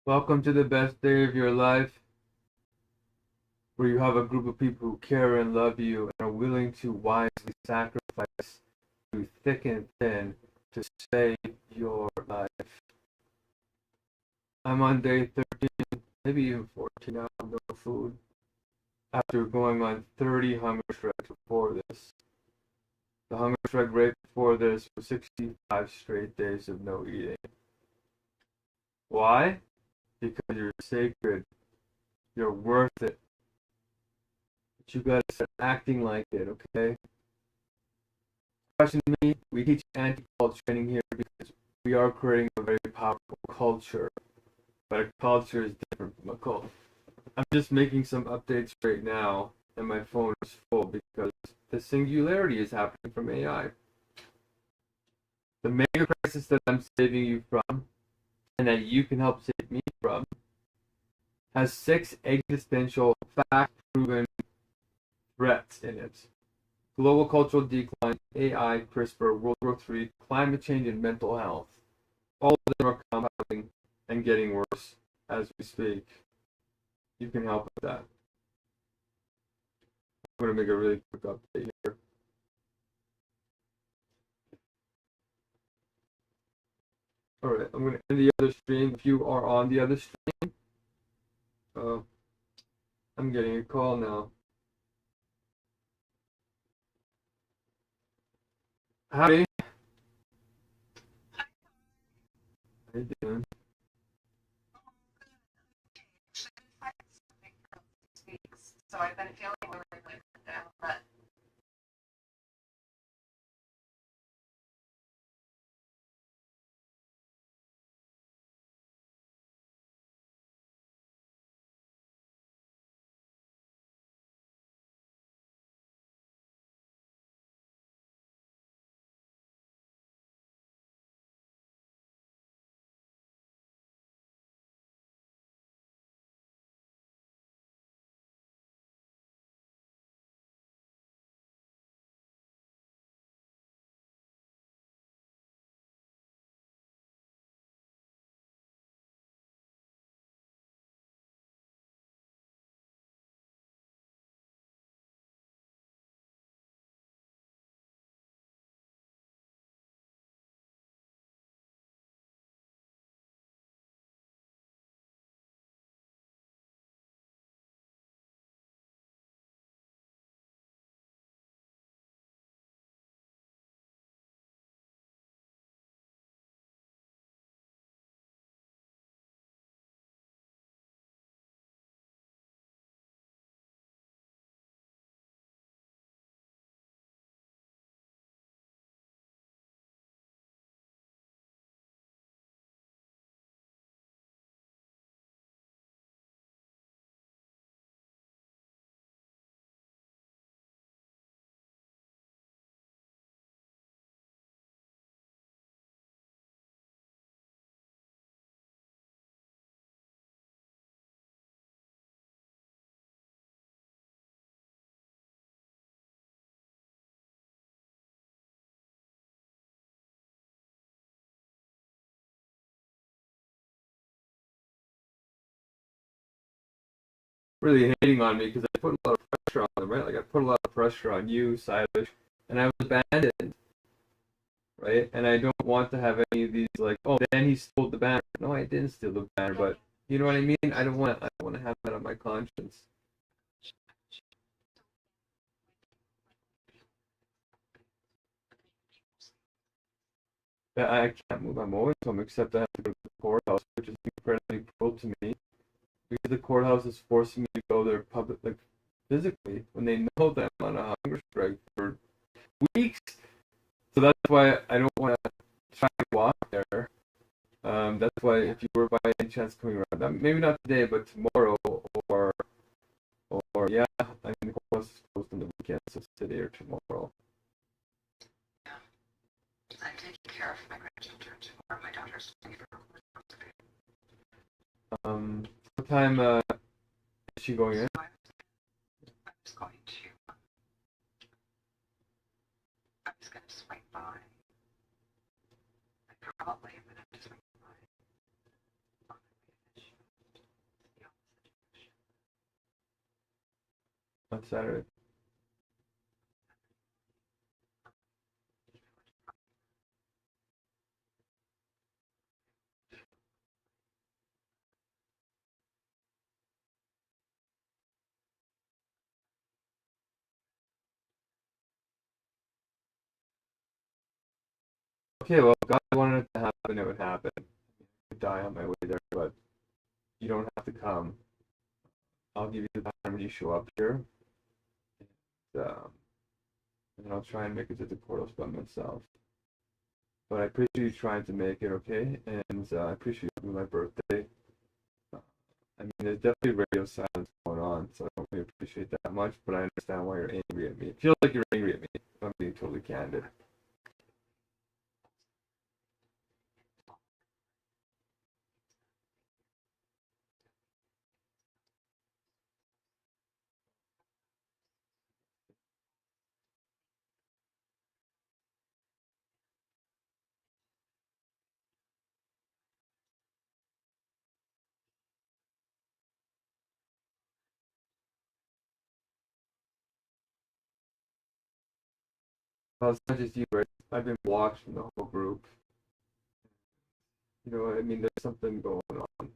Welcome to the best day of your life, where you have a group of people who care and love you and are willing to wisely sacrifice through thick and thin to save your life. I'm on day 13, maybe even 14 now, no food, after going on 30 hunger strikes before this. The hunger strike rate before this was 65 straight days of no eating. Why? Because you're sacred. You're worth it. But you gotta start acting like it, okay? Question me, we teach anti-cult training here because we are creating a very powerful culture. But a culture is different from a cult. I'm just making some updates right now, and my phone is full because the singularity is happening from AI. The mega crisis that I'm saving you from, and that you can help save me from, has 6 existential, fact-proven threats in it: global cultural decline, AI, CRISPR, World War III, climate change, and mental health. All of them are compounding and getting worse as we speak. You can help with that. I'm going to make a really quick update here. Alright, I'm going to end the other stream. If you are on the other stream, I'm getting a call now. Howdy. How you doing? So I've been feeling really down, but Really hating on me because I put a lot of pressure on them, right? Like I put a lot of pressure on you, Silas, and I was abandoned, right? And I don't want to have any of these like, oh, then he stole the banner. No, I didn't steal the banner, but you know what I mean? I don't want to have that on my conscience. I can't move my always home except I have to go to the courthouse, which is incredibly cruel to me because the courthouse is forcing me to go there like physically when they know that I'm on a hunger strike for weeks. So that's why I don't want to try to walk there. That's why if you were by any chance coming around, maybe not today, but tomorrow or or yeah, I mean the courthouse is closed on the weekend, so today or tomorrow. I'm taking care of my grandchildren or my daughter's favorite. What time is she going in? So I'm just going to, I'm just going to swing by. I probably am going to swing by. on Saturday. Okay, well, if God wanted it to happen, it would happen. I could die on my way there, but you don't have to come. I'll give you the time when you show up here, and I'll try and make it to the Courthouse by myself. But I appreciate you trying to make it, okay? And I appreciate you my birthday. Uh, I mean, there's definitely radio silence going on, so I don't really appreciate that much, but I understand why you're angry at me. It feels like you're angry at me, if I'm being totally candid. Well, it's not just you, right? I've been blocked from the whole group. You know, I mean, there's something going on.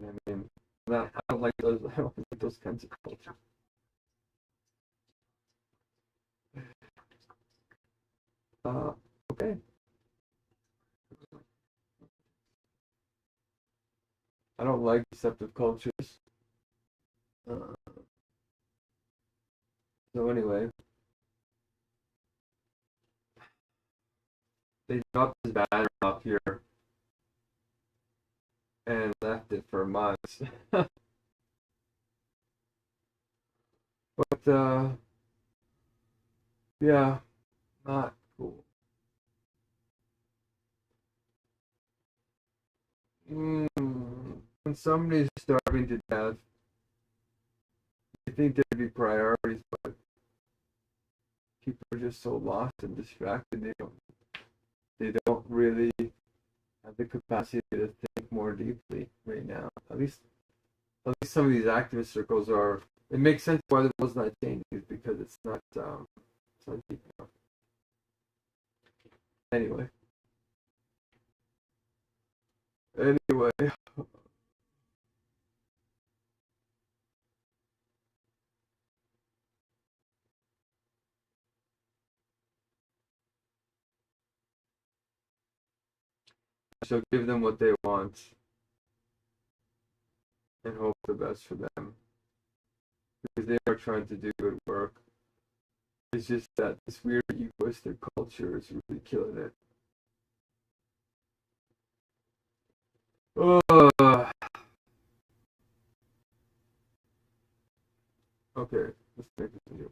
I mean, I don't like those. I don't like those kinds of cultures. Uh, okay. I don't like deceptive cultures. Uh, so anyway, they dropped his banner off here and left it for months. But yeah, not cool. When somebody's starving to death, you think there'd be priorities, but people are just so lost and distracted. They don't really have the capacity to think more deeply right now. At least some of these activist circles are. It makes sense why there was not changes because it's not deep enough. Anyway, anyway, so give them what they want and hope the best for them because they are trying to do good work. It's just that this weird egoistic culture is really killing it. Uh, okay, let's make this video.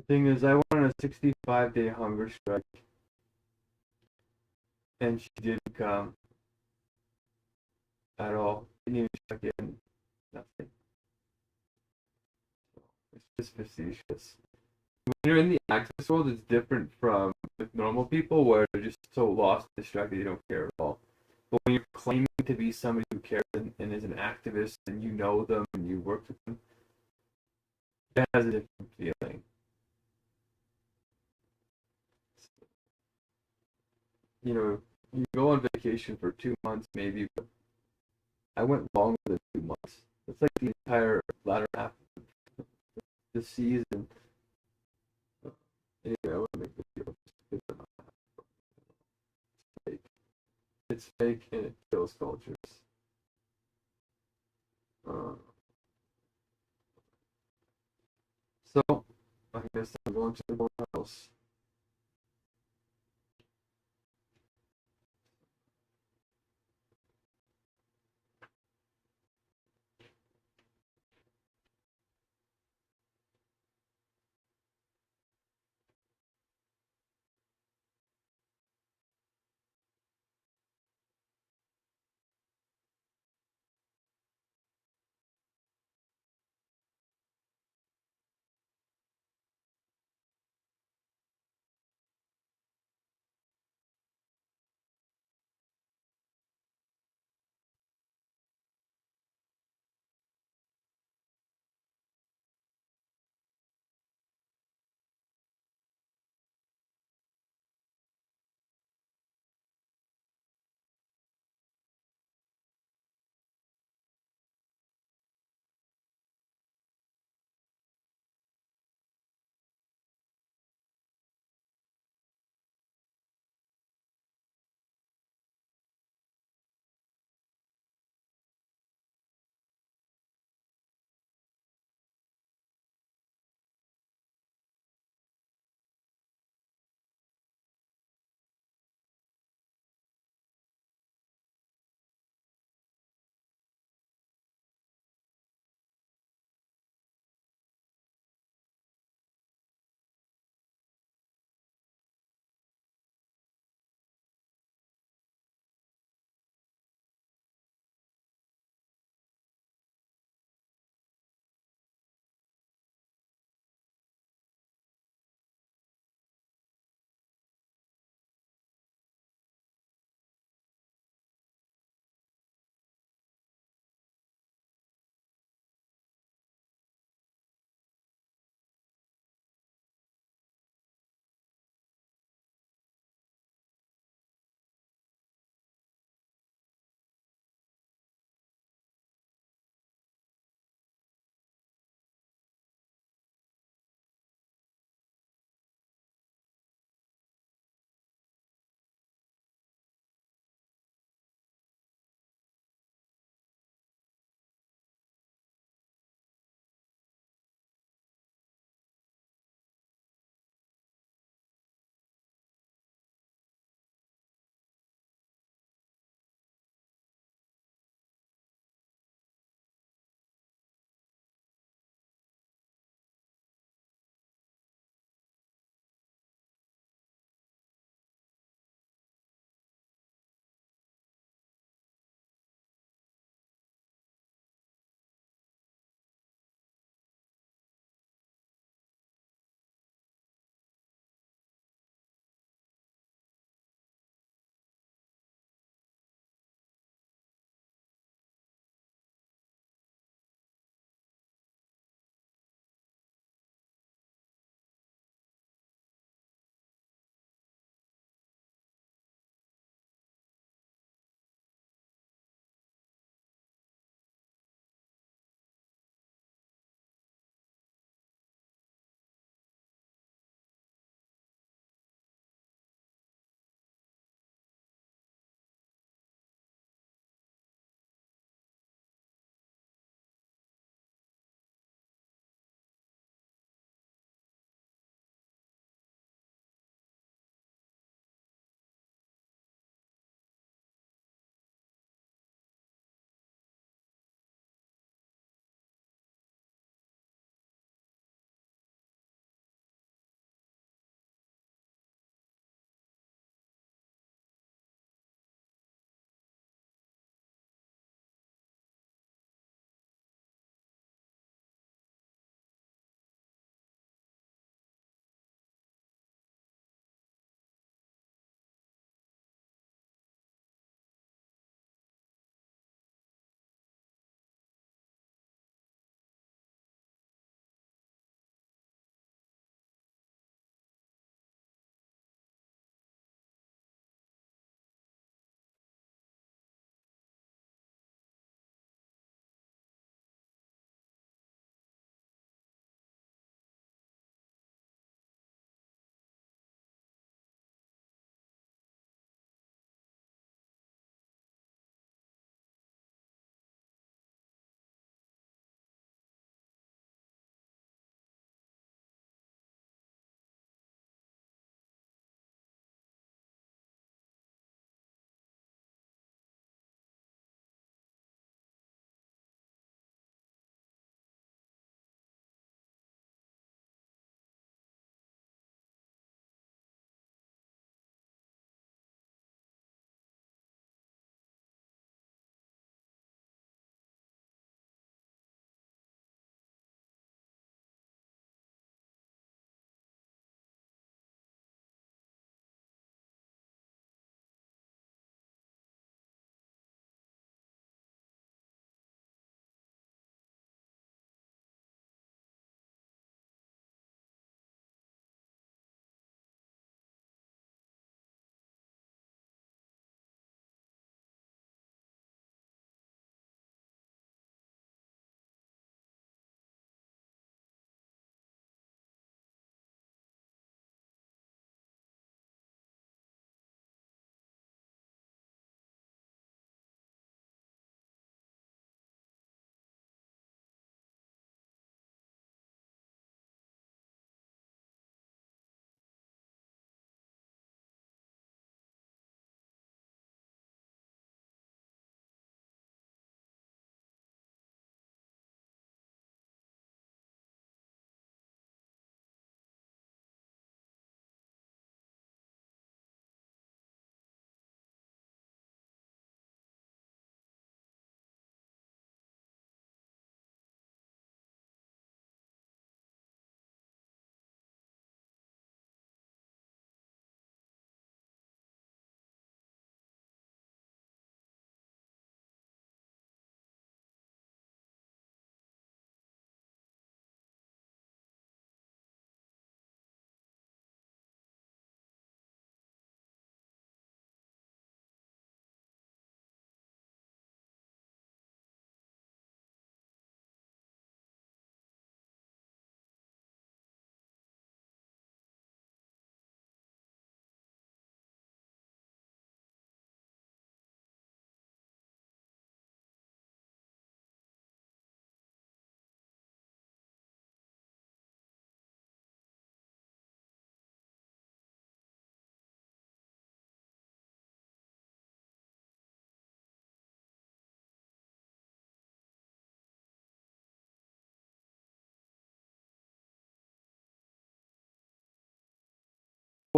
thing is, I went on a 65-day hunger strike, and she didn't come at all. Didn't even check in. Nothing. It's just facetious. When you're in the activist world, it's different from with normal people where they're just so lost, distracted, they don't care at all. But when you're claiming to be somebody who cares and is an activist, and you know them and you work with them, that has a different feeling. You know, you go on vacation for 2 months maybe, but I went longer than 2 months. It's like the entire latter half of the season. Anyway, I want to make the video just fake. It's fake and it kills cultures. Uh, so, I guess I'm going to the courthouse.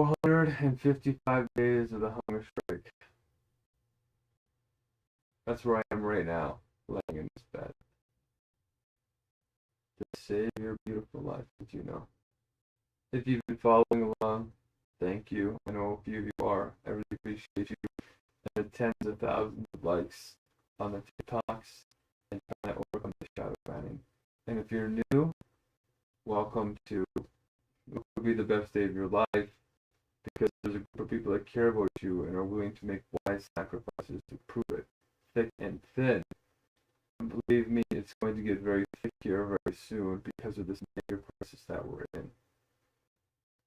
455 days of the hunger strike. That's where I am right now, laying in this bed. To save your beautiful life, did you know? If you've been following along, thank you. I know a few of you are. I really appreciate you. And the tens of thousands of likes on the TikToks and trying to overcome the shadow banning. And if you're new, welcome to what will be the best day of your life, because there's a group of people that care about you and are willing to make wise sacrifices to prove it, thick and thin. And believe me, it's going to get very thick here very soon because of this major crisis that we're in.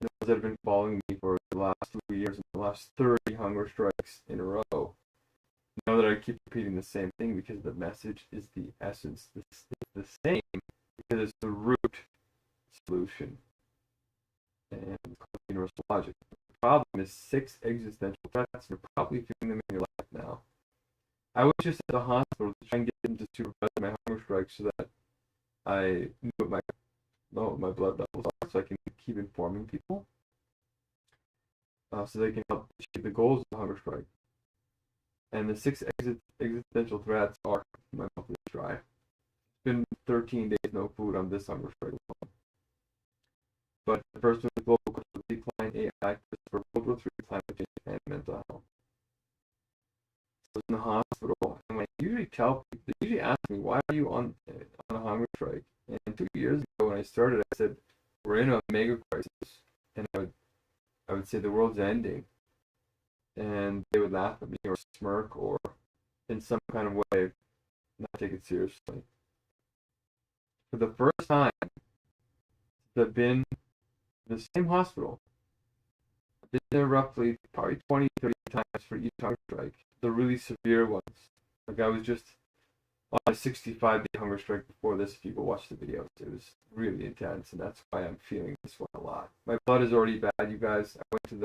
Those that have been following me for the last 2 years and the last 30 hunger strikes in a row know that I keep repeating the same thing because the message is the essence. It's the same because it's the root solution. And it's called universal logic. The problem is 6 existential threats, and you're probably feeling them in your life now. I was just at the hospital to try and get them to supervise my hunger strike so that I knew what my blood levels are, so I can keep informing people, so they can help achieve the goals of the hunger strike. And the 6 existential threats are: my mouth is dry. It's been 13 days no food on this hunger strike alone. But the first one is global cultural decline, AI, for World War III, climate change, and mental health. So I was in the hospital, and when I usually tell people, they usually ask me, why are you on a hunger strike? And 2 years ago when I started, I said, we're in a mega crisis, and I would say the world's ending, and they would laugh at me or smirk or in some kind of way not take it seriously. For the first time, I've been in the same hospital. I've been there roughly probably 20, 30 times for each hunger strike, the really severe ones. Like I was just on a 65-day hunger strike before this. If you go watch the videos, it was really intense, and that's why I'm feeling this one a lot. My blood is already bad, you guys. I went to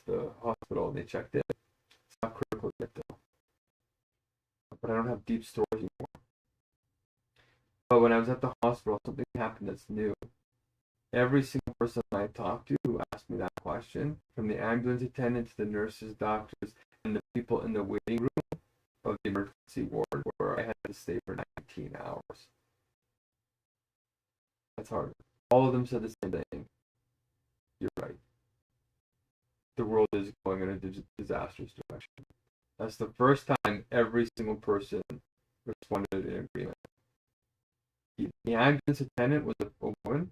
the hospital and they checked it. It's not critical yet though, but I don't have deep storage anymore. But when I was at the hospital, something happened that's new. Every single person I talked to who asked me that question, from the ambulance attendants, the nurses, doctors, and the people in the waiting room of the emergency ward where I had to stay for 19 hours. That's hard. All of them said the same thing. You're right. The world is going in a disastrous direction. That's the first time every single person responded in agreement. The ambulance attendant was a woman,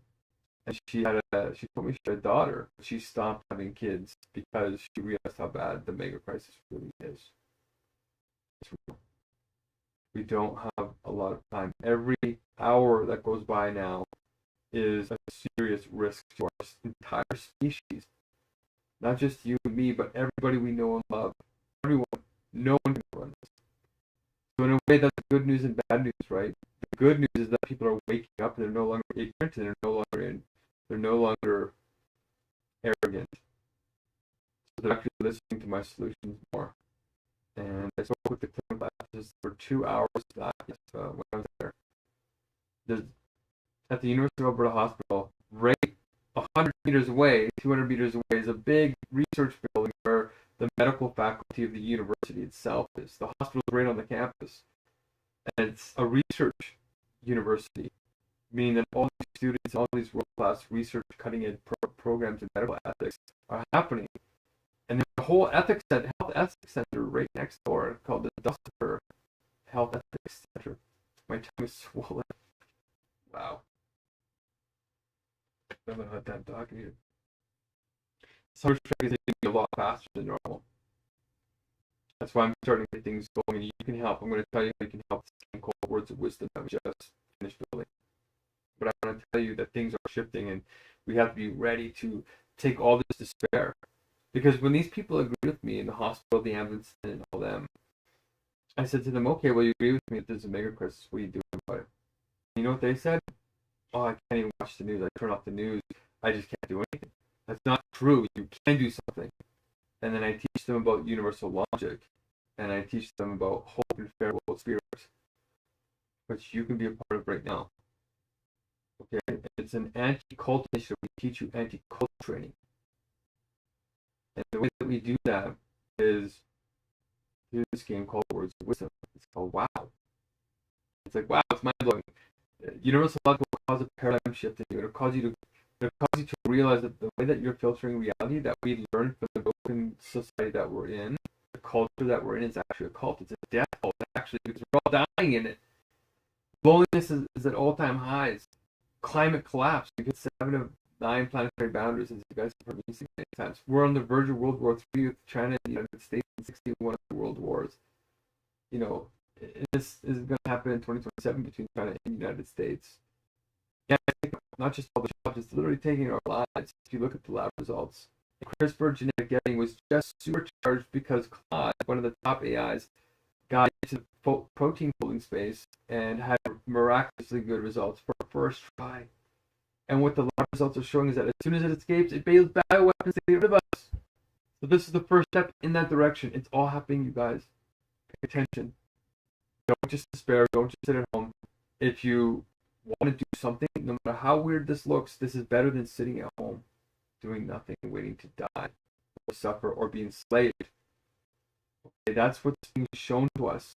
and she told me she had a daughter. She stopped having kids because she realized how bad the mega crisis really is. It's real. We don't have a lot of time. Every hour that goes by now is a serious risk to our entire species. Not just you and me, but everybody we know and love. Everyone. No one can run this. So in a way, that's good news and bad news, right? The good news is that people are waking up and they're no longer ignorant and they're no longer arrogant. So they're actually listening to my solutions more. And I spoke with the clinical ethicist for 2 hours when I was there. There's, at the University of Alberta Hospital, right 100 meters away, 200 meters away, is a big research building where the medical faculty of the university itself is. The hospital is right on the campus. And it's a research university, meaning that all these students, all these world-class research cutting-edge programs in medical ethics are happening. And there's a whole health ethics center right next door called the Dustper Health Ethics Center. My tongue is swollen. Wow. I haven't had time talking here. Summer strike is going to be a lot faster than normal. That's why I'm starting to get things going, and you can help. I'm going to tell you how you can help the cold words of wisdom that we just finished building. But I want to tell you that things are shifting, and we have to be ready to take all this despair. Because when these people agree with me in the hospital, the ambulance, and all them, I said to them, okay, well, you agree with me that there's a mega crisis. What are you doing about it? You know what they said? Oh, I can't even watch the news. I turn off the news. I just can't do anything. That's not true. You can do something. And then I teach them about universal logic. And I teach them about hope and fair world spirits, which you can be a part of right now. Okay? It's an anti-cult initiative. We teach you anti-cult training. And the way that we do that is through this game called Words of Wisdom. It's called WoW. It's like, wow, it's mind blowing. Universal luck will cause a paradigm shift in you. It'll cause you to realize that the way that you're filtering reality, that we learned from the broken society that we're in, the culture that we're in, is actually a cult. It's a death cult, actually, because we're all dying in it. Loneliness is at all-time highs. Climate collapse. We hit 7 of 9 planetary boundaries, as you guys have heard me say many times. We're on the verge of World War III with China and the United States in 61 of the world wars. You know, this is going to happen in 2027 between China and the United States. Yeah, not just all the jobs, it's literally taking our lives. If you look at the lab results, CRISPR genetic editing was just supercharged because Claude, one of the top AIs, got into the protein folding space and had miraculously good results for first try. And what the lab results are showing is that as soon as it escapes, it builds bioweapons to get rid of us. So this is the first step in that direction. It's all happening, you guys. Pay attention. Don't just despair. Don't just sit at home. If you want to do something, no matter how weird this looks, this is better than sitting at home, doing nothing, waiting to die, or suffer, or be enslaved. Okay, that's what's being shown to us.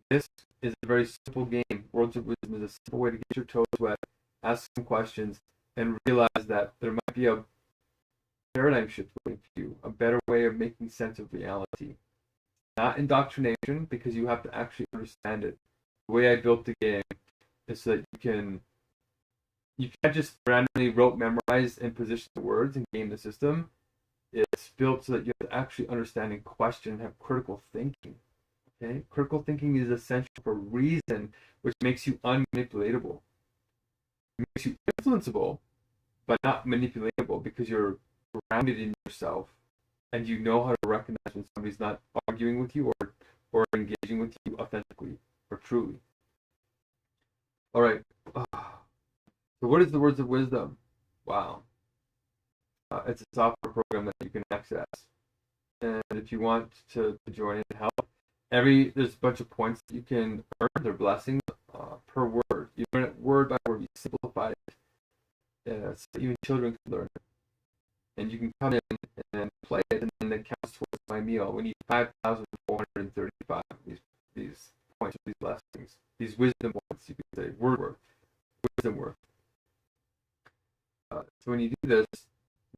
This is a very simple game. Words of Wisdom is a simple way to get your toes wet, ask some questions, and realize that there might be a paradigm shift waiting for you, a better way of making sense of reality. Not indoctrination, because you have to actually understand it. The way I built the game is so that you can't just randomly rote, memorize, and position the words and game the system. It's built so that you have to actually understand and question and have critical thinking. Okay? Critical thinking is essential for reason, which makes you unmanipulatable. It makes you influenceable, but not manipulatable, because you're grounded in yourself and you know how to recognize when somebody's not arguing with you or engaging with you authentically or truly. All right. So what is the Words of Wisdom? Wow. It's a software program that you can access. And if you want to join in and help, there's a bunch of points that you can earn. They're blessings per word. You learn it word by word. You simplify it. So even children can learn it. And you can come in and play it, and then it counts towards my meal. We need 5,435 these points, these blessings, these wisdom points, you could say, word worth, wisdom worth. So when you do this,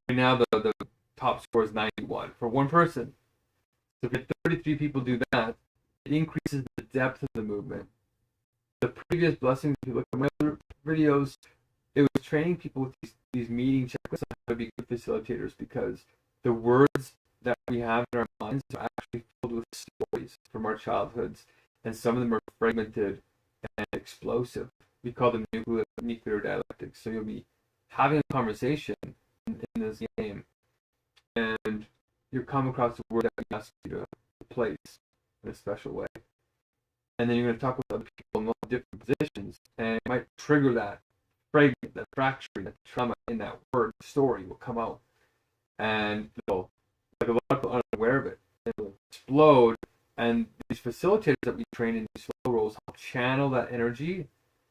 right now the top score is 91 for one person. So if 33 people do that, it increases the depth of the movement. The previous blessings, if you look at my other videos, it was training people with these meeting checklists on how to be good facilitators, because the words that we have in our minds are actually filled with stories from our childhoods, and some of them are fragmented and explosive. We call them nuclear dialectics. So you'll be having a conversation in this game, and you come across a word that we ask you to place in a special way. And then you're going to talk with other people in all different positions, and it might trigger that fragment, that fracturing, that trauma in that word story will come out. And like a lot of people aren't aware of it. It will explode, and these facilitators that we train in these flow roles help channel that energy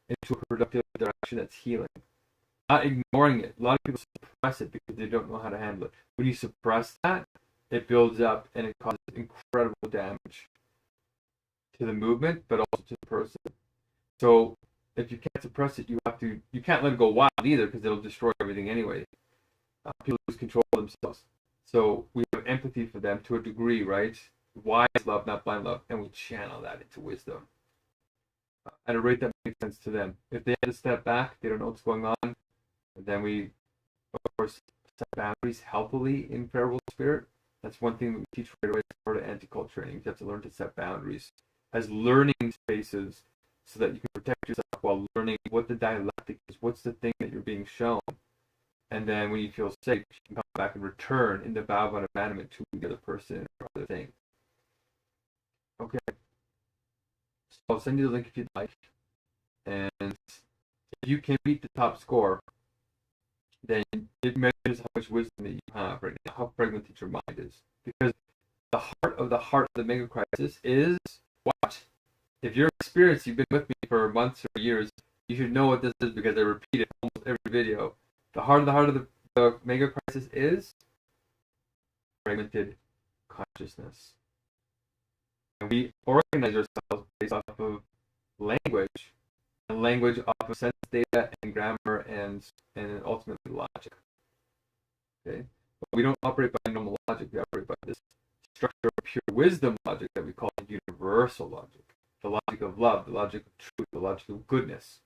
into a productive direction that's healing. Not ignoring it. A lot of people suppress it because they don't know how to handle it. When you suppress that, it builds up and it causes incredible damage to the movement, but also to the person. So if you can't suppress it, you can't let it go wild either, because it'll destroy everything anyway. People lose control of themselves. So we have empathy for them to a degree, right? Wise love, not blind love, and we channel that into wisdom at a rate that makes sense to them. If they have to step back, they don't know what's going on, then we, of course, set boundaries healthily in Parable Spirit. That's one thing that we teach right away as part of anti-cult training. You have to learn to set boundaries as learning spaces so that you can protect yourself while learning what the dialectic is, what's the thing that you're being shown. And then when you feel safe, you can come back and return in the vow of abandonment to the other person or other thing. Okay. So I'll send you the link if you'd like. And if you can beat the top score, then it measures how much wisdom that you have right now, how fragmented your mind is. Because the heart of the Megacrisis is what? If you're experienced, you've been with me for months or years, you should know what this is, because I repeat it almost every video. The heart of the Megacrisis is fragmented consciousness. And we organize ourselves based off of language, and language off of sense data and grammar and ultimately logic. Okay? But we don't operate by normal logic, we operate by this structure of pure wisdom logic that we call universal logic. The logic of love, the logic of truth, the logic of goodness.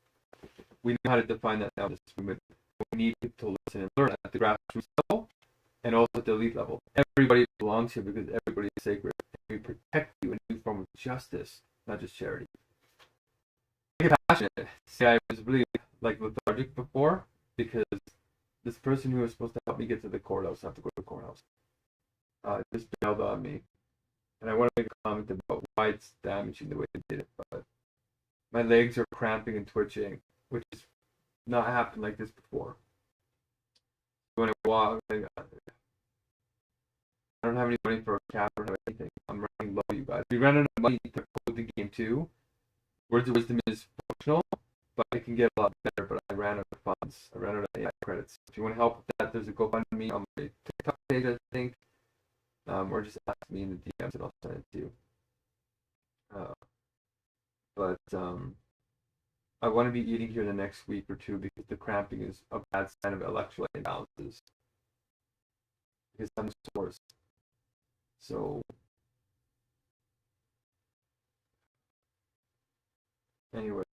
We know how to define that now in this movement. We need people to listen and learn at the grassroots level and also at the elite level. Everybody belongs here because everybody is sacred. And we protect you in a new form of justice, not just charity. I get passionate. See, I was really lethargic before because this person who was supposed to help me get to the courthouse, not to go to the courthouse, just bailed on me. And I want to make a comment about why it's damaging the way they did it, but my legs are cramping and twitching, which has not happened like this before. When I walk, I don't have any money for a cab or anything. I'm running low, you guys. We ran out of money to code the game too. Words of Wisdom is functional, but it can get a lot better, but I ran out of funds. I ran out of AI credits. If you want to help with that, there's a GoFundMe on my TikTok page, I think. Or just ask me in the DMs and I'll send it to you. I want to be eating here the next week or two because the cramping is a bad sign of electrolyte imbalances. Because I'm the source. So, anyway,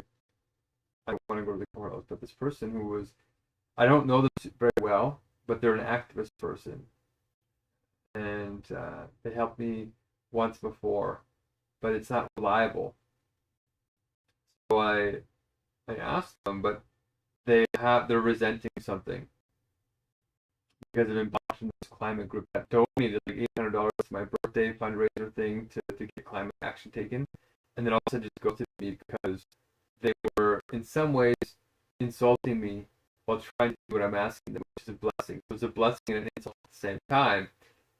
I want to go to the courthouse, but this person who was, I don't know them very well, but they're an activist person. And they helped me once before, but it's not reliable. So I asked them, but they're resenting something because I've been bought from this climate group that donated like $800 to my birthday fundraiser thing to get climate action taken, and then also just ghosted me because they were in some ways insulting me while trying to do what I'm asking them, which is a blessing. So it's a blessing and an insult at the same time.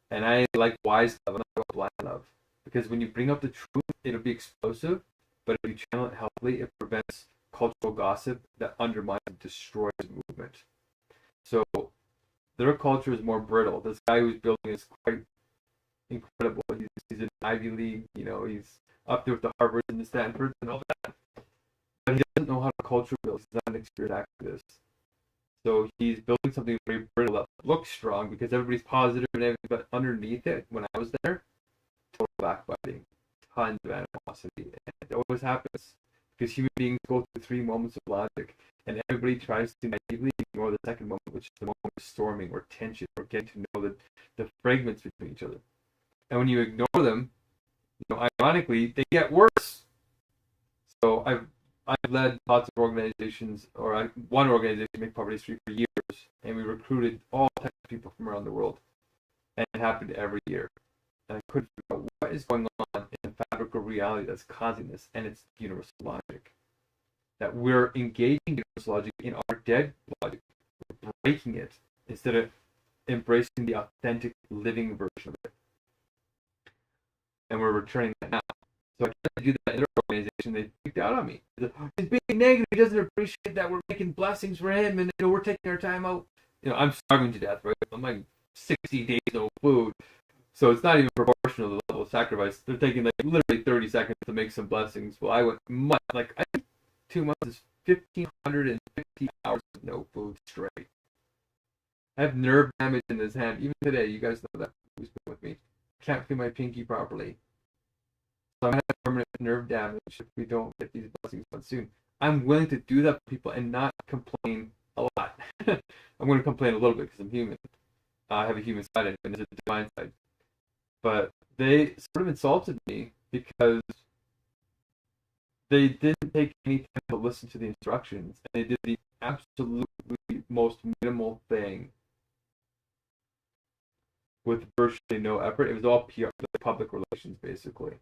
And I like wise love, and I like blind love. Because when you bring up the truth, it'll be explosive, but if you channel it healthily, it prevents cultural gossip that undermines and destroys the movement. So their culture is more brittle. This guy who's building is quite incredible. He's an Ivy League, he's up there with the Harvards and the Stanfords and all that. But he doesn't know how to culture build. He's not an experienced activist. So he's building something very brittle that looks strong because everybody's positive and everything, but underneath it, when I was there, total backbiting, tons of animosity. And it always happens because human beings go through 3 moments of logic, and everybody tries to naively ignore the second moment, which is the moment of storming or tension or getting to know the fragments between each other. And when you ignore them, ironically, they get worse. So I've led lots of organizations, or one organization, Make Poverty Street, for years, and we recruited all types of people from around the world, and it happened every year. And I couldn't figure out what is going on in the fabric of reality that's causing this, and it's universal logic. That we're engaging universal logic in our dead logic, we're breaking it instead of embracing the authentic living version of it. And we're returning that now. So I tried to do that in their organization. They freaked out on me. He's being negative. He doesn't appreciate that we're making blessings for him, and we're taking our time out. I'm starving to death, right? I'm like 60 days no food, so it's not even proportional to the level of sacrifice. They're taking like literally 30 seconds to make some blessings. Well, I went much I think 2 months is 1,550 hours of no food straight. I have nerve damage in this hand. Even today, you guys know that who's been with me. Can't feel my pinky properly. So I'm going to have permanent nerve damage if we don't get these blessings done soon. I'm willing to do that for people and not complain a lot. I'm going to complain a little bit because I'm human. I have a human side and there's a divine side. But they sort of insulted me because they didn't take any time to listen to the instructions. And they did the absolutely most minimal thing with virtually no effort. It was all PR, public relations, basically.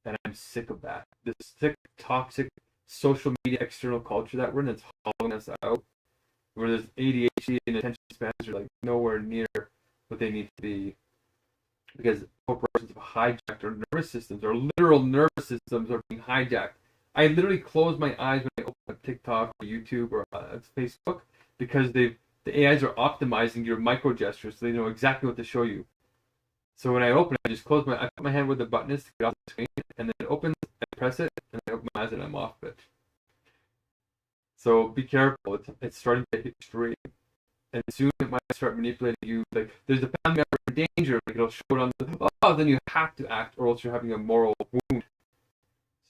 And I'm sick of that. This sick, toxic social media external culture that we're in that's hollowing us out, where there's ADHD and attention spans are like nowhere near what they need to be, because corporations have hijacked our nervous systems. Our literal nervous systems are being hijacked. I literally close my eyes when I open up TikTok or YouTube or Facebook because the AIs are optimizing your micro gestures so they know exactly what to show you. So when I open it, I just close I put my hand where the button is to get off the screen, and then it opens, I press it, and I open my eyes and I'm off it. So be careful, it's starting to get extreme. And soon it might start manipulating you. Like, there's a family member in danger, like it'll show it on the, oh, then you have to act, or else you're having a moral wound.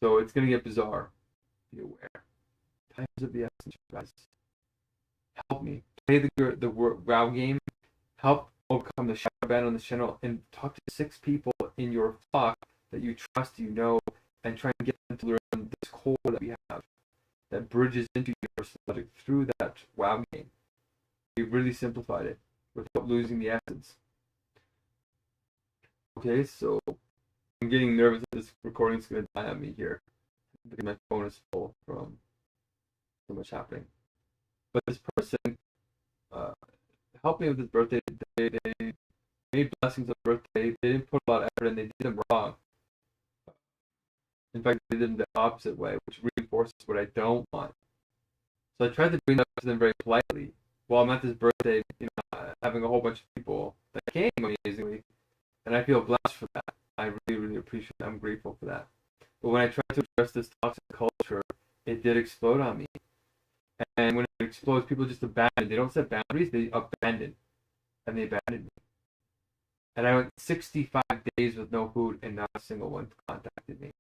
So it's going to get bizarre. Be aware. Times of the essence, guys. Help me. Play the WoW game. Help overcome the shadow ban on the channel, and talk to 6 people in your flock that you trust, you know, and try and get them to learn this core that we have that bridges into your logic through that WoW game. We really simplified it without losing the essence. Okay, so I'm getting nervous that this recording's going to die on me here because my phone is full from so much happening. But this person helped me with his birthday. They made blessings on birthday. They didn't put a lot of effort in. They did them wrong. In fact, they did them the opposite way, which reinforces what I don't want. So I tried to bring that up to them very politely. Well, I'm at this birthday, having a whole bunch of people that came amazingly, and I feel blessed for that. I really, really appreciate it. I'm grateful for that. But when I tried to address this toxic culture, it did explode on me. And when it explodes, people just abandon. They don't set boundaries, they abandon. And they abandoned me. And I went 65 days with no food, and not a single one contacted me.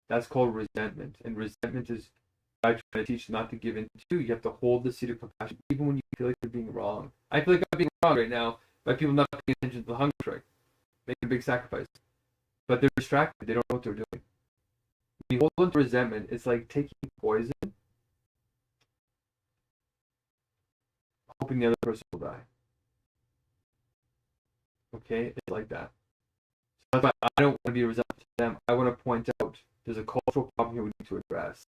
That's called resentment. And resentment is I try to teach not to give in to. You have to hold the seed of compassion even when you feel like you're being wrong. I feel like I'm being wrong right now by people not paying attention to the Hungerstrike, making a big sacrifice. But they're distracted. They don't know what they're doing. When you hold on to resentment, it's like taking poison, hoping the other person will die. Okay? It's like that. So that's why I don't want to be resentful to them. I want to point out there's a cultural problem here we need to address.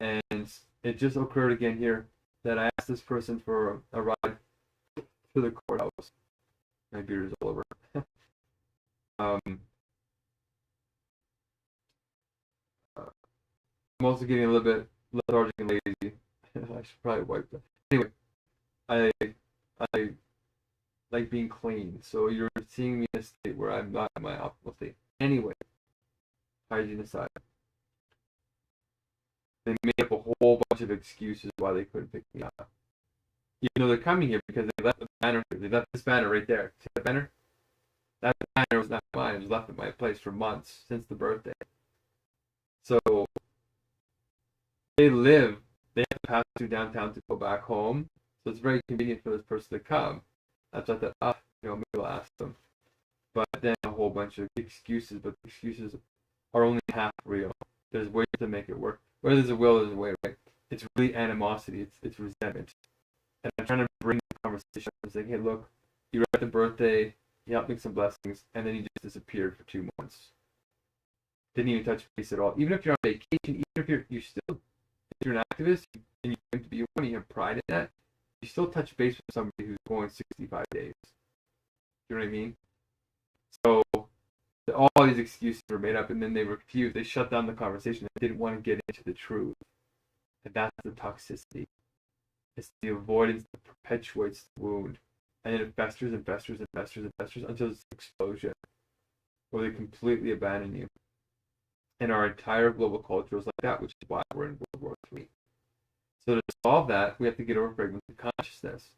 And it just occurred again here that I asked this person for a ride to the courthouse. My beard is all over. I'm also getting a little bit lethargic and lazy. I should probably wipe that. Anyway, I like being clean. So you're seeing me in a state where I'm not in my optimal state. Anyway, hygiene aside. They made up a whole bunch of excuses why they couldn't pick me up. Even though they're coming here because they left the banner here. They left this banner right there. See the banner? That banner was not mine. It was left at my place for months since the birthday. So they have to pass through downtown to go back home. So it's very convenient for this person to come. That's why I thought, maybe I'll ask them. But then a whole bunch of excuses, but the excuses are only half real. There's ways to make it work. Where there's a will, there's a way, right? It's really animosity. It's resentment. And I'm trying to bring the conversation up and say, hey, look, you were at the birthday, you helped make some blessings, and then you just disappeared for 2 months. Didn't even touch base at all. Even if you're on vacation, even if you're an activist, and you claim to be one, you have pride in that, you still touch base with somebody who's going 65 days. You know what I mean? So all these excuses were made up, and then they refused. They shut down the conversation. They didn't want to get into the truth. And that's the toxicity. It's the avoidance that perpetuates the wound. And then it festers and festers and festers and festers until it's an explosion. Where they completely abandon you. And our entire global culture is like that, which is why we're in World War III. So to solve that, we have to get over fragmented consciousness.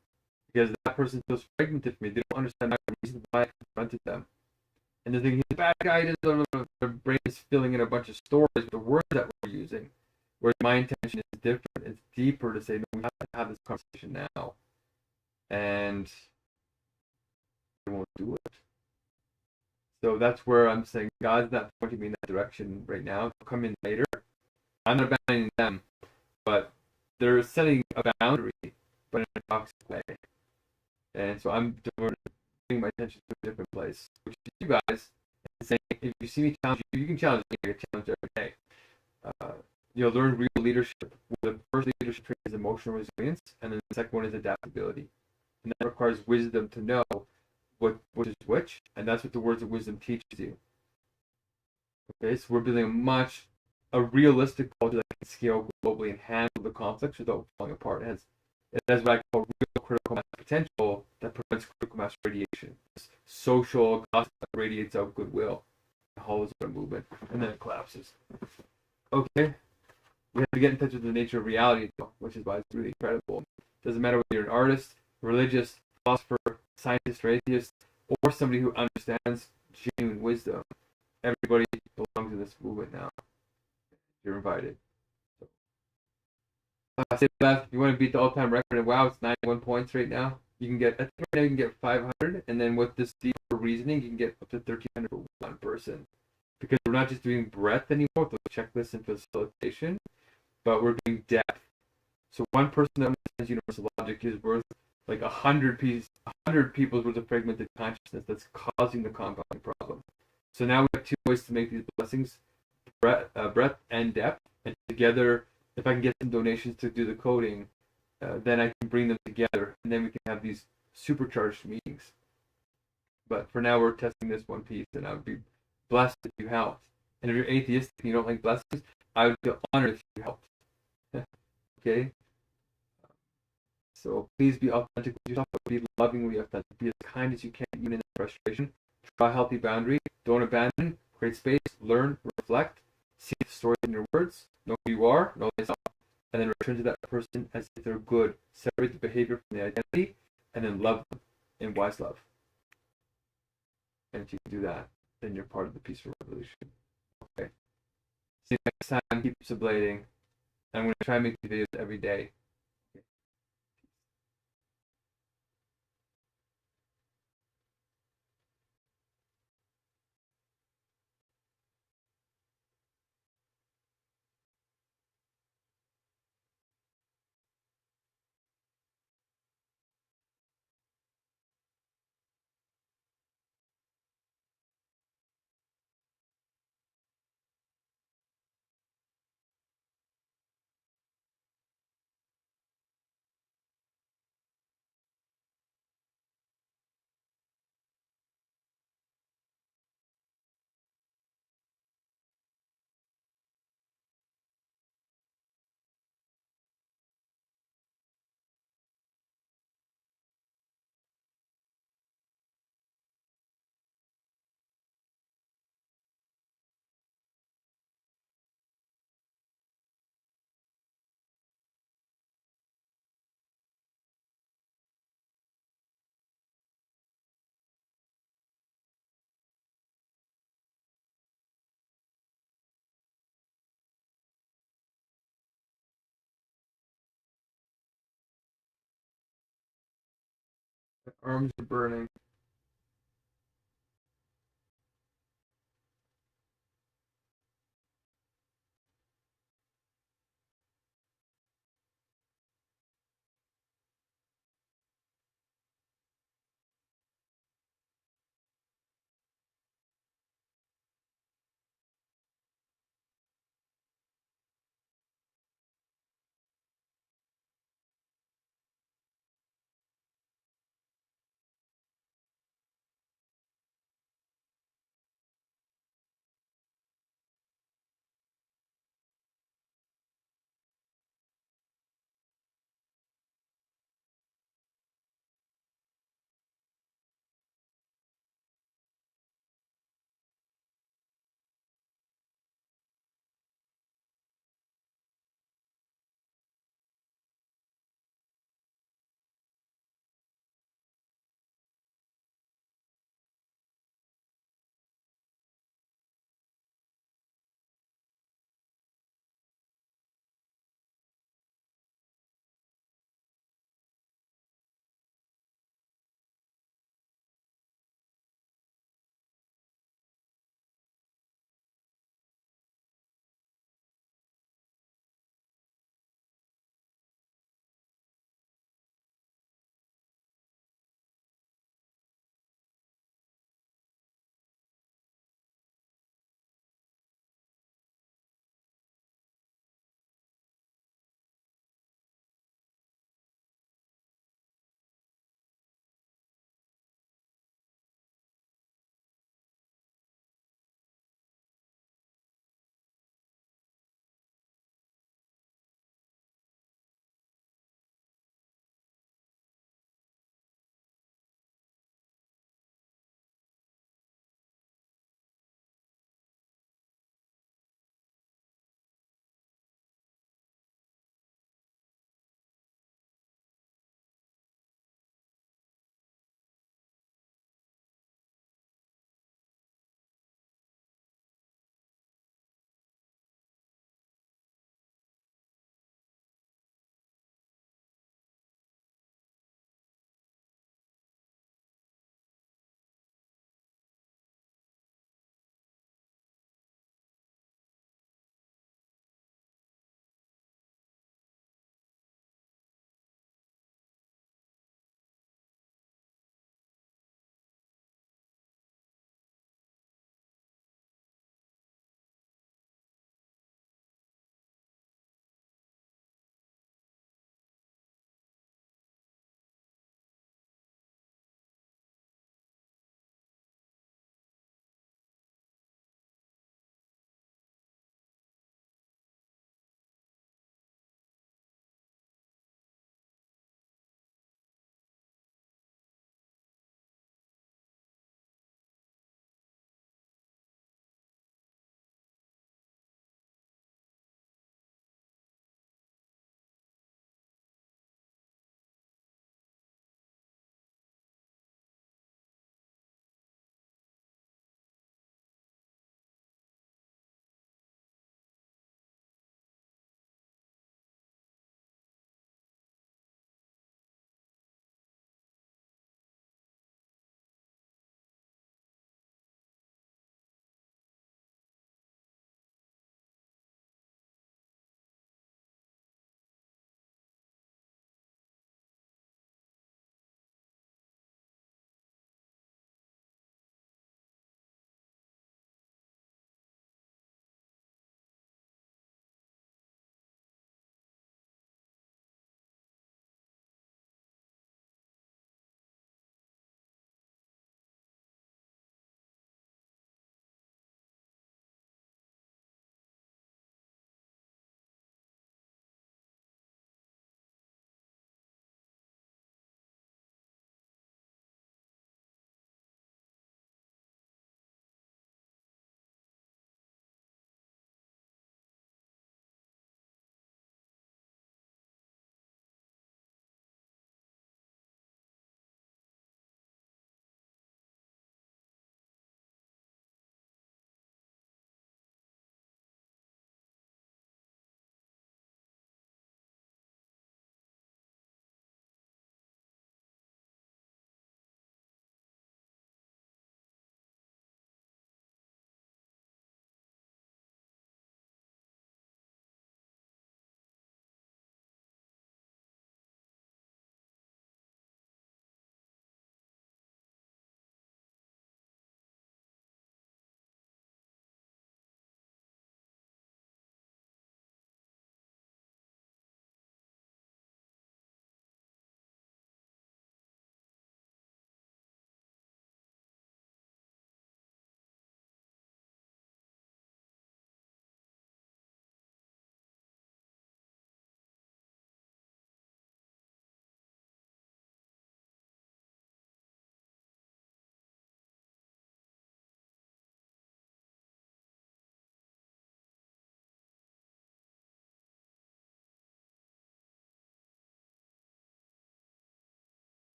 Because that person feels fragmented for me. They don't understand the reason why I confronted them. And they're thinking, he's a bad guy, their brain is filling in a bunch of stories with the words that we're using. Whereas my intention is different. It's deeper to say, no, we have to have this conversation now. And they won't do it. So that's where I'm saying God's not pointing me in that direction right now. They'll come in later. I'm not abandoning them. But they're setting a boundary, but in a toxic way. And so I'm bringing my attention to a different place, which is you guys, and saying, if you see me challenge you, you can challenge me. I get challenged every day. Learn real leadership. The first leadership trait is emotional resilience, and then the second one is adaptability. And that requires wisdom to know which is which, and that's what the words of wisdom teaches you. Okay, so we're building a realistic culture that can scale globally and handle the conflicts without falling apart. It has It has what I call real critical mass potential that prevents critical mass radiation. This social gossip that radiates out goodwill, it hollows out a movement, and then it collapses. Okay, we have to get in touch with the nature of reality, though, which is why it's really incredible. It doesn't matter whether you're an artist, religious, philosopher, scientist, or atheist, or somebody who understands genuine wisdom. Everybody belongs in this movement now. You're invited. Say left, if you want to beat the all-time record, and wow, it's 91 points right now. You can get, I think right now you can get 500, and then with this deeper reasoning, you can get up to 1,300 for one person. Because we're not just doing breadth anymore with the checklist and facilitation, but we're doing depth. So one person that understands universal logic is worth like 100 people's worth of fragmented consciousness that's causing the compounding problem. So now we have two ways to make these blessings, breadth and depth, and together, if I can get some donations to do the coding, then I can bring them together, and then we can have these supercharged meetings. But for now, we're testing this one piece, and I would be blessed if you helped. And if you're atheistic and you don't like blessings, I would feel honored if you helped. Okay? So please be authentic with yourself, but be lovingly authentic. Be as kind as you can, even in the frustration. Draw a healthy boundary. Don't abandon. Create space. Learn. Reflect. See the story in your words. Know who you are. Know thyself. And then return to that person as if they're good. Separate the behavior from the identity, and then love them in wise love. And if you can do that, then you're part of the peaceful revolution. Okay. See you next time. Keep sublating. I'm going to try and make videos every day. My arms are burning.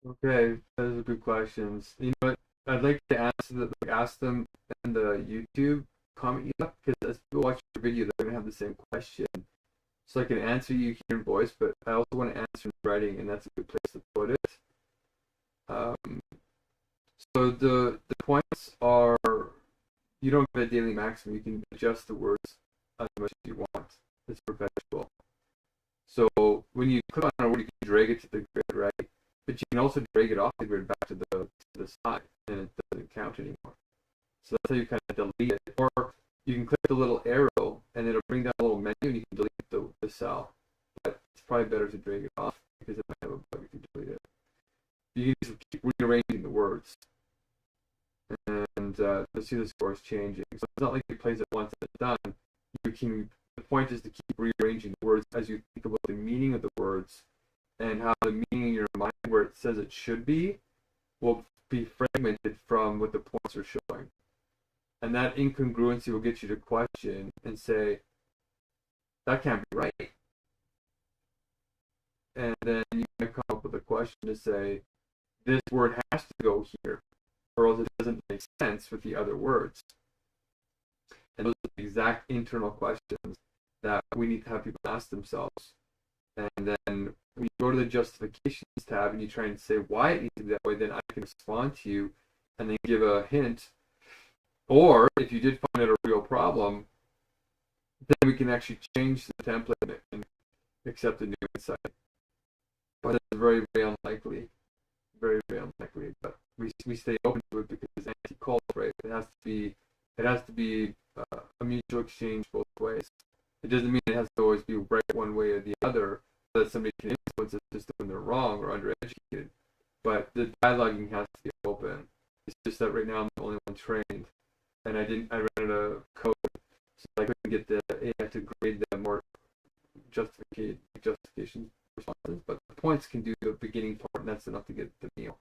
Okay, those are good questions. You know what? I'd like to ask them in the YouTube comment because as people watch your video, they're gonna have the same question. So I can answer you here in voice, but I also want to answer in writing, and that's a good place to put it. Um, so the points are you don't get a daily maximum. You can adjust the words as much as you want. It's perpetual. So when you click on a word, you can drag it to the grid, right? But you can also drag it off the grid back to the side, and it doesn't count anymore. So that's how you kind of delete it. Or you can click the little arrow, and it'll bring down a little menu, and you can delete the cell. But it's probably better to drag it off because it might have a bug if you delete it. You can just keep rearranging the words, and you'll see the scores changing. So it's not like you place it once and it's done. You can. The point is to keep rearranging the words as you think about the meaning of the words and how the meaning in your mind where it says it should be will be fragmented from what the points are showing. And that incongruency will get you to question and say, that can't be right. And then you can come up with a question to say, this word has to go here, or else it doesn't make sense with the other words. And those are the exact internal questions that we need to have people ask themselves. And then when you go to the justifications tab and you try and say why it needs to be that way, then I can respond to you and then give a hint. Or if you did find out a real problem, then we can actually change the template and accept a new insight. But it's very, very unlikely. Very, very unlikely. But we stay open to it because it's anti-cult, right? It has to be a mutual exchange both ways. It doesn't mean it has to always be right one way or the other, so that somebody can influence the system when they're wrong or undereducated. But the dialoguing has to be open. It's just that right now I'm the only one trained, and I ran out of code, so I couldn't get the AI to grade them or justification responses. But the points can do the beginning part, and that's enough to get the meal.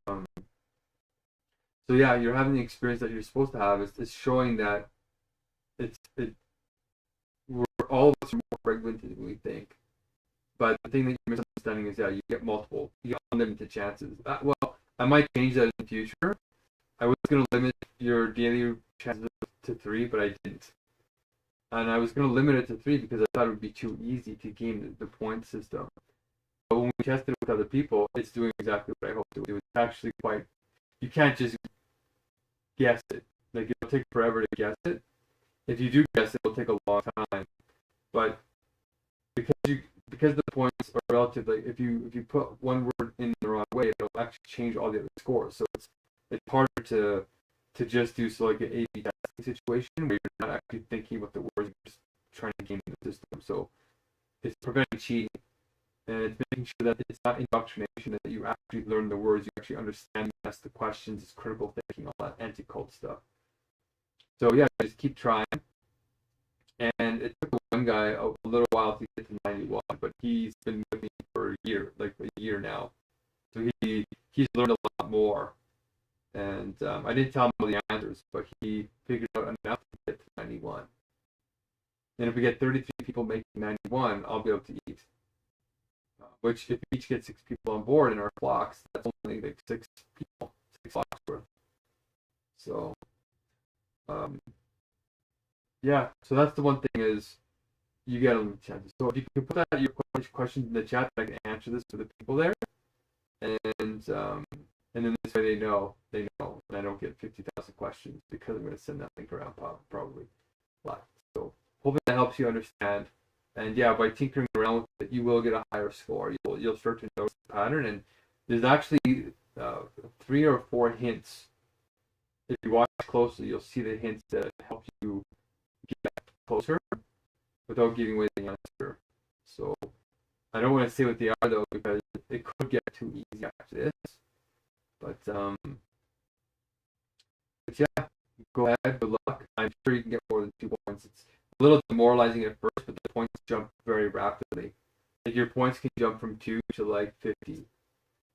So yeah, you're having the experience that you're supposed to have. It's showing that we're all of us are more fragmented than we think. But the thing that you're misunderstanding is, you get unlimited chances. Well, I might change that in the future. I was going to limit your daily chances to 3, but I didn't. And I was going to limit it to 3 because I thought it would be too easy to game the point system. But when we tested it with other people, it's doing exactly what I hoped it would do. It's actually you can't just guess it. Like, it'll take forever to guess it. If you do guess it, it'll take a long time. But because the points are relative, like if you put one word in the wrong way, it'll actually change all the other scores. So it's harder to just do like an A/B testing situation where you're not actually thinking about the words, you're just trying to game the system. So it's preventing cheating, and it's making sure that it's not indoctrination, that you actually learn the words, you actually understand, ask the questions, it's critical thinking, all that anti-cult stuff. So yeah, just keep trying. And it took one guy a little while to get to 91, but he's been with me for a year now. So he's learned a lot more. And I didn't tell him all the answers, but he figured out enough to get to 91. And if we get 33 people making 91, I'll be able to eat. Which, if we each get 6 people on board in our flocks, that's only like 6 people, 6 flocks worth. So, yeah, so that's the one thing is you get unlimited chances. So if you can put your questions in the chat, I can answer this for the people there, and then this way they know, and I don't get 50,000 questions because I'm going to send that link around probably live. So hopefully that helps you understand. And yeah, by tinkering around with it, you will get a higher score. You'll start to notice the pattern, and there's actually 3 or 4 hints. If you watch closely, you'll see the hints that help you get closer without giving away the answer. So I don't want to say what they are though, because it could get too easy after this. But yeah, go ahead, good luck. I'm sure you can get more than 2 points. It's a little demoralizing at first, but the points jump very rapidly. Like your points can jump from 2 to like 50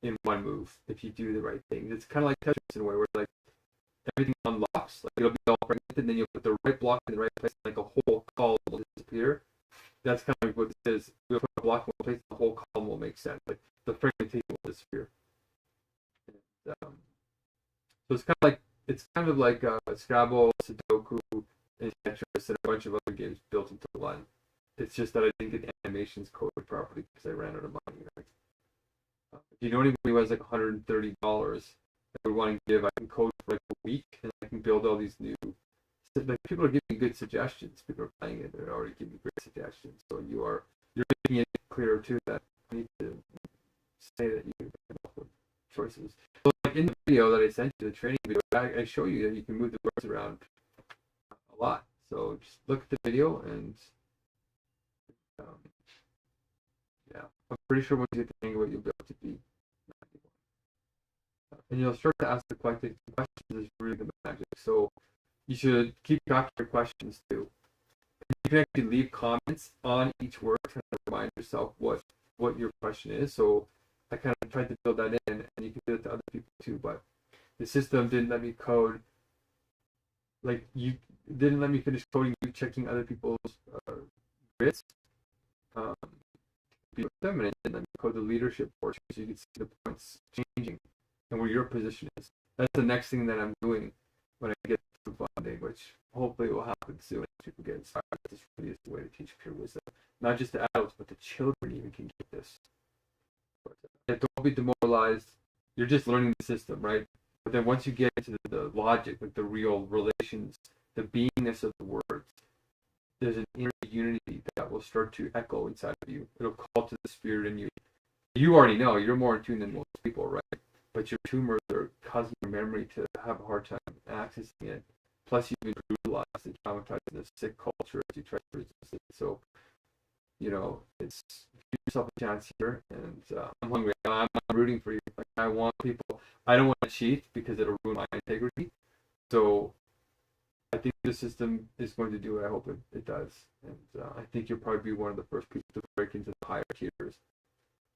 in one move if you do the right things. It's kind of like Tetris in a way where like everything unlocks. Like it'll be all fragmented, and then you'll put the right block in the right place, like a whole column will disappear. That's kind of what this is. We'll put a block in one place, the whole column will make sense. Like the fragmentation will disappear. So it's kind of like Scrabble, Sudoku, and Tetris, and a bunch of other games built into one. It's just that I didn't get animations coded properly because I ran out of money. Right? If you know anybody who has like $130 that would want to give, I can code for like a week and I can build all these new. Like people are giving good suggestions. People are playing it; they're already giving great suggestions. So you're making it clearer too that you need to say that you can come up with choices. So like in the video that I sent you, the training video, I show you that you can move the words around a lot. So just look at the video and um, yeah, I'm pretty sure once you get the hang of it, you'll be able to be. And you'll start to ask the questions. The questions is really the magic. So you should keep track of your questions too. You can actually leave comments on each word to remind yourself what your question is. So I kind of tried to build that in, and you can do it to other people too. But the system didn't let me code. Like you didn't let me finish coding. You checking other people's grids. Um, with them, and then let me code the leadership portion so you can see the points changing and where your position is. That's the next thing that I'm doing when I get to funding, which hopefully will happen soon as people get inspired. This really is the way to teach pure wisdom. Not just the adults, but the children even can get this. But don't be demoralized. You're just learning the system, right? But then once you get into the logic, like the real relations, the beingness of the words, there's an inner unity that will start to echo inside of you. It'll call to the spirit in you. You already know, you're more in tune than most people, right? But your tumors are causing your memory to have a hard time accessing it. Plus, you've been brutalized and traumatized in a sick culture as you try to resist it. So, it's give yourself a chance here. And I'm hungry. I'm rooting for you. Like, I want people. I don't want to cheat because it'll ruin my integrity. So, I think the system is going to do what I hope it does. And I think you'll probably be one of the first people to break into the higher tiers.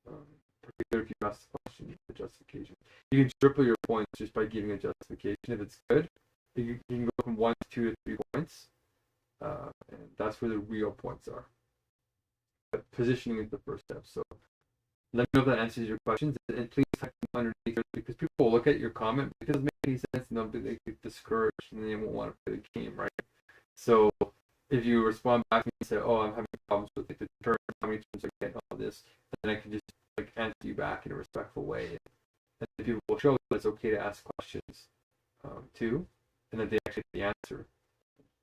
Particularly if you ask the question, the justification. You can triple your points just by giving a justification. If it's good, you can go from 1 to 2 to 3 points. And that's where the real points are. But positioning is the first step. So let me know if that answers your questions. And please type them underneath it because people will look at your comment. It doesn't make any sense and they get discouraged and they won't want to play the game, right? So if you respond back and say, oh, I'm having problems with the term, how many times I get all this, then I can just answer you back in a respectful way. And people will show that it's okay to ask questions too, and that they actually get the answer.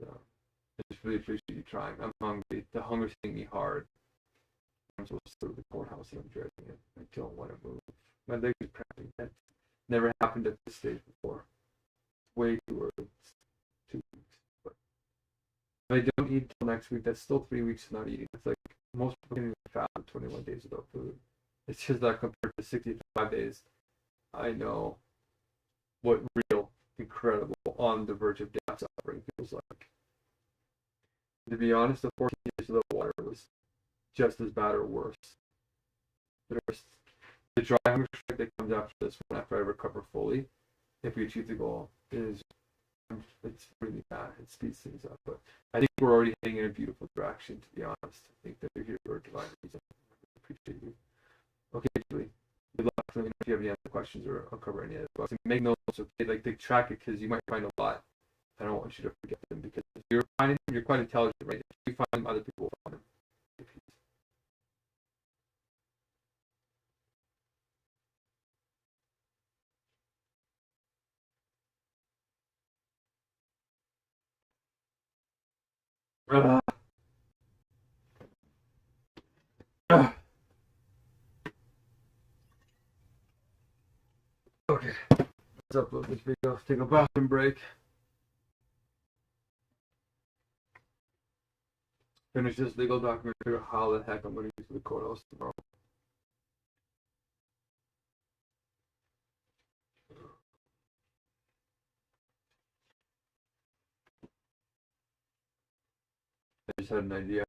So I just really appreciate you trying. I'm hungry. The hunger's hitting me hard. I'm supposed to go to the courthouse and I'm dreading it. I don't want to move. My leg is cramping. That never happened at this stage before. Way too early. It's 2 weeks. But if I don't eat till next week, that's still 3 weeks of not eating. It's like most people can even fast 21 days without food. It's just that compared to 65 days, I know what real, incredible, on the verge of death suffering feels like. To be honest, the 14 years without water was just as bad or worse. The dry hunger strike that comes after this one, after I recover fully, if we achieve the goal, it's really bad. It speeds things up. But I think we're already heading in a beautiful direction, to be honest. I think that you're here for a divine reason. I appreciate you. Okay, Julie. Good luck. Let me know if you have any other questions or I'll cover any other questions. Make notes, okay? Like, they track it because you might find a lot. I don't want you to forget them because if you're finding them, you're quite intelligent, right? If you find them, other people will find them. Okay, let's upload this video. Take a bathroom break. Finish this legal document. Figure out how the heck I'm going to use the courthouse tomorrow. I just had an idea.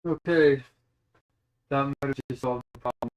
Okay, that might have just solved the problem.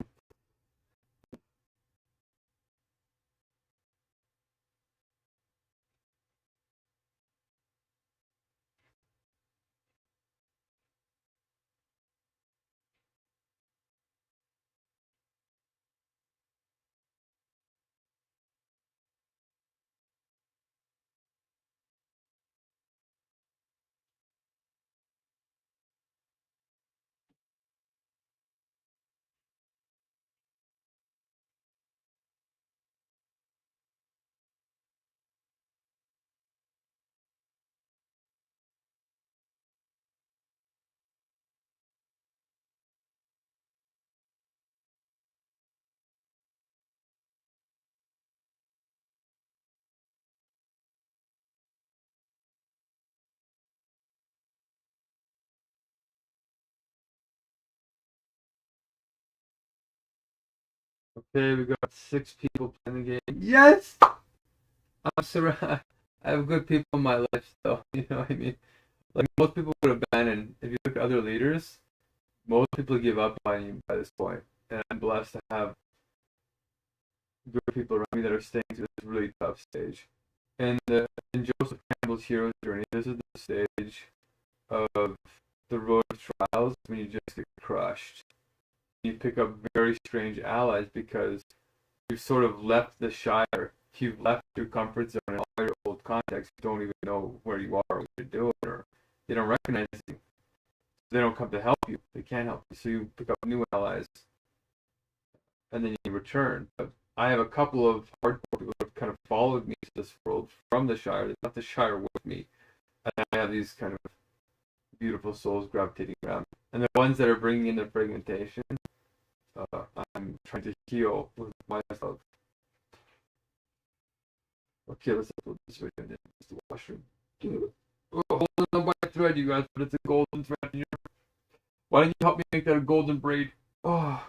Okay, we got 6 people playing the game. Yes! I'm surrounded. I have good people in my life, though. You know what I mean? Like, most people would abandon. If you look at other leaders, most people give up on you by this point. And I'm blessed to have good people around me that are staying through this really tough stage. And in Joseph Campbell's hero's journey, this is the stage of the road of trials when you just get crushed. You pick up very strange allies because you've sort of left the Shire. You've left your comfort zone and all your old contacts. You don't even know where you are, what you're doing, or they don't recognize you. They don't come to help you. They can't help you. So you pick up new allies, and then you return. But I have a couple of hardcore people who have kind of followed me to this world from the Shire. They left the Shire with me, and I have these kind of beautiful souls gravitating around. And the ones that are bringing in the fragmentation, I'm trying to heal with myself. Okay, let's upload this video and then use the washroom. Oh, hold on by a thread, you guys, but it's a golden thread in here. Why didn't you help me make that a golden braid? Oh.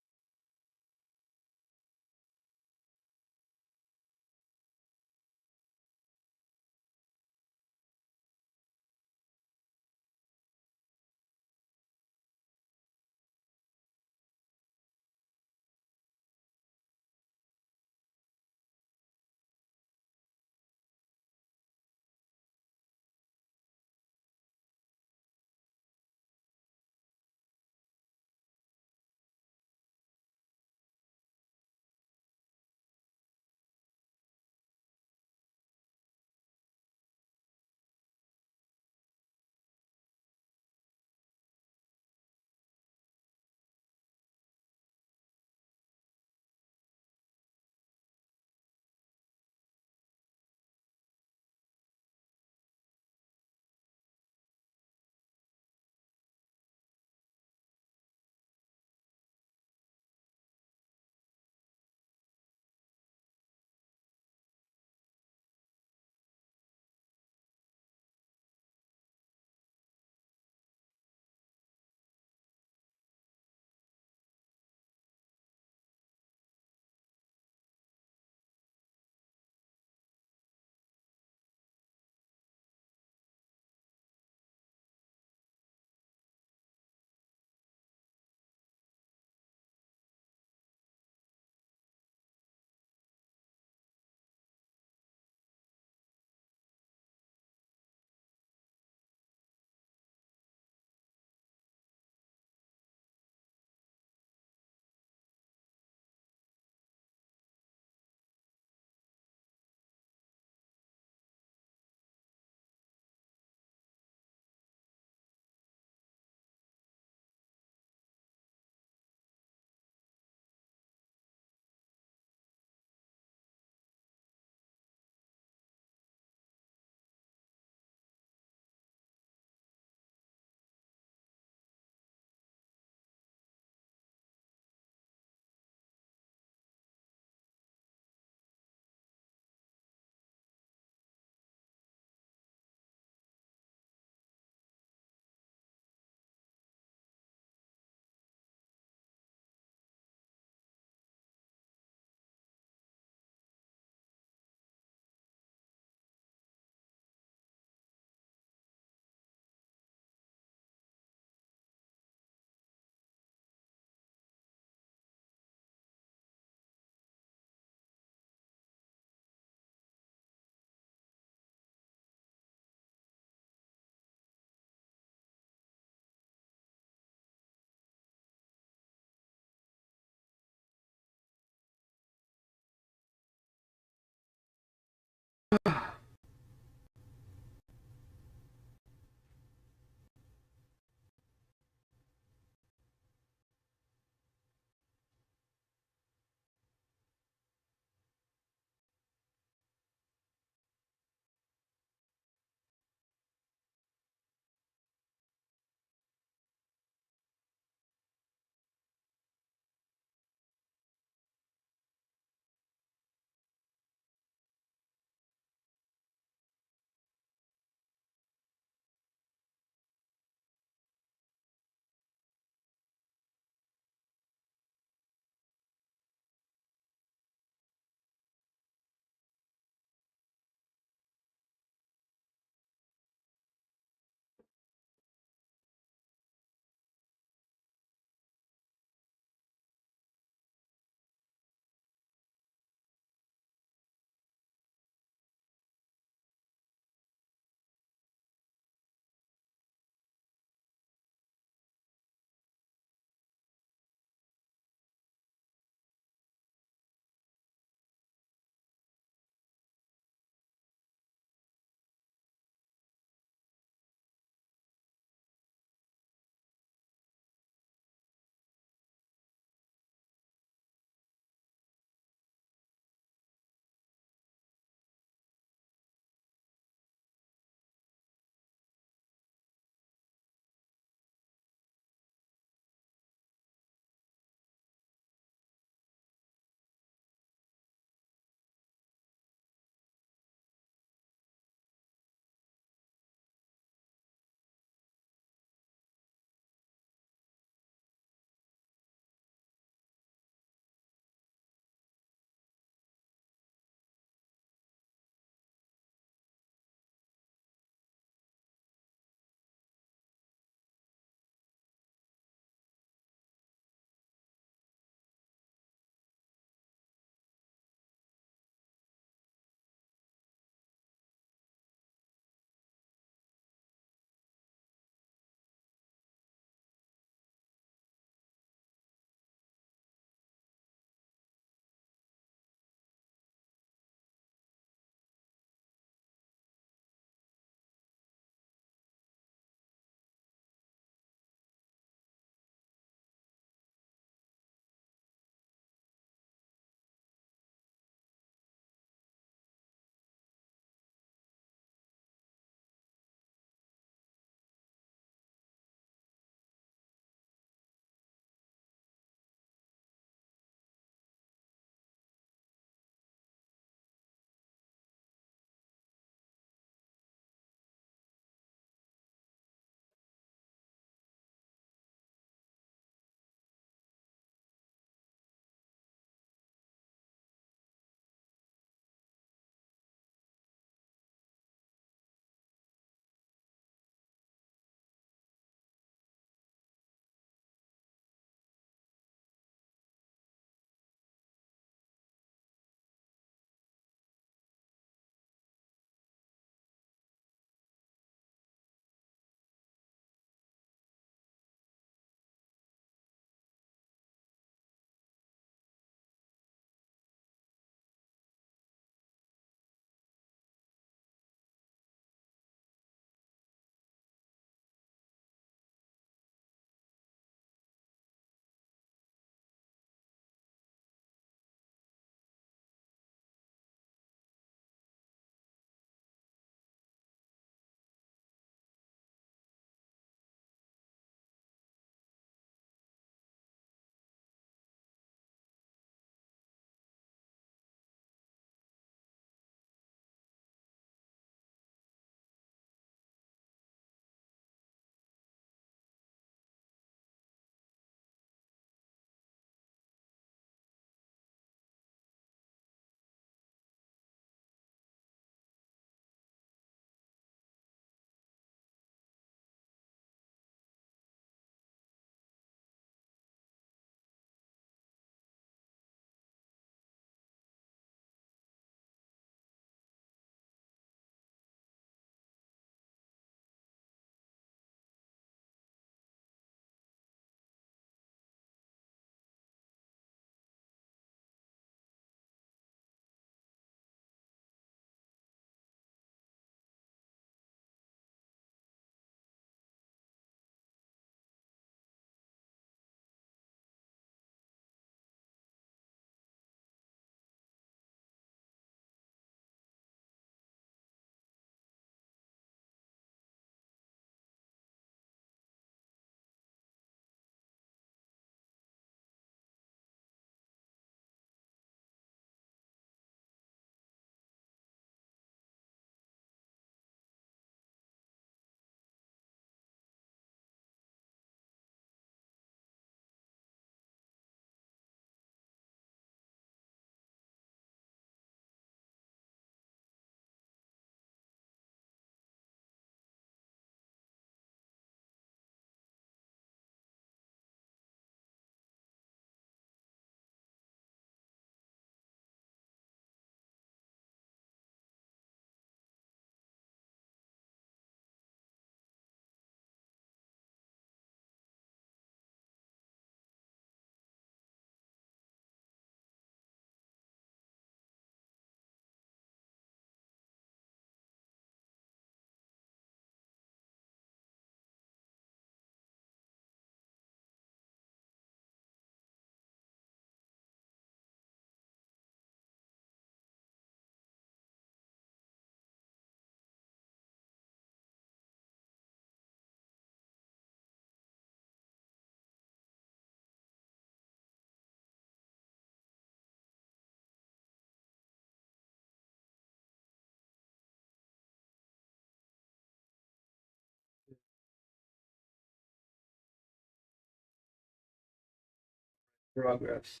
Progress.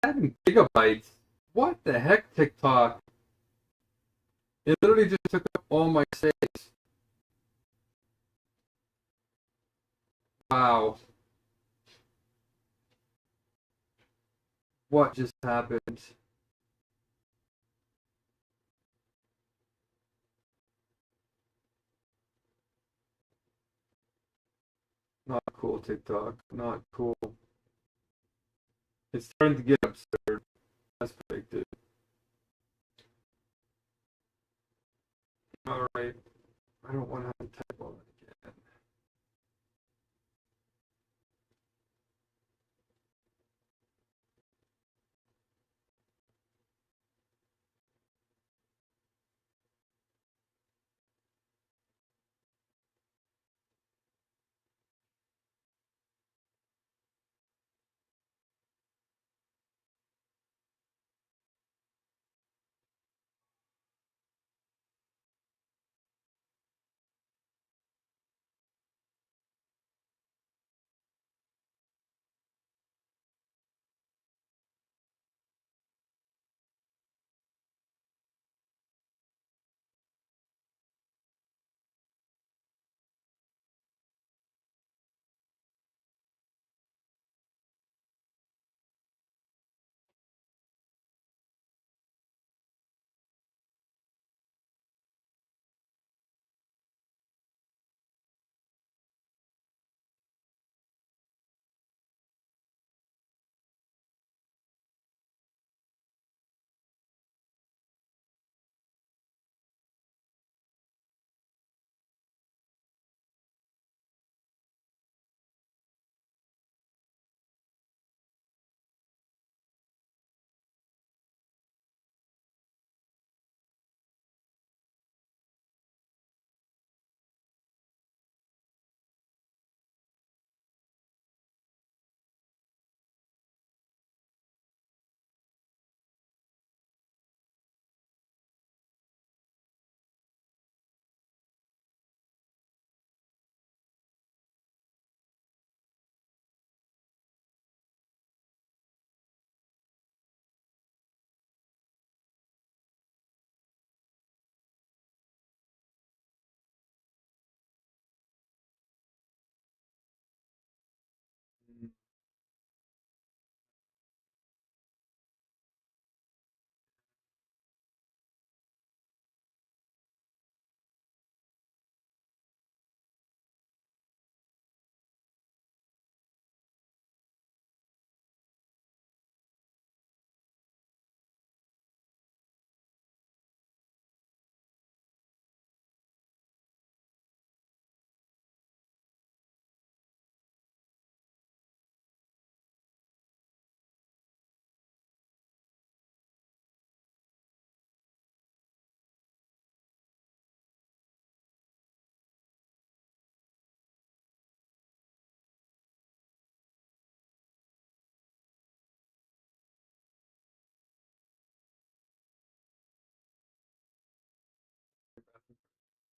Seven gigabytes? What the heck, TikTok? It literally just took up all my space. Wow. What just happened? Not cool, TikTok. Not cool. It's starting to get absurd. As predicted. Alright. I don't want to have to type all that again.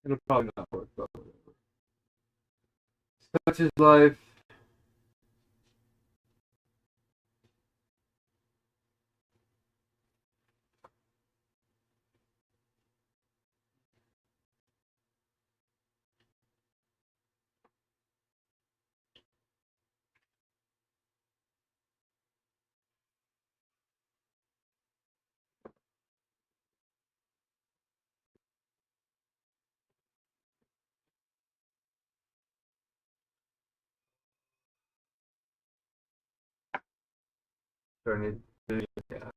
It'll probably not work, but whatever. Such is life.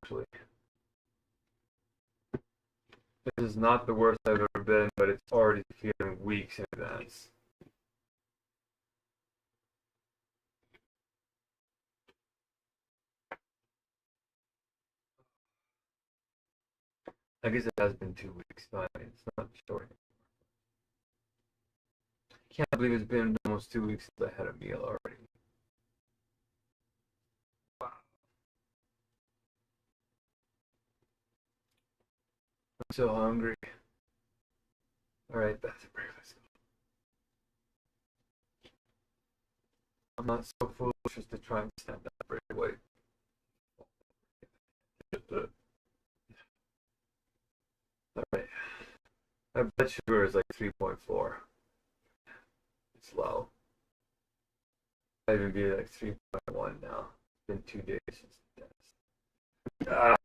Actually, this is not the worst I've ever been, but it's already feeling weeks in advance. I guess it has been 2 weeks, but it's not short. I can't believe it's been almost 2 weeks since I had a meal already. Wow. so hungry. All right, back to breakfast. I'm not so foolish as to try and stand up right away. All right. My blood sugar is like 3.4. It's low. Might even be like 3.1 now. It's been 2 days since the test. Ah.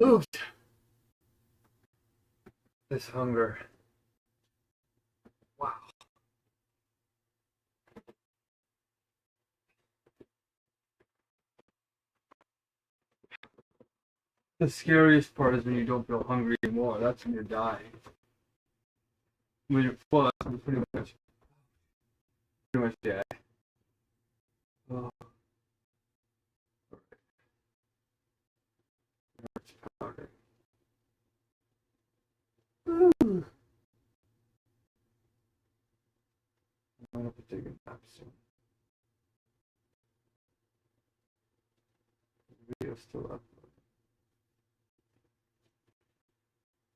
Ooh, this hunger. Wow. The scariest part is when you don't feel hungry anymore. That's when you're dying. When you're full, you're pretty much dead. Oh, powder. Ooh. I'm gonna have to take a nap soon. The video's still up.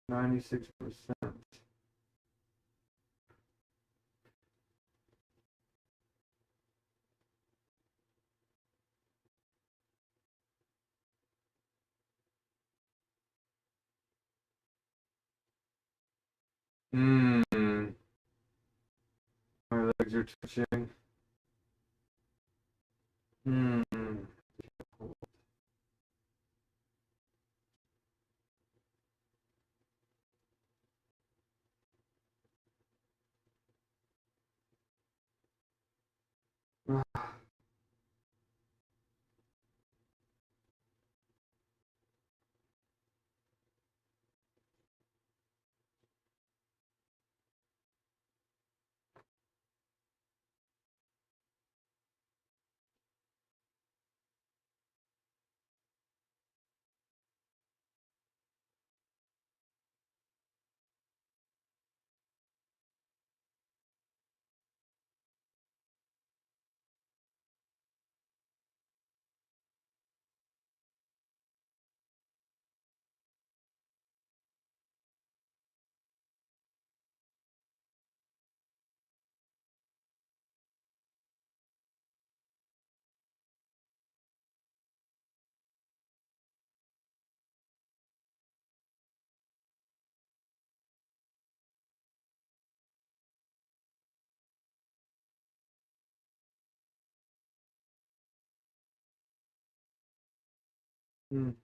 96%. Mmm. My legs are twitching. Mmm. Mm.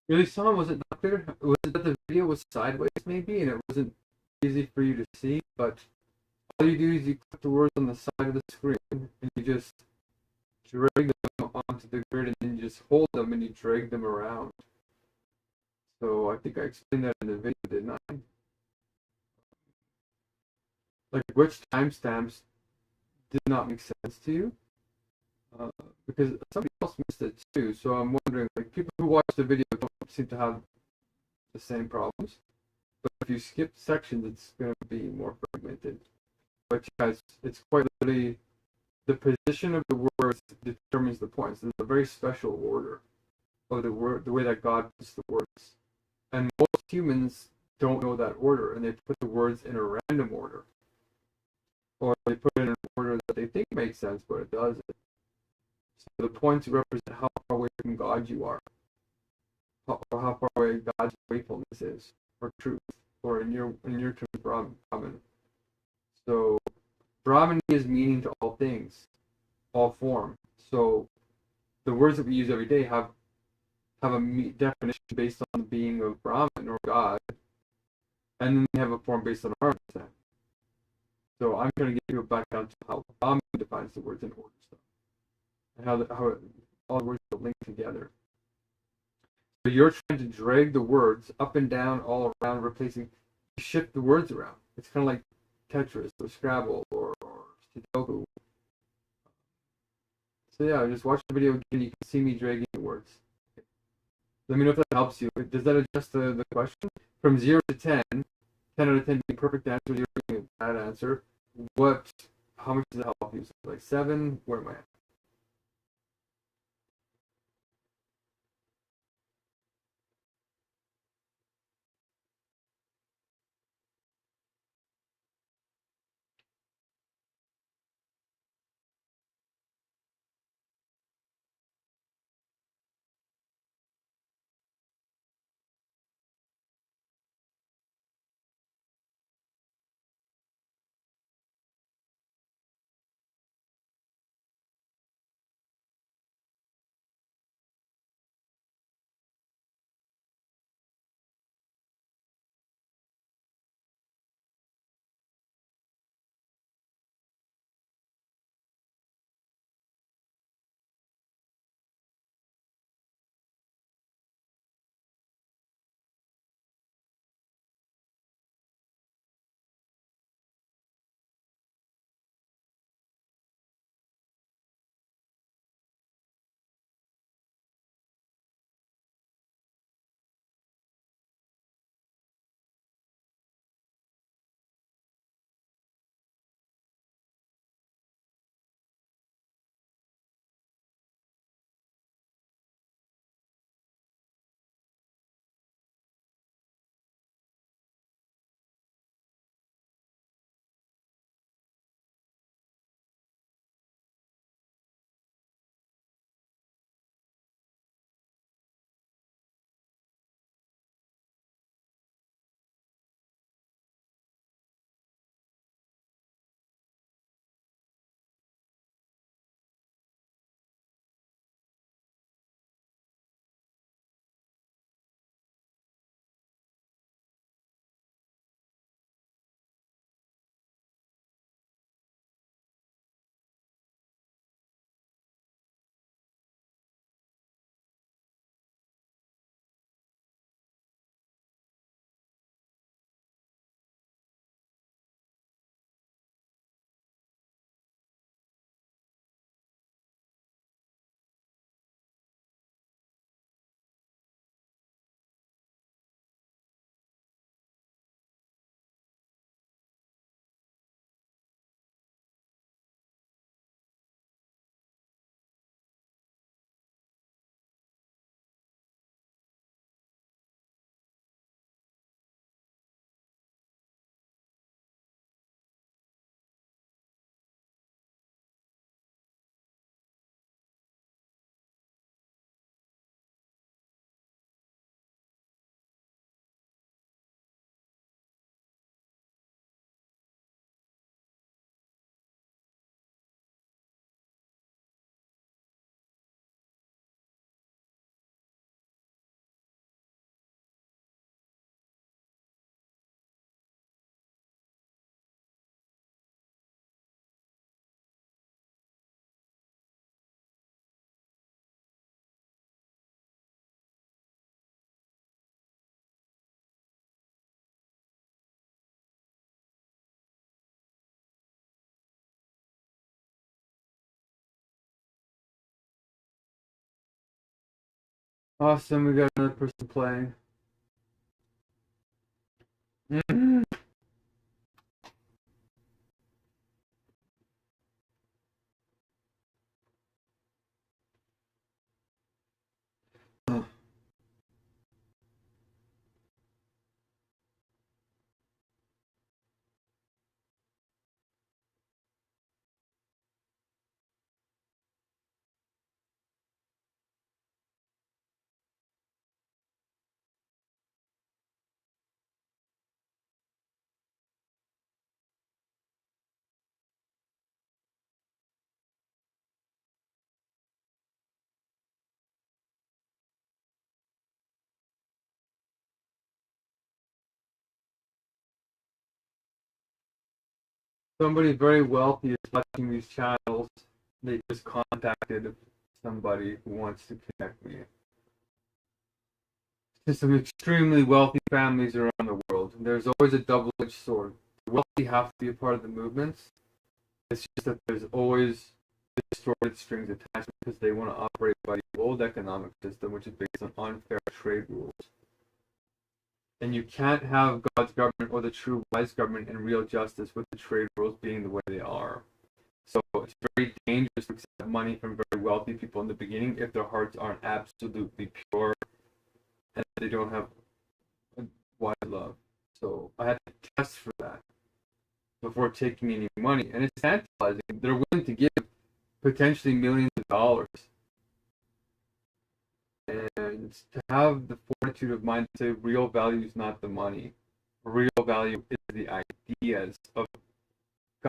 Really saw was it not clear? Was it that the video was sideways maybe and it wasn't easy for you to see? But all you do is you click the words on the side of the screen and you just drag them onto the grid and then you just hold them and you drag them around. So I think I explained that in the video, didn't I? Like which timestamps did not make sense to you? Uh, because somebody else missed it too. So I'm wondering, like people who watch the video don't seem to have the same problems. But if you skip sections, it's going to be more fragmented. But guys, it's quite literally the position of the words determines the points. There's a very special order of the word, the way that God puts the words. And most humans don't know that order, and they put the words in a random order, or they put it in an order that they think makes sense, but it doesn't. So the points represent how far away from God you are, or how far away God's faithfulness is, or truth, or in your terms, Brahman. So Brahman is meaning to all things, all form. So the words that we use every day have a definition based on the being of Brahman or God, and then they have a form based on our understanding. So I'm trying to get you back down to how Brahman defines the words in order stuff, and how all the words are linked together. So you're trying to drag the words up and down all around, replacing, shift the words around. It's kind of like Tetris or Scrabble or Sudoku. So yeah, just watch the video again. You can see me dragging the words. Let me know if that helps you. Does that adjust the question? From 0 to 10, 10 out of 10 being perfect answer, 0 being a bad answer. How much does it help you? So like 7, where am I at? Awesome, we got another person playing. Mm-hmm. Somebody very wealthy is watching these channels. They just contacted somebody who wants to connect me. There's some extremely wealthy families around the world. There's always a double-edged sword. The wealthy have to be a part of the movements. It's just that there's always distorted strings attached because they want to operate by the old economic system, which is based on unfair trade rules. And you can't have God's government or the true wise government and real justice with the trade rules being the way they are. So it's very dangerous to accept money from very wealthy people in the beginning if their hearts aren't absolutely pure and they don't have a wide love. So I had to test for that before taking any money. And it's tantalizing. They're willing to give potentially millions of dollars. And to have the fortitude of mind to say real value is not the money. Real value is the ideas of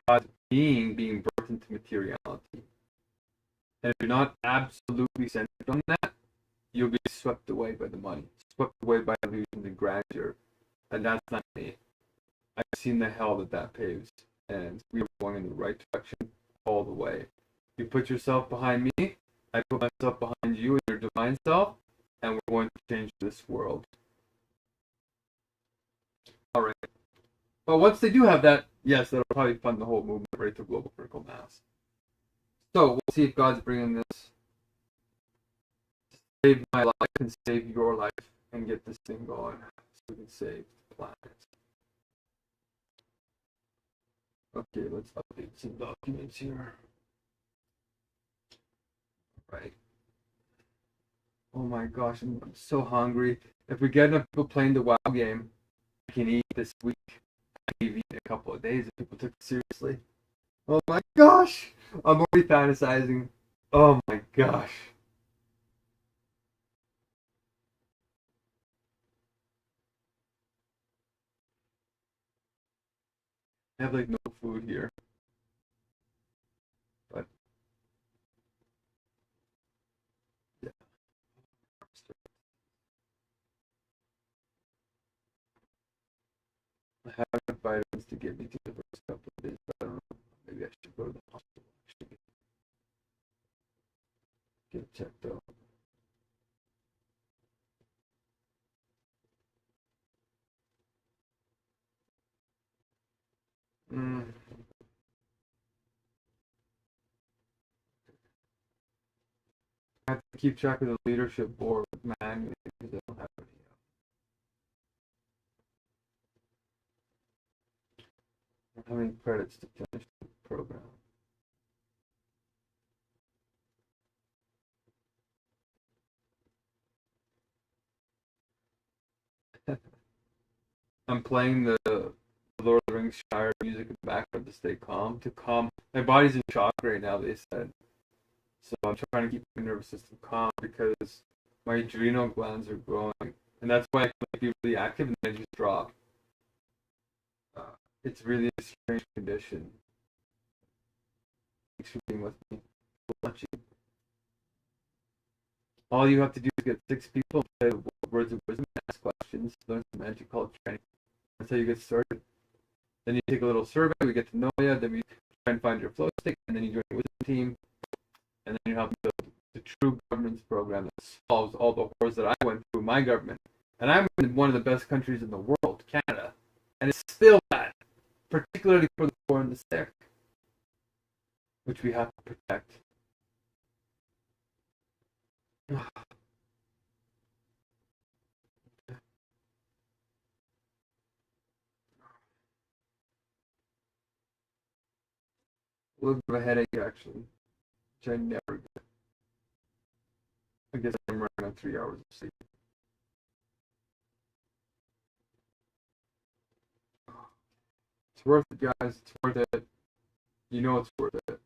God's being birthed into materiality. And if you're not absolutely centered on that, you'll be swept away by the money, swept away by illusions and grandeur. And that's not me. I've seen the hell that paves, and we are going in the right direction all the way. You put yourself behind me, I put myself behind you and your divine self, and we're going to change this world. All right. But once they do have that, yes, that'll probably fund the whole movement right to global critical mass. So we'll see if God's bringing this to save my life and save your life and get this thing going so we can save the planet. Okay, let's update some documents here. Right. Oh my gosh, I'm so hungry. If we get enough people playing the WoW game, I can eat this week. I can eat in a couple of days if people took it seriously. Oh my gosh! I'm already fantasizing. Oh my gosh. I have like no food here. But yeah. I have enough vitamins to get me through the first couple of days, but I don't know. Maybe I should go to the hospital actually get checked out. Mm. I have to keep track of the leadership board manually because I don't have any. How many credits to finish the program? I'm playing the Lord of the Rings Shire music in the background to stay calm. To calm, my body's in shock right now. They said, so I'm trying to keep my nervous system calm because my adrenal glands are growing, and that's why I can be really active and then just drop. Uh, it's really a strange condition. Thanks for being with me. All you have to do is get 6 people, play words of wisdom, ask questions, learn some magic called training. That's how you get started. Then you take a little survey, we get to know you, then we try and find your flow stick, and then you join the wisdom team, and then you help build the true governance program that solves all the horrors that I went through in my government. And I'm in one of the best countries in the world, Canada, and it's still bad, particularly for the poor and the sick, which we have to protect. A little bit of a headache actually, which I never get. I guess I'm running on 3 hours of sleep. It's worth it, guys. It's worth it. You know it's worth it.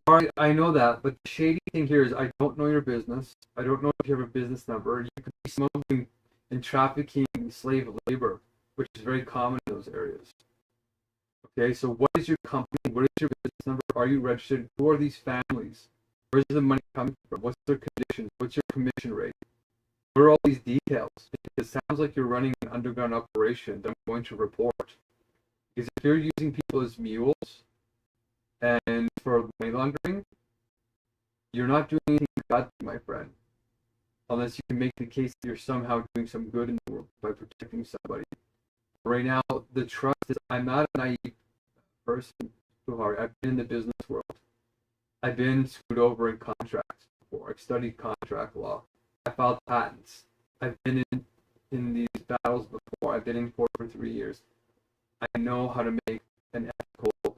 Well, I know that, but the shady thing here is I don't know your business. I don't know if you have a business number. You could be smuggling and trafficking slave labor, which is very common in those areas. Okay, so what is your company? What is your business number? Are you registered? Who are these families? Where's the money coming from? What's their conditions? What's your commission rate? What are all these details? It sounds like you're running an underground operation that I'm going to report. Because if you're using people as mules and for money laundering, you're not doing anything bad, my friend. Unless you can make the case that you're somehow doing some good in the world by protecting somebody. Right now, the trust is, I'm not a naive person, Buhari. I've been in the business world. I've been screwed over in contracts before. I've studied contract law. I filed patents. I've been in these battles before. I've been in court for 3 years. I know how to make an ethical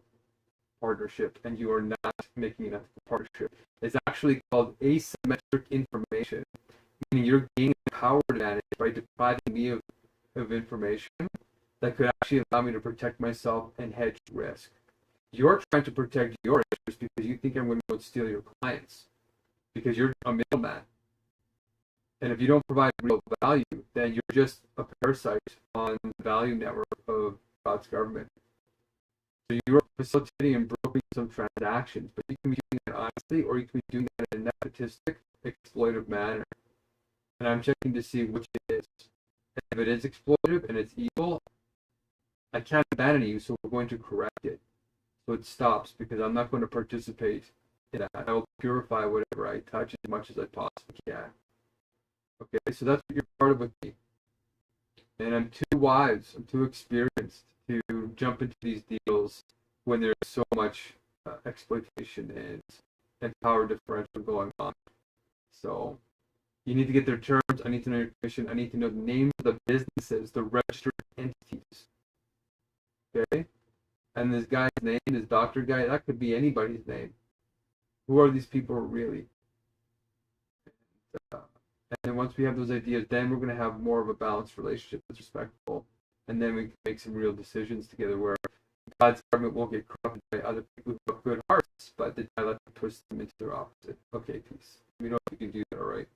partnership, and you are not making an ethical partnership. It's actually called asymmetric information, meaning you're gaining a power advantage by depriving me of information that could actually allow me to protect myself and hedge risk. You're trying to protect your interests because you think I'm going to go steal your clients because you're a middleman. And if you don't provide real value, then you're just a parasite on the value network of God's government. So you're facilitating and brokering some transactions, but you can be doing that honestly, or you can be doing that in a nepotistic, exploitive manner. And I'm checking to see which it is. If it is exploitive and it's evil, I can't abandon you, so we're going to correct it. So it stops because I'm not going to participate in that. I will purify whatever I touch as much as I possibly can. Okay, so that's what you're part of with me. And I'm too wise, I'm too experienced to jump into these deals when there's so much exploitation and power differential going on. So you need to get their terms. I need to know your commission. I need to know the names of the businesses, the registered entities. Okay? And this guy's name, this doctor guy, that could be anybody's name. Who are these people really? Uh, and then once we have those ideas, then we're going to have more of a balanced relationship that's respectful. And then we can make some real decisions together where God's government won't get corrupted by other people who have good hearts, but they let them twist them into their opposite. Okay, peace. We know if we can do that, all right?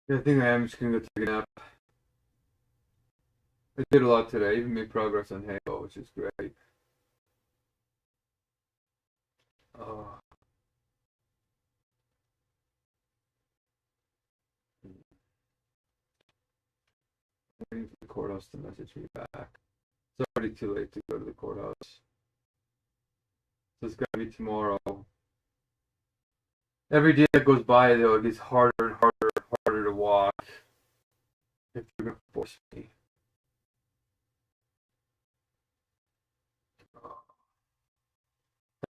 Yeah, I think I am just gonna go take a nap. I did a lot today, even made progress on Halo, which is great. Oh, I'm waiting for the courthouse to message me back. It's already too late to go to the courthouse. So it's gotta be tomorrow. Every day that goes by, though, it gets harder and harder to walk. If you're gonna force me.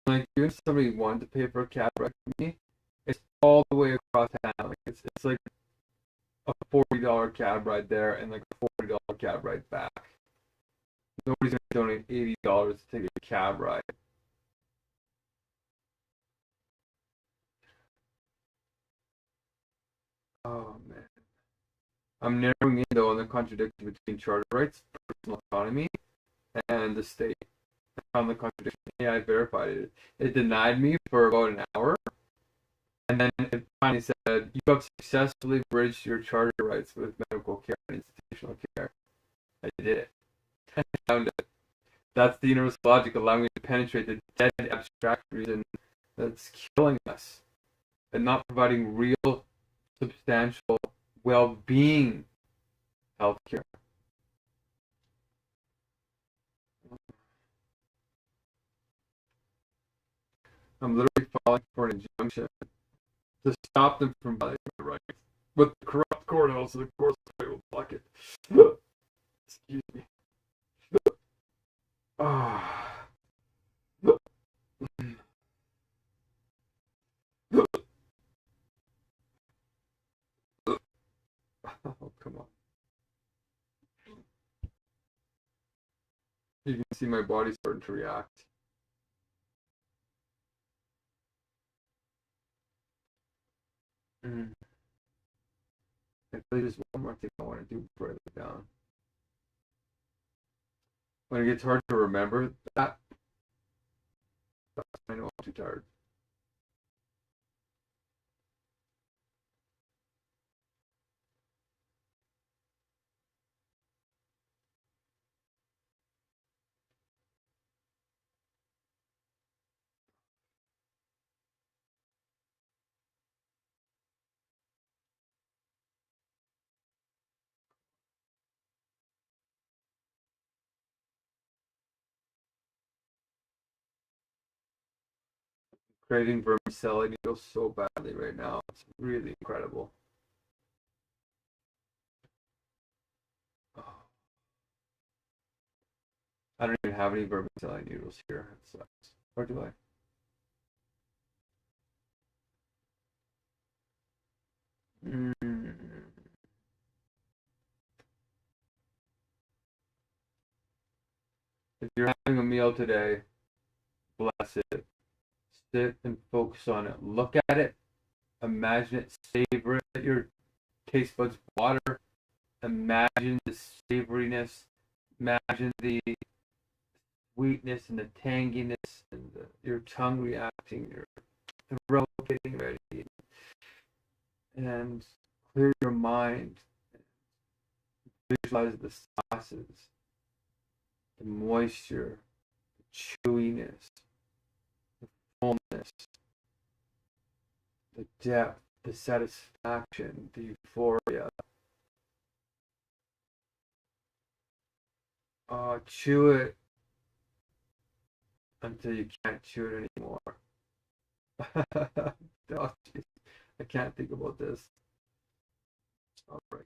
Like, even if somebody wanted to pay for a cab ride for me, it's all the way across town. Like, it's like a $40 cab ride there and like a $40 cab ride back. Nobody's gonna donate $80 to take a cab ride. Oh man. I'm narrowing in though on the contradiction between charter rights, personal autonomy, and the state. I found the contradiction. Yeah, I verified it. It denied me for about an hour, and then it finally said, "You have successfully bridged your charter rights with medical care and institutional care." I did it. I found it. That's the universal logic allowing me to penetrate the dead abstract reason that's killing us and not providing real, substantial well-being healthcare. I'm literally filing for an injunction to stop them from violating my rights. But the corrupt courthouse, of course, will block it. Excuse me. Ah. Oh, come on. You can see my body starting to react. Mm. I feel like there's one more thing I want to do before I lay down. When it gets hard to remember that, I know I'm too tired. Craving vermicelli noodles so badly right now. It's really incredible. Oh, I don't even have any vermicelli noodles here. It sucks. Or do I? Mm. If you're having a meal today, bless it. Sit and focus on it. Look at it. Imagine it. Savor it. Let your taste buds water. Imagine the savoriness. Imagine the sweetness and the tanginess and your tongue reacting, your throat getting ready, and clear your mind. Visualize the sauces, the moisture, the chewiness, the fullness, the depth, the satisfaction, the euphoria. Chew it until you can't chew it anymore. Oh, I can't think about this. All right.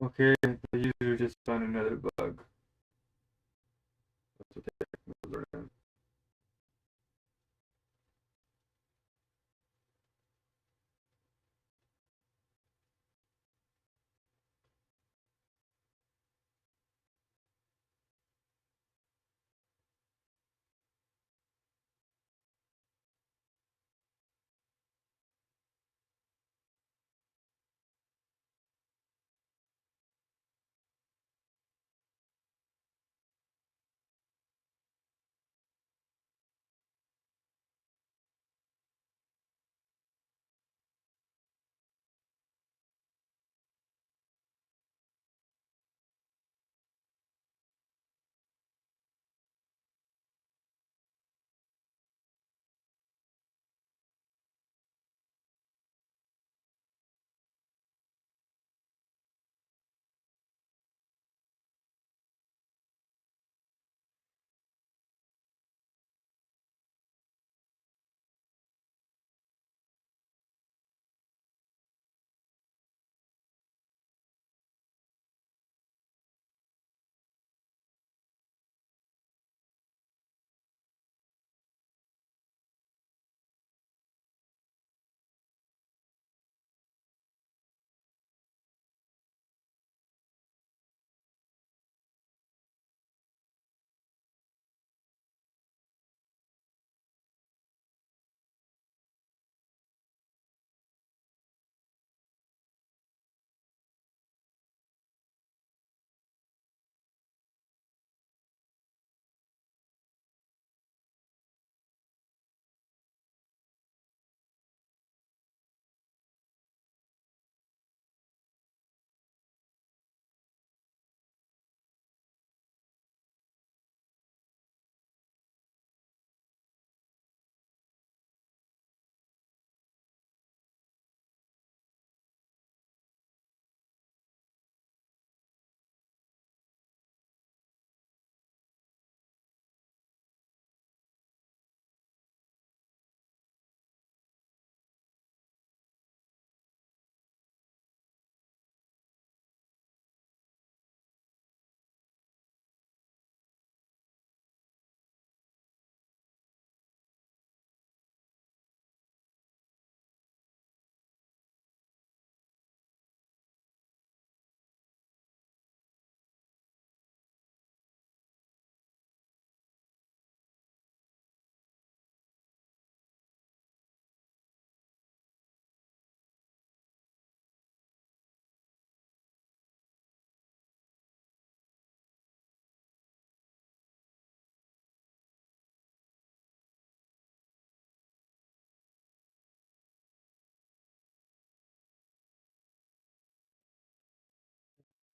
Okay, the user just found another bug. That's okay. We'll learn.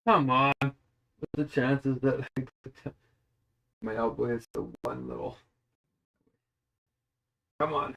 Come on. What's the chances that like, my elbow hits the one little? Come on.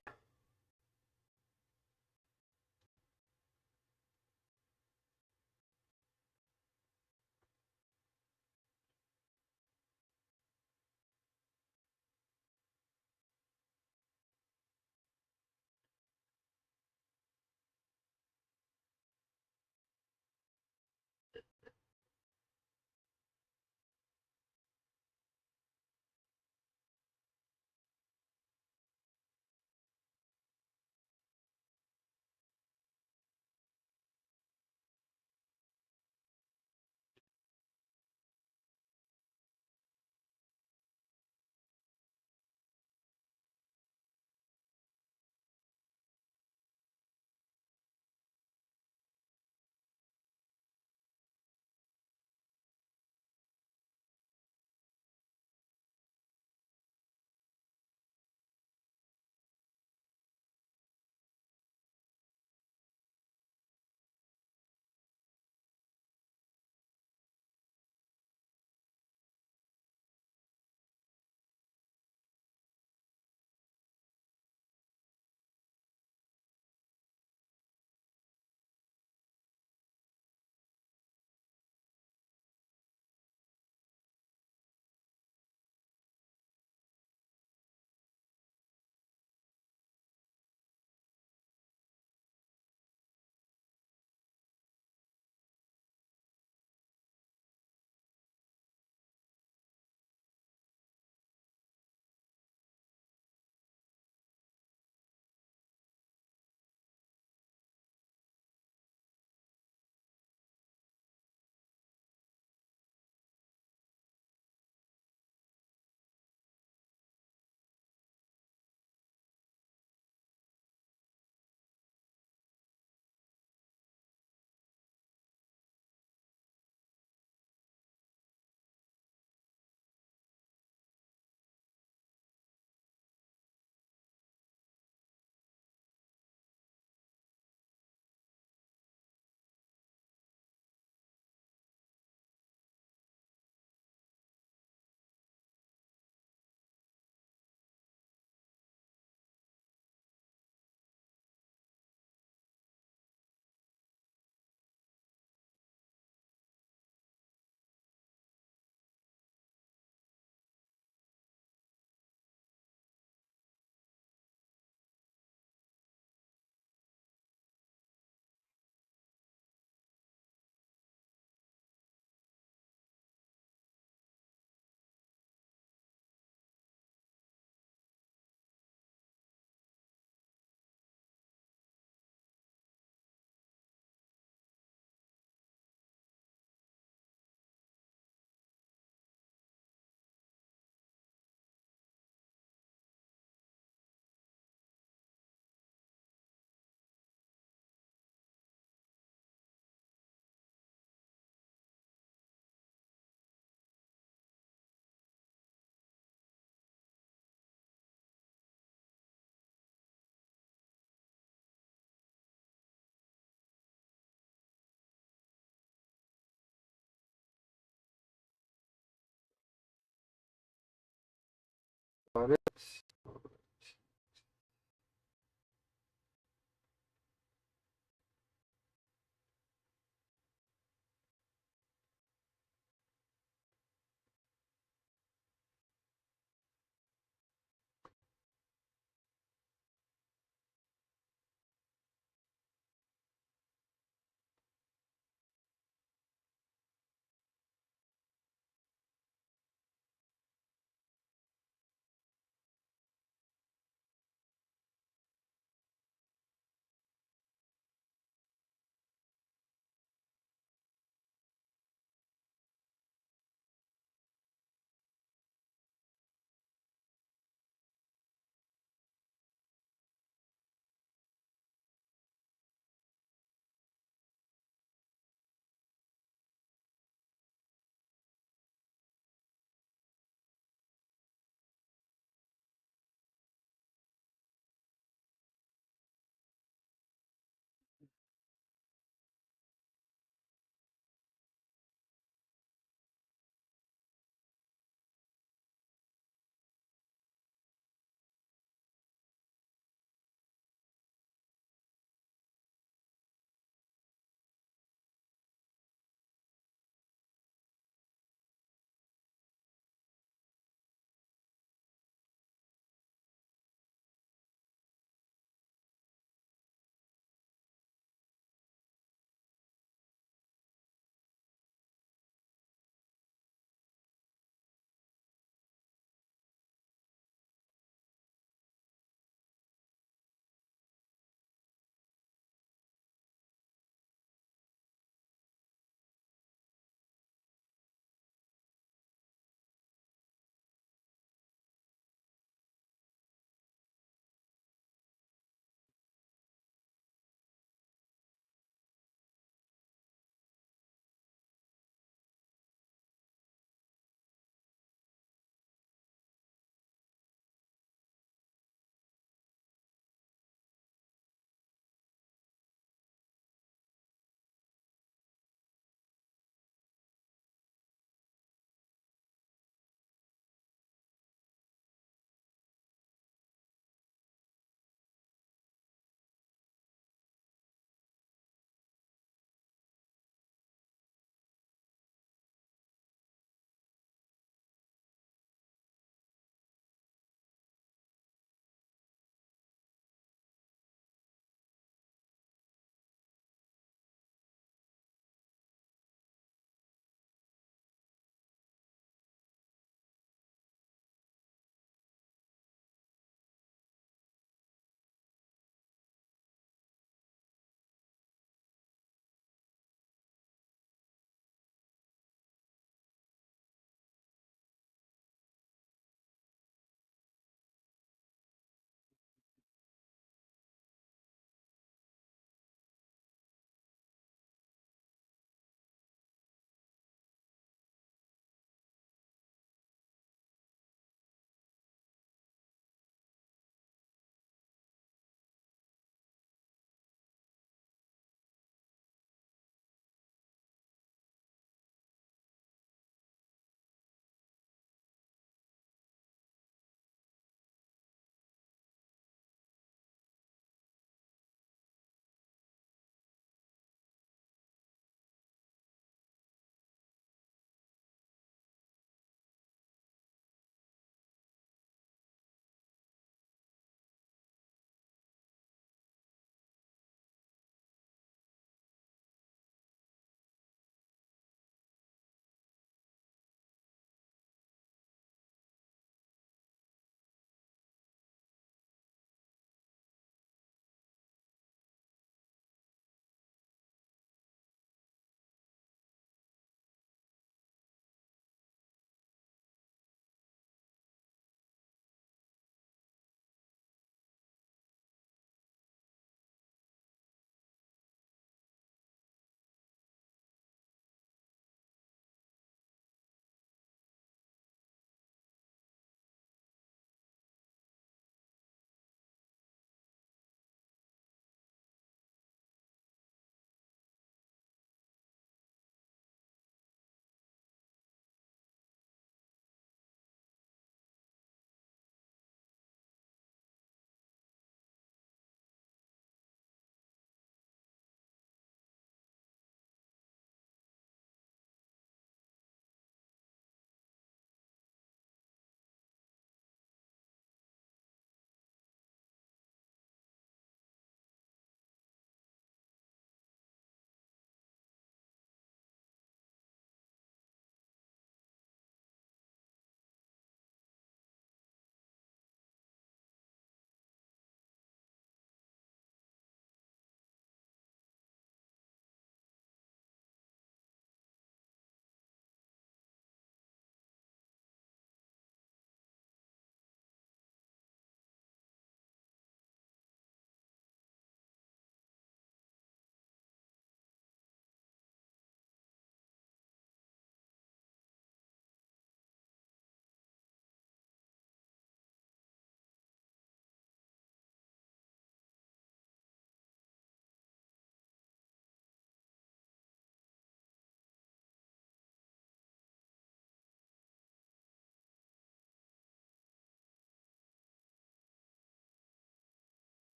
Got it.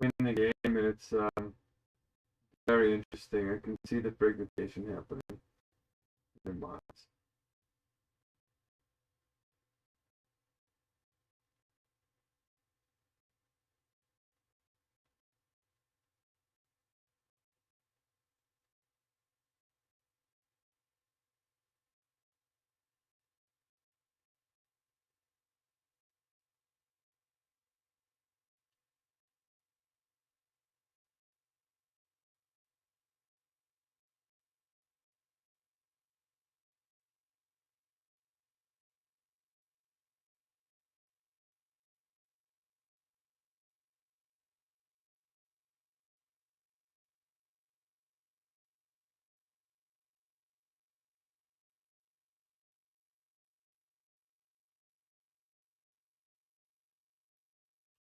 in the game, and it's very interesting. I can see the fragmentation happening in their minds.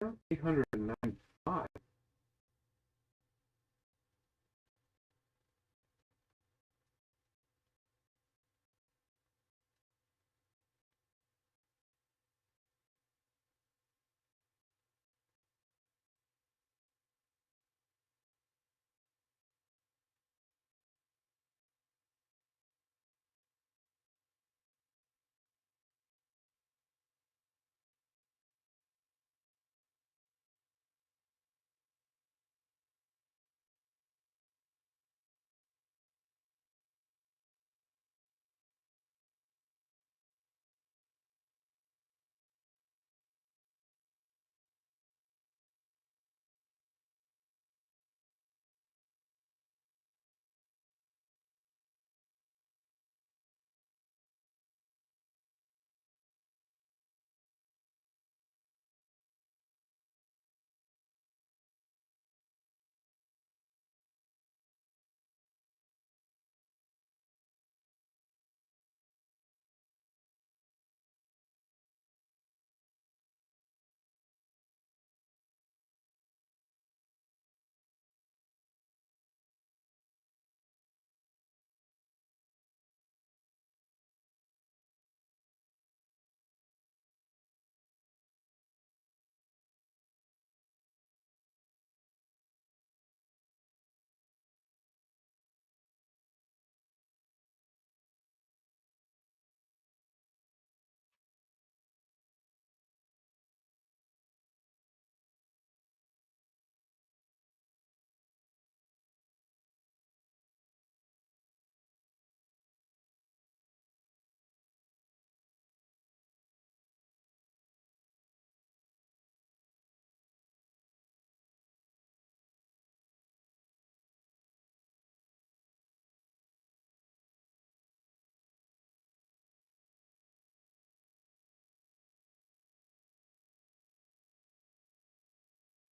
Yeah, 895.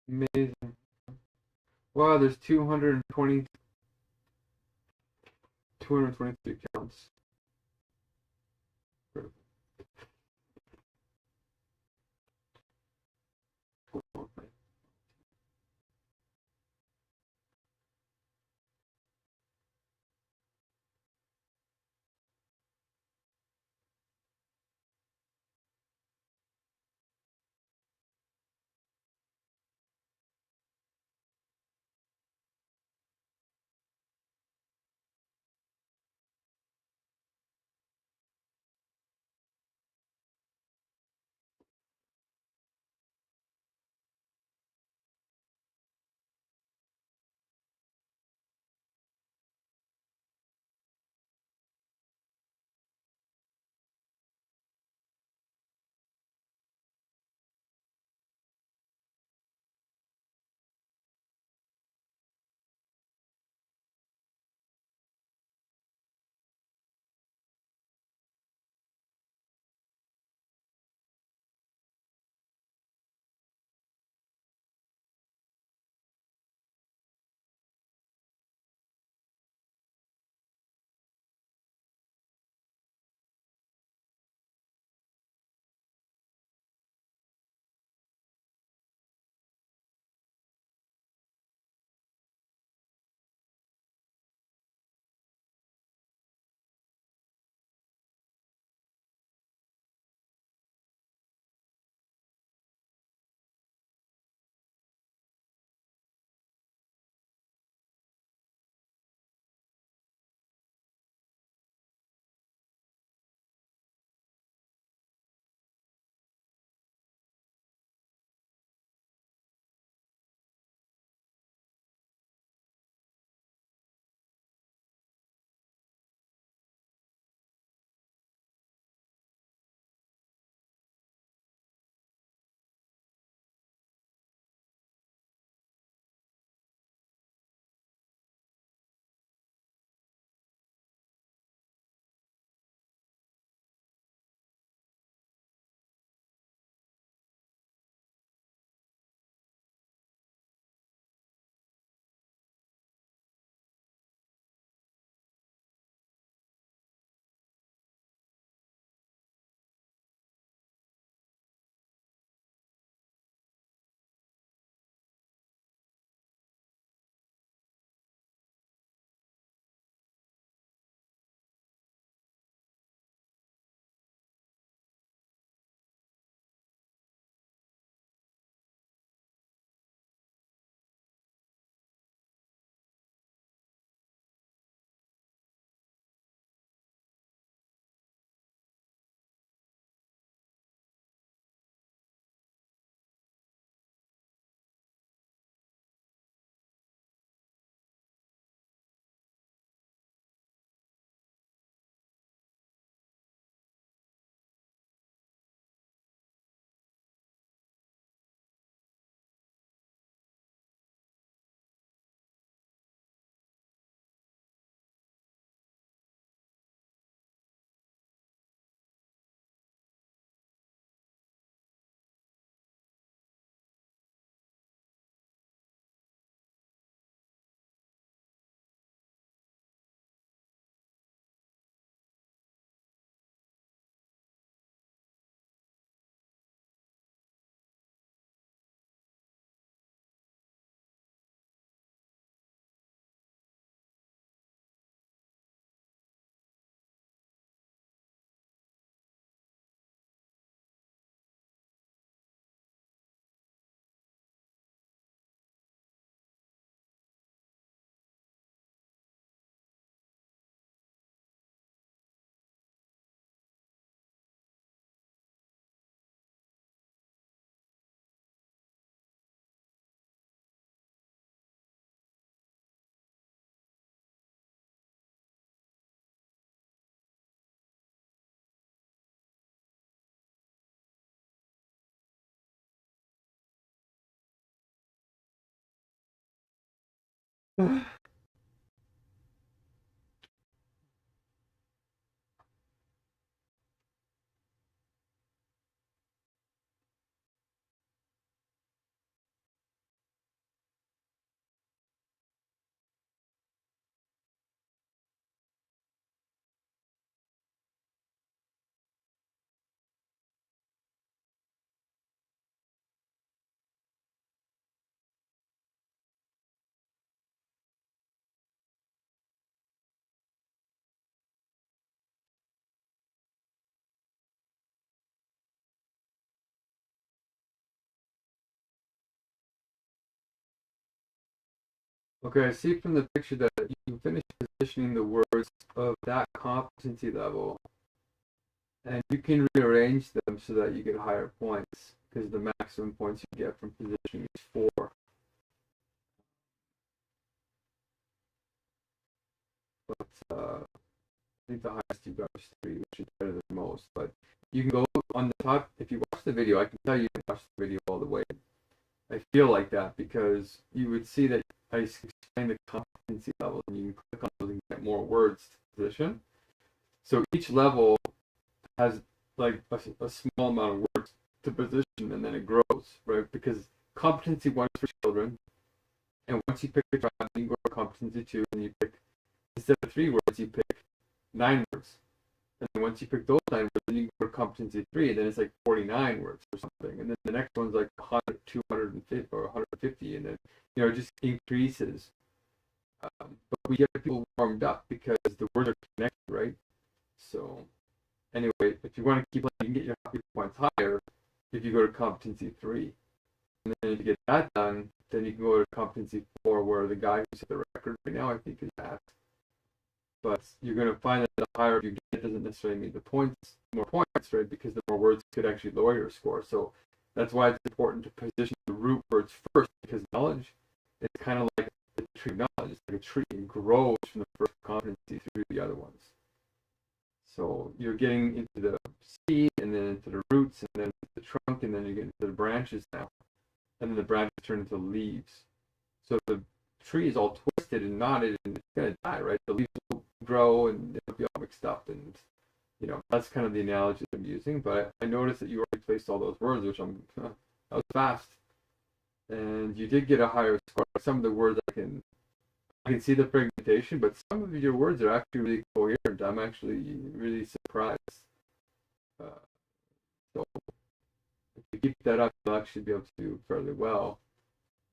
Amazing. Wow, there's 223 counts. Okay, I see from the picture that you finished positioning the words of that competency level, and you can rearrange them so that you get higher points, because the maximum points you get from positioning is 4. But I think the highest you got was 3, which is better than most. But you can go on the top, if you watch the video, I can tell you can watch the video all the way. I feel like that because you would see that I explain the competency levels, and you can click on those and get more words to position. So each level has like a small amount of words to position, and then it grows, right? Because competency 1 is for children, and once you pick a child, you go to competency 2, and you pick, instead of 3 words, you pick 9 words. And then once you pick those 9 words, then you can go to competency 3, and then it's like 49 words or something. And then the next one's like 100, 250, or 150, and then, it just increases. But we get people warmed up because the words are connected, right? So, anyway, if you want to keep playing, you can get your happy points higher if you go to competency 3. And then if you get that done, then you can go to competency 4, where the guy who's at the record right now, I think, is at. But you're going to find that the higher you get doesn't necessarily mean more points, right? Because the more words could actually lower your score. So that's why it's important to position the root words first, because knowledge is kind of like a tree of knowledge. It's like a tree, and grows from the first competency through the other ones. So you're getting into the seed, and then into the roots, and then the trunk, and then you get into the branches now. And then the branches turn into leaves. So the tree is all twisted and knotted, and it's going to die, right? The leaves will grow, and it'll be all mixed up, and that's kind of the analogy I'm using. But I noticed that you already placed all those words, which that was fast, and you did get a higher score. Some of the words I can see the fragmentation, but some of your words are actually really coherent. I'm actually really surprised. So if you keep that up, you'll actually be able to do fairly well.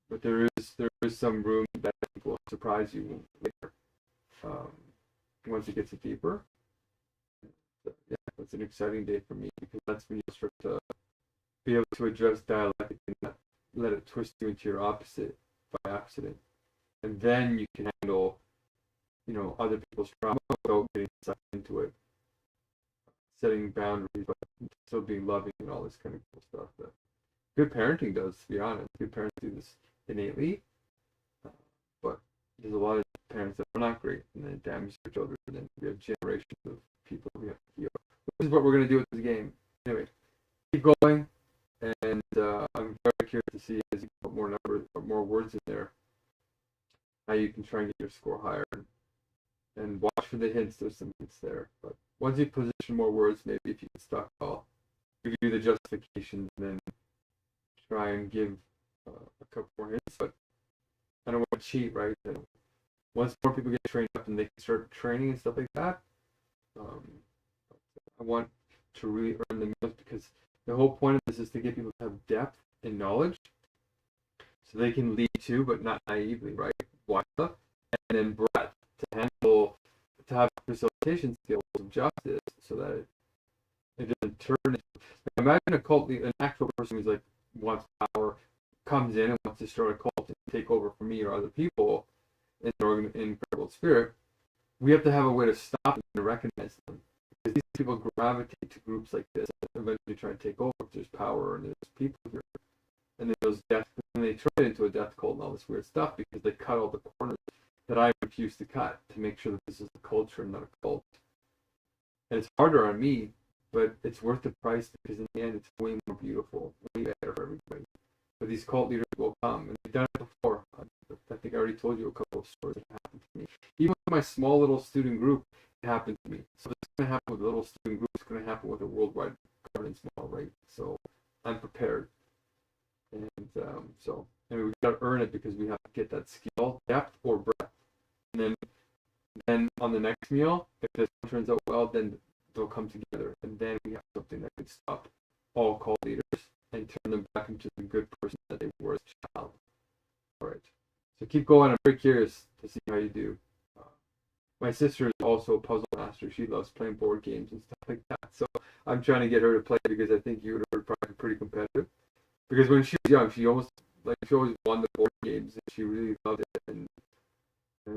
But there is some room that I think will surprise you later, once it gets deeper. So, yeah, it's an exciting day for me, because that's when you start to be able to address dialectic and not let it twist you into your opposite by accident. And then you can handle, other people's trauma without getting sucked into it, setting boundaries, but still being loving and all this kind of cool stuff that good parenting does, to be honest. Good parents do this innately, but there's a lot of parents that are not great, and then damage their children, and then we have generations of people we have to heal. This is what we're going to do with this game. Anyway, keep going, and I'm very curious to see, as you put more numbers or more words in there, how you can try and get your score higher, and watch for the hints. There's some hints there, but once you position more words, maybe if you can stockpile, review the justifications, and then try and give a couple more hints. But I don't want to cheat, right? And once more people get trained up and they can start training and stuff like that, I want to really earn the meals, because the whole point of this is to get people to have depth in knowledge, so they can lead to, but not naively, right? Watch stuff, and then breadth to handle, to have facilitation skills of justice, so that it doesn't turn into. Imagine a cult leader, an actual person who's like wants power, comes in and wants to start a cult and take over for me or other people in incredible spirit. We have to have a way to stop them and recognize them, because these people gravitate to groups like this and eventually try to take over if there's power and there's people here. And then those death, and they turn it into a death cult and all this weird stuff, because they cut all the corners that I refuse to cut to make sure that this is a culture and not a cult. And it's harder on me, but it's worth the price, because in the end it's way more beautiful, way better for everybody. But these cult leaders will come, and they've done it before. That's think I already told you a couple of stories that happened to me. Even with my small little student group, it happened to me. So it's going to happen with a little student group. It's going to happen with a worldwide governance model, right? So I'm prepared. And so anyway, we got to earn it because we have to get that skill, depth, or breadth. And then on the next meal, if this one turns out well, then they'll come together. And then we have something that could stop all cult leaders and turn them back into the good person that they were as a child. All right. So keep going. I'm very curious to see how you do. My sister is also a puzzle master. She loves playing board games and stuff like that. So I'm trying to get her to play because I think you and her are probably pretty competitive. Because when she was young, she always won the board games, and she really loved it. And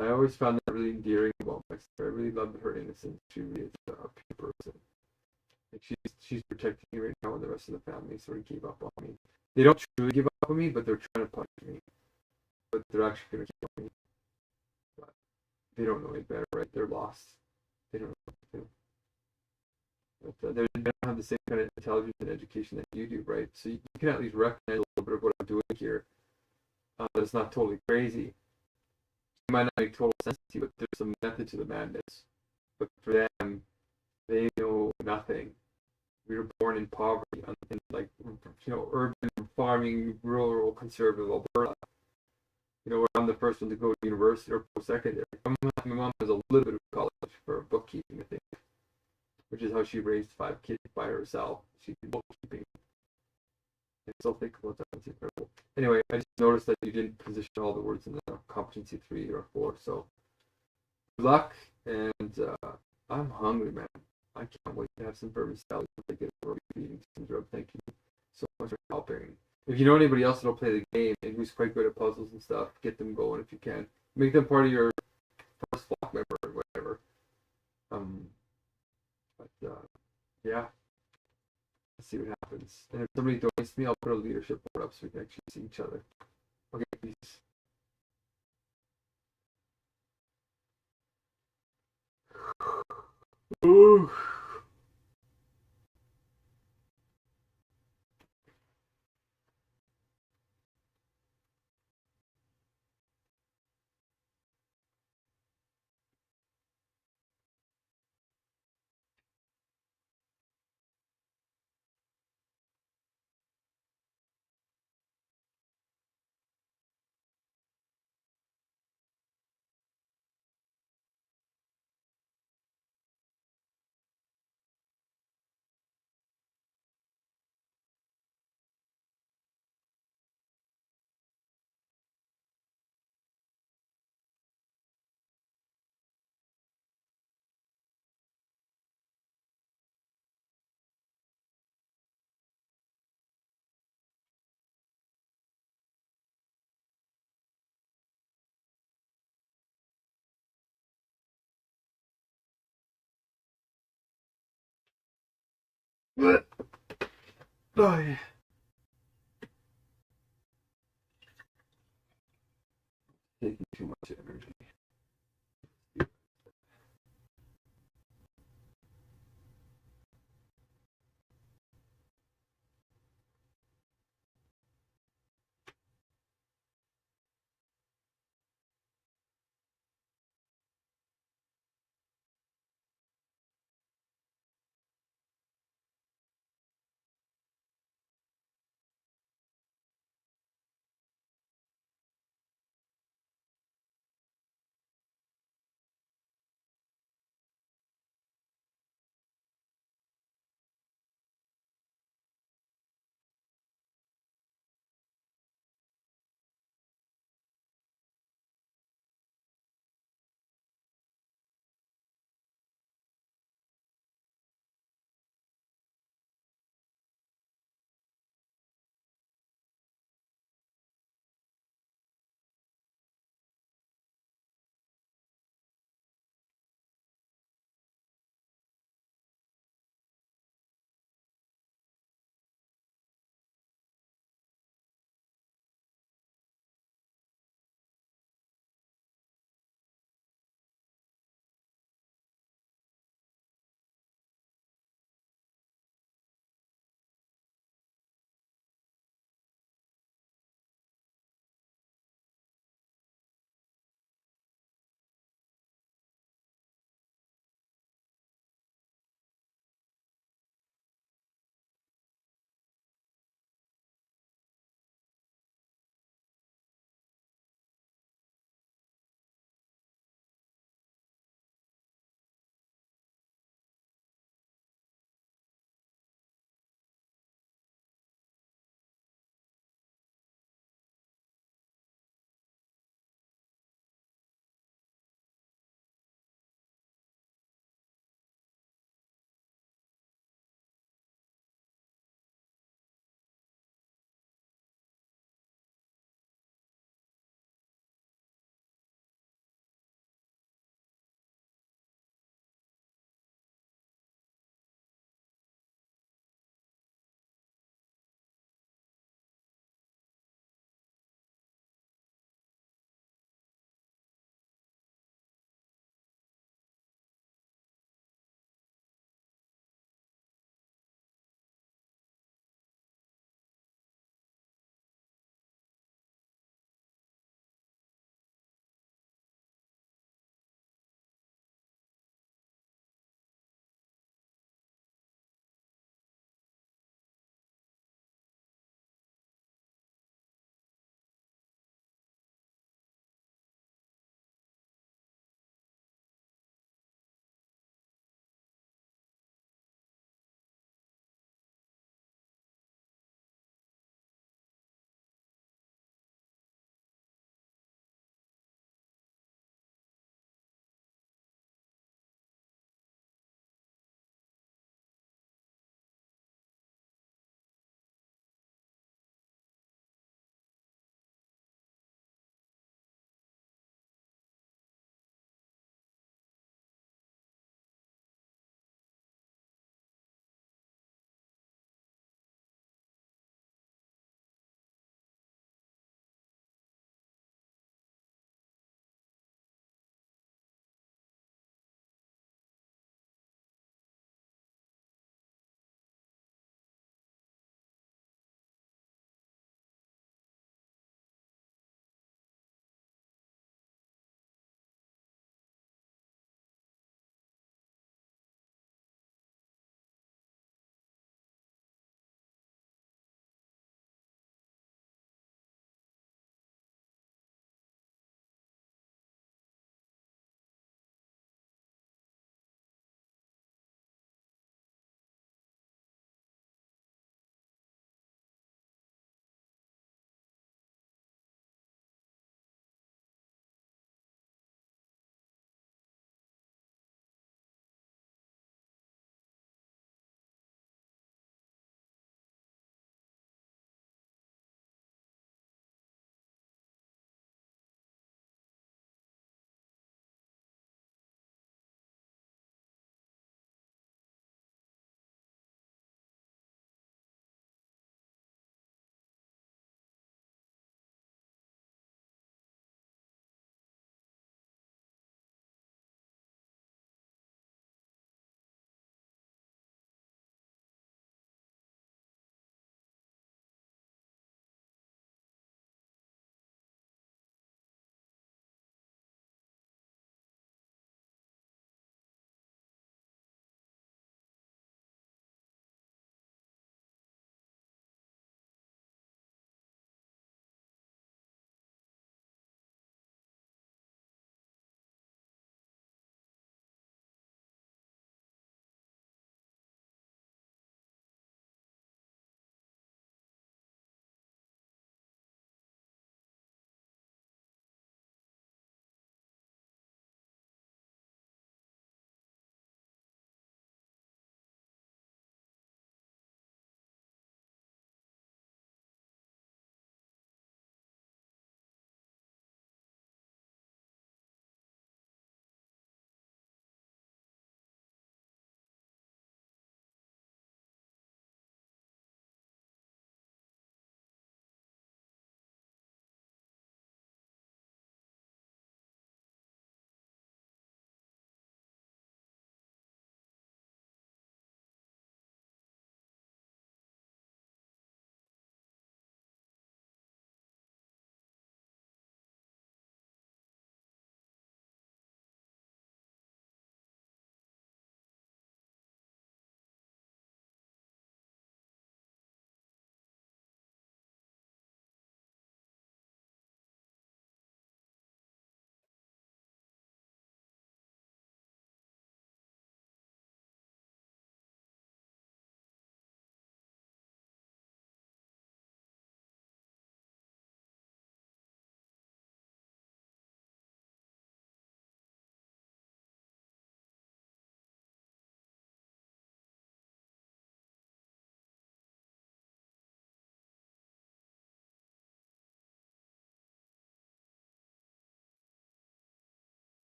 I always found that really endearing about my sister. I really loved her innocence. She really is a pure person. Like she's protecting me right now, and the rest of the family sort of gave up on me. They don't truly give up on me, but they're trying to punish me. But they're actually going to kill me. But they don't know any better, right? They're lost. They don't know what to do. But they don't have the same kind of intelligence and education that you do, right? So you can at least recognize a little bit of what I'm doing here. But it's not totally crazy. It might not make total sense to you, but there's some method to the madness. But for them, they know nothing. We were born in poverty, in urban farming, rural, conservative Alberta. Where I'm the first one to go to university or post-secondary. My mom has a little bit of college for bookkeeping, I think, which is how she raised 5 kids by herself. She did bookkeeping. I still think about that. It's incredible. Anyway, I just noticed that you didn't position all the words in the competency 3 or 4. So good luck, and I'm hungry, man. I can't wait to have some vermicelli to get over refeeding syndrome. Thank you so much for helping. If you know anybody else that'll play the game and who's quite good at puzzles and stuff, get them going if you can. Make them part of your first flock member or whatever. Yeah. Let's see what happens. And if somebody donates me, I'll put a leadership board up so we can actually see each other. Okay, peace. Ooh. Oh, yeah. Taking too much energy.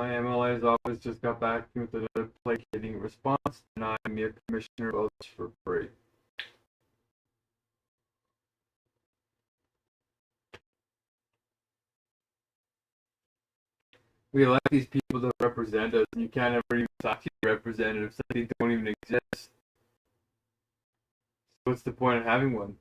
My MLA's office just got back to me with a placating response, denying me a commissioner votes for free. We elect these people to represent us, and you can't ever even talk to your representatives, so they don't even exist. So what's the point of having one?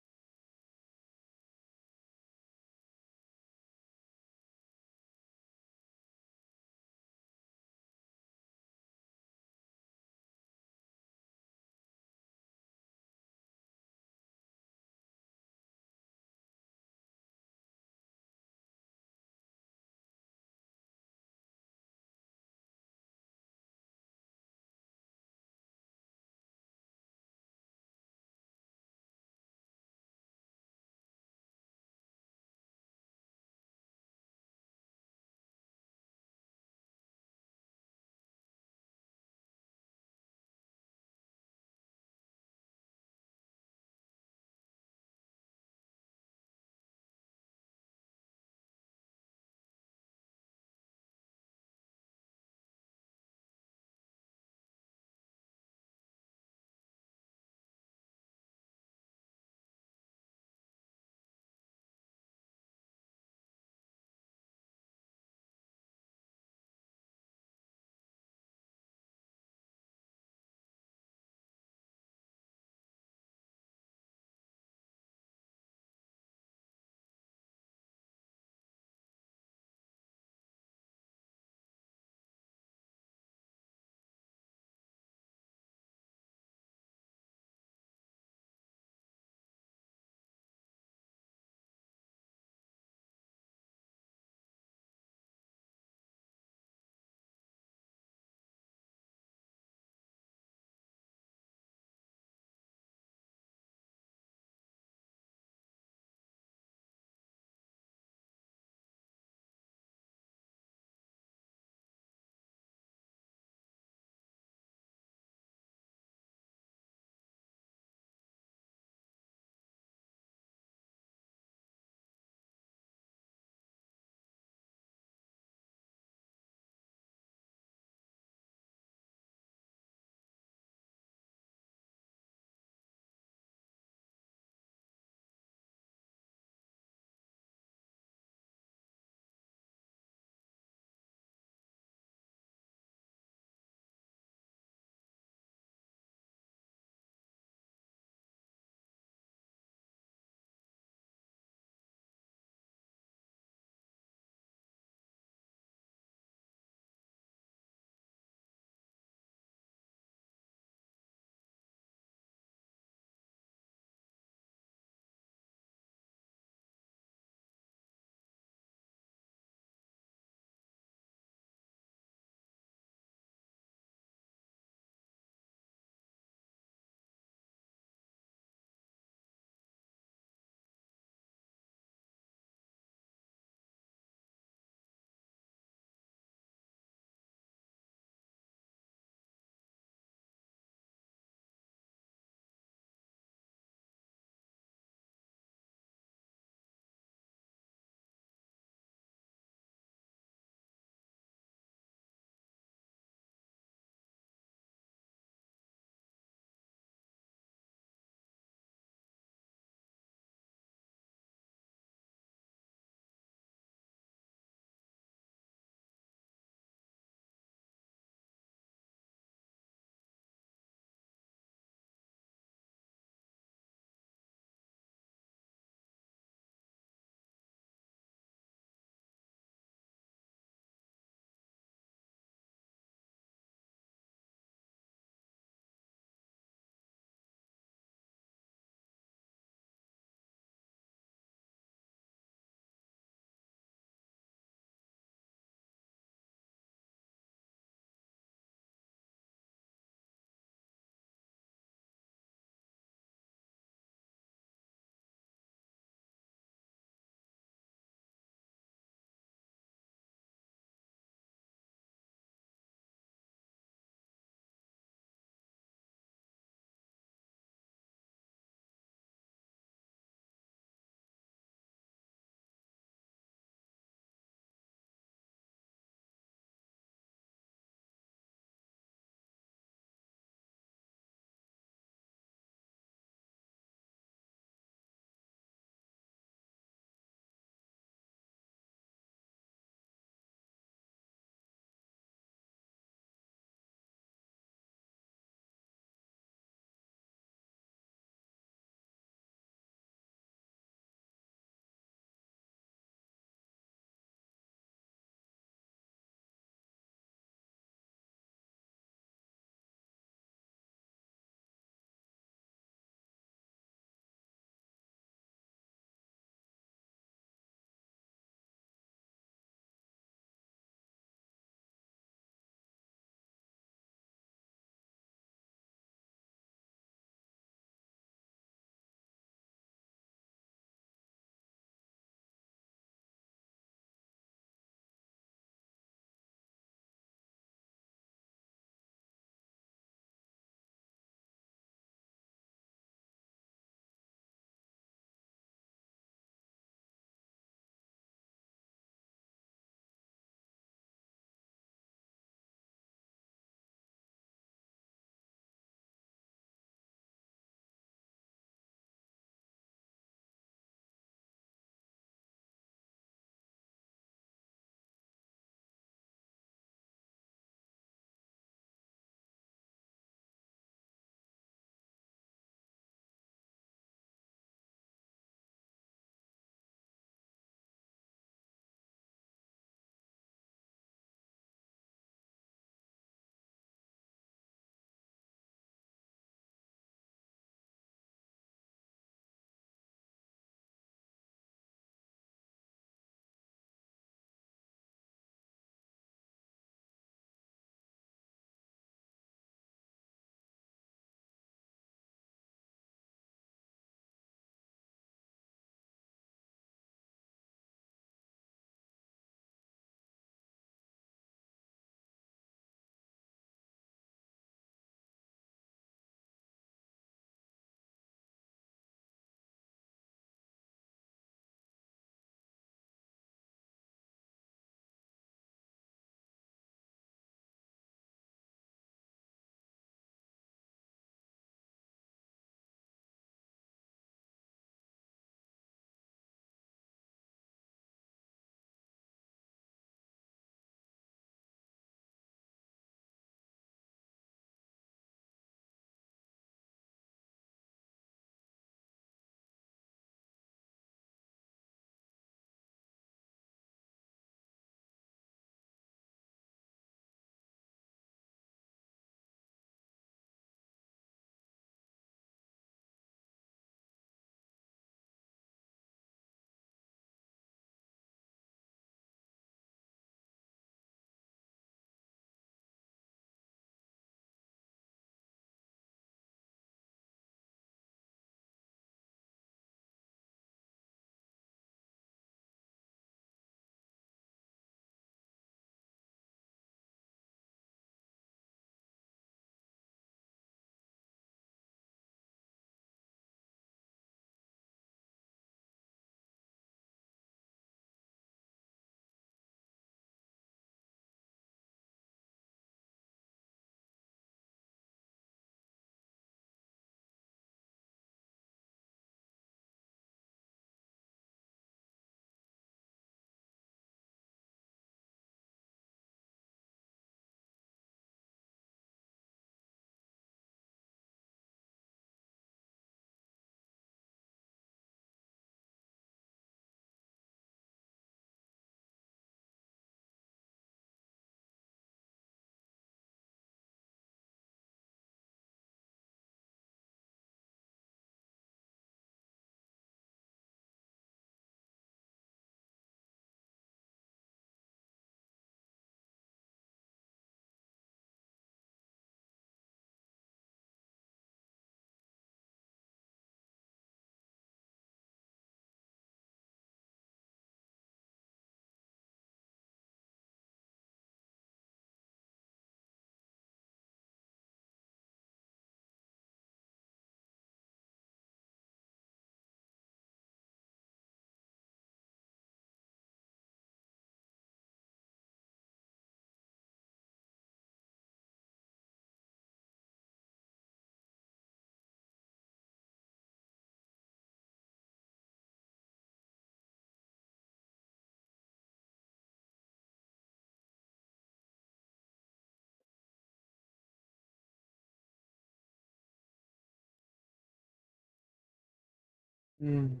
Mm.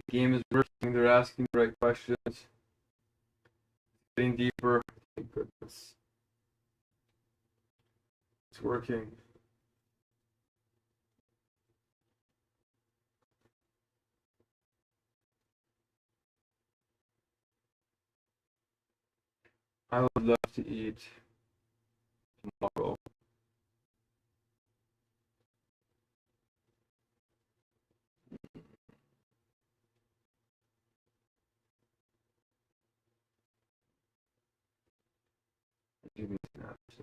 The game is working. They're asking the right questions. Getting deeper. Thank goodness. It's working. I would love to eat tomorrow. Give me snaps.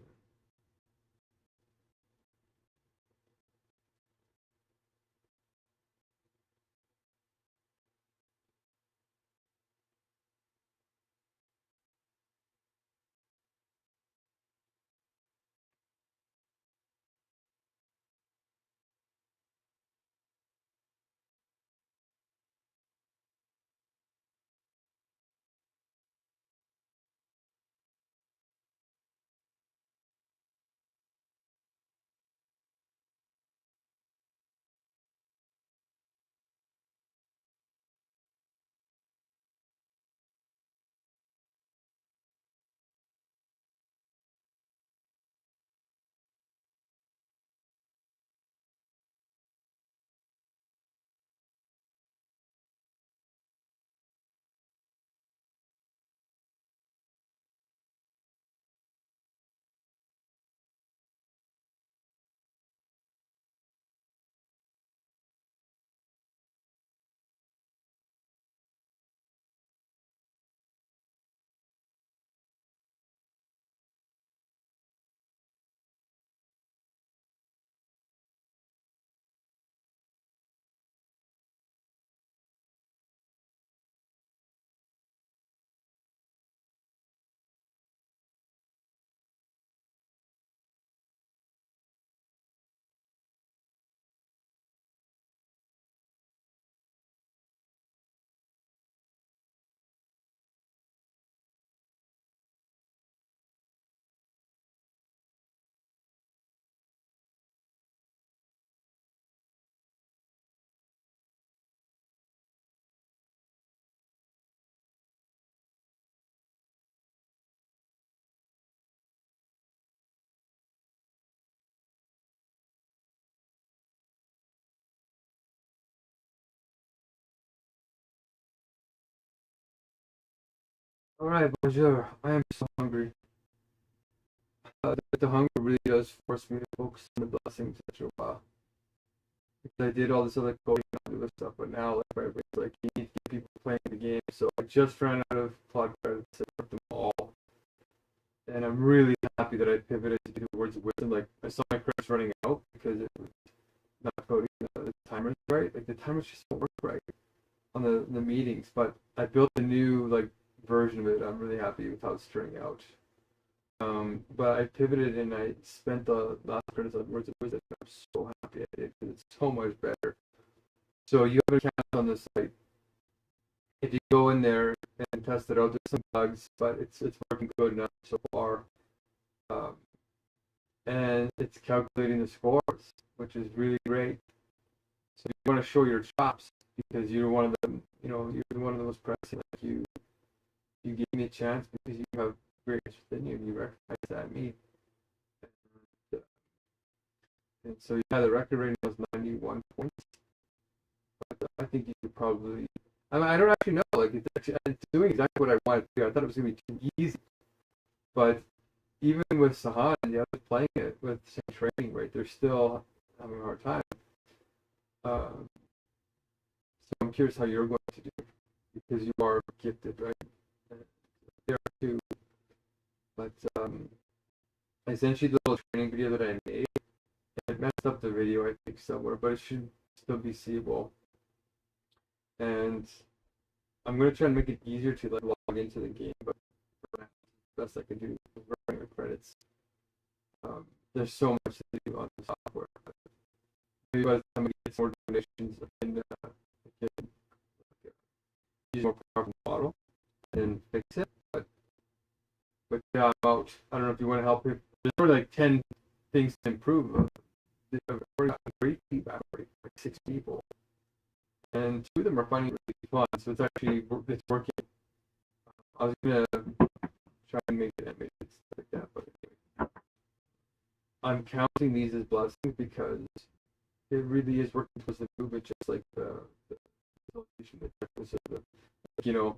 All right, bonjour. I am so hungry. The hunger really does force me to focus on the blessings after a while. Because I did all this other coding and other stuff, but now like everybody's like you need to get people playing the game. So I just ran out of plot cards to put them all, and I'm really happy that I pivoted to do words of wisdom. Like I saw my credits running out because it was not coding the timers right. Like the timers just don't work right on the meetings. But I built a new like version of it. I'm really happy with how it's turning out. But I pivoted and I spent the last credits on Words of Wisdom. I'm so happy I did because it's so much better. So you have an account on the site. If you go in there and test it out, there's some bugs, but it's working good enough so far. Um, and it's calculating the scores, which is really great. So you want to show your chops because you're one of them. You know, you're one of the most pressing. Like you gave me a chance because you have great interest in you and you recognize that in me. And so yeah, the record rating was 91 points. But I think you could probably. I mean, I don't actually know. Like it's doing exactly what I wanted to do. I thought it was gonna be too easy, but even with Sahan, the others playing it with the same training rate, they're still having a hard time. So I'm curious how you're going to do because you are gifted, right? There are too, but I sent you the little training video that I made. It messed up the video, I think, somewhere, but it should still be seeable. And I'm gonna try and make it easier to like log into the game, but best I can do with running the credits. There's so much to do on the software. Maybe by the time we get more donations, I can use a more powerful model and fix it. But yeah, I'm out. I don't know if you want to help. There's probably like 10 things to improve. I've already got a great feedback rate, like 6 people, and 2 of them are finding it really fun. So it's working. I was gonna try and make it animated stuff like that, but anyway. I'm counting these as blessings because it really is working towards the movement, just like the you know,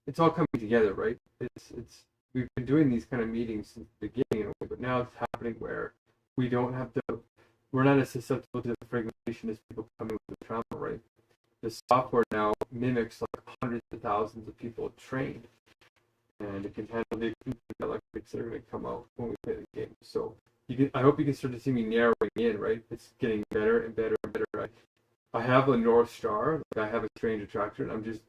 it's all coming together, right? It's we've been doing these kind of meetings since the beginning, but now it's happening where we don't have to. We're not as susceptible to the fragmentation as people coming with the trauma, right? The software now mimics like hundreds of thousands of people trained, and it can handle the electrics that are going to come out when we play the game. So I hope you can start to see me narrowing in, right? It's getting better and better and better. I have a North Star, like I have a strange attraction, and I'm just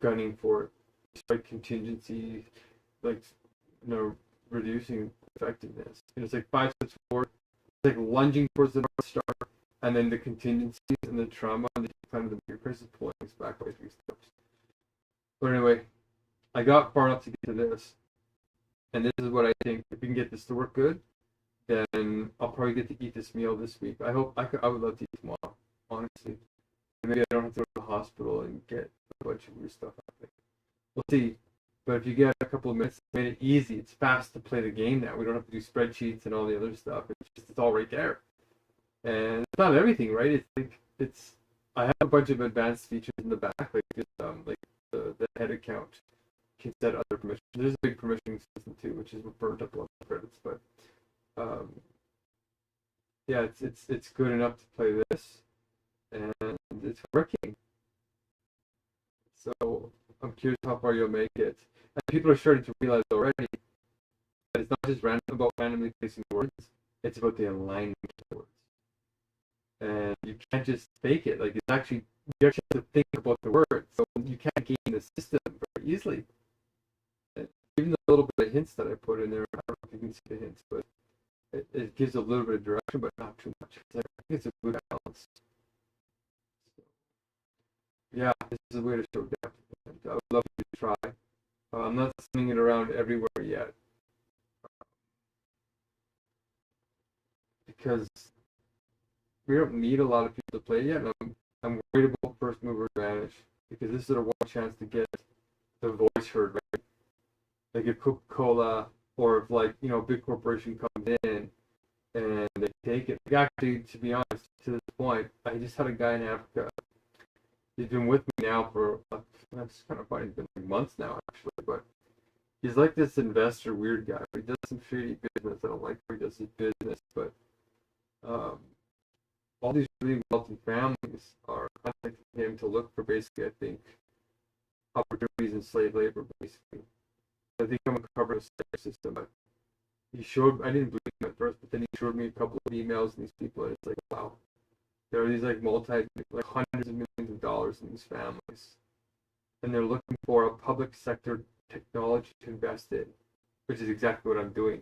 gunning for it, despite contingency, like, reducing effectiveness. And it's like 5 steps forward, it's like lunging towards the North Star, and then the contingencies and the trauma and the kind of the Megacrisis pulling us back by 3 steps. But anyway, I got far enough to get to this, and this is what I think. If we can get this to work good, then I'll probably get to eat this meal this week. I would love to eat tomorrow, honestly. And maybe I don't have to go to the hospital and get a bunch of weird stuff happening. We'll see. But if you get a couple of minutes, it's made it easy. It's fast to play the game now. We don't have to do spreadsheets and all the other stuff. It's all right there. And it's not everything, right? I have a bunch of advanced features in the back, like the head account can set other permissions. There's a big permissioning system too, which is what burned up a lot of credits. But yeah, it's good enough to play this, and it's working. So I'm curious how far you'll make it. And people are starting to realize already that it's not just about randomly placing words; it's about the alignment of the words. And you can't just fake it. Like you actually have to think about the words, so you can't game the system very easily. And even the little bit of hints that I put in there, I don't know if you can see the hints, but it gives a little bit of direction, but not too much. I think it's a good balance. So, yeah, this is a way to show depth. I would love you to try. I'm not sending it around everywhere yet because we don't need a lot of people to play yet. And I'm worried about first mover advantage because this is our one chance to get the voice heard, right? Like if Coca-Cola or if a big corporation comes in and they take it. Like actually, to be honest, to this point, I just had a guy in Africa. He's been with me now for, that's kind of funny, it's been like months now actually, but he's like this investor weird guy. He does some shady business. I don't like how he does his business, but all these really wealthy families are contacting him to look for basically, I think, opportunities in slave labor, basically. I think I'm going to cover the slave system, but I didn't believe him at first, but then he showed me a couple of emails and these people, and it's like, wow. There are these hundreds of millions of dollars in these families, and they're looking for a public sector technology to invest in, which is exactly what I'm doing,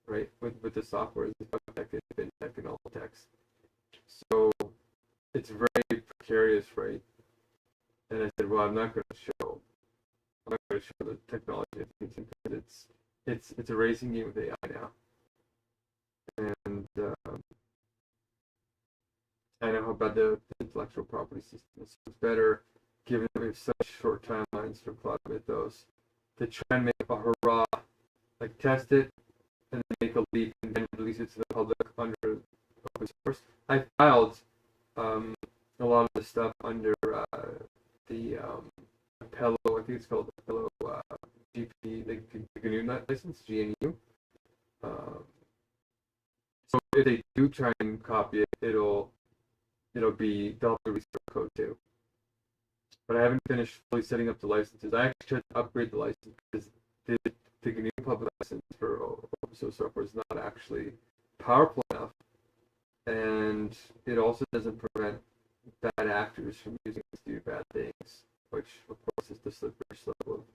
right? With the software, the public tech, fintech, and all techs. So it's very precarious, right? And I said, well, I'm not going to show the technology because it's a racing game with AI now, and I know how bad the intellectual property system is. So it's better, given that we have such short timelines for Cloud Mythos, to try and make a hurrah, like test it, and then make a leak, and then release it to the public under open source. I filed a lot of the stuff under the Apello, I think it's called Apello GP, the GNU license, GNU. So if they do try and copy it, they'll have to restart code too. But I haven't finished fully setting up the licenses. I actually tried to upgrade the license because the GNU public license for open source software is not actually powerful enough, and it also doesn't prevent bad actors from using it to do bad things, which of course is the slippery slope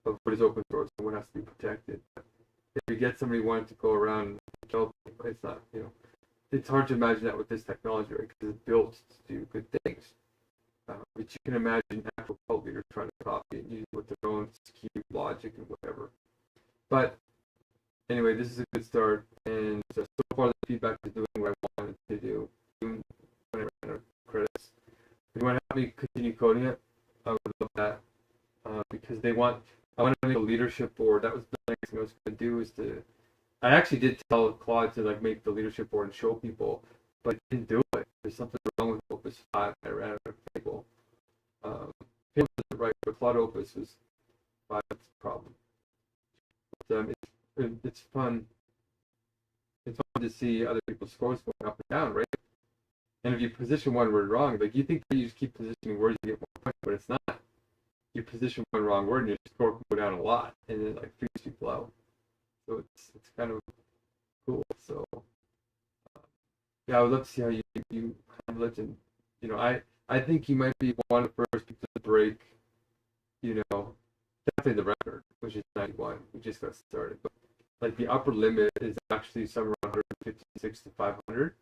of what is open source and what has to be protected. But if you get somebody wanting to go around and develop, it's not, it's hard to imagine that with this technology, right? Because it's built to do good things. But you can imagine actual cult leaders trying to copy it and use it with their own skewed logic and whatever. But anyway, this is a good start, And so far the feedback is doing what I wanted to do. Doing whenever I ran credits. If you want to help me continue coding it, I would love that. Because I want to make a leadership board. That was the next thing I was going to do. I actually did tell Claude to like make the leadership board and show people, but I didn't do it. There's something wrong with Opus 5. I ran out of people. People did it right, but Claude Opus was 5. That's the problem. But, it's fun. It's fun to see other people's scores going up and down, right? And if you position one word wrong, like you think that you just keep positioning words to get more points, but it's not. You position one wrong word and your score can go down a lot, and it like freaks people out. So it's kind of cool. So yeah, I would love to see how you handle it, and I think you might be one of the first people to break, definitely the record, which is 91. We just got started, but like the upper limit is actually somewhere around 156 to 500.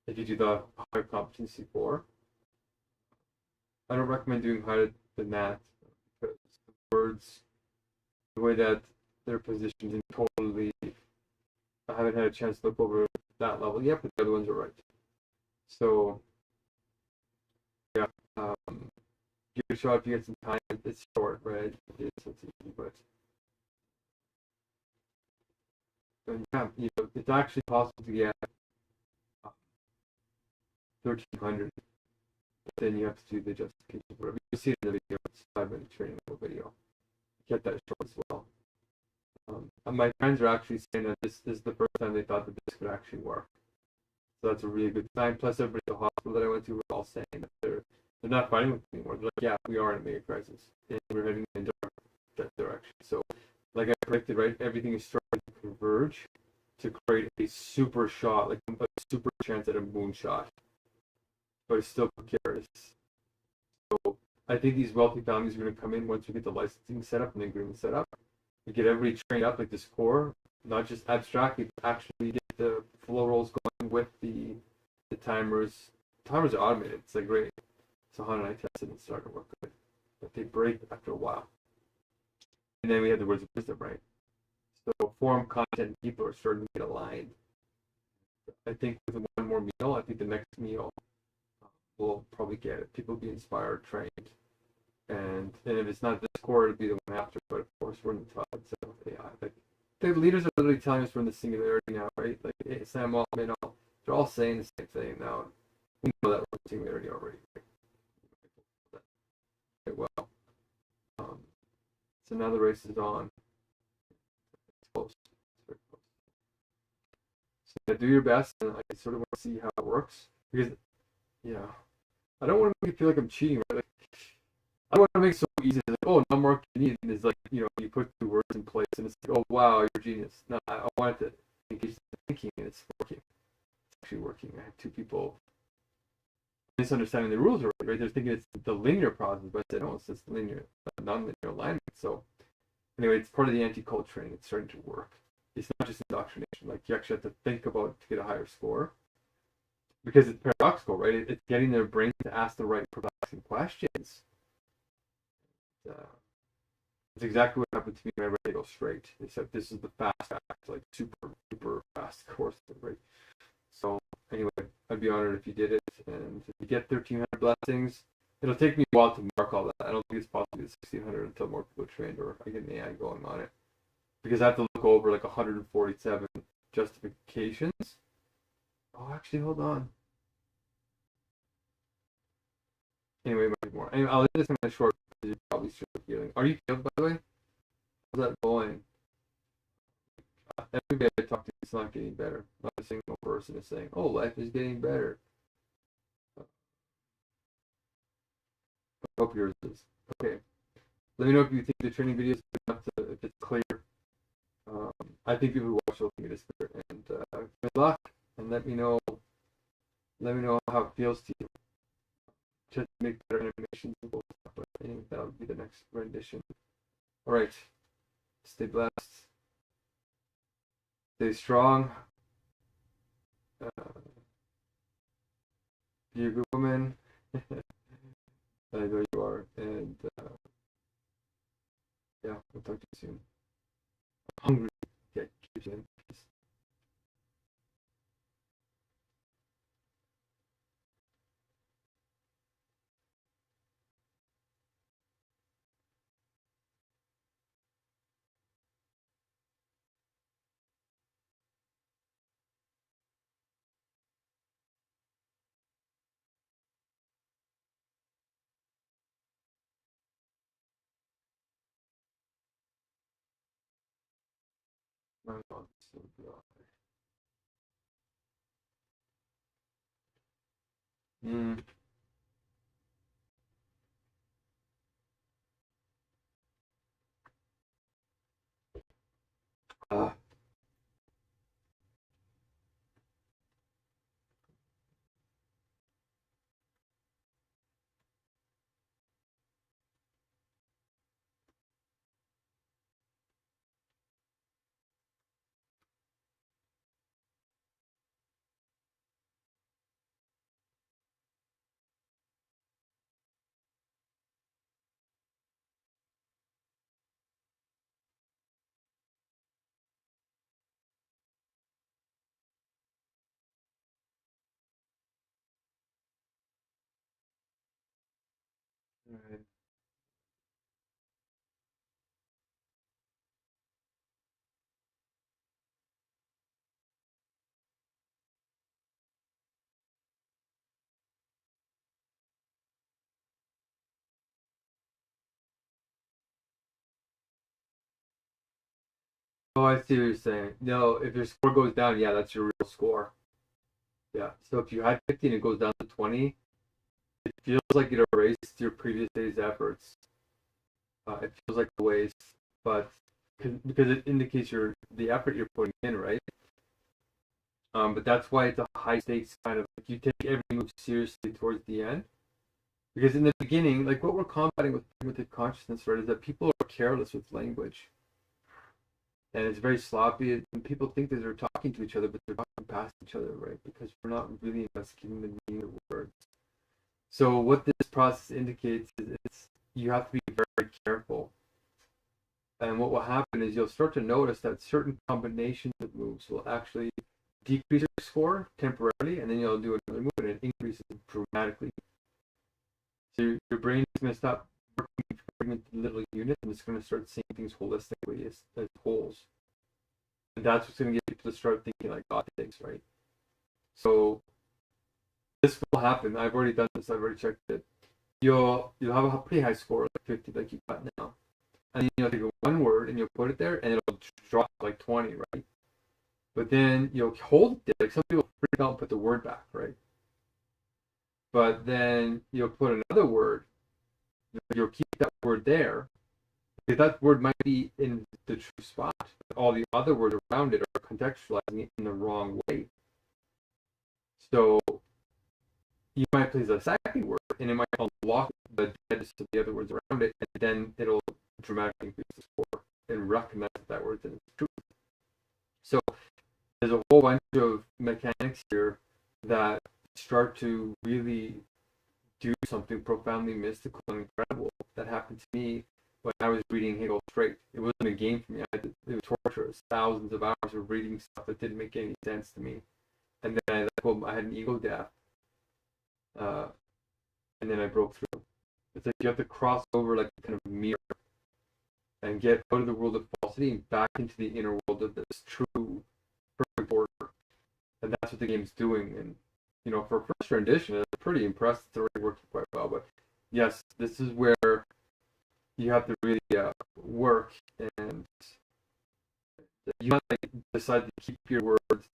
If you do the higher competency 4, I don't recommend doing higher than that because the words, the way that they're positioned, and totally, I haven't had a chance to look over that level yet, but the other ones are right. So yeah, give it a shot if you get some time. It's short, right? It's easy, but yeah, it's actually possible to get 1,300. Then you have to do the justification for it. You see it in the video. It's a 5-minute training video. Get that short as well. My friends are actually saying that this is the first time they thought that this could actually work. So that's a really good sign. Plus, everybody at the hospital that I went to were all saying that they're not fighting with me anymore. They're like, yeah, we are in a Megacrisis, and we're heading in that direction. So, like I predicted, right, everything is starting to converge to create a super shot, like a super chance at a moonshot. But it's still precarious. So I think these wealthy families are going to come in once we get the licensing set up and the agreement set up. We get everybody trained up like this core, not just abstractly, but actually get the flow rolls going with the timers. Timers are automated. It's like great. So Han and I tested and started to work good, but they break after a while. And then we have the words of wisdom, right? So form, content, and people are starting to get aligned. I think with one more meal, I think the next meal will probably get it. People will be inspired, trained, and if it's not this core, it'll be the one after. But of course, we're in the top. So yeah, like the leaders are literally telling us we're in the singularity now, right? Like hey, Sam Altman, they're all saying the same thing now. We know that we're in singularity already. Okay, well, so now the race is on. It's close. It's very close. So yeah, do your best, and I sort of want to see how it works because, I don't want to make it feel like I'm cheating, right? Like, I don't want to make it so easy. Like, oh, no more Canadian is like, you put 2 words in place, and it's like, oh wow, you're a genius. No, I want it to engage the thinking, and it's working. It's actually working. I have 2 people misunderstanding the rules already, right? They're thinking it's the linear process, but I said, no, it's just linear, non-linear alignment. So anyway, it's part of the anti-cult training. It's starting to work. It's not just indoctrination. Like you actually have to think about it to get a higher score. Because it's paradoxical, right? It's getting their brain to ask the right perplexing questions. It's exactly what happened to me whenever I go straight. Except this is the fast act, like super, super fast course, right? So anyway, I'd be honored if you did it. And if you get 1,300 blessings, it'll take me a while to mark all that. I don't think it's possible to get 1,600 until more people are trained or I get an AI going on it. Because I have to look over like 147 justifications. Oh, actually, hold on. Anyway, might be more. Anyway, I'll leave this in a short because you're probably still healing. Are you healed, by the way? How's that going? Everybody I talk to is not getting better. Not a single person is saying, oh, life is getting better. I hope yours is. Okay. Let me know if you think the training video is good enough to, if it's clear. I think people who watch will think it is clear. And good luck, and let me know how it feels to you. Just make better animations and stuff, but I think that would be the next rendition. Alright. Stay blessed. Stay strong. Be a good woman. I know you are. And yeah, we'll talk to you soon. I'm hungry. Yeah, keep you in peace. My mom's so good. Mm. Ah. Right. Oh, I see what you're saying. No, if your score goes down, yeah, that's your real score. Yeah. So if you had 50 and it goes down to 20, it feels like it erased your previous day's efforts. It feels like a waste, but because it indicates the effort you're putting in, right? But that's why it's a high stakes kind of like you take every move seriously towards the end. Because in the beginning, like what we're combating with primitive consciousness, right, is that people are careless with language. And it's very sloppy, and people think that they're talking to each other, but they're talking past each other, right? Because we're not really investigating the meaning of words. So what this process indicates is you have to be very careful. And what will happen is you'll start to notice that certain combinations of moves will actually decrease your score temporarily, and then you'll do another move and it increases dramatically. So your brain is going to stop working into little units and it's going to start seeing things holistically as wholes. And that's what's going to get people to start thinking like God thinks, right? So this will happen. I've already done this. I've already checked it. You'll have a pretty high score, like 50, like you got now. And then you'll take one word and you'll put it there and it'll drop like 20, right? But then you'll hold it there. Like some people freak out and put the word back, right? But then you'll put another word. You'll keep that word there. Because that word might be in the true spot. But all the other words around it are contextualizing it in the wrong way. So you might place a second word and it might unlock the deadness of the other words around it, and then it'll dramatically increase the score and recognize that word's in its truth. So there's a whole bunch of mechanics here that start to really do something profoundly mystical and incredible that happened to me when I was reading Hungerstrike. It wasn't a game for me. It was torture. It was thousands of hours of reading stuff that didn't make any sense to me. And then I had an ego death. And then I broke through. It's like you have to cross over like kind of mirror and get out of the world of falsity and back into the inner world of this true perfect order. And that's what the game's doing. And for first rendition, it's pretty impressed. It's already working quite well. But yes, this is where you have to really work, and you have to decide to keep your words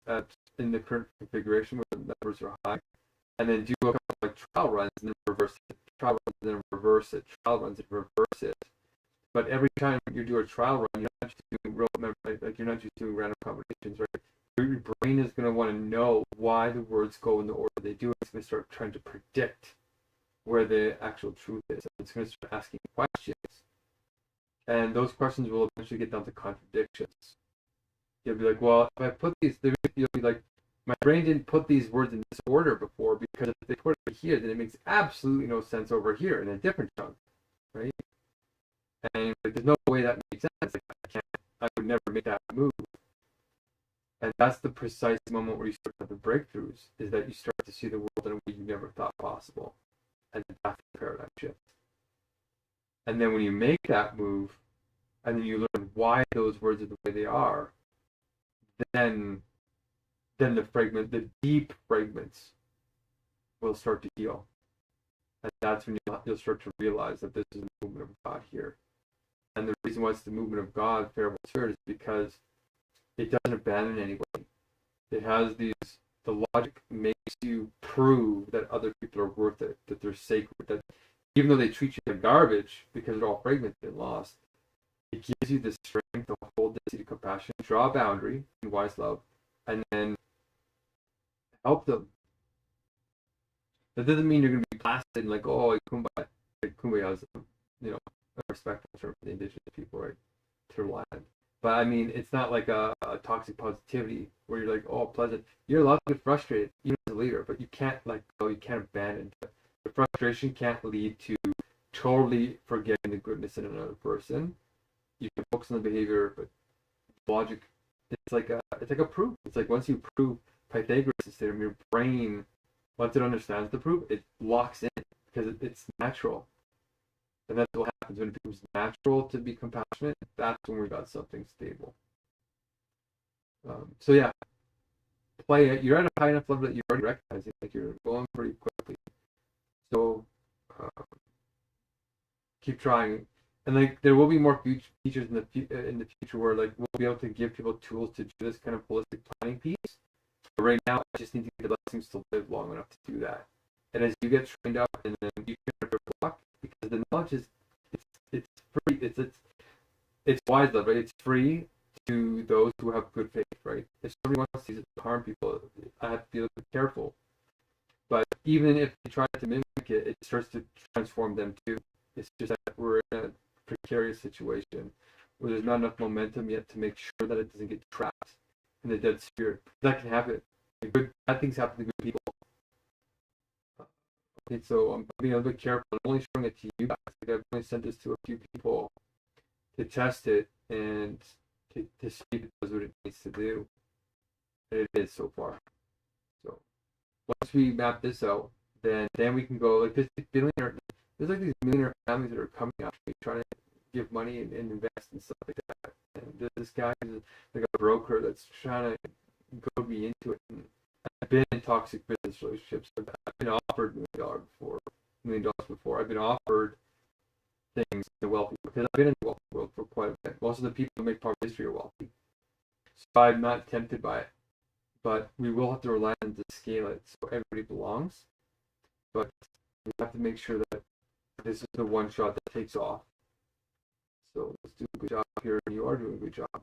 in the current configuration where the numbers are high, and then do a couple like trial runs and then reverse it, trial runs and then reverse it, trial runs and reverse it. But every time you do a trial run, you're not just doing you're not just doing random combinations, right? Your brain is going to want to know why the words go in the order they do. It's going to start trying to predict where the actual truth is. It's going to start asking questions. And those questions will eventually get down to contradictions. You'll be like, well, if I put these, you'll be like, my brain didn't put these words in this order before, because if they put it here, then it makes absolutely no sense over here in a different chunk, right? And there's no way that makes sense. Like, I would never make that move. And that's the precise moment where you start to have the breakthroughs, is that you start to see the world in a way you never thought possible. And that's the paradigm shift. And then when you make that move, and then you learn why those words are the way they are, then the deep fragments will start to heal. And that's when you'll start to realize that this is the movement of God here. And the reason why it's the movement of God, Fairable Spirit, is because it doesn't abandon anybody. It has these, the logic makes you prove that other people are worth it, that they're sacred, that even though they treat you like garbage because they're all fragmented and lost, it gives you the strength to hold the seed of compassion, draw a boundary in wise love, and then help them. That doesn't mean you're going to be placid and like, oh, kumbaya. Like, kumbaya is, you know, a respectful term for the indigenous people, right, to their land. But I mean, it's not like a toxic positivity where you're like, oh, pleasant. You're allowed to get frustrated, even as a leader, but you can't let go. You can't abandon. The frustration can't lead to totally forgetting the goodness in another person. You can focus on the behavior, but logic, it's like a proof. It's like once you prove Pythagoras' theorem, your brain, once it understands the proof, it locks in because it's natural. And that's what happens when it becomes natural to be compassionate. That's when we got something stable. So yeah, play it. You're at a high enough level that you're already recognizing, like you're going pretty quickly. So keep trying. And like there will be more features in the future where like we'll be able to give people tools to do this kind of holistic planning piece. But right now, I just need to get the blessings to live long enough to do that. And as you get trained up, and then you can block because the knowledge is it's free. It's wise love, right? It's free to those who have good faith, right? If somebody wants to use it to harm people, I have to be a little bit careful. But even if you try to mimic it, it starts to transform them too. It's just that we're in a precarious situation where there's not enough momentum yet to make sure that it doesn't get trapped in the dead spirit. That can happen. Bad things happen to good people. Okay, so I'm being a little bit careful. I'm only showing it to you guys. Like I've only sent this to a few people to test it and to see if it does what it needs to do. And it is so far. So once we map this out, then we can go like this billionaire. There's like these millionaire families that are coming after me trying to give money and invest and stuff like that. And this guy is like a broker that's trying to go me into it. And I've been in toxic business relationships. I've been offered $1 million before. I've been offered things in the wealthy because I've been in the wealthy world for quite a bit. Most of the people who make part of history are wealthy, so I'm not tempted by it. But we will have to rely on to scale it so everybody belongs. But we have to make sure that this is the one shot that takes off. So let's do a good job here. You are doing a good job. I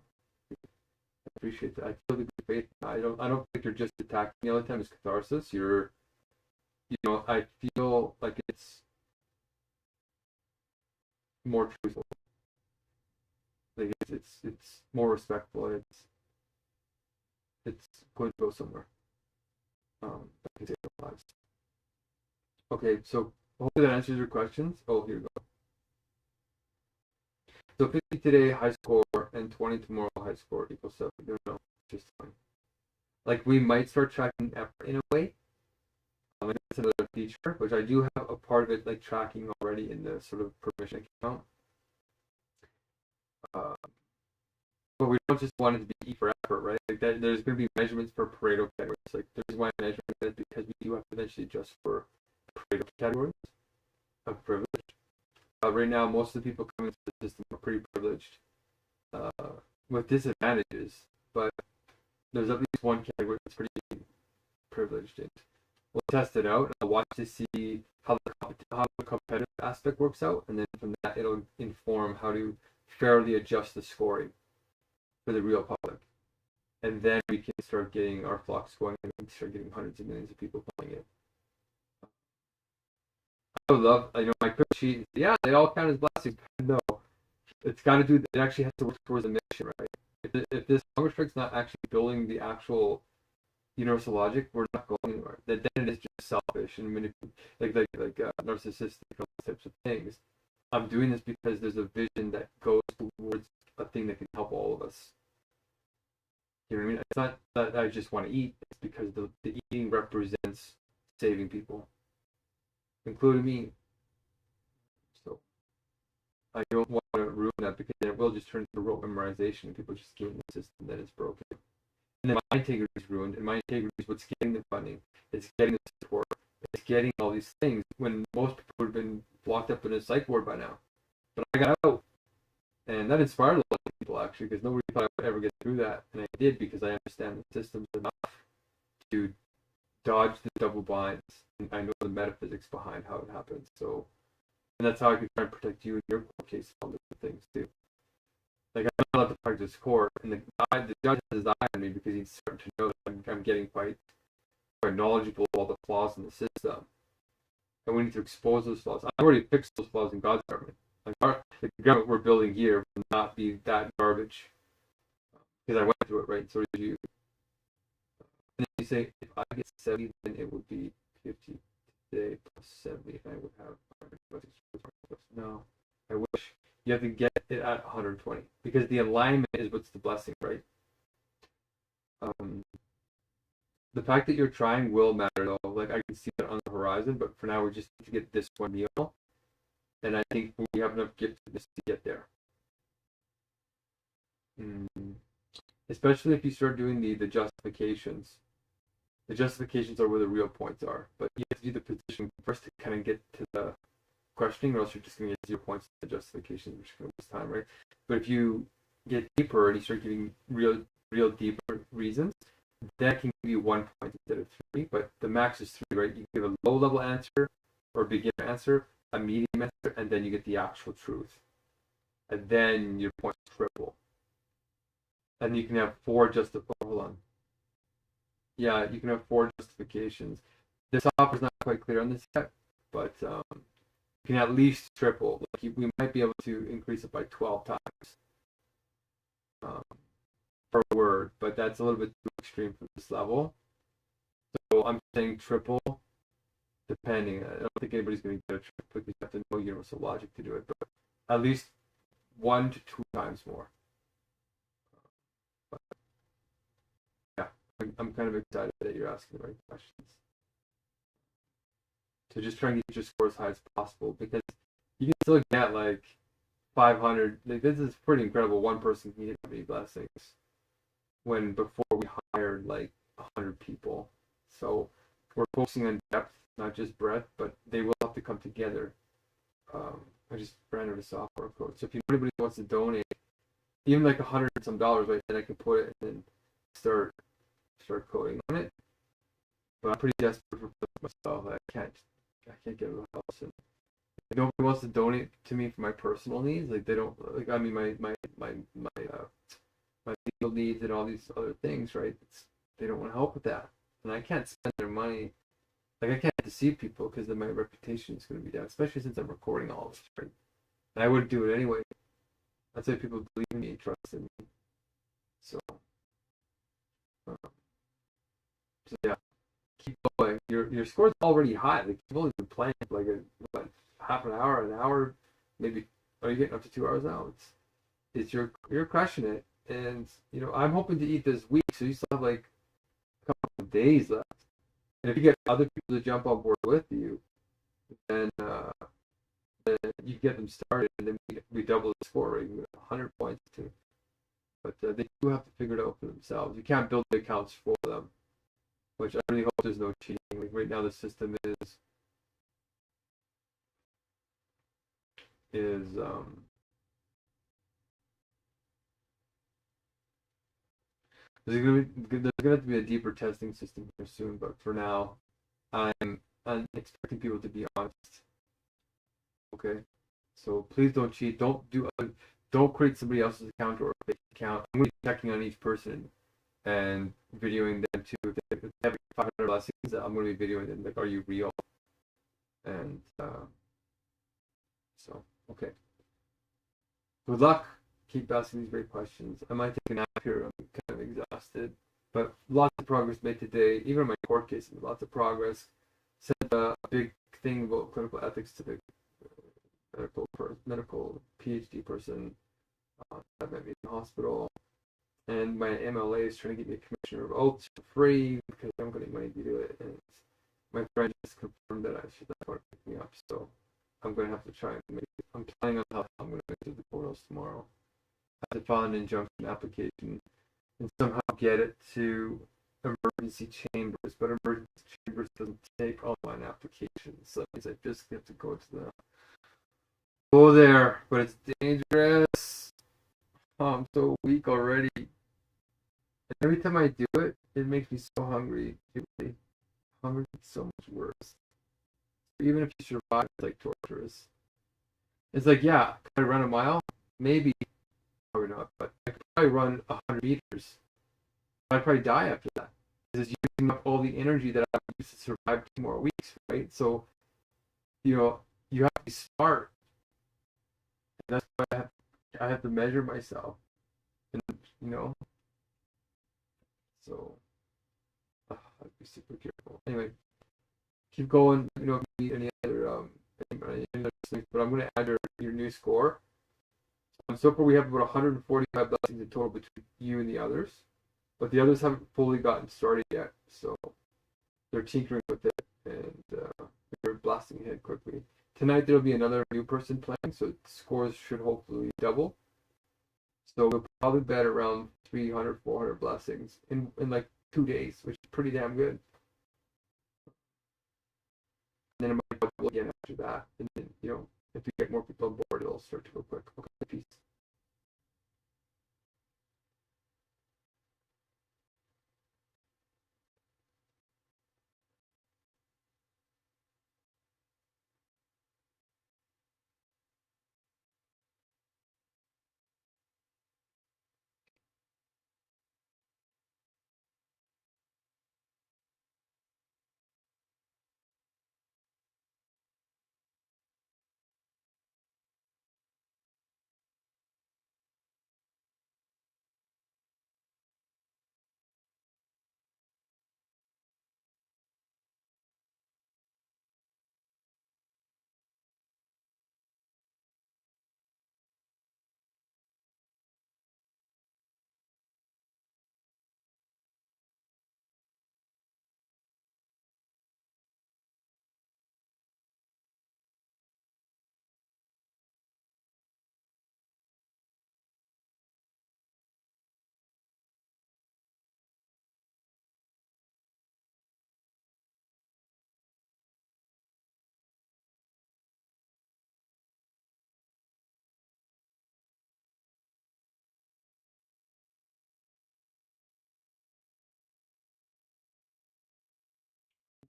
appreciate that. I feel the good faith. I don't think you're just attacking me all the time. It's catharsis. I feel like it's more truthful. Like it's more respectful. It's going to go somewhere. That can save lives. Okay, so hopefully that answers your questions. Oh, here we go. So 50 today, high score, and 20 tomorrow, high score equals 7. No, just 20. Like we might start tracking effort in a way. That's another feature, which I do have a part of it like tracking already in the sort of permission account. But we don't just want it to be E for effort, right? Like that, there's going to be measurements for Pareto categories. Like there's why measurement is because we do have to eventually adjust for Pareto categories of privilege. Right now, most of the people coming to the system are pretty privileged with disadvantages, but there's at least one category that's pretty privileged. And we'll test it out. And I'll watch to see how the competitive aspect works out, and then from that, it'll inform how to fairly adjust the scoring for the real public. And then we can start getting our flocks going and we can start getting hundreds of millions of people playing it. I would love, my quick sheet, yeah, they all count as blessings. No, it's got to do, it actually has to work towards a mission, right? If this Hungerstrike's not actually building the actual universal logic, we're not going anywhere. Then it is just selfish and narcissistic, those types of things. I'm doing this because there's a vision that goes towards a thing that can help all of us. You know what I mean? It's not that I just want to eat. It's because the eating represents saving people, including me. So I don't want to ruin that because then it will just turn into rote memorization and people just game the system that is broken. And then my integrity is ruined, and my integrity is what's getting the funding. It's getting the support. It's getting all these things when most people would have been locked up in a psych ward by now. But I got out. And that inspired a lot of people, actually, because nobody thought I would ever get through that. And I did, because I understand the systems enough to dodge the double binds. And I know the metaphysics behind how it happens. So, and that's how I can try and protect you in your court case and all different things, too. Like, I'm not allowed to practice court, and the judge has his eye on me because he's starting to know that I'm getting quite knowledgeable of all the flaws in the system. And we need to expose those flaws. I've already fixed those flaws in God's government. Like the government we're building here will not be that garbage. Because I went through it, right? So did you. And then you say, if I get 70, then it would be 50 today plus 70, and I would have. No, I wish. You have to get it at 120. Because the alignment is what's the blessing, right? The fact that you're trying will matter, though. Like, I can see that on the horizon, but for now, we just need to get this one meal. And I think we have enough giftedness to get there. Especially if you start doing the justifications. The justifications are where the real points are. But you have to do the position first to kind of get to the questioning, or else you're just going to get 0 points to the justifications, which is going to waste time, right? But if you get deeper and you start giving real deeper reasons, that can give you 1 point instead of 3, but the max is 3, right? You give a low-level answer or a beginner answer, a medium answer, and then you get the actual truth. And then your points triple. And you can have 4 hold on. Yeah, you can have 4 justifications. This offer is not quite clear on this yet, but you can at least triple. Like we might be able to increase it by 12 times. Per word, but that's a little bit too extreme for this level. So I'm saying triple, depending. I don't think anybody's going to get a triple because you have to know universal logic to do it, but at least 1 to 2 times more. But yeah, I'm kind of excited that you're asking the right questions. So just try and get your score as high as possible, because you can still get like 500. Like, this is pretty incredible. One person can get many blessings. When before we hired like 100 people. So we're focusing on depth, not just breadth, but they will have to come together. I just branded a software code. So if anybody wants to donate, even like $100 some, right, then I can put it and then start coding on it. But I'm pretty desperate for myself. I can't get a house. And if nobody wants to donate to me for my personal needs, like they don't, like, I mean my legal needs and all these other things, right? They don't want to help with that, and I can't spend their money. Like, I can't deceive people because then my reputation is going to be down, especially since I'm recording all this, right? And I wouldn't do it anyway. That's why people believe in me and trust in me. So yeah, keep going. Your score's already high. Like, you've only been playing for like half an hour, maybe. Are you getting up to 2 hours now? You're crushing it. And, you know, I'm hoping to eat this week, so you still have like a couple of days left. And if you get other people to jump on board with you, then you get them started, and then we double the score rating with 100 points too. But they do have to figure it out for themselves. You can't build the accounts for them, which I really hope there's no cheating. Like, right now the system is there's going to have to be a deeper testing system here soon, but for now, I'm expecting people to be honest. Okay, so please don't cheat. Don't create somebody else's account or a fake account. I'm going to be checking on each person and videoing them too. If they have 500 blessings, I'm going to be videoing them. Like, are you real? And so okay. Good luck. Keep asking these great questions. I might take a nap here. I'm kind of exhausted, but lots of progress made today. Even in my court cases, lots of progress. Sent a big thing about clinical ethics to the medical PhD person that met me in the hospital, and my MLA is trying to get me a commissioner of oaths for free because I'm getting money to do it. And my friend just confirmed that she's not going to pick me up, so I'm going to have to try and make it. I'm planning on how I'm going to make it to the Courthouse tomorrow. I have to file an injunction application and somehow get it to emergency chambers, but emergency chambers doesn't take online applications, so it means I just have to go there, but it's dangerous. Oh, I'm so weak already. And every time I do it, it makes me so hungry. Really. Hunger is so much worse. Even if you survive, it's like torturous. It's like, yeah, could I run a mile? Maybe, probably not, but I could probably run 100 meters. I'd probably die after that. Because it's using up all the energy that I used to survive 2 more weeks, right? So, you know, you have to be smart. And that's why I have to measure myself. And, you know, so I have to be super careful. Anyway, keep going. You know, if you need any other any other things, but I'm gonna add your new score. So far we have about 145 blessings in total between you and the others, but the others haven't fully gotten started yet. So they're tinkering with it and they're blasting ahead quickly. Tonight there'll be another new person playing, so scores should hopefully double. So we'll probably bet around 300, 400 blessings in like 2 days, which is pretty damn good. And then it might double again after that. And then, you know, if we get more people on board, it'll start to go quick. Okay, peace.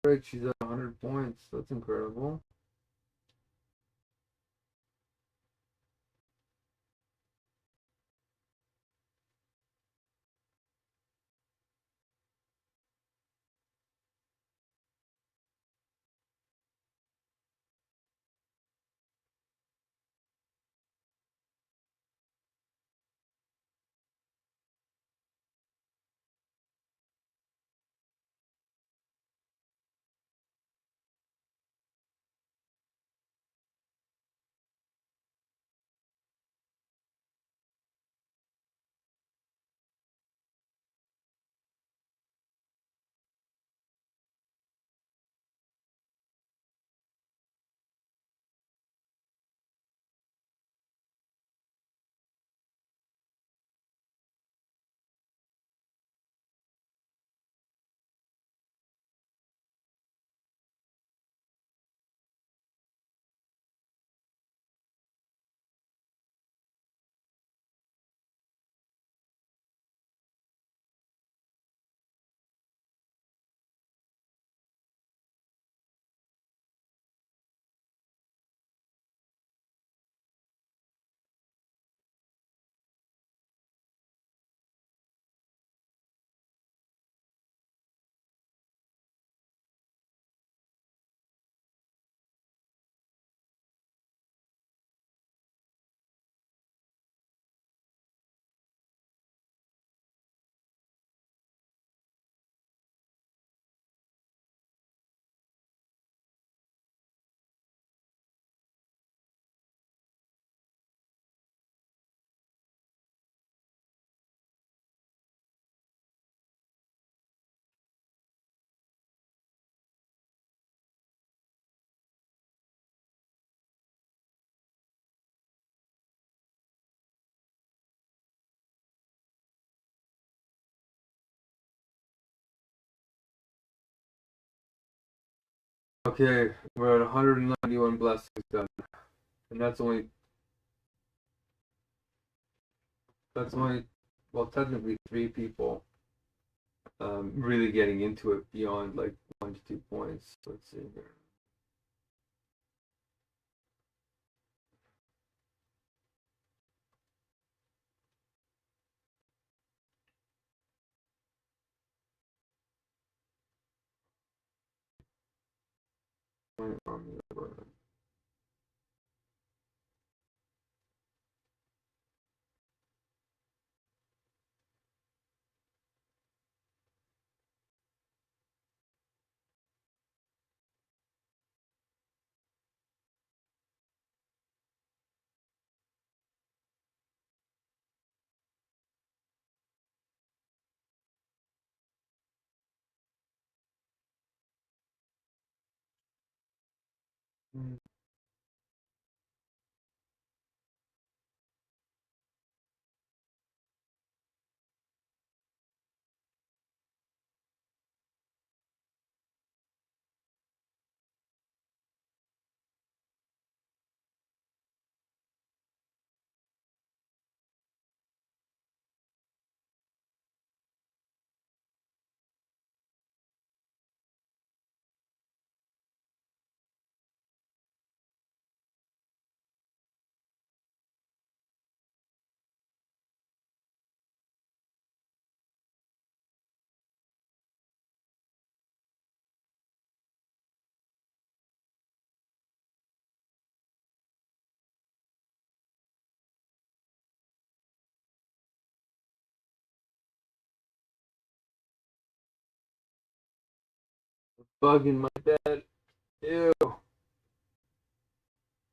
Great, she's at 100 points. That's incredible. Okay, we're at 191 blessings done. And that's only That's only, well, technically 3 people really getting into it beyond like 1 to 2 points. Let's see here. Point on the other. Bug in my bed. Ew.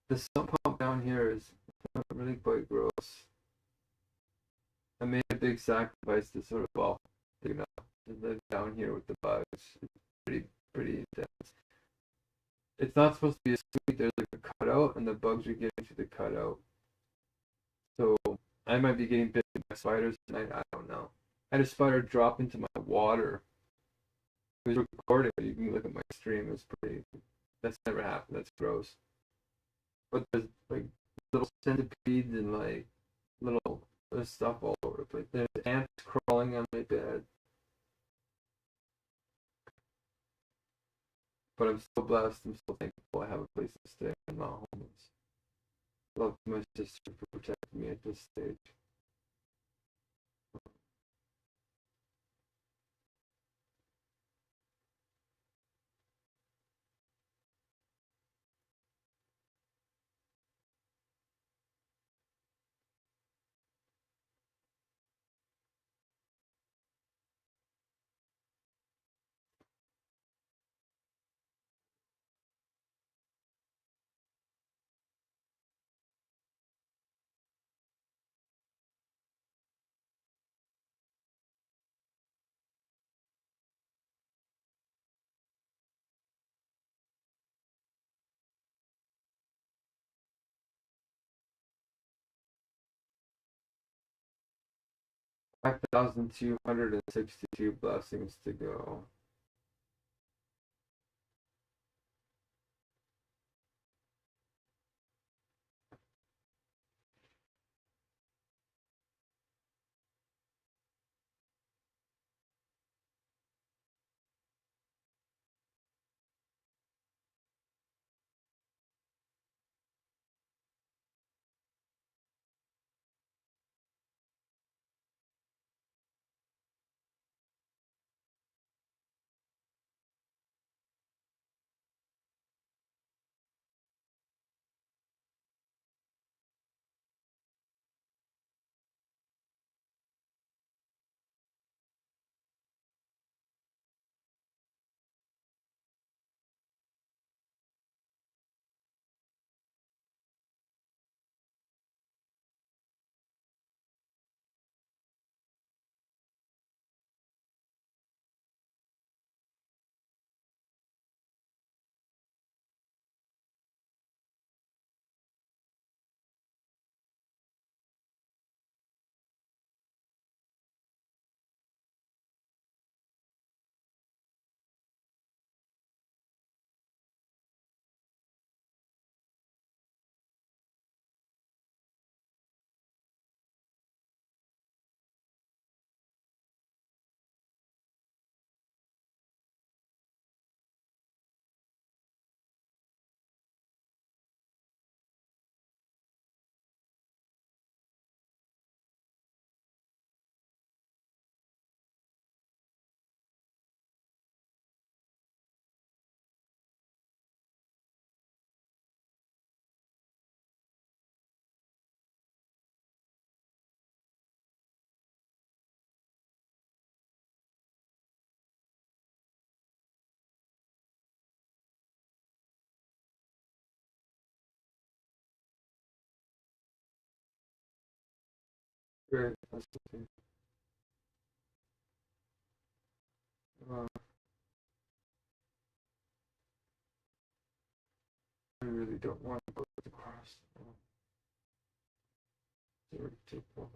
The sump pump down here is really quite gross. I made a big sacrifice to sort of, well, you know, to live down here with the bugs. It's pretty intense. It's not supposed to be a suite. There's like a cutout, and the bugs are getting through the cutout. So I might be getting bitten by spiders tonight. I don't know. I had a spider drop into my water. It was recorded. You can look at my stream. It's pretty. That's never happened. That's gross. But there's like little centipedes and like little there's stuff all over the place. There's ants crawling on my bed. But I'm still blessed. I'm still thankful I have a place to stay. I'm not homeless. Love my sister for protecting me at this stage. 5,262 blessings to go. Great. That's okay. Uh, I really don't want to go across. Take over.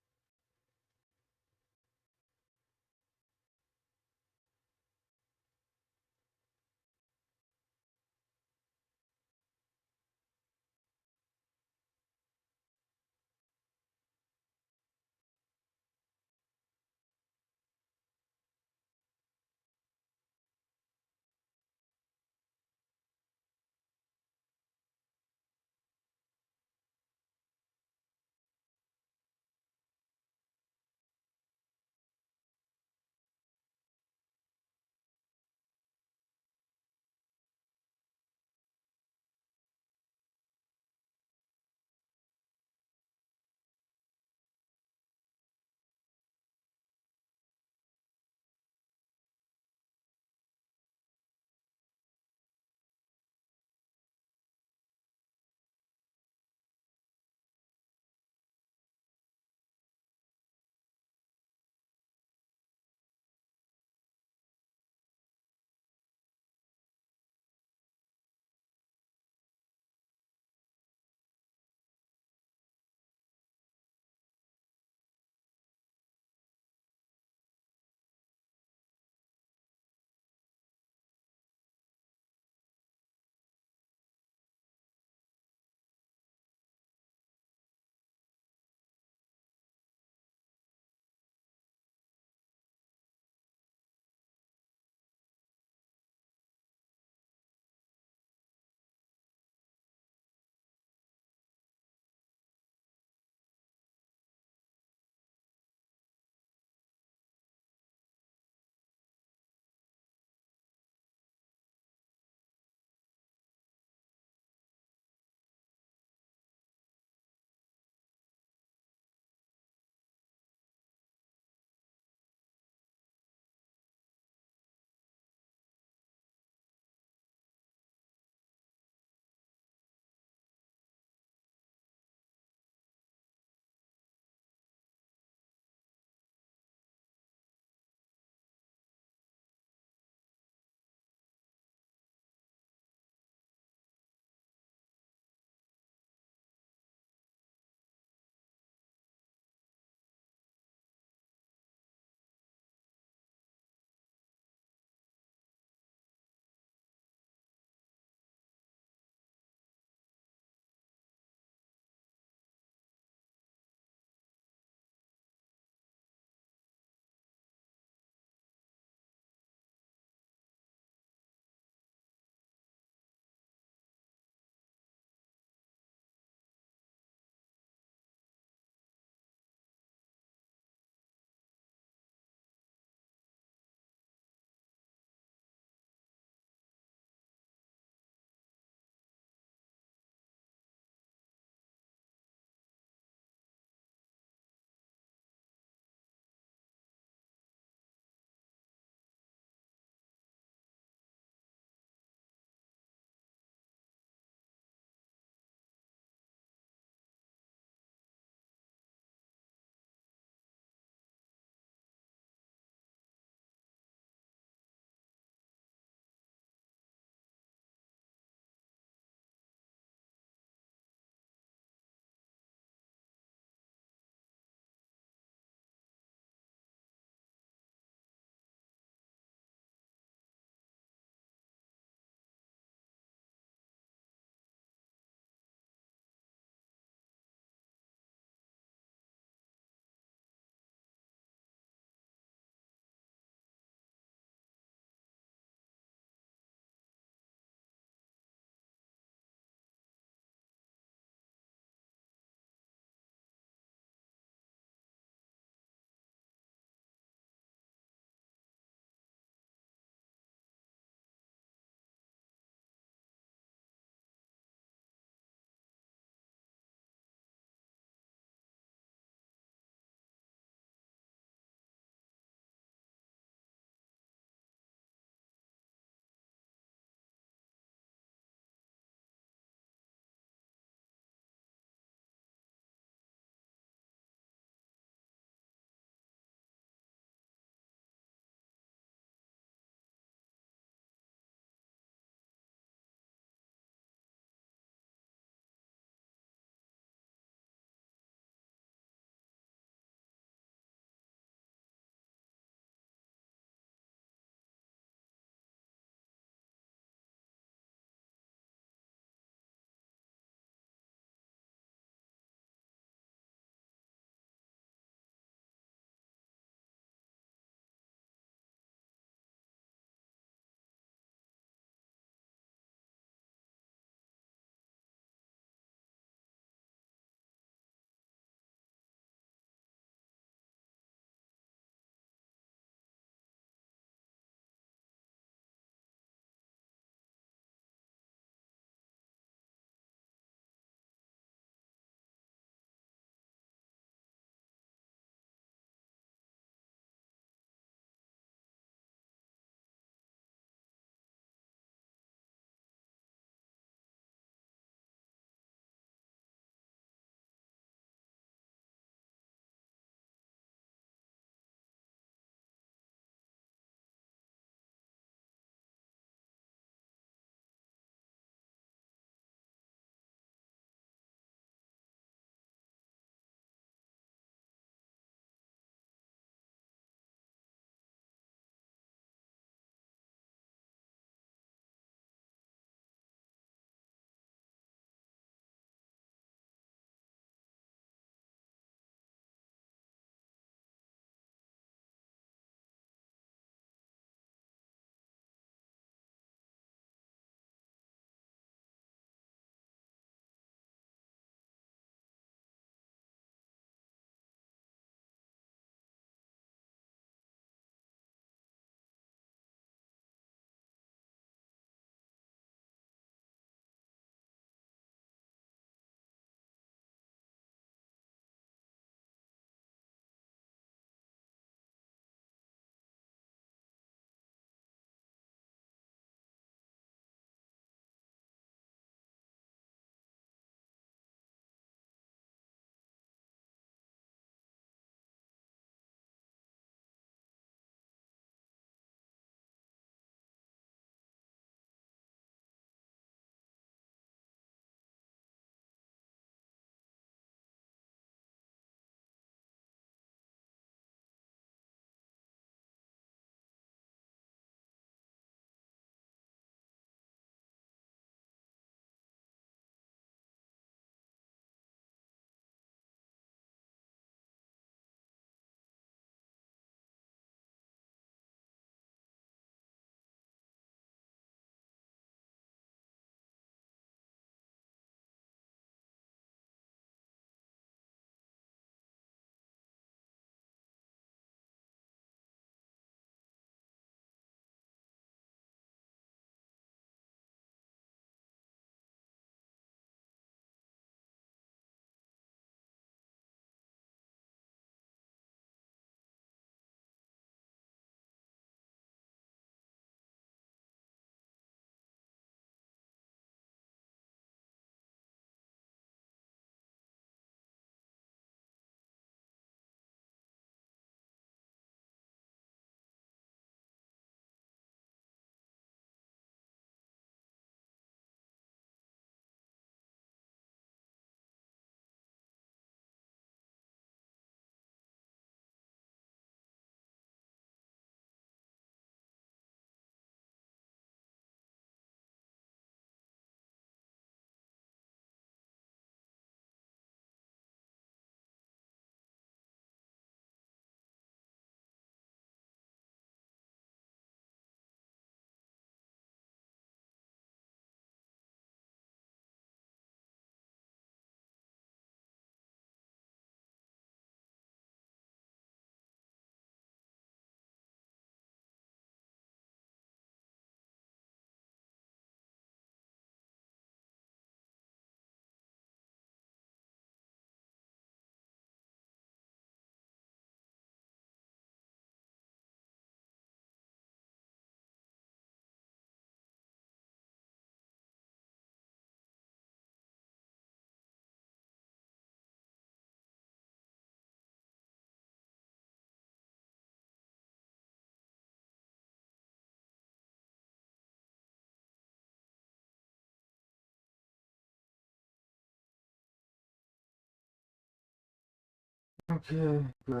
Okay, good.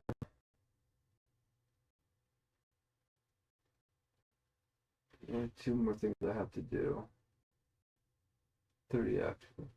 And two more things I have to do. 30 actually.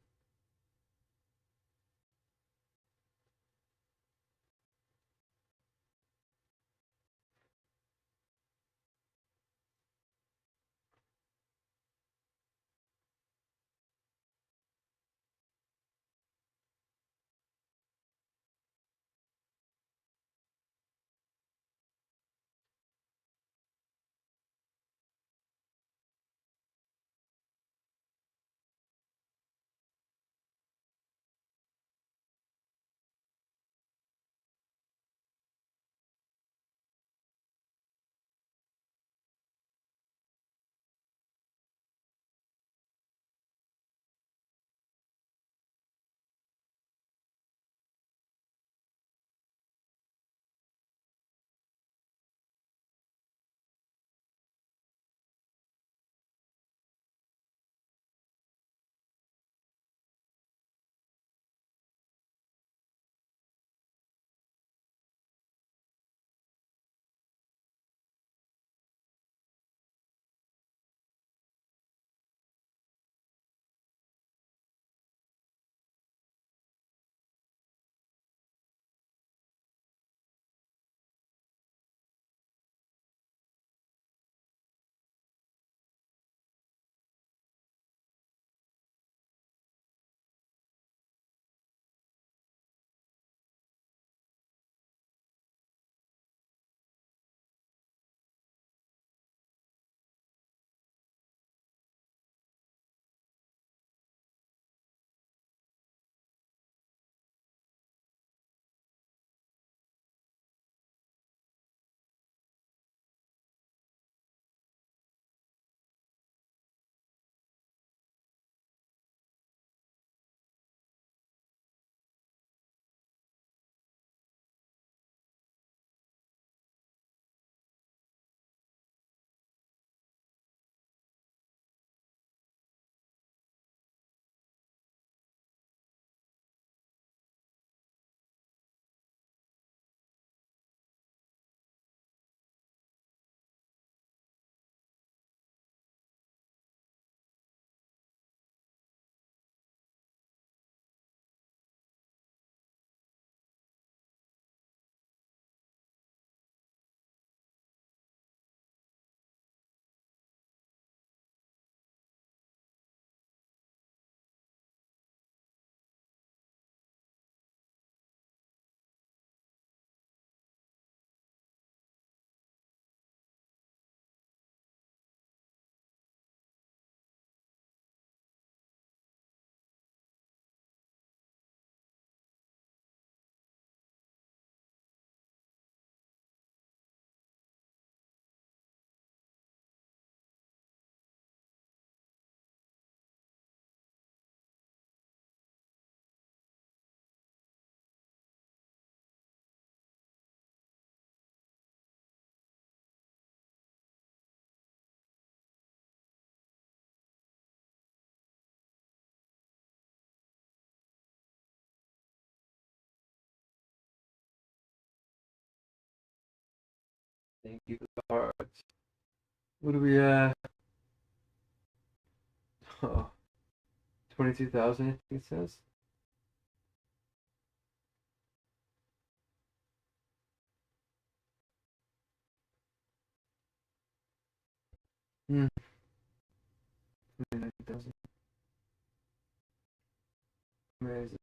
Thank you for the hearts. What do we at? Oh, 22,000, I think it says. Hmm. 29,000. Amazing.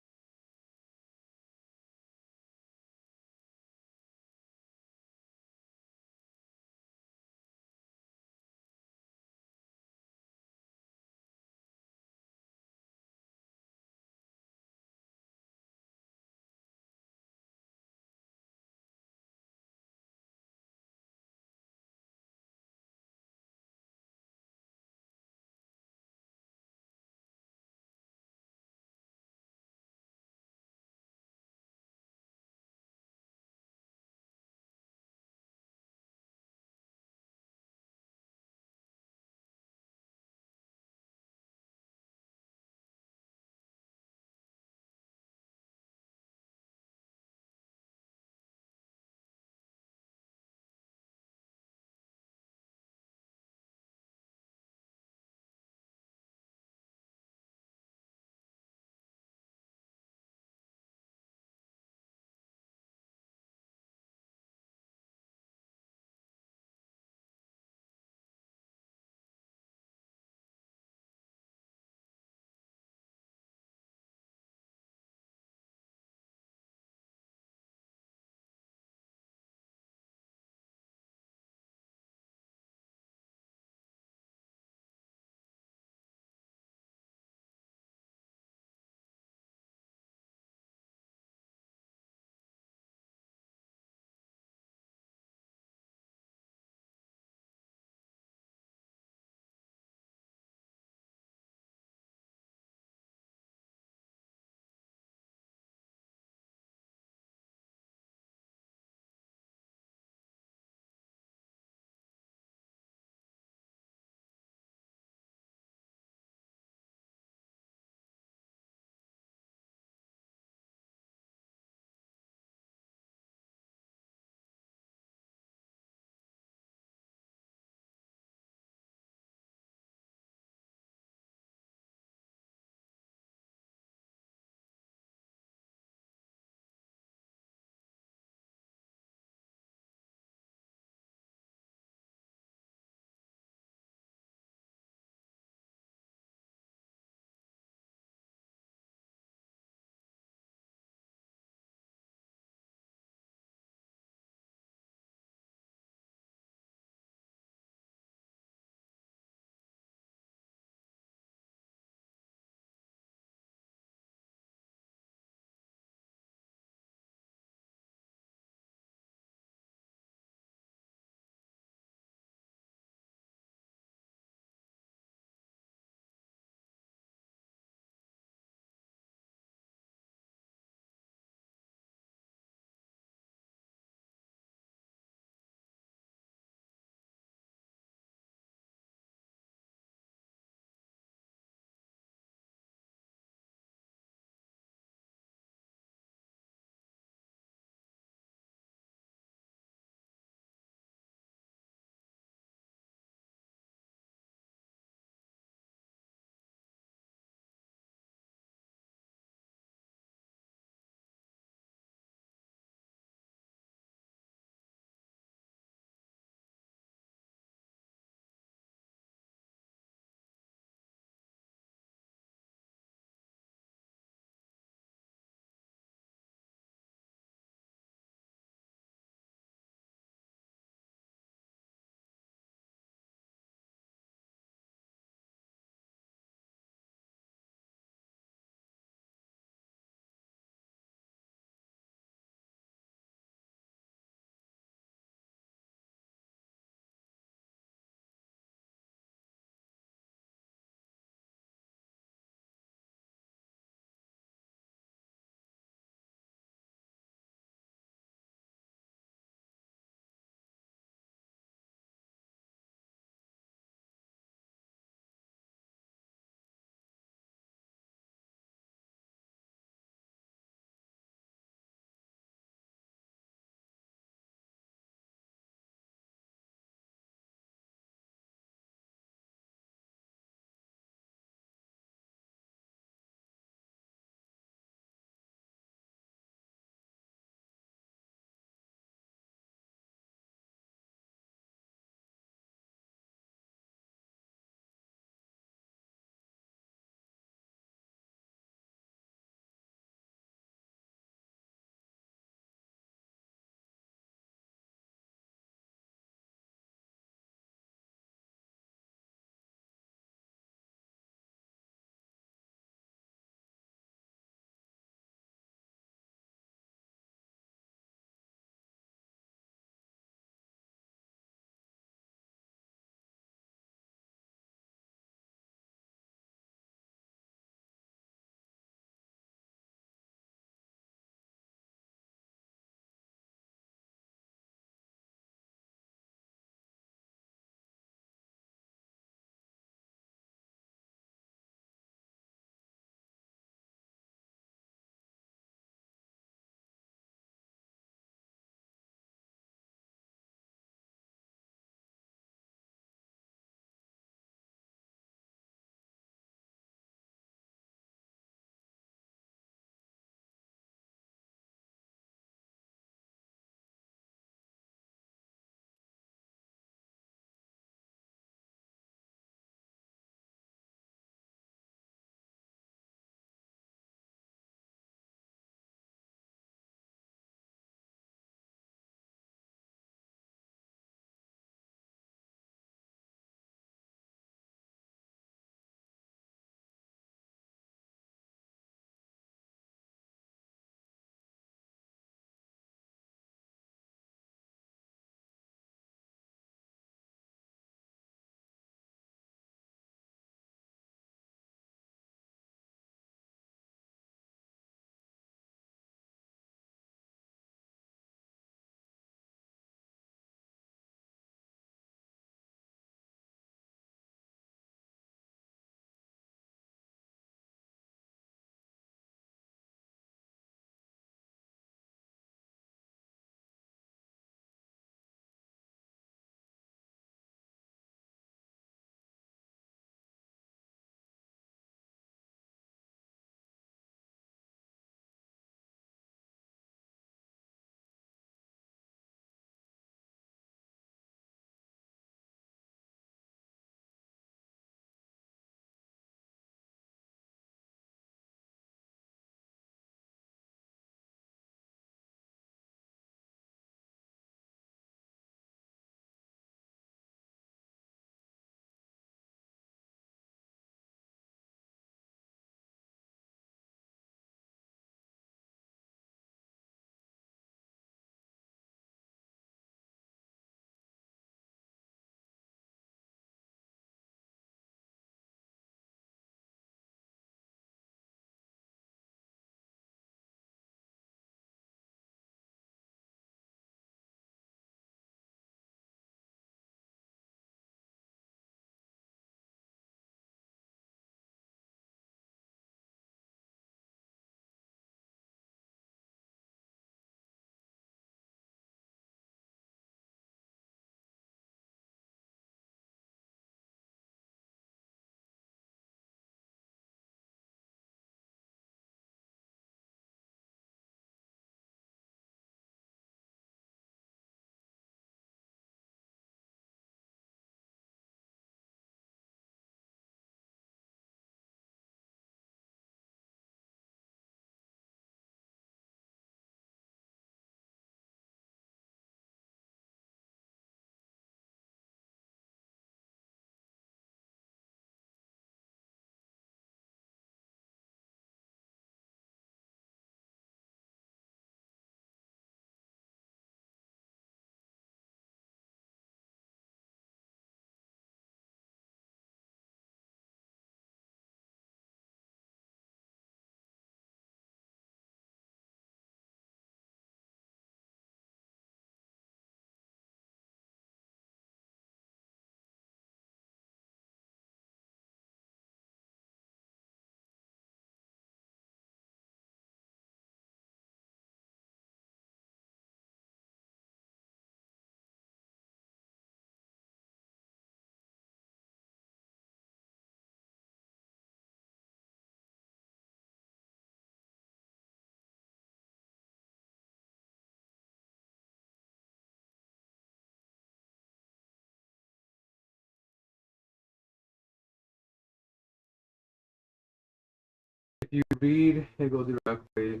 you read Hegel directly,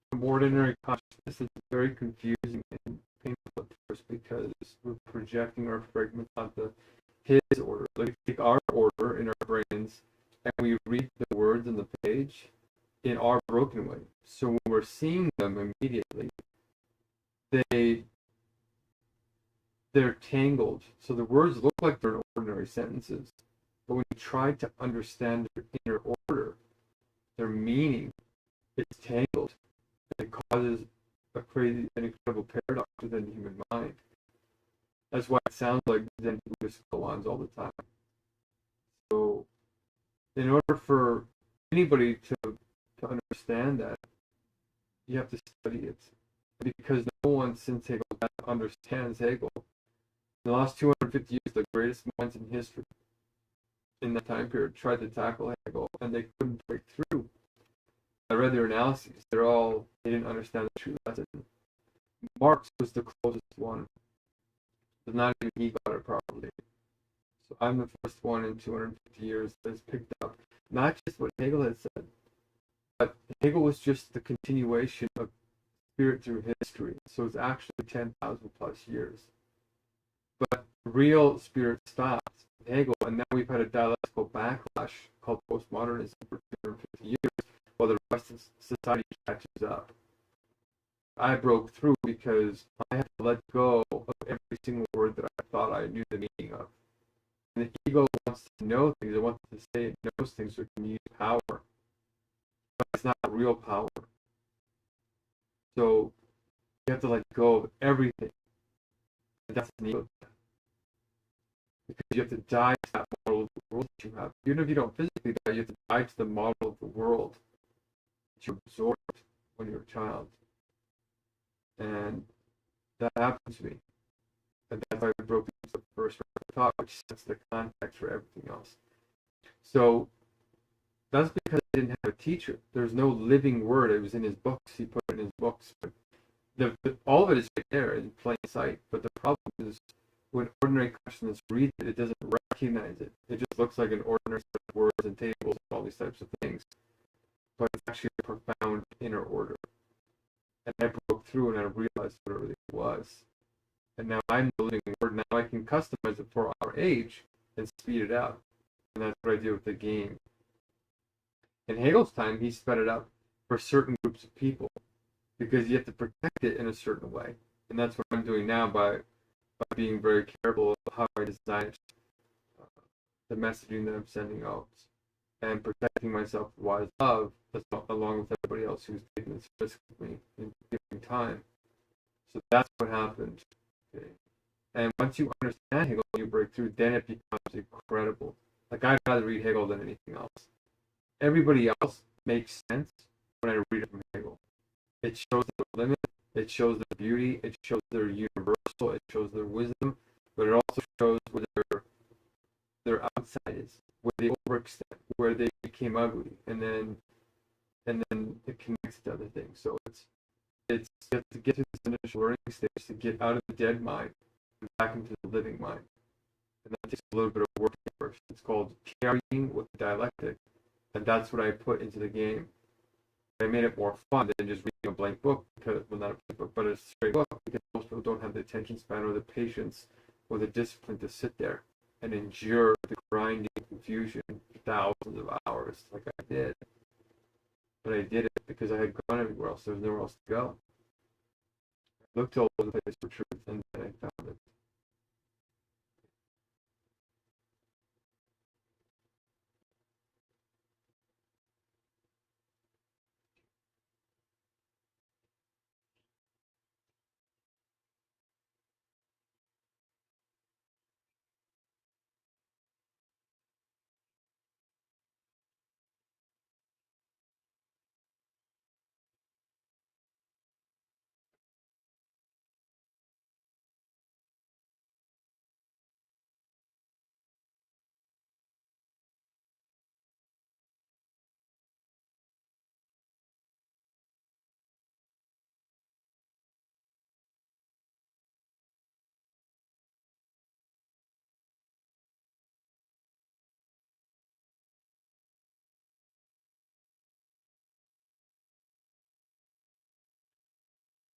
from ordinary consciousness, it's very confusing and painful at first because we're projecting our fragments onto his order. Like we take our order in our brains and we read the words on the page in our broken way. So when we're seeing them immediately, they they're tangled. So the words look like they're in ordinary sentences, but when you try to understand their inner order, their meaning, it's tangled. And it causes a crazy and incredible paradox within the human mind. That's why it sounds like Zen Buddhist koans all the time. So, in order for anybody to understand that, you have to study it. Because no one since Hegel understands Hegel. In the last 250 years, the greatest minds in history in that time period tried to tackle Hegel, and they couldn't break through. I read their analyses. They didn't understand the true lesson. Marx was the closest one, but not even he got it properly. So I'm the first one in 250 years that's picked up not just what Hegel had said, but Hegel was just the continuation of spirit through history. So it's actually 10,000 plus years. But real spirit stopped Hegel, and now we've had a dialectical backlash called postmodernism for 250 years, while the rest of society catches up. I broke through because I had to let go of every single word that I thought I knew the meaning of. And the ego wants to know things, it wants to say it knows things, so it can use power. But it's not real power. So you have to let go of everything. And that's an ego. Because you have to die to that model of the world that you have. Even if you don't physically die, you have to die to the model of the world that you absorbed when you were a child. And that happened to me. And that's why I broke into the first thought, which sets the context for everything else. So that's because I didn't have a teacher. There's no living word. It was in his books. He put it in his books. But all of it is right there in plain sight. But the problem is when ordinary consciousness reads it, it doesn't recognize it. It just looks like an ordinary set of words and tables and all these types of things. But it's actually a profound inner order. And I broke through and I realized what it really was. And now I'm the living word. Now I can customize it for our age and speed it up. And that's what I do with the game. In Hegel's time, he sped it up for certain groups of people because you have to protect it in a certain way. And that's what I'm doing now by being very careful of how I design it, the messaging that I'm sending out, and protecting myself with wise love, along with everybody else who's taking this risk with me in giving time. So that's what happened. Okay. And once you understand Hegel, you break through, then it becomes incredible. Like, I'd rather read Hegel than anything else. Everybody else makes sense when I read it from Hegel. It shows the limit, it shows the beauty, it shows their universal, it shows their wisdom, but it also shows where their outside is, where they overextend, where they became ugly, and then it connects to other things. So it's you have to get to this initial learning stage to get out of the dead mind and back into the living mind. And that takes a little bit of work at first. It's called carrying with dialectic. And that's what I put into the game. I made it more fun than just reading a blank book, because, well, not a blank book, but a straight book, because most people don't have the attention span or the patience or the discipline to sit there and endure the grinding confusion for thousands of hours like I did. But I did it because I had gone everywhere else. There was nowhere else to go. I looked all over the place for truth, and then I found it.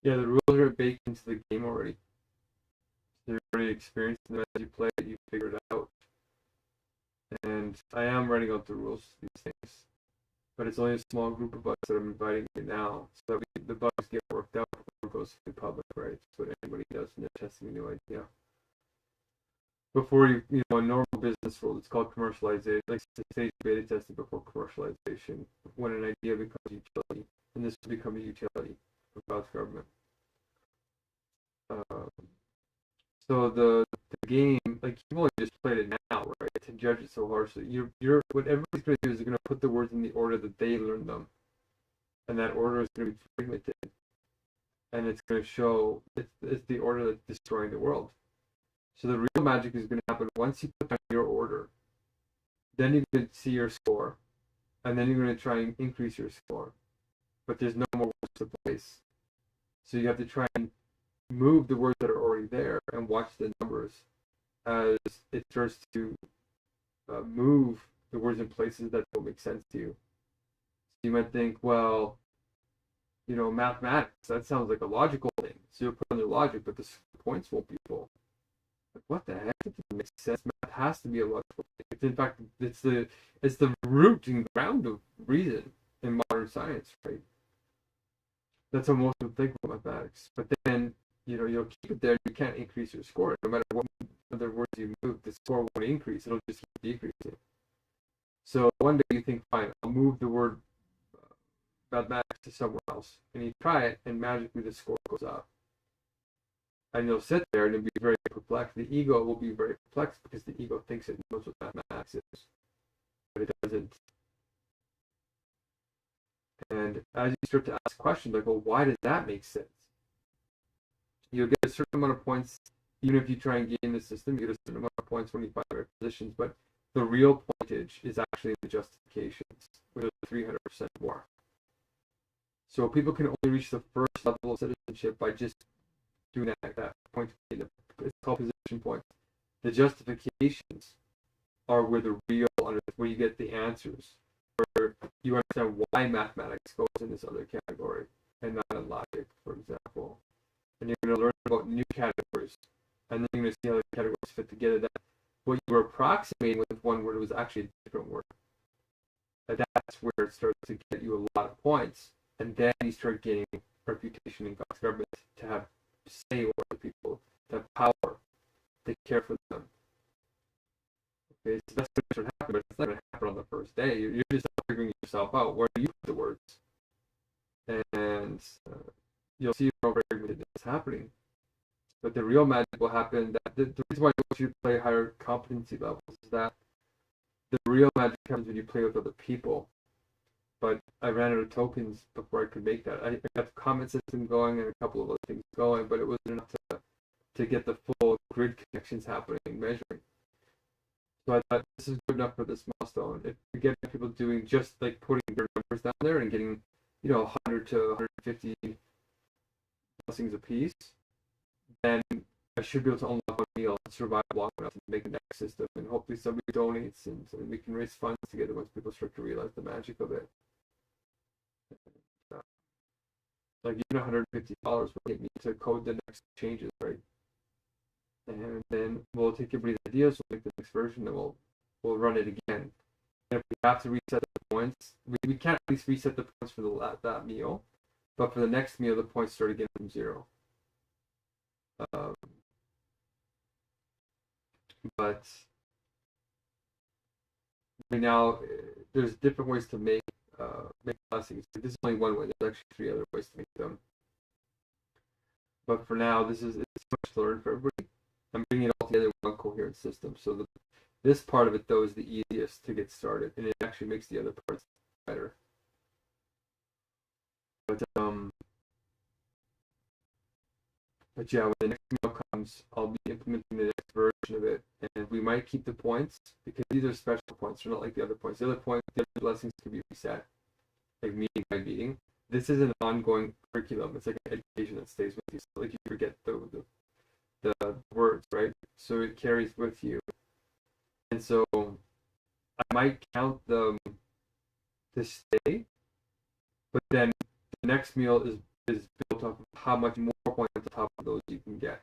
Yeah, the rules are baked into the game already. You're already experienced them as you play it, you figure it out. And I am writing out the rules to these things. But it's only a small group of us that I'm inviting in now, so that the bugs get worked out before it goes to the public, right? That's what anybody does when they're testing a new idea. Before you know, a normal business rule, it's called commercialization, like stage beta testing before commercialization, when an idea becomes utility, and this will become a utility for God's government. So the game, like you've only just played it now, right? To judge it so harshly, you're what everybody's going to do is they're going to put the words in the order that they learned them, and that order is going to be fragmented, and it's going to show it's the order that's destroying the world. So the real magic is going to happen once you put down your order. Then you can see your score, and then you're going to try and increase your score, but there's no more words to place. So you have to try and move the words that are already there and watch the numbers as it starts to move the words in places that don't make sense to you. So you might think, well, you know, mathematics, that sounds like a logical thing. So you'll put on the logic, but the points won't be full. Like, what the heck? It doesn't make sense. Math has to be a logical thing. It's, in fact, it's the root and ground of reason in modern science, right? That's how most people think about mathematics. But then, you know, you'll keep it there. You can't increase your score. No matter what other words you move, the score won't increase. It'll just keep decreasing. So one day you think, fine, I'll move the word mathematics to somewhere else. And you try it, and magically the score goes up. And you'll sit there and be very perplexed. The ego will be very perplexed because the ego thinks it knows what mathematics is. But it doesn't. And as you start to ask questions like, well, why does that make sense? You'll get a certain amount of points, even if you try and game the system, you get a certain amount of points when you find the right positions, but the real pointage is actually the justifications, which are 300% more. So people can only reach the first level of citizenship by just doing that point. It's called position points. The justifications are where the real, where you get the answers, where you understand why mathematics goes in this other category and not in logic, for example. And you're going to learn about new categories, and then you're going to see how the categories fit together. That what you were approximating with one word was actually a different word. And that's where it starts to get you a lot of points, and then you start getting reputation in God's government to have say over people, to have power, to care for them. Okay, so that's going to start happening, but it's not going to happen on the first day. You're just figuring yourself out. Where do you put the words? And you'll see how very good it's happening. But the real magic will happen. That the reason why I want you to play higher competency levels is that the real magic comes when you play with other people. But I ran out of tokens before I could make that. I got the comment system going and a couple of other things going, but it wasn't enough to get the full grid connections happening and measuring. So I thought this is good enough for this milestone. If we get people doing just like putting their numbers down there and getting, you know, 100 to 150 blessings a piece, then I should be able to unlock a meal and survive long enough to make the next system, and hopefully somebody donates and we can raise funds together once people start to realize the magic of it. Like even $150 will get me to code the next changes, right? And then we'll take everybody's ideas, we'll make the next version, and we'll run it again. And if we have to reset the points, we can't at least reset the points for that meal, but for the next meal, the points start again from 0. But right now, there's different ways to make blessings. This is only one way. There's actually 3 other ways to make them. But for now, it's much to learn for everybody. I'm bringing it all together in one coherent system. So this part of it, though, is the easiest to get started, and it actually makes the other parts better. But yeah, when the next meal comes, I'll be implementing the next version of it, and we might keep the points because these are special points. They're not like the other points. The other blessings can be reset, like meeting by meeting. This is an ongoing curriculum. It's like an education that stays with you. So like you forget the words, right? So it carries with you. And so I might count them to stay, but then the next meal is built off of how much more points on top of those you can get.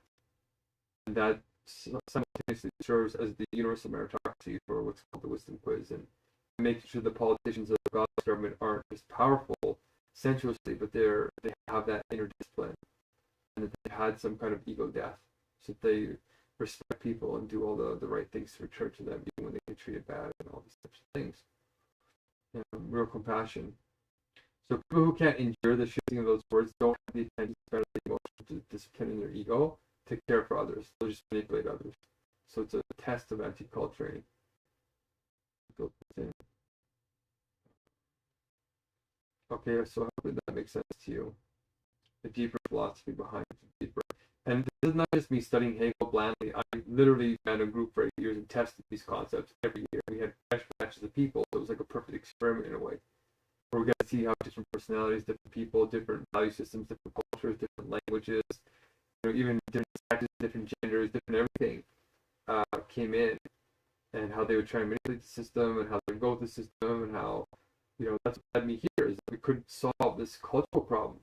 And that simultaneously serves as the universal meritocracy for what's called the wisdom quiz, and making sure the politicians of God's government aren't just powerful sensuously, but they have that inner discipline, and that they had some kind of ego death, so that they respect people and do all the right things to return to them, even when they get treated bad and all these types of things. Real compassion. So people who can't endure the shifting of those words don't have the attention to spend the emotional discipline in their ego to care for others. They'll just manipulate others. So it's a test of anti-culturing. Okay, so hopefully that makes sense to you. The deeper philosophy behind it, deeper. And this is not just me studying Hegel blindly. I literally ran a group for 8 years and tested these concepts every year. We had fresh batches of people. So it was like a perfect experiment in a way, where we got to see how different personalities, different people, different value systems, different cultures, different languages, even different sexes, different genders, different everything came in, and how they would try and manipulate the system, and how they would go with the system, and how, that's what led me here, is that we couldn't solve this cultural problem.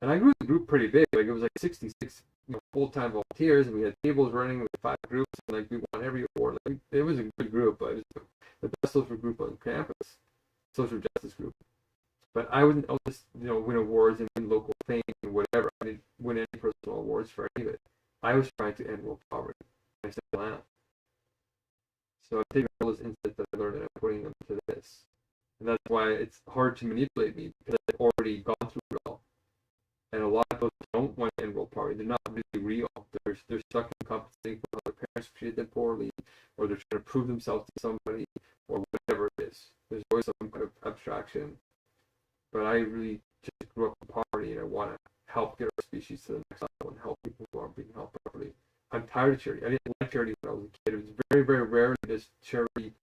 And I grew the group pretty big. Like, it was like 66 full-time volunteers, and we had tables running with 5 groups, and like we won every award. Like, it was a good group, but it was the best social group on campus, social justice group. But I wouldn't just win awards and win local fame and whatever. I didn't win any personal awards for any of it. I was trying to end world poverty. I still am. So I'm taking all those insights that I learned and I'm putting them to this. And that's why it's hard to manipulate me, because I've already gone through it all. And a lot of those don't want to end world poverty. They're not really real. They're stuck in compensating for how their parents treated them poorly, or they're trying to prove themselves to somebody, or whatever it is. There's always some kind of abstraction. But I really just grew up in poverty, and I want to help get our species to the next level and help people who aren't being helped properly. I'm tired of charity. I didn't like charity when I was a kid. It was very, very rarely does charity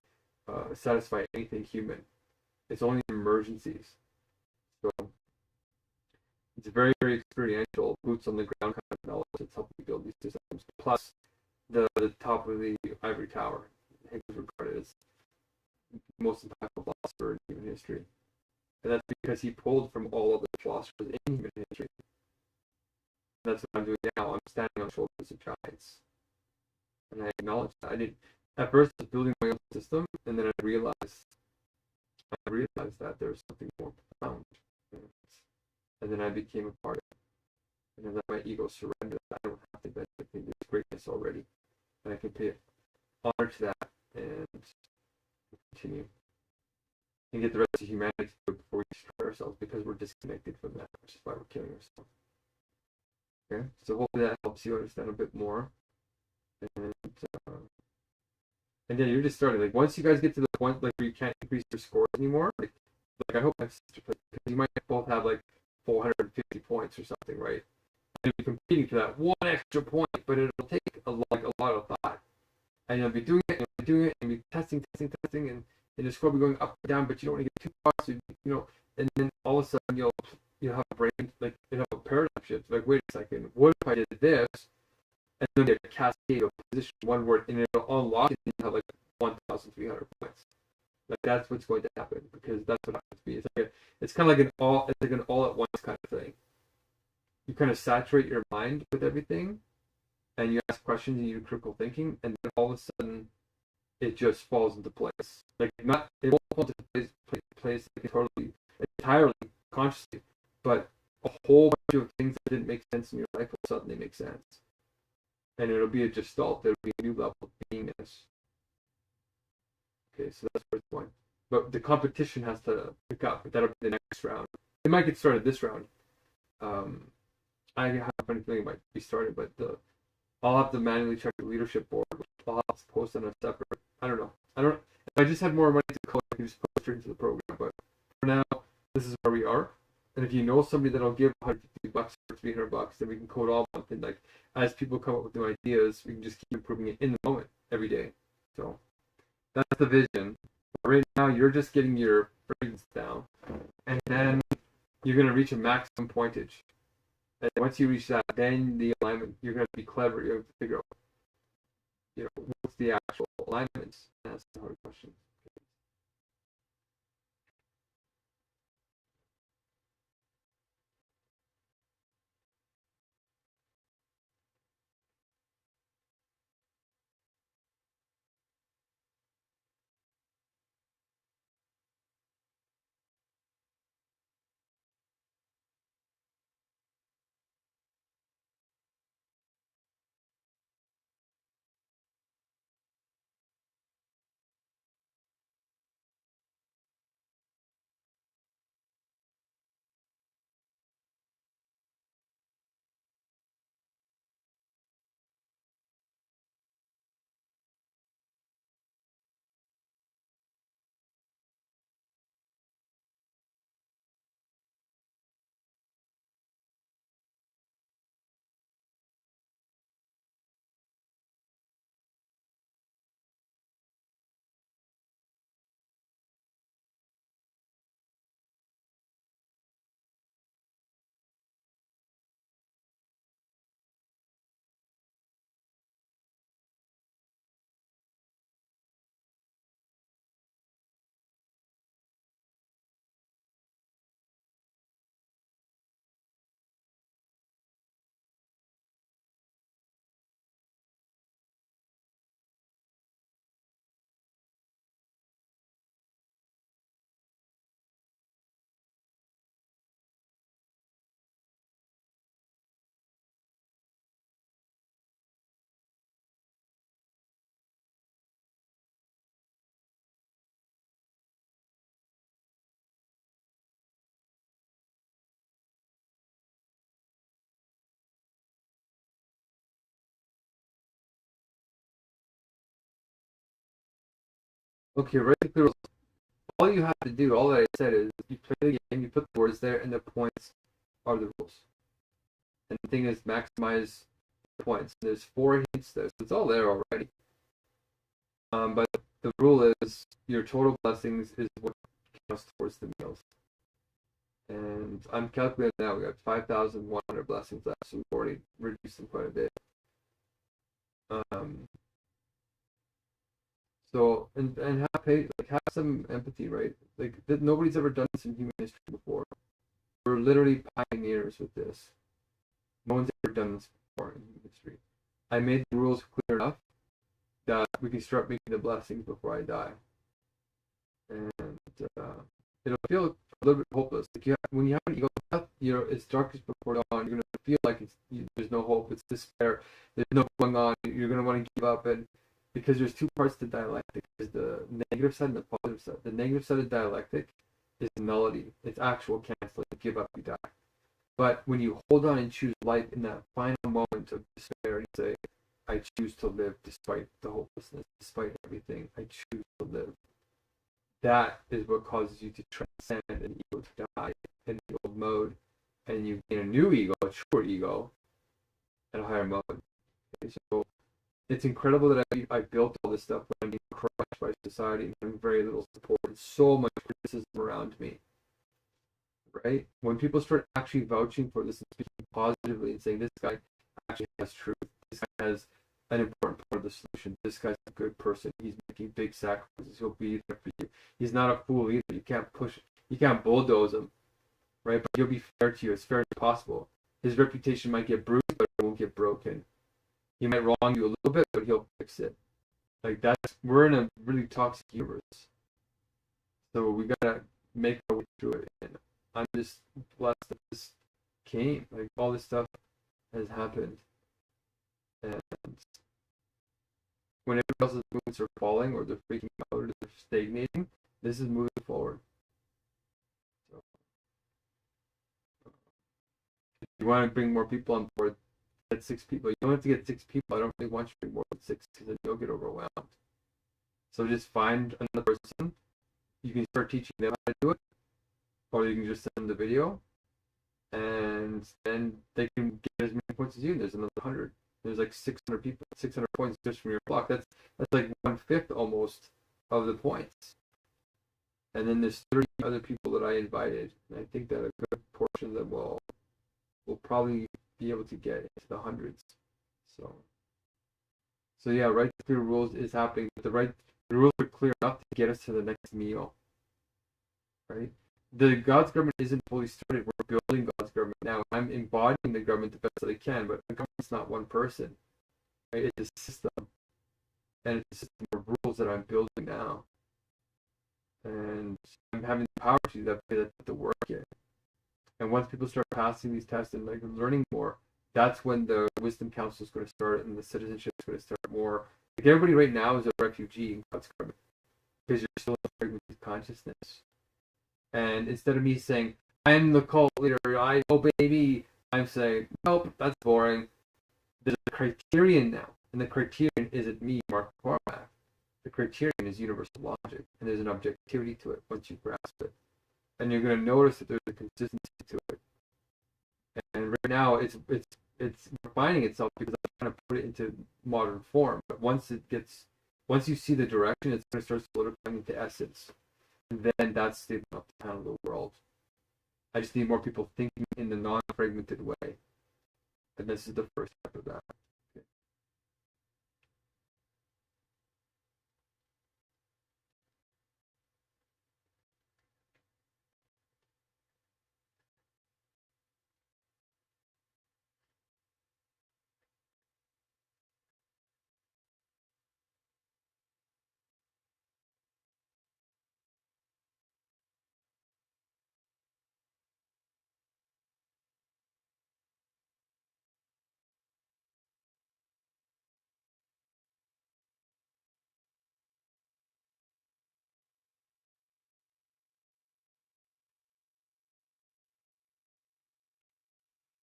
satisfy anything human. It's only in emergencies. So it's very, very experiential, boots on the ground kind of knowledge that's helping build these systems. Plus the top of the ivory tower. I think is regarded as the most impactful philosopher in human history. And that's because he pulled from all of the philosophers in human history. And that's what I'm doing now. I'm standing on the shoulders of giants. And I acknowledge that. At first I was building my own system, and then I realized that there was something more profound. And then I became a part of it. And then let my ego surrender. I don't have to benefit from this greatness already. And I can pay honor to that and continue. And get the rest of humanity to do it before we destroy ourselves, because we're disconnected from that, which is why we're killing ourselves. Okay, so hopefully that helps you understand a bit more. And yeah, you're just starting. Like, once you guys get to the point like where you can't increase your scores anymore, like I hope my sister plays, because you might both have like 450 points or something, right? And you'll be competing for that one extra point, but it'll take a lot of thought. And you'll be doing it, and you'll be doing it, and you'll be testing, and your score will be going up and down, but you don't want to get too far, so and then all of a sudden you'll have a brain, like, have a paradigm shift. Like, wait a second, what if I did this? And then get a cascade of position, one word, and it'll unlock it, and you have like 1,300 points. Like, that's what's going to happen, because that's what happens to me. It's kind of like an all at once kind of thing. You kind of saturate your mind with everything, and you ask questions, and you do critical thinking, and then all of a sudden it just falls into place. Like, it won't fall into place like entirely consciously, but a whole bunch of things that didn't make sense in your life will suddenly make sense. And it'll be a gestalt, it'll be a new level of beingness. Okay, so that's where it's going. But the competition has to pick up, that'll be the next round. It might get started this round. I have a funny feeling it might be started, but I'll have to manually check the leadership board, which I'll have to post on a separate, I don't know. If I just had more money to code, I could just post it into the program, but for now, this is where we are. And if you know somebody that'll give $150 or $300, then we can code all month. And like, as people come up with new ideas, we can just keep improving it in the moment every day. So that's the vision. But right now, you're just getting your brains down, and then you're going to reach a maximum pointage. And once you reach that, then the alignment, you're going to be clever. You have to figure out, what's the actual alignments. That's the hard question. Okay, write the clear rules. All you have to do, all that I said is you play the game, you put the words there, and the points are the rules. And the thing is, maximize the points. There's 4 hints there, so it's all there already. But the rule is your total blessings is what counts towards the meals. And I'm calculating now. We got 5,100 blessings left, so we've already reduced them quite a bit. So and have some empathy, right? Like nobody's ever done this in human history before. We're literally pioneers with this. No one's ever done this before in human history. I made the rules clear enough that we can start making the blessings before I die. And it'll feel a little bit hopeless. Like when you have an ego death, it's darkest before dawn. You're gonna feel like there's no hope. It's despair. There's no going on. You're gonna want to give up, and because there's 2 parts to dialectic. There's the negative side and the positive side. The negative side of dialectic is nullity. It's actual canceling. You give up, you die. But when you hold on and choose life in that final moment of despair and say, I choose to live despite the hopelessness, despite everything, I choose to live. That is what causes you to transcend an ego to die in the old mode, and you gain a new ego, a truer ego, at a higher mode. Okay, so it's incredible that I built all this stuff when I'm being crushed by society and having very little support and so much criticism around me. Right? When people start actually vouching for this and speaking positively and saying this guy actually has truth, this guy has an important part of the solution, this guy's a good person, he's making big sacrifices, he'll be there for you. He's not a fool either. You can't bulldoze him, right? But he'll be fair to you as fair as possible. His reputation might get bruised, but it won't get broken. He might wrong you a little bit, but he'll fix it. Like we're in a really toxic universe. So we gotta make our way through it. And I'm just blessed that this came. Like all this stuff has happened. And when everybody else's movements are falling or they're freaking out or they're stagnating, this is moving forward. So if you want to bring more people on board, get 6 people. You don't have to get 6 people. I don't really want you to bring more than 6 because then you'll get overwhelmed. So just find another person. You can start teaching them how to do it, or you can just send them the video, and then they can get as many points as you. And there's another 100. There's like 600 people, 600 points just from your block. That's like 1/5 almost of the points. And then there's 30 other people that I invited, and I think that a good portion of them will probably be able to get into the hundreds. So yeah, right to clear rules is happening. But the rules are clear enough to get us to the next meal. Right? The God's government isn't fully started. We're building God's government now. I'm embodying the government the best that I can, but the government's not one person. Right? It's a system. And it's a system of rules that I'm building now. And I'm having the power to do that because I put the work in. And once people start passing these tests and like learning more, that's when the wisdom council is going to start and the citizenship is going to start more. Like everybody right now is a refugee in God's government because you're still in fragmented consciousness. And instead of me saying, I'm the cult leader, I obey me, I'm saying, nope, that's boring. There's a criterion now. And the criterion isn't me, Mark Cormack. The criterion is universal logic. And there's an objectivity to it once you grasp it. And you're going to notice that there's a consistency to it. And right now, it's refining itself because I'm trying to put it into modern form. But once you see the direction, it's going to start solidifying into essence. And then that's stable enough to handle the world. I just need more people thinking in the non-fragmented way. And this is the first step of that. Okay.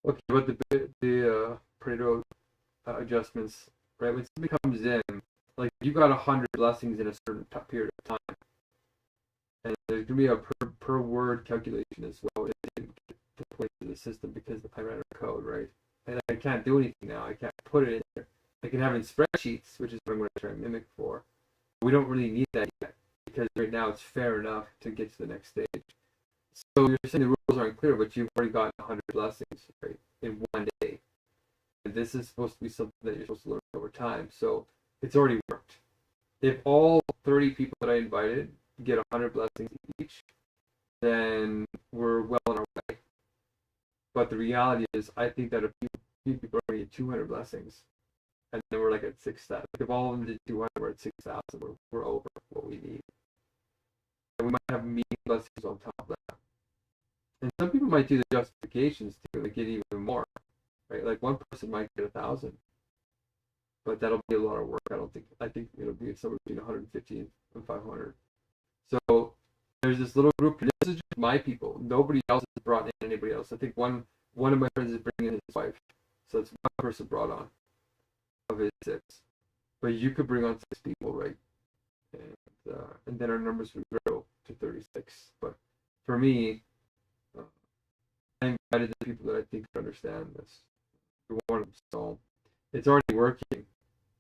Okay, about the Pareto adjustments, right? When somebody comes in, like you you got 100 blessings in a certain period of time, and there's gonna be a per word calculation as well. It didn't get to put into the system because I ran out of code, right? And I can't do anything now. I can't put it in there. I can have it in spreadsheets, which is what I'm going to try and mimic for. We don't really need that yet because right now it's fair enough to get to the next stage. So you're saying the rules aren't clear, but you've already gotten 100 blessings, right, in one day. And this is supposed to be something that you're supposed to learn over time. So it's already worked. If all 30 people that I invited get 100 blessings each, then we're well on our way. But the reality is, I think that a few people are already at 200 blessings, and then we're like at 6,000. If all of them did 200, we're at 6,000. We're over what we need. And we might have medium blessings on top of that. And some people might do the justifications too, like get even more, right? Like one person might get 1,000, but that'll be a lot of work. I think it'll be somewhere between 150 and 500. So there's this little group. And this is just my people. Nobody else has brought in anybody else. I think one of my friends is bringing in his wife, so it's one person brought on of his 6. But you could bring on 6 people, right? And then our numbers would grow to 36. But for me, I invited the people that I think understand this. You're one of them. So it's already working,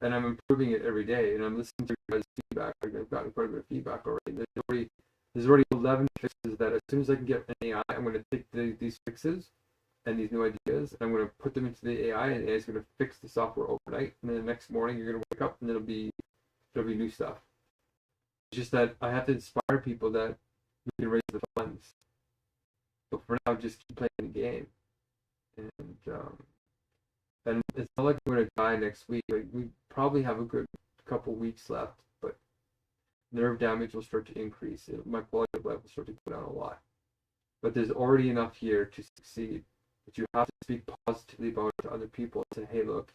and I'm improving it every day. And I'm listening to your guys' feedback. I've gotten quite a bit of feedback already. There's already 11 fixes that as soon as I can get an AI, I'm going to take these fixes and these new ideas, and I'm going to put them into the AI, and the AI is going to fix the software overnight. And then the next morning, you're going to wake up, and it'll be new stuff. It's just that I have to inspire people that we can raise the funds. But for now, just keep playing the game. And it's not like we're going to die next week. Like, we probably have a good couple weeks left, but nerve damage will start to increase. My quality of life will start to go down a lot. But there's already enough here to succeed. But you have to speak positively about it to other people and say, hey, look,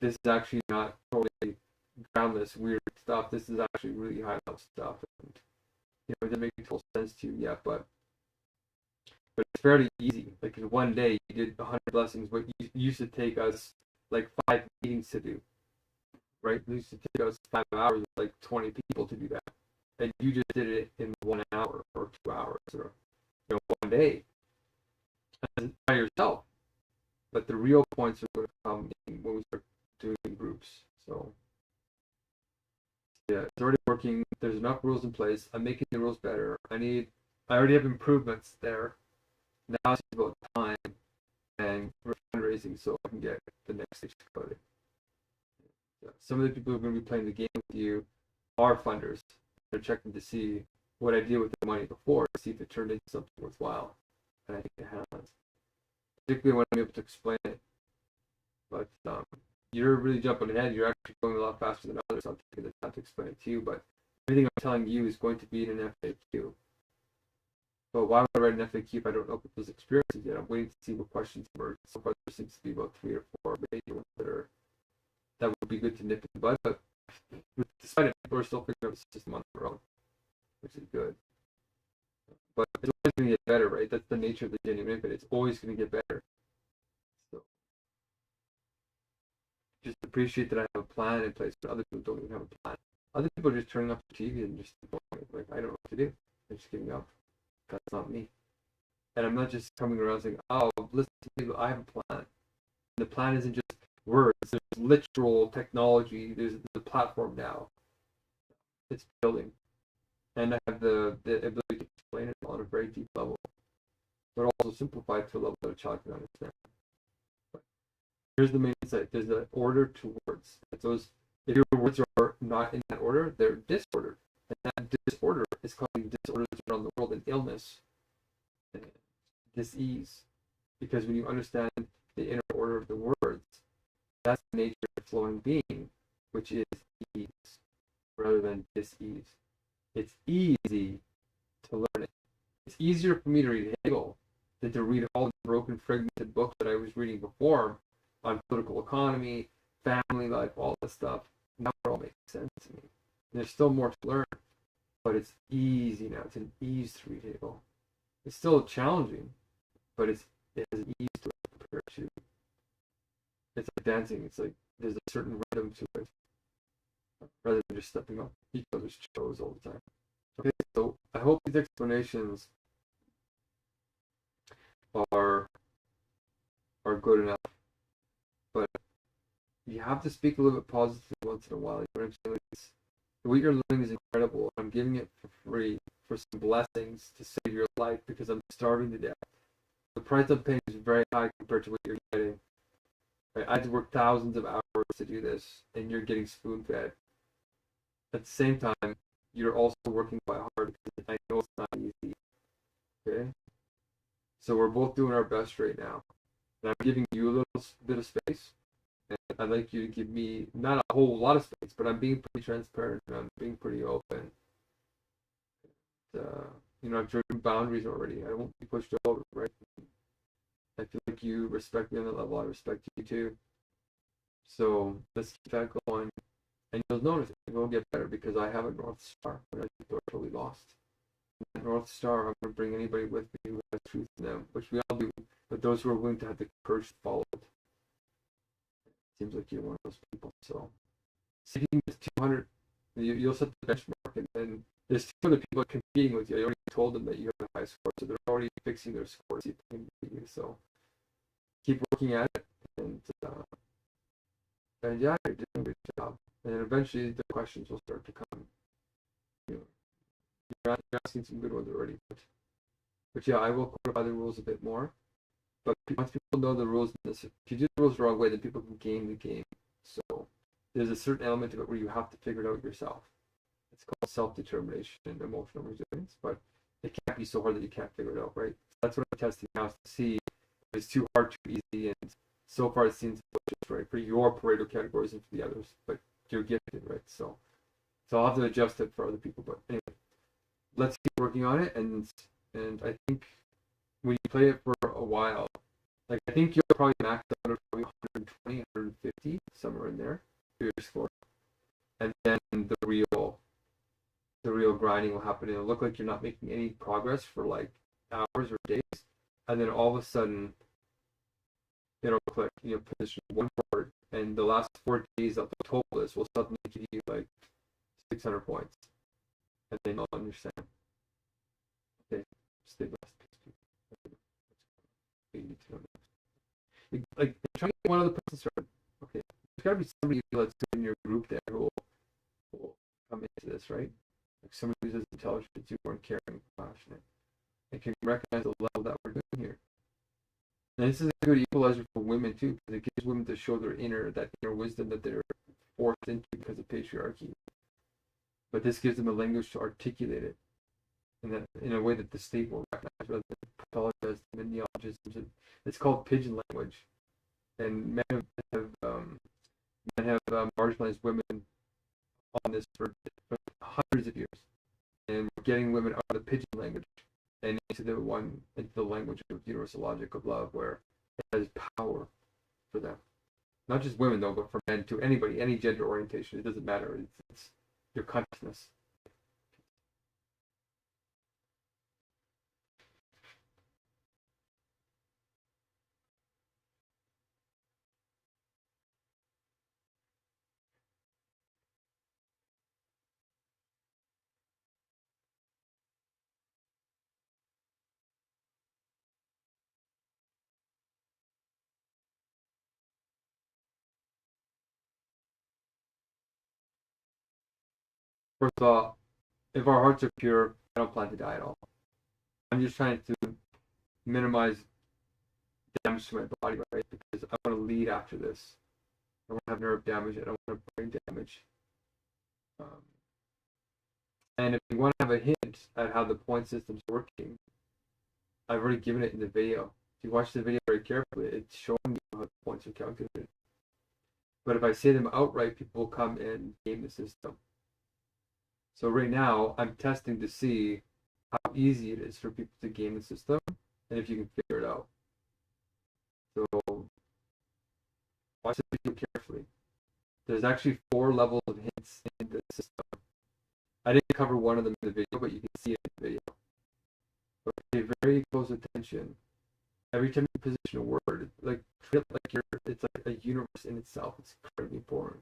this is actually not totally groundless, weird stuff. This is actually really high level stuff. And, it doesn't make total sense to you yet, but it's fairly easy. Like in one day, you did 100 blessings, but it used to take us like 5 meetings to do, right? It used to take us 5 hours, like 20 people to do that. And you just did it in 1 hour or 2 hours or one day by yourself. But the real points are going to come when we start doing groups. So yeah, it's already working. There's enough rules in place. I'm making the rules better. I already have improvements there. Now it's about time and fundraising so I can get the next stage coded. Some of the people who are going to be playing the game with you are funders. They're checking to see what I did with the money before, to see if it turned into something worthwhile. And I think it has. Particularly when I'm able to explain it. But you're really jumping ahead. You're actually going a lot faster than others. I'm taking the time to explain it to you. But everything I'm telling you is going to be in an FAQ. But why would I write an FAQ if I don't know people's experiences yet? I'm waiting to see what questions emerge. So far, there seems to be about 3 or 4 major ones that would be good to nip in the bud. But despite it, people are still figuring out the system on their own, which is good. But it's always going to get better, right? That's the nature of the genuine infinite. It's always going to get better. So just appreciate that I have a plan in place, but other people don't even have a plan. Other people are just turning off the TV and just like, I don't know what to do. They're just giving up. That's not me. And I'm not just coming around saying, oh, listen to me, I have a plan. And the plan isn't just words. There's literal technology. There's the platform now. It's building. And I have the ability to explain it on a very deep level, but also simplified to a level that a child can understand. But here's the main insight. There's an order to words. If your words are not in that order, they're disordered. And that disorder is causing disorders around the world and illness, and dis-ease. Because when you understand the inner order of the words, that's the nature of flowing being, which is ease, rather than dis-ease. It's easy to learn it. It's easier for me to read Hegel than to read all the broken, fragmented books that I was reading before on political economy, family life, all this stuff. Now it all makes sense to me. And there's still more to learn, but it's easy now. It's an ease to read Hegel. It's still challenging, but it has an ease to it compared to. It's like dancing. It's like there's a certain rhythm to it. rather than just stepping on each other's toes all the time. Okay, so I hope these explanations are good enough, but you have to speak a little bit positively once in a while. You know what I'm saying? Like, what you're learning is incredible. I'm giving it for free for some blessings to save your life because I'm starving to death. The price I'm paying is very high compared to what you're getting. Right? I had to work thousands of hours to do this, and you're getting spoon-fed. At the same time, you're also working quite hard because I know it's not easy. Okay? So we're both doing our best right now. And I'm giving you a little bit of space. And I'd like you to give me not a whole lot of space, but I'm being pretty transparent and I'm being pretty open. I've driven boundaries already. I won't be pushed over, right? I feel like you respect me on that level. I respect you too. So let's keep that going. And you'll notice it will get better because I have a North Star when I feel totally lost. That North Star, I'm going to bring anybody with me who has truth in them, which we all do, but those who are willing to have the courage to follow it. Seems like you're one of those people. So, seeking this 200, you'll set the benchmark, and then there's 200 people competing with you. I already told them that you have a high score, so they're already fixing their score to see if they can beat you. So, keep working at it, and yeah, you're doing a good job. And eventually, the questions will start to come. You're asking some good ones already, but yeah, I will codify the rules a bit more. But once people know the rules, if you do the rules the wrong way, then people can game the game. So there's a certain element of it where you have to figure it out yourself. It's called self-determination and emotional resilience, but it can't be so hard that you can't figure it out, right? That's what I'm testing now, to see if it's too hard, too easy, and so far it seems just right for your Pareto categories and for the others, but you're gifted, right? So I'll have to adjust it for other people, but anyway, let's keep working on it, and I think when you play it for a while, like I think you'll probably max out at probably 120, 150, somewhere in there for your score. And then the real grinding will happen. It'll look like you're not making any progress for like hours or days. And then all of a sudden it'll click, position one forward, and the last 4 days of the total list will suddenly give you like 600 points. And then you'll understand. Okay, stay blessed. You need to know that. Like try to get one other person started. Okay, there's got to be somebody that's in your group there who will come into this, right? Like somebody who's as intelligent as you are, caring, passionate, and can recognize the level that we're doing here. And this is a good equalizer for women too, because it gives women to show that inner wisdom that they're forced into because of patriarchy. But this gives them a language to articulate it in a way that the state will recognize, rather than pathologize them in neologisms. It's called pigeon language, and men have marginalized women on this for hundreds of years, and we're getting women out of the pigeon language and into the language of universal logic of love, where it has power for them. Not just women though, but for men too. Anybody, any gender orientation, it doesn't matter. It's your consciousness. First of all, if our hearts are pure, I don't plan to die at all. I'm just trying to minimize damage to my body, right? Because I want to lead after this. I want to have nerve damage. I don't want to brain damage. And if you want to have a hint at how the point system's working, I've already given it in the video. If you watch the video very carefully, it's showing you how the points are calculated. But if I say them outright, people will come and game the system. So right now, I'm testing to see how easy it is for people to game the system, and if you can figure it out. So watch the video carefully. There's actually 4 levels of hints in the system. I didn't cover one of them in the video, but you can see it in the video. But pay very close attention. Every time you position a word, like treat it like it's like a universe in itself. It's incredibly important.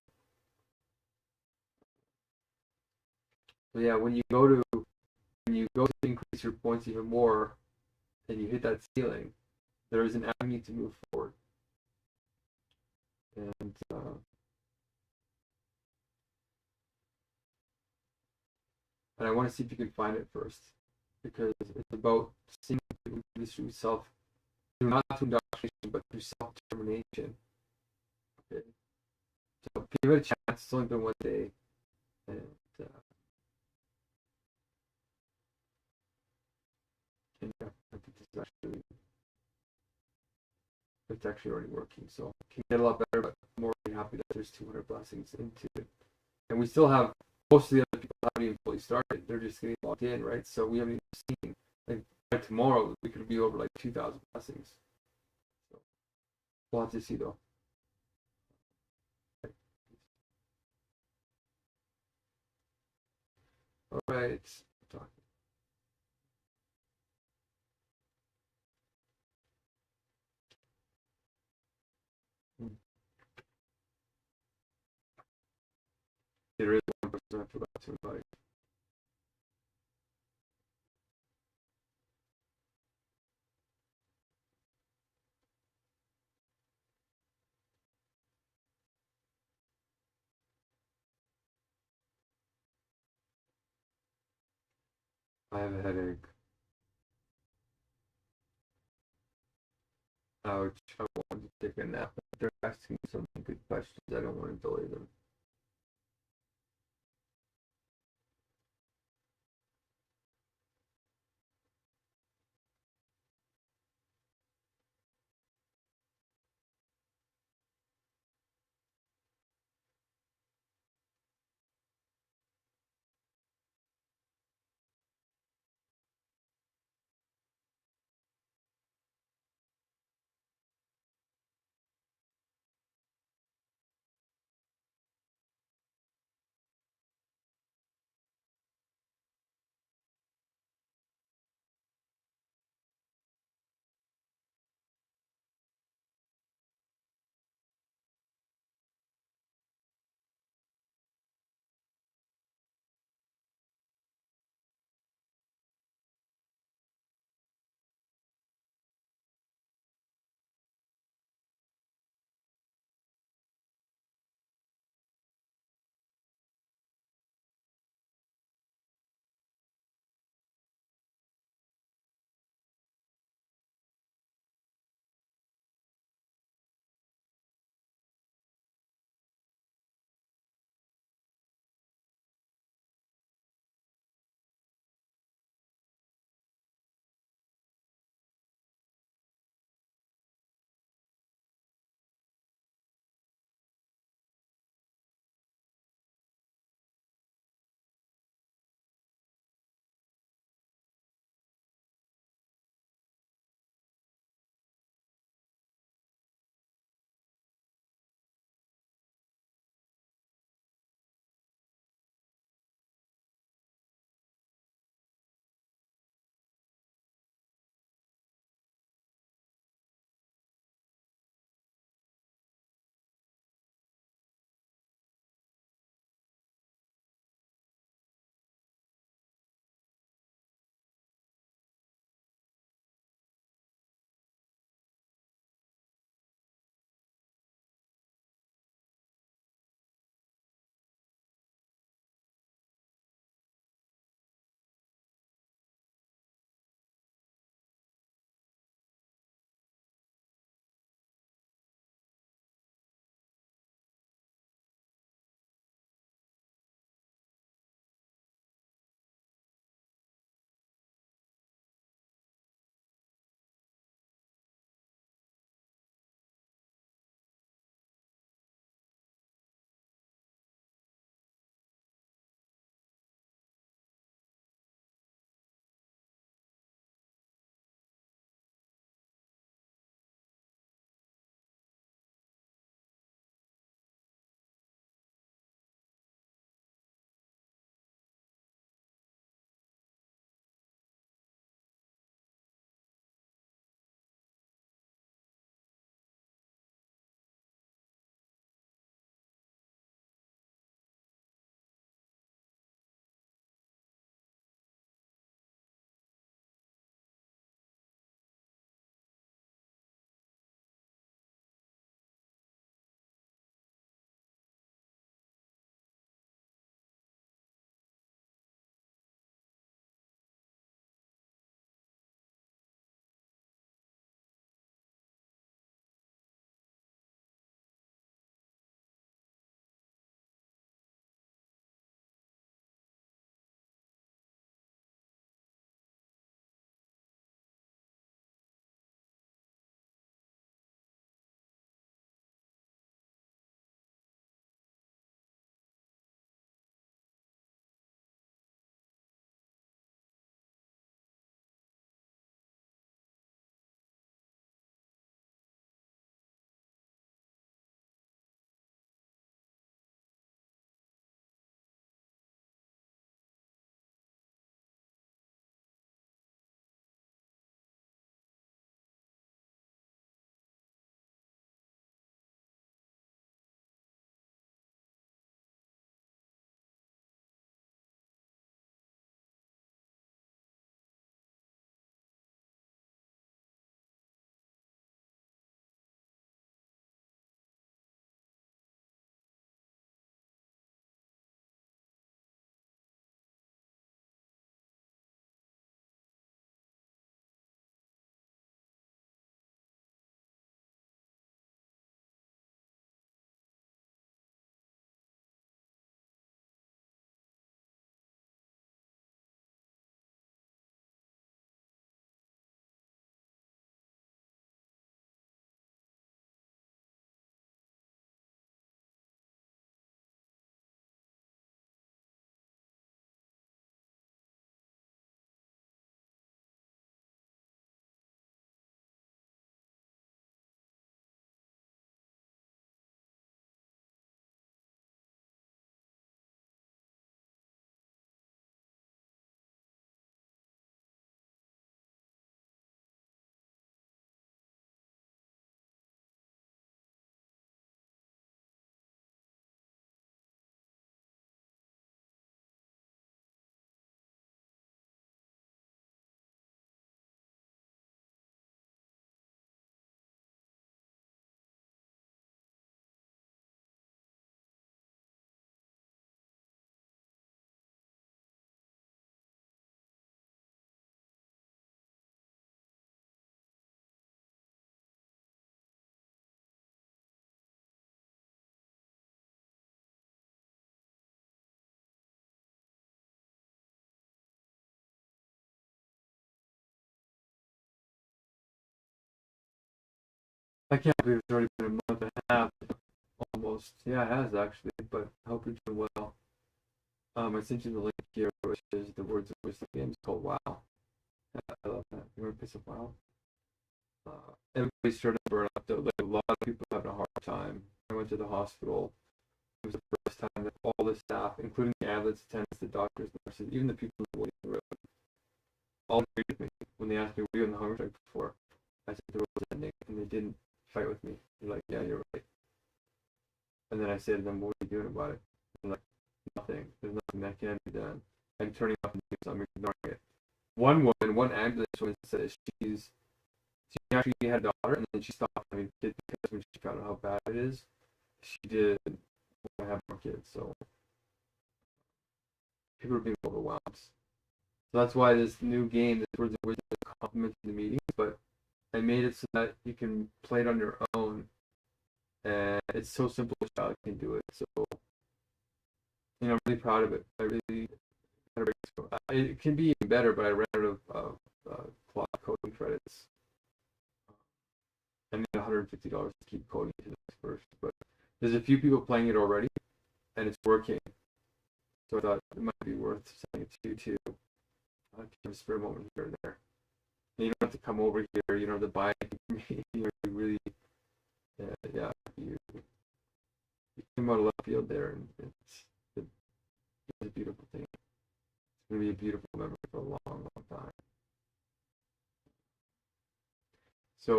So yeah, when you go to increase your points even more, and you hit that ceiling, there is an avenue to move forward. And I want to see if you can find it first, because it's about seeing people do this through not through indoctrination, but through self-determination. Okay? So give it a chance. It's only been one day, and yeah, I think it's actually already working. So it can get a lot better, but I'm already happy that there's 200 blessings into it, and we still have most of the other people haven't even fully started. They're just getting logged in, right? So we haven't even seen, like, by tomorrow we could be over like 2,000 blessings. So we'll have to see though. All right. Talk. There is one person I forgot to invite. I have a headache. Ouch. I wanted to take a nap. They're asking some good questions. I don't want to delay them. I can't believe it's already been a month and a half, almost. Yeah, it has actually, but I hope you're doing well. I sent you the link here, which is the Words of Wisdom game. It's called WoW. I love that. You want to play some WoW? Everybody's starting to burn up, though. Like, a lot of people having a hard time. I went to the hospital. It was the first time that all the staff, including the ambulance attendants, the doctors, the nurses, even the people in the waiting room, all agreed with me when they asked me, were you on the Hungerstrike before? I said the world was ending, and they didn't fight with me. They're like, yeah, you're right. And then I said to them, what are you doing about it? And like, nothing. There's nothing that can be done. I'm turning off the news. I'm ignoring it. One ambulance woman said she actually had a daughter, and then she stopped having kids because when she found out how bad it is, she did want to have more kids. So people are being overwhelmed. So that's why this new game, this Words of Wisdom, complements the meetings, but I made it so that you can play it on your own, and it's so simple a child can do it. So, I'm really proud of it. I really it can be even better, but I ran out of clock coding credits. I need $150 to keep coding to the next version, but there's a few people playing it already, and it's working. So I thought it might be worth sending it to you too. Give a spare moment here and there. And you don't have to come over here. You don't have to buy anything from me. You really, you came out of left field there, and it's a beautiful thing. It's going to be a beautiful memory for a long, long time. So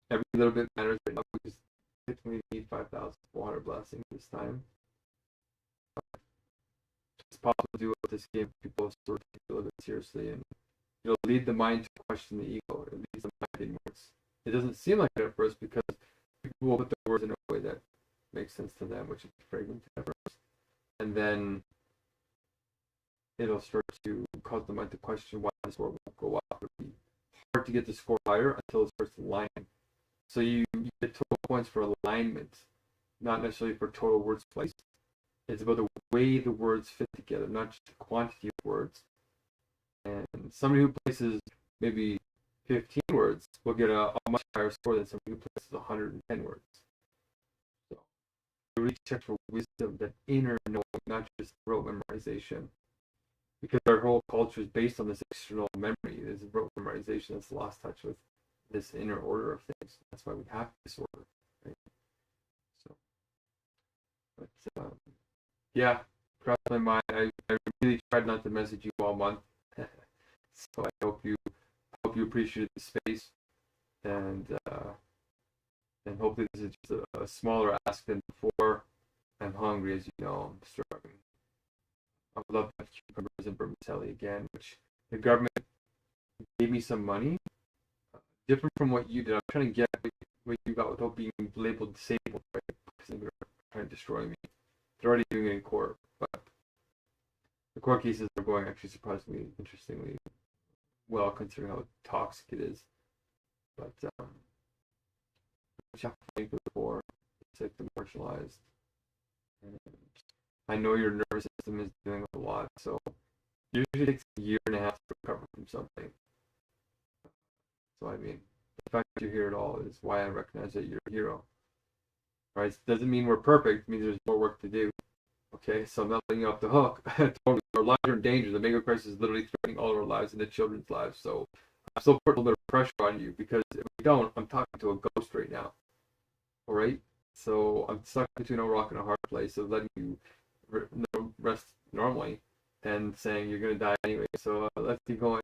every little bit matters right now. We just typically need 5,400 blessings this time. It's possible to do with this game. People sort of take it a little bit seriously, and lead the mind to question the ego. It leads the mind inwards. It doesn't seem like it at first because people will put the words in a way that makes sense to them, which is fragmented at first, and then it'll start to cause the mind to question why the score won't go up. It'll be hard to get the score higher until it starts to line. So you get total points for alignment, not necessarily for total words placed. It's about the way the words fit together, not just the quantity of words. And somebody who places maybe 15 words will get a much higher score than somebody who places 110 words. So you really check for wisdom, that inner knowing, not just rote memorization. Because our whole culture is based on this external memory. There's rote memorization that's lost touch with this inner order of things. That's why we have this order, right? So, but yeah, crossed my mind. I really tried not to message you all month. So I hope you appreciate the space, and hopefully this is just a smaller ask than before. I'm hungry, as you know. I'm struggling. I would love to have cucumbers and vermicelli again, which the government gave me some money, different from what you did. I'm trying to get what you got without being labeled disabled, right? Because they're trying to destroy me. They're already doing it in court, but the court cases are going actually surprisingly, interestingly well, considering how toxic it is. But before it's like the marginalized. And I know your nervous system is dealing with a lot, so it usually takes a year and a half to recover from something. So I mean, the fact that you're here at all is why I recognize that you're a hero. Right? It doesn't mean we're perfect. It means there's more work to do. Okay, so I'm not letting you off the hook. Totally, our lives are in danger. The Megacrisis is literally threatening all of our lives and the children's lives. So I'm still putting a little bit of pressure on you, because if we don't, I'm talking to a ghost right now. All right, so I'm stuck between a rock and a hard place of letting you rest normally and saying you're gonna die anyway. So let's keep going.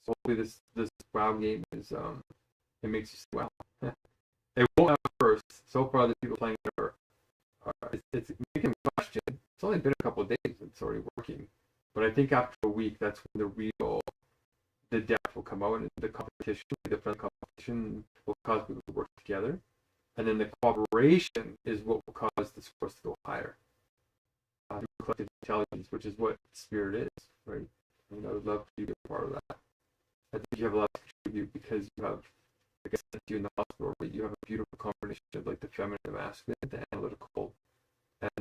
So hopefully this WoW game is it makes you say, wow. It won't at first. So far, the people playing it are it's making a question. It's only been a couple of days. It's already working. But I think after a week, that's when the depth will come out, and the competition, the friendly competition, will cause people to work together. And then the cooperation is what will cause the scores to go higher. Collective intelligence, which is what spirit is, right? And I would love for you to be a part of that. I think you have a lot to contribute, because you have, like I said to you in the hospital, right? You have a beautiful combination of like the feminine and the masculine, the analytical, and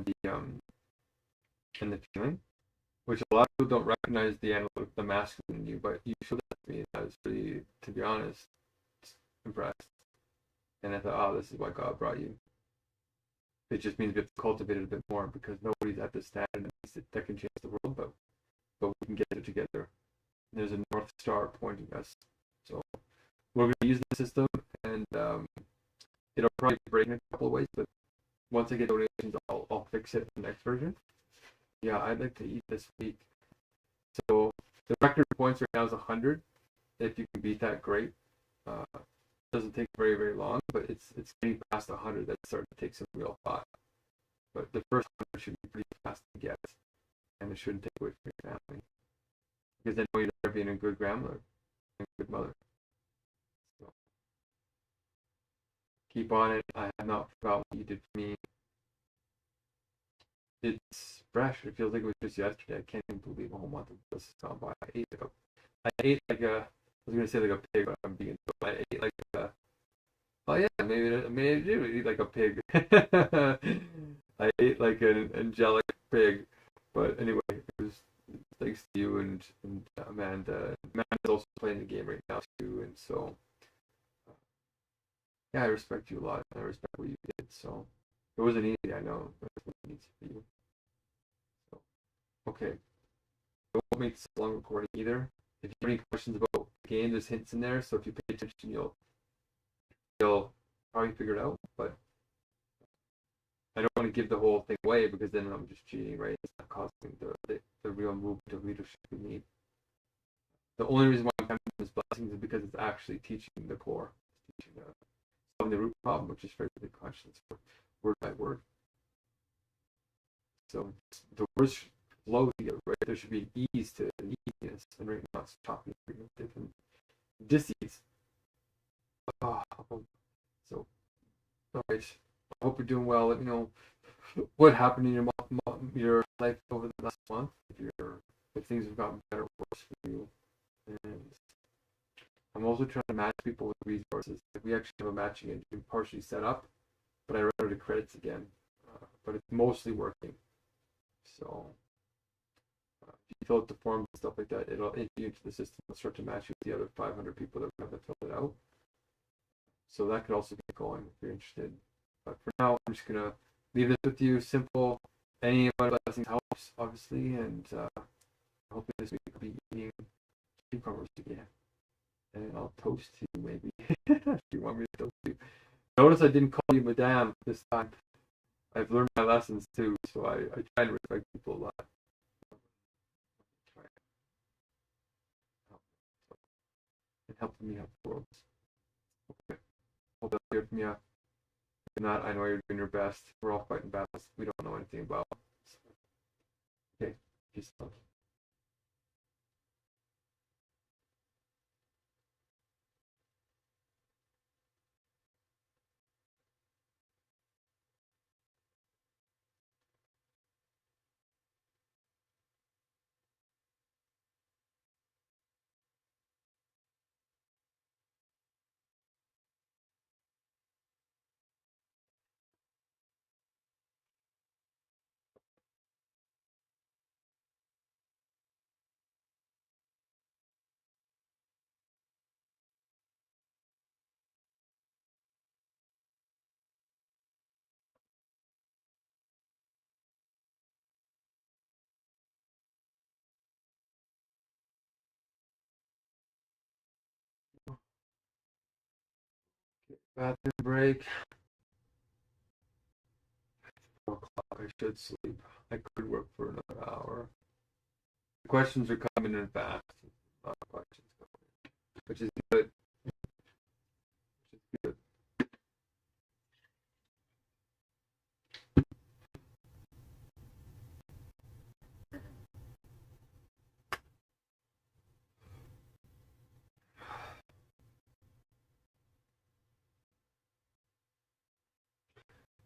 the feeling, which a lot of people don't recognize the analytical, the masculine in you, but you showed that to me. I was really, to be honest, impressed. And I thought, oh, this is why God brought you. It just means we have to cultivate it a bit more because nobody's at the standard that can change the world, but we can get it together. There's a North Star pointing us. So we're going to use the system, and it'll probably break in a couple of ways, but once I get donations, I'll fix it in the next version. Yeah, I'd like to eat this week. So the record points right now is 100. If you can beat that, great. It doesn't take very, very long, but it's getting past 100 that's starting to take some real thought. But the first 100 should be pretty fast to get, and it shouldn't take away from your family. Because then you're being a good grandmother and a good mother. So keep on it. I have not forgotten what you did for me. It's fresh. It feels like it was just yesterday. I can't even believe a whole month of this has gone by. I ate like a, I was gonna say like a pig, but I'm vegan. But I ate like a, oh yeah, maybe I did eat like a pig. I ate like an angelic pig. But anyway, it was thanks to you and Amanda. Amanda's also playing the game right now too, and so yeah, I respect you a lot. I respect what you did. So it wasn't easy, I know, but it needs for you. So okay, I won't make this a long recording either. If you have any questions about the game, there's hints in there, so if you pay attention, you'll probably figure it out. But I don't want to give the whole thing away because then I'm just cheating, right? It's not causing the real movement of leadership we need. The only reason why I'm having this blessings is because it's actually teaching the core, it's teaching solving the root problem, which is fairly conscious, word by word. So the words flow together, right? There should be an ease to an easiness, and right now it's talking different dis-ease. Oh, so, all right. I hope you're doing well. Let me know what happened in your life over the last month. If things have gotten better or worse for you. And I'm also trying to match people with resources. We actually have a matching engine partially set up, but I ran out of credits again. But it's mostly working. So if you fill out the forms and stuff like that, it'll enter you into the system. It'll start to match you with the other 500 people that haven't filled it out. So that could also get going if you're interested. But for now, I'm just gonna leave this with you. Simple. Any amount of blessings helps, obviously, and hopefully this week I'll be eating cucumbers again. And I'll toast you maybe if you want me to toast you. Notice I didn't call you Madame this time. I've learned my lessons too, so I try and respect people a lot. And helping me help the world. Okay. Hope I'll hear from you. If not, I know you're doing your best. We're all fighting battles we don't know anything about. Okay, peace out. Bathroom break. 4 o'clock. I should sleep. I could work for another hour. The questions are coming in fast. A lot of questions coming in, which is good. Which is good.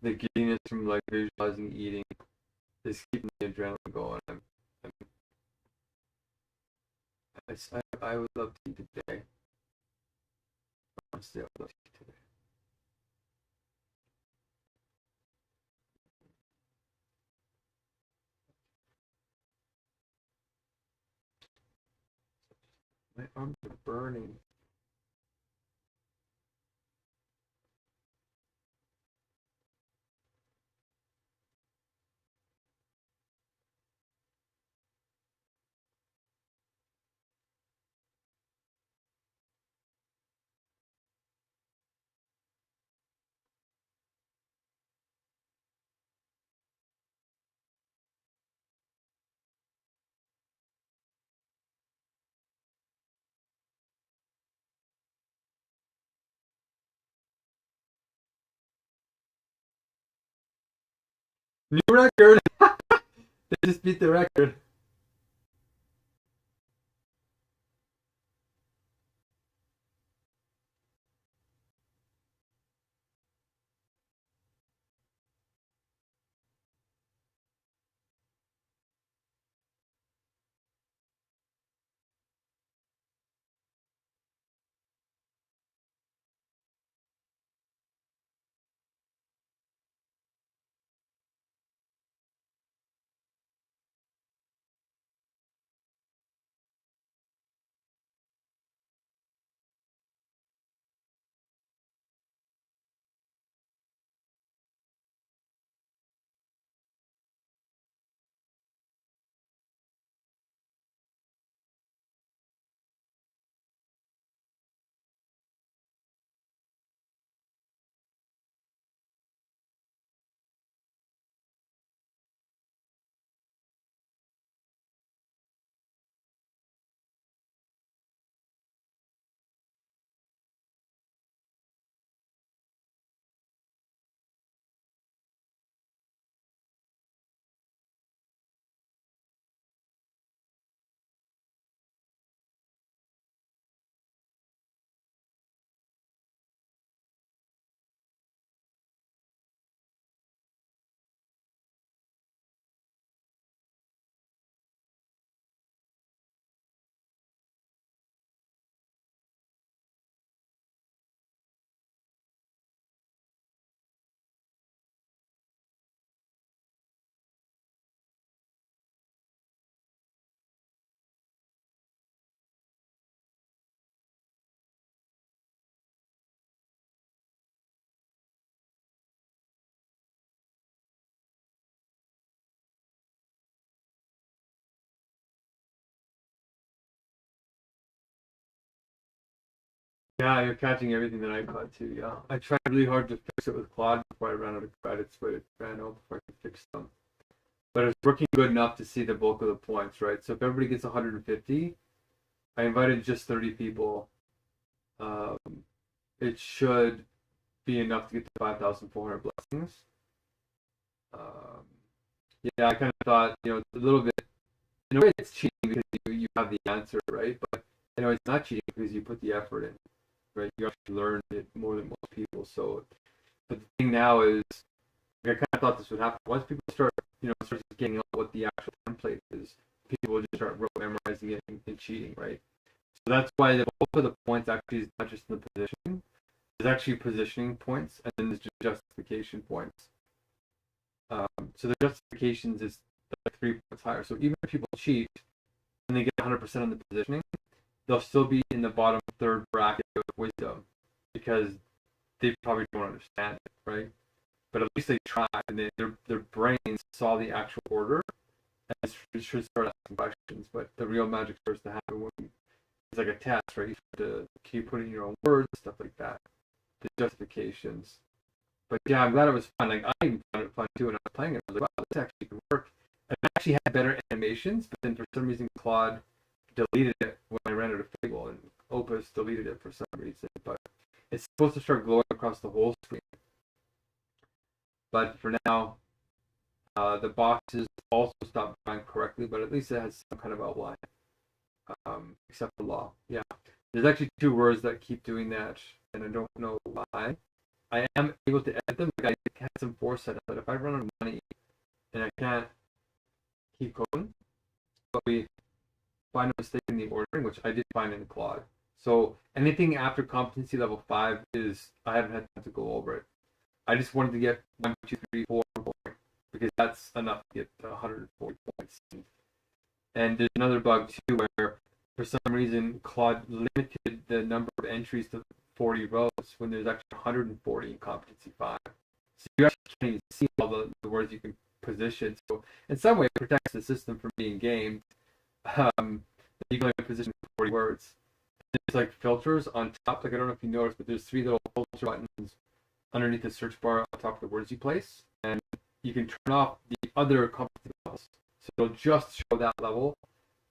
The giddiness from like visualizing eating is keeping the adrenaline going. I would love to eat today. Honestly, I would love to eat today. My arms are burning. New record. They just beat the record. Yeah, you're catching everything that I caught too. Yeah, I tried really hard to fix it with Claude before I ran out of credits, but it ran out before I could fix them. But it's working good enough to see the bulk of the points, right? So if everybody gets 150, I invited just 30 people. Um, it should be enough to get to 5,400 blessings. Um, yeah, I kind of thought, it's a little bit, in a way it's cheating because you have the answer, right? But, it's not cheating because you put the effort in, right? You actually learned it more than most people. So, but the thing now is, I kind of thought this would happen. Once people start getting out what the actual template is, people will just start memorizing it and cheating, right? So that's why the bulk of the points actually is not just in the position. There's actually positioning points, and then there's just justification points. So the justifications is like 3 points higher. So even if people cheat and they get 100% on the positioning, they'll still be in the bottom third bracket of wisdom because they probably don't understand it, right? But at least they tried, and their brains saw the actual order, and it should start asking questions. But the real magic starts to happen when it's like a test, right? You have to keep putting your own words, stuff like that, the justifications. But yeah, I'm glad it was fun. Like I even found it fun too when I was playing it. I was like, wow, this actually could work. And it actually had better animations, but then for some reason Claude deleted it when I ran out of Fable, and Opus deleted it for some reason. But it's supposed to start glowing across the whole screen. But for now, the boxes also stopped drawing correctly, but at least it has some kind of outline, except for law. Yeah, there's actually 2 words that keep doing that, and I don't know why. I am able to edit them. Like I had some foresight, but if I run out of money and I can't keep going, but we find a mistake in the ordering, which I did find in Claude. So anything after competency level 5 is I haven't had time to go over it. I just wanted to get 1, 2, 3, 4 going because that's enough to get 140 points. And there's another bug too where for some reason Claude limited the number of entries to 40 rows when there's actually 140 in competency 5. So you actually can't even see all the words you can position. So in some way it protects the system from being gamed. You can only position 40 words. There's like filters on top. Like I don't know if you noticed, but there's 3 little filter buttons underneath the search bar on top of the words you place, and you can turn off the other competency levels. So it'll just show that level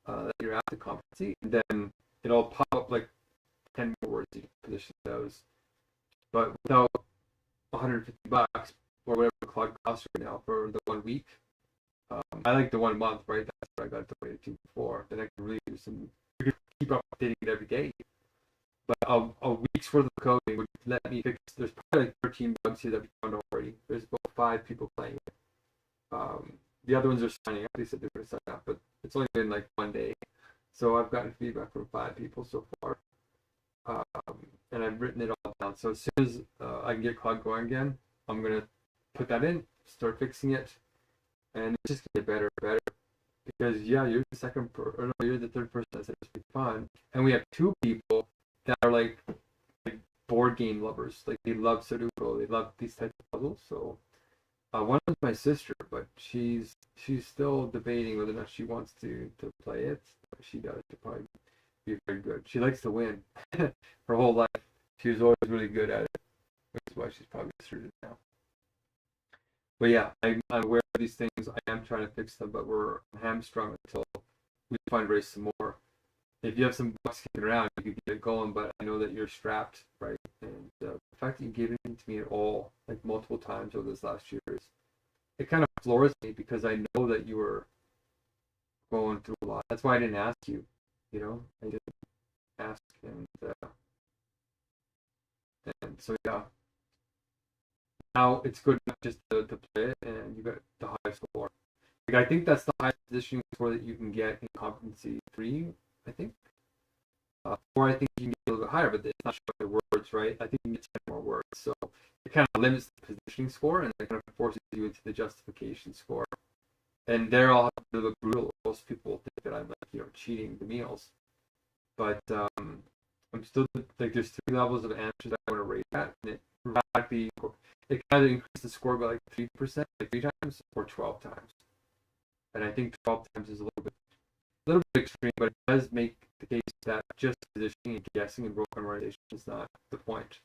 that you're at the competency, and then it'll pop up like 10 more words you can position those. But without $150, or whatever Claude costs right now for the 1 week. I like the 1 month, right? That's what I got to before. Then I can really do some, keep updating it every day. But a week's worth of coding would let me fix. There's probably like 13 bugs here that we found already. There's about 5 people playing it. The other ones are signing up. They said they're going to sign up, but it's only been like 1 day. So I've gotten feedback from 5 people so far. And I've written it all down. So as soon as I can get Claude going again, I'm going to put that in, start fixing it, and it's just going to get better and better. Because, yeah, you're the third person that said it's be fun. And we have 2 people that are like board game lovers. Like, they love Sudoku. They love these types of puzzles. So one is my sister, but she's still debating whether or not she wants to play it. But she does. She'll probably be very good. She likes to win. Her whole life, she was always really good at it, which is why she's probably deserted now. But yeah, I'm aware of these things. I am trying to fix them, but we're hamstrung until we find ways some more. If you have some bucks kicking around, you can get it going, but I know that you're strapped, right? And the fact that you gave it to me at all, like multiple times over this last year, it kind of floors me because I know that you were going through a lot. That's why I didn't ask you, you know? I didn't ask, and so yeah. Now it's good enough just to play it, and you got the highest score. Like, I think that's the highest positioning score that you can get in competency 3, I think. 4, I think you can get a little bit higher, but it's not showing the words, right? I think you can get 10 more words. So it kind of limits the positioning score, and it kind of forces you into the justification score. And there I'll have to look brutal. Most people think that I'm like, cheating the meals. But I'm still, like, there's 3 levels of answers I want to rate at, and it radically, it kind of increased the score by like 3%, like 3 times, or 12 times. And I think 12 times is a little bit extreme, but it does make the case that just positioning and guessing and rote memorization is not the point.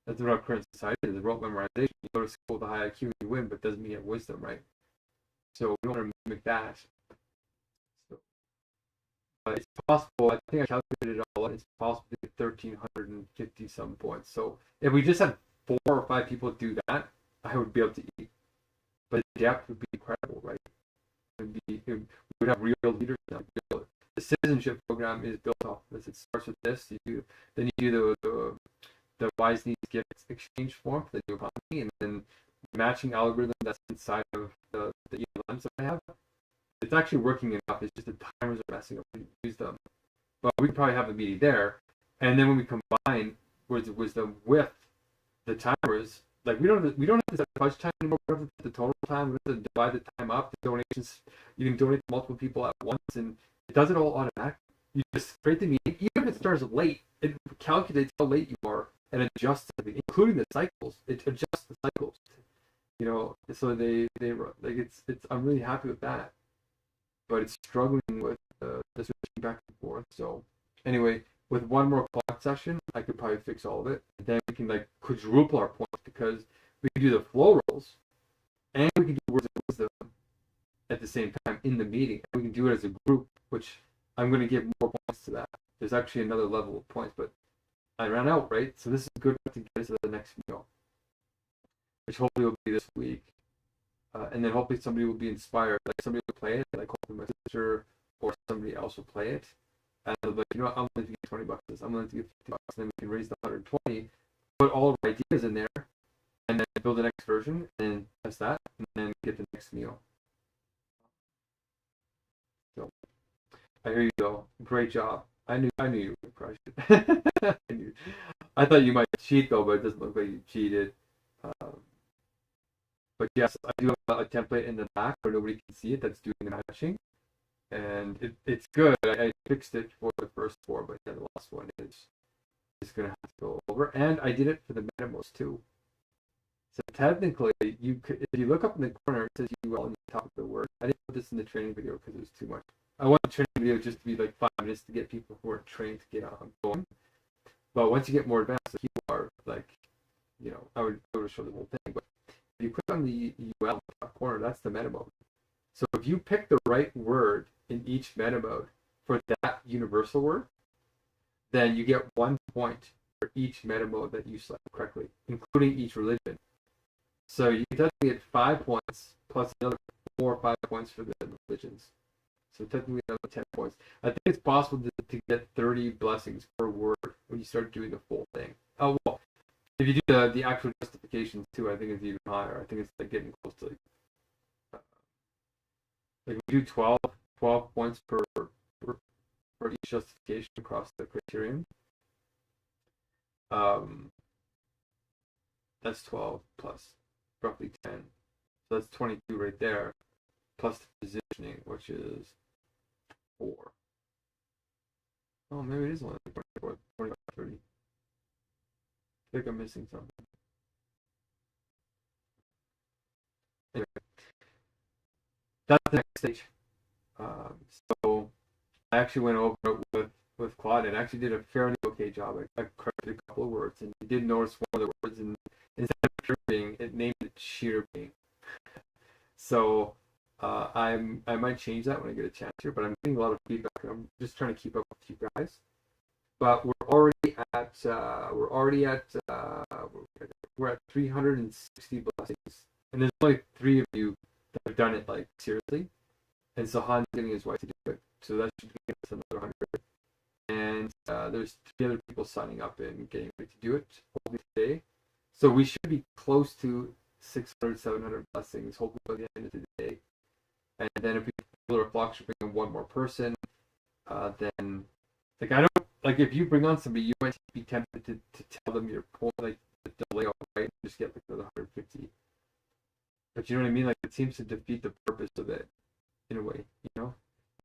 That's what our current society is. The rote memorization. You go to school with a high IQ and you win, but doesn't mean you have wisdom, right? So we don't want to mimic that. So, it's possible. I think I calculated it all. It's possible to get 1,350 some points. So if we just had 4 or 5 people do that, I would be able to eat. But the depth would be incredible, right? We would have real leaders now. The citizenship program is built off of this. It starts with this. Then you do the wise needs gifts exchange form for the new economy, and then matching algorithm that's inside of the ELMs that I have. It's actually working enough. It's just the timers are messing up when you use them. But we probably have a meeting there, and then when we combine words of wisdom with the timers, like we don't have to set fudge time anymore. We don't have to set the total time. We don't have to divide the time up. The donations, you can donate to multiple people at once, and it does it all automatically. You just create the meeting. Even if it starts late, it calculates how late you are and adjusts everything, including the cycles. It adjusts the cycles. So they like it's. I'm really happy with that, but it's struggling with the switching back and forth. So anyway, with one more clock session, I could probably fix all of it. And then we can like quadruple our points because we can do the flow rolls and we can do words of wisdom at the same time in the meeting. And we can do it as a group, which I'm going to give more points to that. There's actually another level of points, but I ran out, right? So this is good enough to get us to the next meal, which hopefully will be this week. And then hopefully somebody will be inspired. Like somebody will play it, like hopefully my sister or somebody else will play it. And they'll be like, you know what, I'm willing to get 20 bucks. I'm willing to get 50 bucks. And then we can raise the 120, put all of our ideas in there, and then build the next version, and then test that, and then get the next meal. So I hear you go. Great job. I knew you would crush it. I thought you might cheat though, but it doesn't look like you cheated. But yes, I do have a template in the back where nobody can see it that's doing the matching. And it's good. I fixed it for the first 4, but yeah, the last one is going to have to go over. And I did it for the metamos too. So technically, if you look up in the corner, it says UL on the top of the word. I didn't put this in the training video because it was too much. I want the training video just to be like 5 minutes to get people who are trained to get on going. But once you get more advanced, like you are, like, I would show the whole thing. But if you click on the UL in the top corner, that's the meta mode. So if you pick the right word in each meta mode for that universal word, then you get 1 point for each meta mode that you select correctly, including each religion. So you can technically get 5 points plus another 4 or 5 points for the religions. So technically another 10 points. I think it's possible to get 30 blessings per word when you start doing the full thing. Oh well, if you do the actual justifications too, I think it's even higher. I think it's like getting close to like we do 12 points for each justification across the criterion. That's 12 plus roughly 10. So that's 22 right there, plus the positioning, which is 4. Oh, maybe it is only 24, 25, 30. I think I'm missing something. Anyway, that's the next stage. So I actually went over it with Claude and actually did a fairly okay job. I corrected a couple of words, and you did notice one of the words, and instead of pure being, it named it sheer being. So I might change that when I get a chance here, but I'm getting a lot of feedback. I'm just trying to keep up with you guys. But we're already at 360 blessings, and there's only 3 of you that have done it like seriously, and so Han's getting his wife to do it, so that should give us another 100. And there's 3 other people signing up and getting ready to do it hopefully today, so we should be close to 600, 700 blessings hopefully by the end of the day. And then if we feel our flock should bring in one more person, then like I don't like if you bring on somebody, you might be tempted to tell them your point, like the layout, right? And just get like another 150. But you know what I mean? Like it seems to defeat the purpose of it in a way, you know?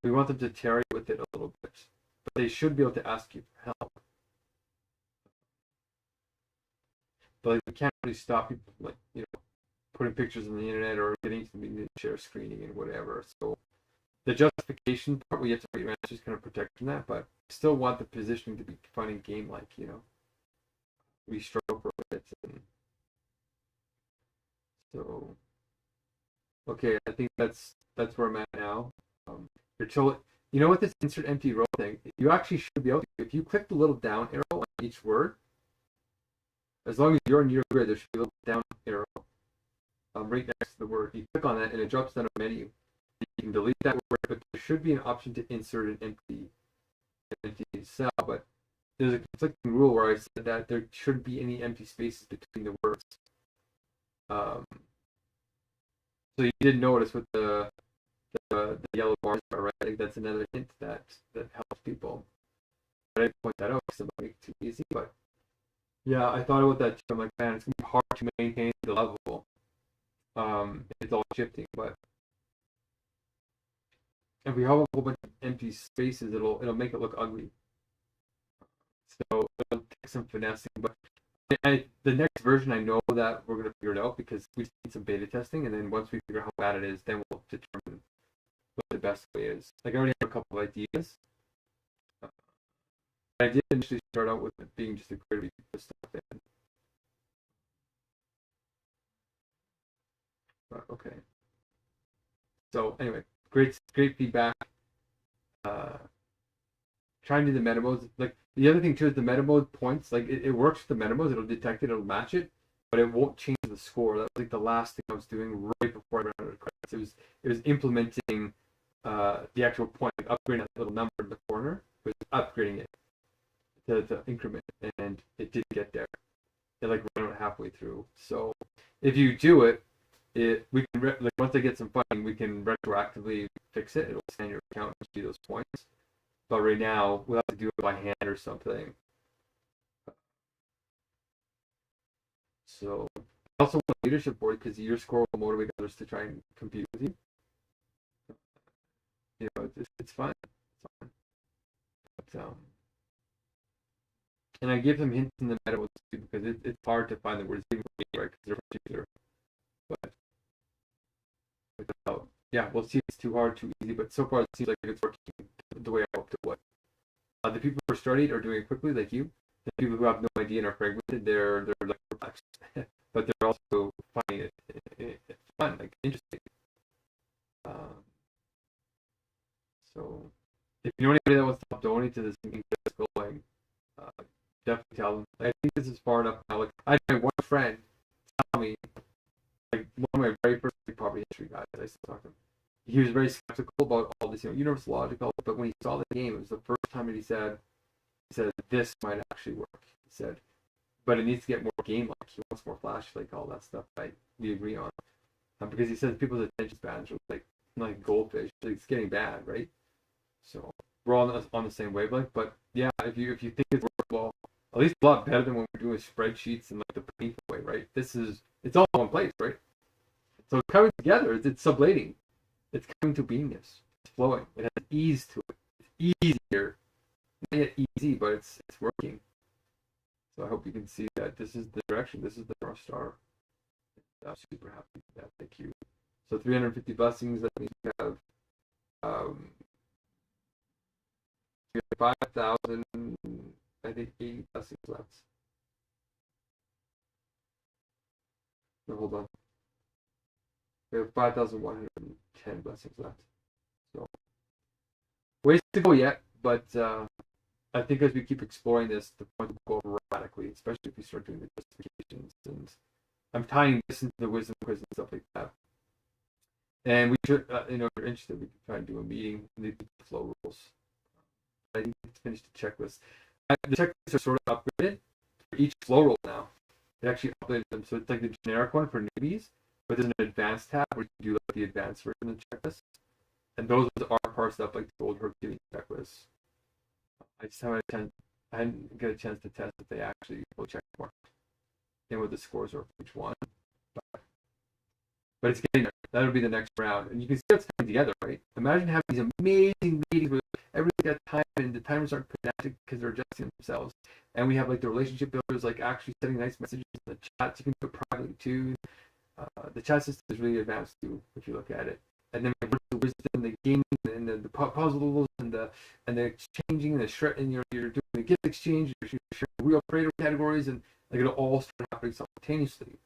We want them to tarry with it a little bit, but they should be able to ask you for help. But like, we can't really stop people, like, you know, putting pictures on the internet or getting somebody to share screening and whatever. So the justification part, we have to wait around, just kind of protect from that, but still want the positioning to be fun and game-like, you know? We struggle for it. And so, okay, I think that's where I'm at now. You're totally, you know, with this insert empty row thing, you actually should be able to, if you click the little down arrow on each word, as long as you're in your grid, there should be a little down arrow right next to the word. You click on that and it drops down a menu. You can delete that word, but there should be an option to insert an empty cell. But there's a conflicting rule where I said that there shouldn't be any empty spaces between the words. So you did notice with the yellow bars, right? I think that's another hint that helps people. But I didn't point that out because it might make it too easy. But yeah, I thought about that too. I'm like, man, it's gonna be hard to maintain the level. It's all shifting, but if we have a whole bunch of empty spaces, it'll make it look ugly. So it'll take some finessing. But the next version, I know that we're gonna figure it out because we've seen some beta testing, and then once we figure out how bad it is, then we'll determine what the best way is. Like I already have a couple of ideas. I did initially start out with it being just a grid we put stuff in. But okay. So anyway, great feedback. Try and do the meta modes. Like the other thing too is the meta mode points. Like it works with the meta modes. It'll detect it. It'll match it, but it won't change the score. That was like the last thing I was doing right before I ran out of credits. It was implementing the actual point, like upgrading that little number in the corner. It was upgrading it to increment, and it didn't get there. It like ran out halfway through. So if you do it, we can like once I get some funding, we can retroactively fix it. It'll scan your account and see those points. But right now, we'll have to do it by hand or something. So I also want a leadership board because your score will motivate others to try and compete with you. You know, it's fun. It's fun. But, and I give them hints in the meta too because it's hard to find the words even right because they're particular. But without, yeah, we'll see if it's too hard, too easy. But so far, it seems like it's working the way I hoped it would. The people who are studied are doing it quickly, like you. The people who have no idea and are fragmented, they're like perplexed, but they're also finding it fun, like interesting. So, if you know anybody that wants to help donate to this thing, just go like, definitely tell them. I think this is far enough now. Like, I had one friend tell me of my very first property history guys. I still talk to him. He was very skeptical about all this, universal logical. But when he saw the game, it was the first time that he said this might actually work. He said, but it needs to get more game-like. He wants more flash, like all that stuff. We agree on, because he says people's attention spans are like goldfish. Like, it's getting bad, right? So we're all on the same wavelength. But yeah, if you think it's workable, at least a lot better than when we're doing spreadsheets and like the painful way, right? It's all in one place, right? So it's coming together. It's sublating. It's coming to beingness. It's flowing. It has ease to it. It's easier. Not yet easy, but it's working. So I hope you can see that this is the direction. This is the North Star. I'm super happy with that. Thank you. So 350 blessings. That means we have 5,000, I think 80 blessings left. No, hold on. We have 5,110 blessings left. So ways to go yet, but I think as we keep exploring this, the point will go radically, especially if we start doing the justifications. And I'm tying this into the wisdom quiz and stuff like that. And we should, if you're interested, we can try and do a meeting and do the flow rules. I need to finish the checklist. The checklists are sort of upgraded for each flow rule now. They actually updated them, so it's like the generic one for newbies, but there's an advanced tab where you do like the advanced version of the checklist, and those are parsed up like the old Herculean checklist. I just I didn't get a chance to test if they actually will check mark and what the scores are for each one. But it's getting there. That'll be the next round. And you can see what's coming together, right? Imagine having these amazing meetings where everybody's got time and the timers aren't pedantic because they're adjusting themselves. And we have like the relationship builders like actually sending nice messages in the chats. You can do it privately too. The chat system is really advanced too, if you look at it. And then the wisdom, the gaming, and the puzzles, and the exchanging, and the shred, and you're doing the gift exchange, you're sharing real creator categories, and like it'll all start happening simultaneously.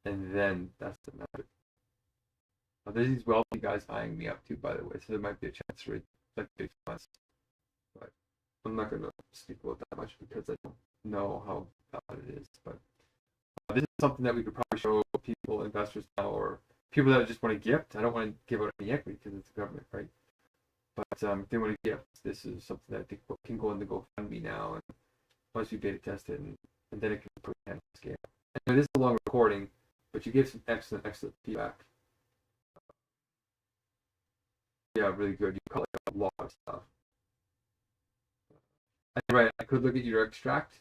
And then that's the magic. There's these wealthy guys eyeing me up too, by the way, so there might be a chance for it, like big funds. But I'm not going to speak about that much because I don't know how bad it is. But this is something that we could probably show people, investors now, or people that just want to gift. I don't want to give out any equity because it's a government, right? But if they want to gift, this is something that I think can go in the GoFundMe now, and once we beta test it, and then it can put it on scale. And this is a long recording, but you gave some excellent feedback. Yeah, really good. You call it a lot of stuff. Right, I could look at your extract.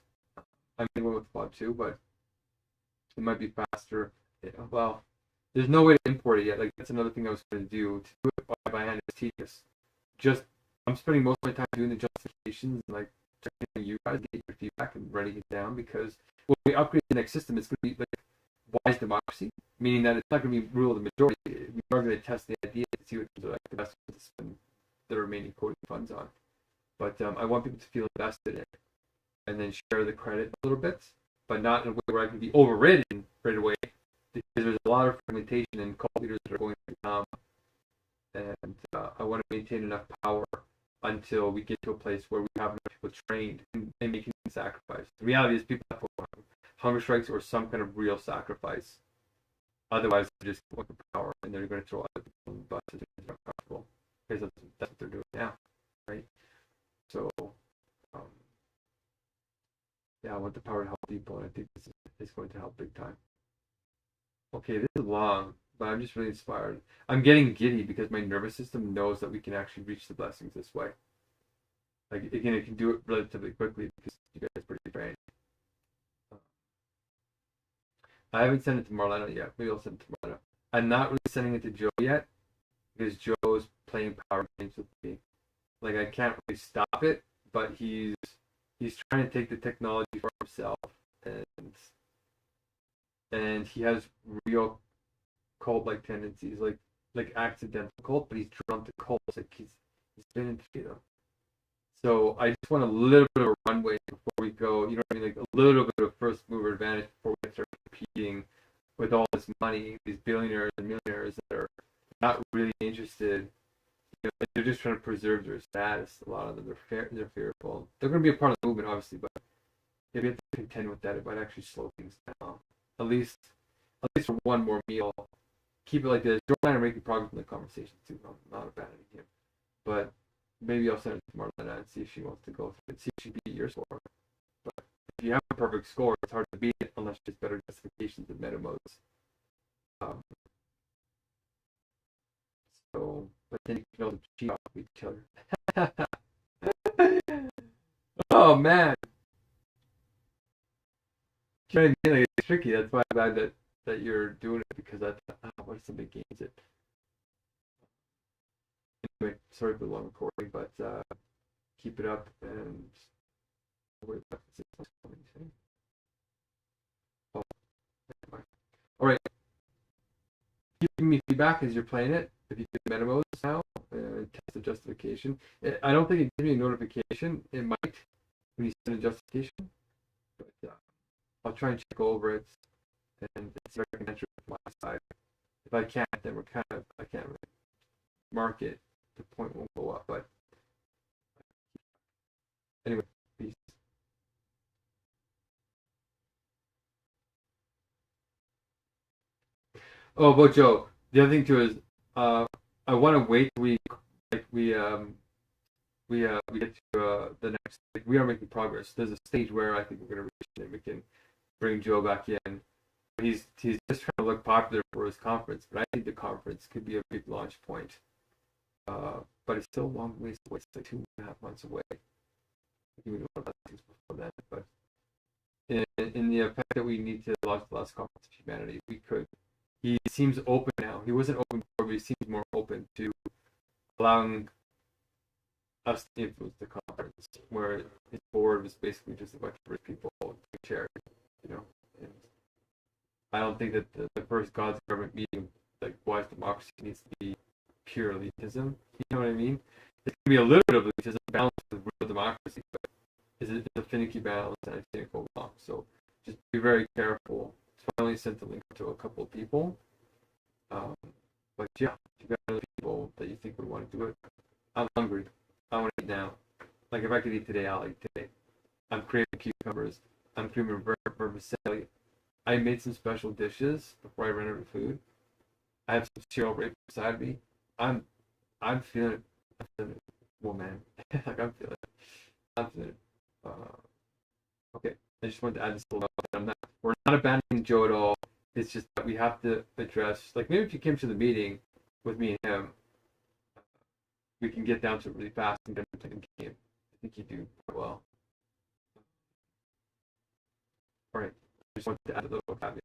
I'm going with Pod 2, but it might be faster. Well, there's no way to import it yet. Like, that's another thing I was going to do. To do it by hand is tedious. I'm spending most of my time doing the justifications and like checking you guys, get your feedback and writing it down, because when we upgrade the next system, it's going to be like wise democracy, meaning that it's not going to be rule of the majority. We are going to test the idea to see what like the best way to spend the remaining coding funds on. But I want people to feel invested in it and then share the credit a little bit, but not in a way where I can be overridden right away, because there's a lot of fragmentation and cult leaders that are going to come. And I want to maintain enough power until we get to a place where we have enough people trained and making sacrifice. The reality is people have hunger strikes or some kind of real sacrifice. Otherwise, they're just going for power and they're going to throw other people in the bus if they're not comfortable. Because that's what they're doing now, right? So, yeah, I want the power to help people, and I think this is going to help big time. Okay, this is long, but I'm just really inspired. I'm getting giddy because my nervous system knows that we can actually reach the blessings this way. Like, again, it can do it relatively quickly because you guys are pretty trained. I haven't sent it to Marlena yet. Maybe I'll send it to Marlena. I'm not really sending it to Joe yet because Joe's playing power games with me. Like, I can't really stop it, but he's trying to take the technology for himself, and he has real cult-like tendencies, like accidental cult, but he's drawn to cults. Like he's been into them. So I just want a little bit of a runway before we go. You know what I mean? Like a little bit of first mover advantage before we start competing with all this money, these billionaires and millionaires that are not really interested. You know, they're just trying to preserve their status. A lot of them, they're fearful. They're going to be a part of the movement, obviously, but if you have to contend with that, it might actually slow things down. At least for one more meal, keep it like this. Joe and I are making progress in the conversation too. I'm not abandoning him, but maybe I'll send it to Marlena and see if she wants to go through it. See if she beat your score. But if you have a perfect score, it's hard to beat it unless there's better justifications and meta modes. Um, so, but then you can also cheat off of each other. Oh man, you know what I mean? Like, it's tricky. That's why I'm glad that you're doing it, because I thought, oh, what if somebody gains it? Anyway, sorry for the long recording, but keep it up and wait. Oh, all right. Keep giving me feedback as you're playing it. If you do the meta modes now, test the justification. I don't think it gives me a notification. It might when you send a justification, but I'll try and check over it and see if I can enter it from my side. If I can't, then I can't really mark it. The point won't go up, but anyway, peace. Oh, about Joe. The other thing too is, I want to wait till we get to the next. Like, we are making progress. There's a stage where I think we're gonna reach it and we can bring Joe back in. He's just trying to look popular for his conference, but I think the conference could be a big launch point. But it's still a long ways away. It's like 2.5 months away. Even about things before that, but in the effect that we need to launch the last conference of humanity, we could. He seems open now. He wasn't open before, but he seems more open to allowing us to influence the conference, where his board was basically just a bunch of rich people doing charity, you know. And I don't think that the first God's government meeting, like wise democracy, needs to be pure elitism. You know what I mean? It can be a little bit of elitism balanced with real democracy, but it's a finicky balance and I think go wrong. So just be very careful. So I only sent the link to a couple of people. But yeah, if you got other people that you think would want to do it, I'm hungry. I want to eat now. Like if I could eat today, I'll eat today. I'm craving cucumbers. I'm craving vermicelli. I made some special dishes before I ran out of food. I have some cereal right beside me. I'm feeling it. I'm feeling it. Well, man, like I'm feeling it. I'm feeling it. Okay, I just wanted to add this little note. We're not abandoning Joe at all. It's just that we have to address, like maybe if you came to the meeting with me and him, we can get down to it really fast and get into the game. I think you do quite well. All right, I just wanted to add a little caveat.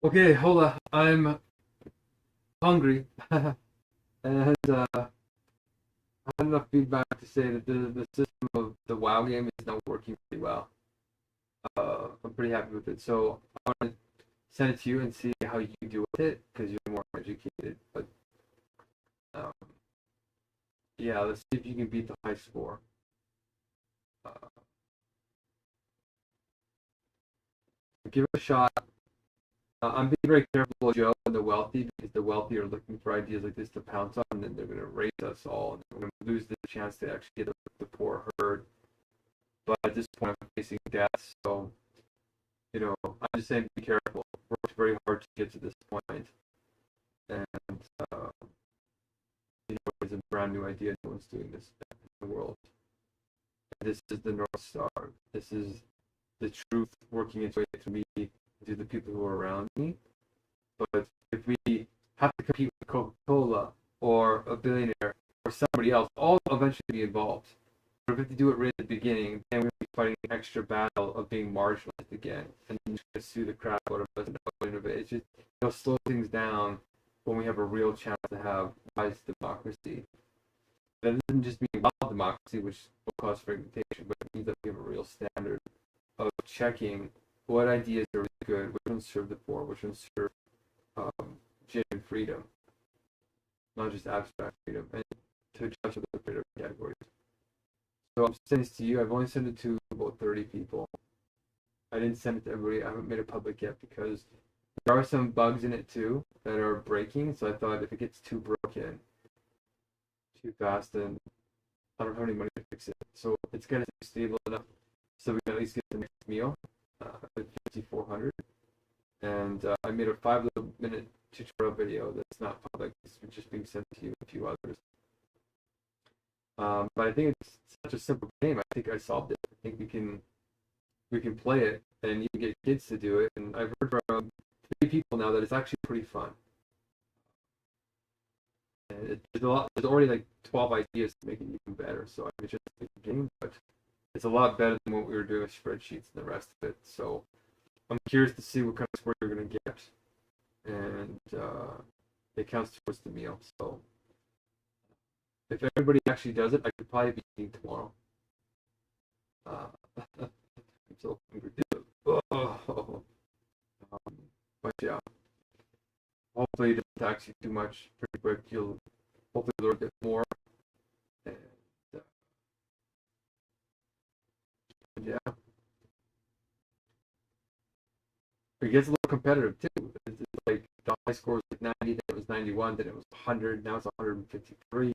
Okay, hold on. I'm hungry, and I have enough feedback to say that the system of the WoW game is now working pretty well. I'm pretty happy with it. So I want to send it to you and see how you do with it because you're more educated. But um, yeah, let's see if you can beat the high score. Uh, give it a shot. I'm being very careful with Joe and the wealthy because the wealthy are looking for ideas like this to pounce on, and then they're going to raise us all, and we're going to lose the chance to actually get the poor heard. But at this point, I'm facing death, so I'm just saying be careful. Worked very hard to get to this point, and uh, it's a brand new idea. No one's doing this in the world. And this is the North Star. This is the truth working its way to me, to the people who are around me. But if we have to compete with Coca-Cola or a billionaire or somebody else, all will eventually be involved. But if we have to do it right at the beginning, then we'll be fighting an extra battle of being marginalized again, and then just sue the crap out of us and innovate. It's just slow things down when we have a real chance to have wise democracy. That doesn't just mean wild democracy, which will cause fragmentation, but it means that we have a real standard of checking what ideas are really good, which ones serve the poor, which ones serve genuine freedom, not just abstract freedom, and to judge other creative categories. So I'm sending this to you. I've only sent it to about 30 people. I didn't send it to everybody. I haven't made it public yet because there are some bugs in it too that are breaking. So I thought if it gets too broken too fast, then I don't have any money to fix it. So it's got to be stable enough so we can at least get the next meal at 5,400. And I made a 5-minute tutorial video that's not public. It's just being sent to you and a few others. But I think it's such a simple game. I think I solved it. I think we can play it and you can get kids to do it. And I've heard from 3 people now that it's actually pretty fun. And there's already like 12 ideas to make it even better. So it's just a game, but it's a lot better than what we were doing with spreadsheets and the rest of it. So I'm curious to see what kind of score you're going to get. And it counts towards the meal. So if everybody actually does it, I could probably be eating tomorrow. I'm so hungry too. Oh. But yeah, hopefully it doesn't tax you too much pretty quick. You'll hopefully learn a bit more. And yeah, it gets a little competitive too. It's like the high score was like 90, then it was 91, then it was 100, now it's 153.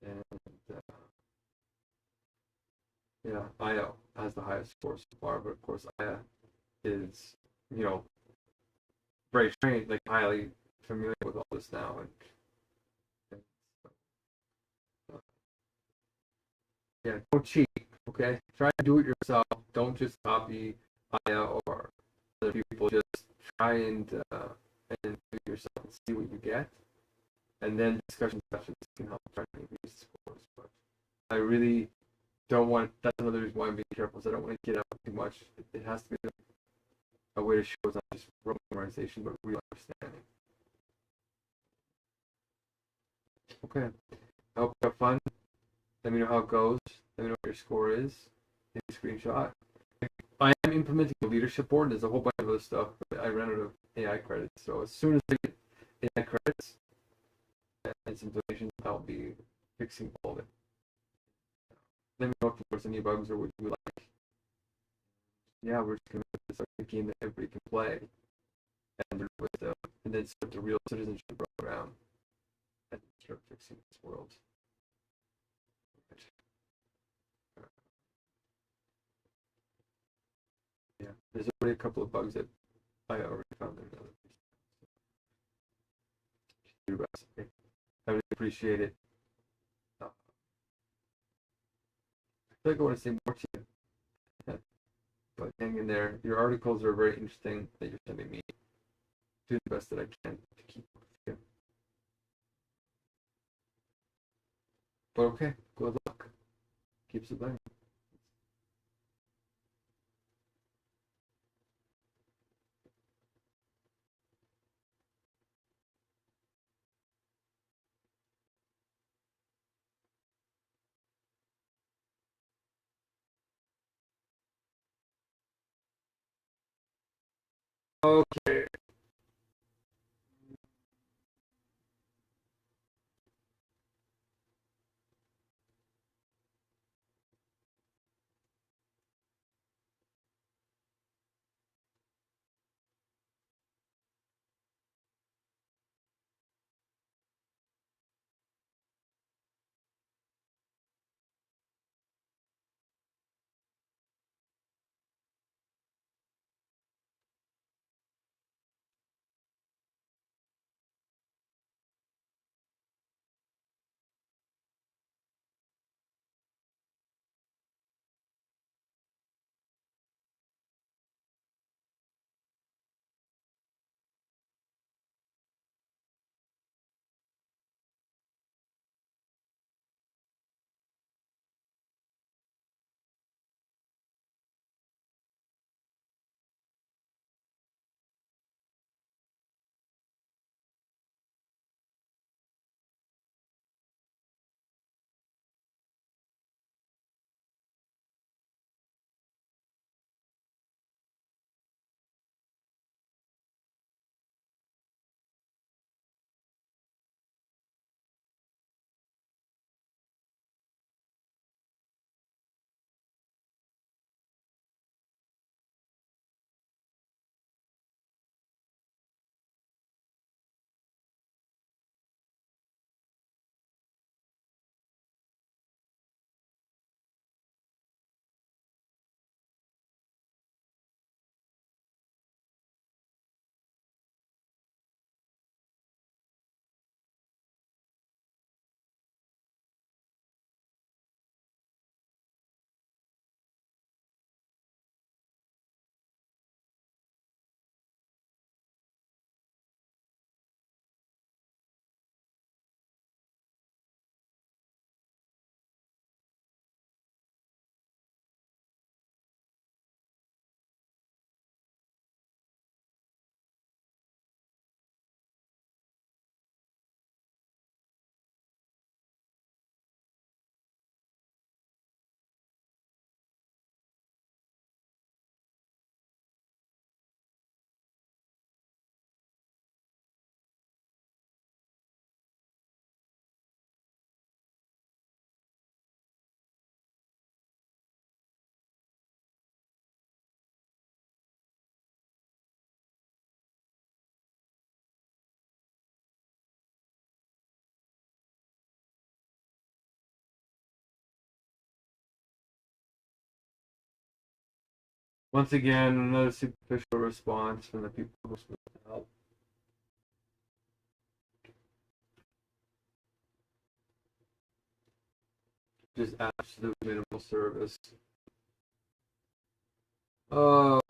And yeah, Aya has the highest score so far, but of course Aya is, very trained, like highly familiar with all this now, and yeah, don't cheat, okay? Try to do it yourself. Don't just copy Aya or other people. Just try and do it yourself and see what you get, and then discussion sessions can help try to increase scores. But I really don't want. That's another reason why I'm being careful. Is I don't want to get out too much. It has to be a way to show it's not just memorization, but real understanding. Okay. I hope you have fun. Let me know how it goes. Let me know what your score is. Take a screenshot. I am implementing a leadership board. There's a whole bunch of other stuff, but I ran out of AI credits. So as soon as I get AI credits and some donations, I'll be fixing all of it. Let me know if there's any bugs or what you like. Yeah, we're just going to start a game that everybody can play. And then start the real citizenship program and start fixing this world. Yeah, there's already a couple of bugs that I already found in another piece. Do your best. Okay. I really appreciate it. I feel like I want to say more to you, but hang in there. Your articles are very interesting that you're sending me. Do the best that I can to keep up with you. But okay, good luck. Keep surviving. Okay. Once again, another superficial response from the people who are supposed to help. Just absolute minimal service. Oh,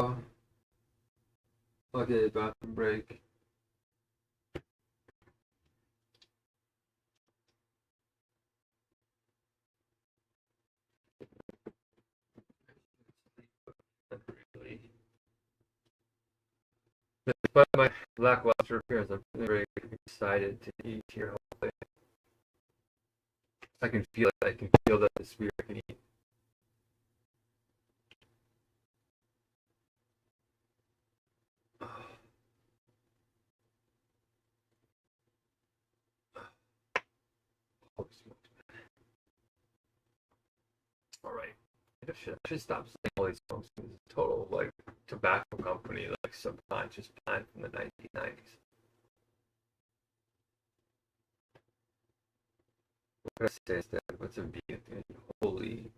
okay, bathroom break. Despite my lackluster appearance, I'm very excited to eat here. Hopefully, I can feel it. I can feel that the spirit can eat. Holy smokes. All right. I should stop saying holy smokes. It's a total like tobacco company, like subconscious plan from the 1990s. What can I say instead? What's a V? Holy.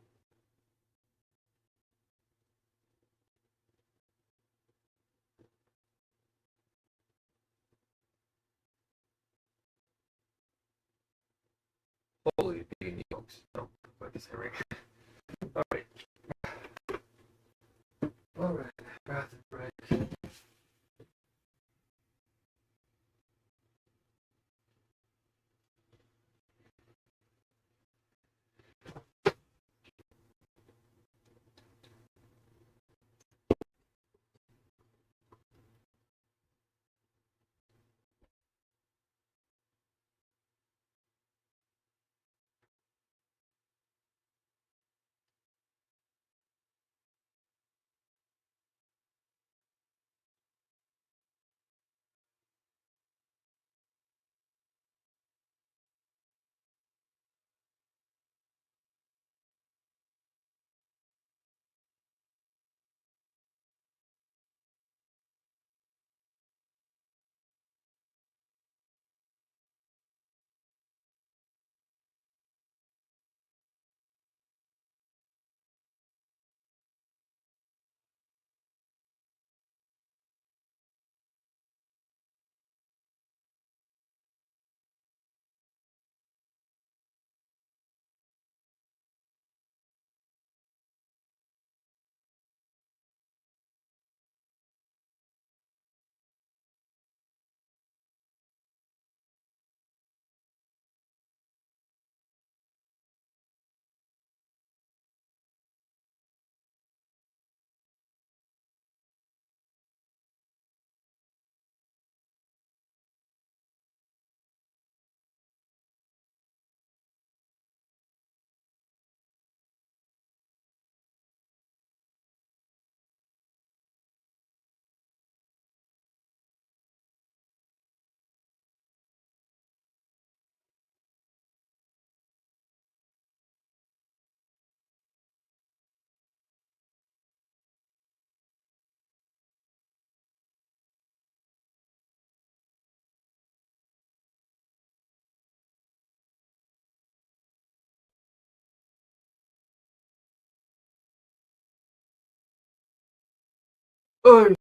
Holy vegan yolks. No, I disagree. All right. All right. Bathroom break. Oy.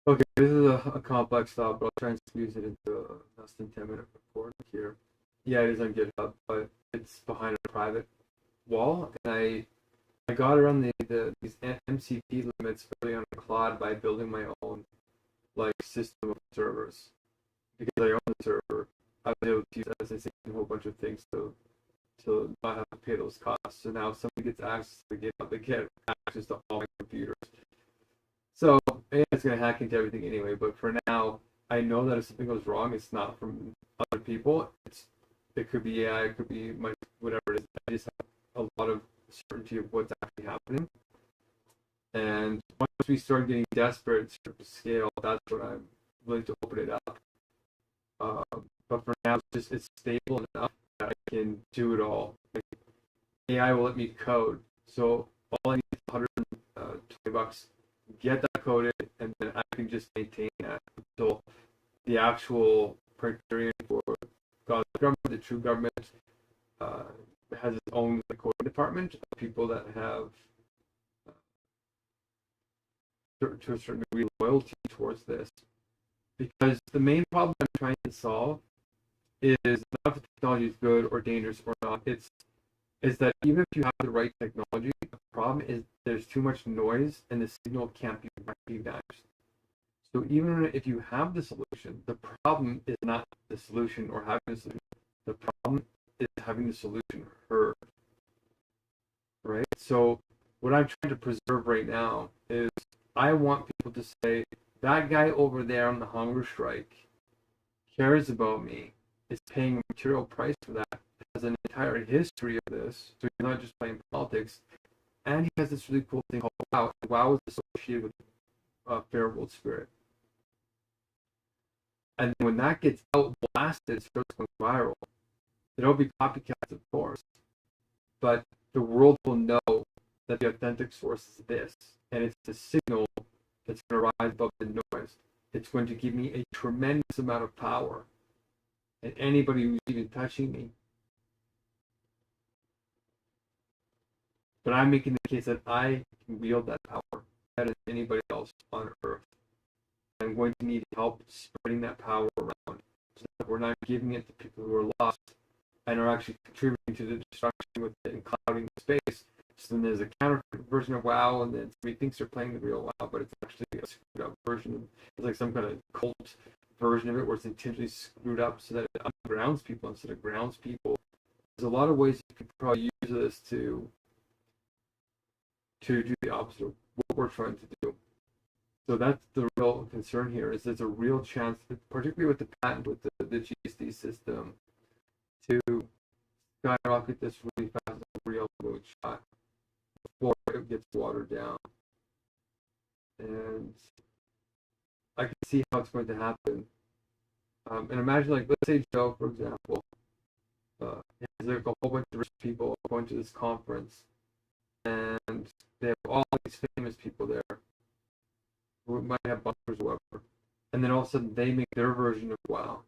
Okay, this is a complex thought, but I'll try and squeeze it into a less than 10-minute report here. Yeah, it is on GitHub, but it's behind a private wall, and I got around these MCP limits really on a cloud by building my own like system of servers. Because I own the server, I was able to use SSH and a whole bunch of things to not have to pay those costs. So now if somebody gets access to GitHub, they get access to all my computers. So AI is going to hack into everything anyway. But for now, I know that if something goes wrong, it's not from other people. It could be AI, it could be my whatever it is. I just have a lot of certainty of what's actually happening. And once we start getting desperate, start to scale, that's when I'm willing to open it up. But for now, it's stable enough that I can do it all. Like, AI will let me code, so all I need is $120. Get that coded, and then I can just maintain that until the actual criterion for God's government, the true government, has its own coding department of people that have to a certain degree loyalty towards this. Because the main problem I'm trying to solve is not if the technology is good or dangerous or not. It's that even if you have the right technology, the problem is there's too much noise and the signal can't be recognized. So even if you have the solution, the problem is not the solution or having the solution. The problem is having the solution heard. Right? So what I'm trying to preserve right now is I want people to say, that guy over there on the hunger strike cares about me, is paying a material price for that, has an entire history of this, so he's not just playing politics, and he has this really cool thing called WoW. WoW is associated with Fair World Spirit. And when that gets out blasted, it starts going viral. There'll be copycats, of course, but the world will know that the authentic source is this, and it's the signal that's going to rise above the noise. It's going to give me a tremendous amount of power, and anybody who's even touching me. But I'm making the case that I can wield that power better than anybody else on Earth. I'm going to need help spreading that power around, so that we're not giving it to people who are lost and are actually contributing to the destruction with it and clouding the space. So then there's a counterfeit version of WoW, and then somebody thinks they're playing the real WoW, but it's actually a screwed up version. It's like some kind of cult version of it where it's intentionally screwed up so that it undergrounds people instead of grounds people. There's a lot of ways you could probably use this to do the opposite of what we're trying to do. So that's the real concern here, is there's a real chance, particularly with the patent, with the GSD system, to skyrocket this really fast as a real moonshot before it gets watered down. And I can see how it's going to happen. And imagine, like, let's say Joe, for example, has like a whole bunch of rich people going to this conference, and they have all these famous people there who might have bunkers or whatever. And then all of a sudden they make their version of WoW.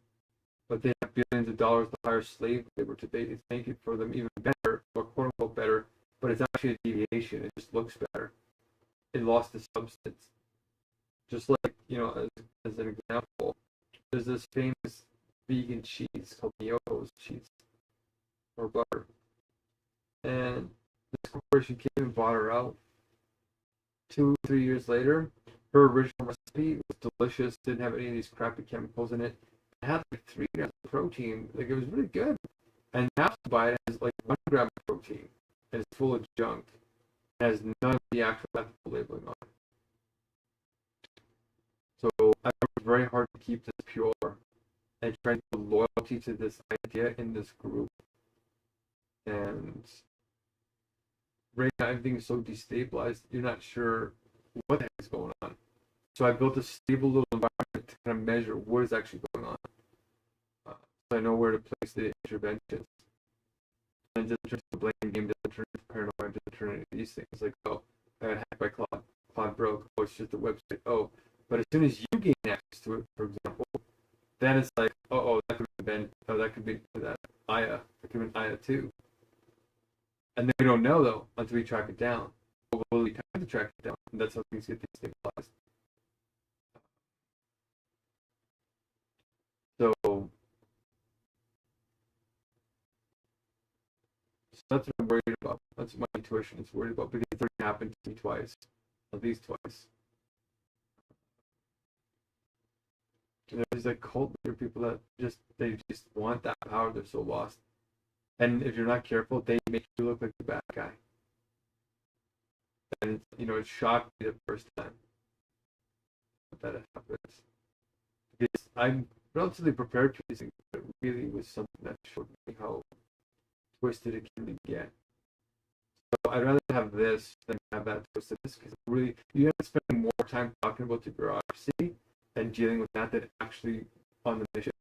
But they have billions of dollars to hire slave labor to make it for them even better, or quote unquote better, but it's actually a deviation. It just looks better. It lost the substance. Just like, as an example, there's this famous vegan cheese called Miyo's cheese or butter. And this corporation came and bought her out. 2-3 years later, her original recipe was delicious, didn't have any of these crappy chemicals in it. It had like 3 grams of protein. Like, it was really good. And now to buy it has like 1 gram of protein. And it's full of junk. It has none of the actual ethical labeling on it. So I worked very hard to keep this pure and trying to build loyalty to this idea in this group. And right now everything is so destabilized, you're not sure what the heck is going on. So I built a stable little environment to kind of measure what is actually going on. So I know where to place the interventions. And it doesn't turn into a blame game, doesn't turn into paranoia, doesn't turn into these things. Like, oh, I got hacked by Claude. Claude broke. Oh, it's just a website. Oh, but as soon as you gain access to it, for example, then it's like, that could have been, that could be that Aya. That could have been Aya too. And then we don't know, though, until we track it down. But we'll be time to track it down, and that's how things get destabilized. So that's what I'm worried about. That's what my intuition is worried about because it's already happened to me twice, at least twice. And there's like cult leader people that they just want that power. They're so lost, and if you're not careful, they make you look like the bad guy. And it shocked me the first time that it happens because I'm relatively prepared for these things, but it really was something that showed me how twisted it can get. So I'd rather have this than have that twisted because really you have to spend more time talking about the bureaucracy and dealing with that than actually on the mission.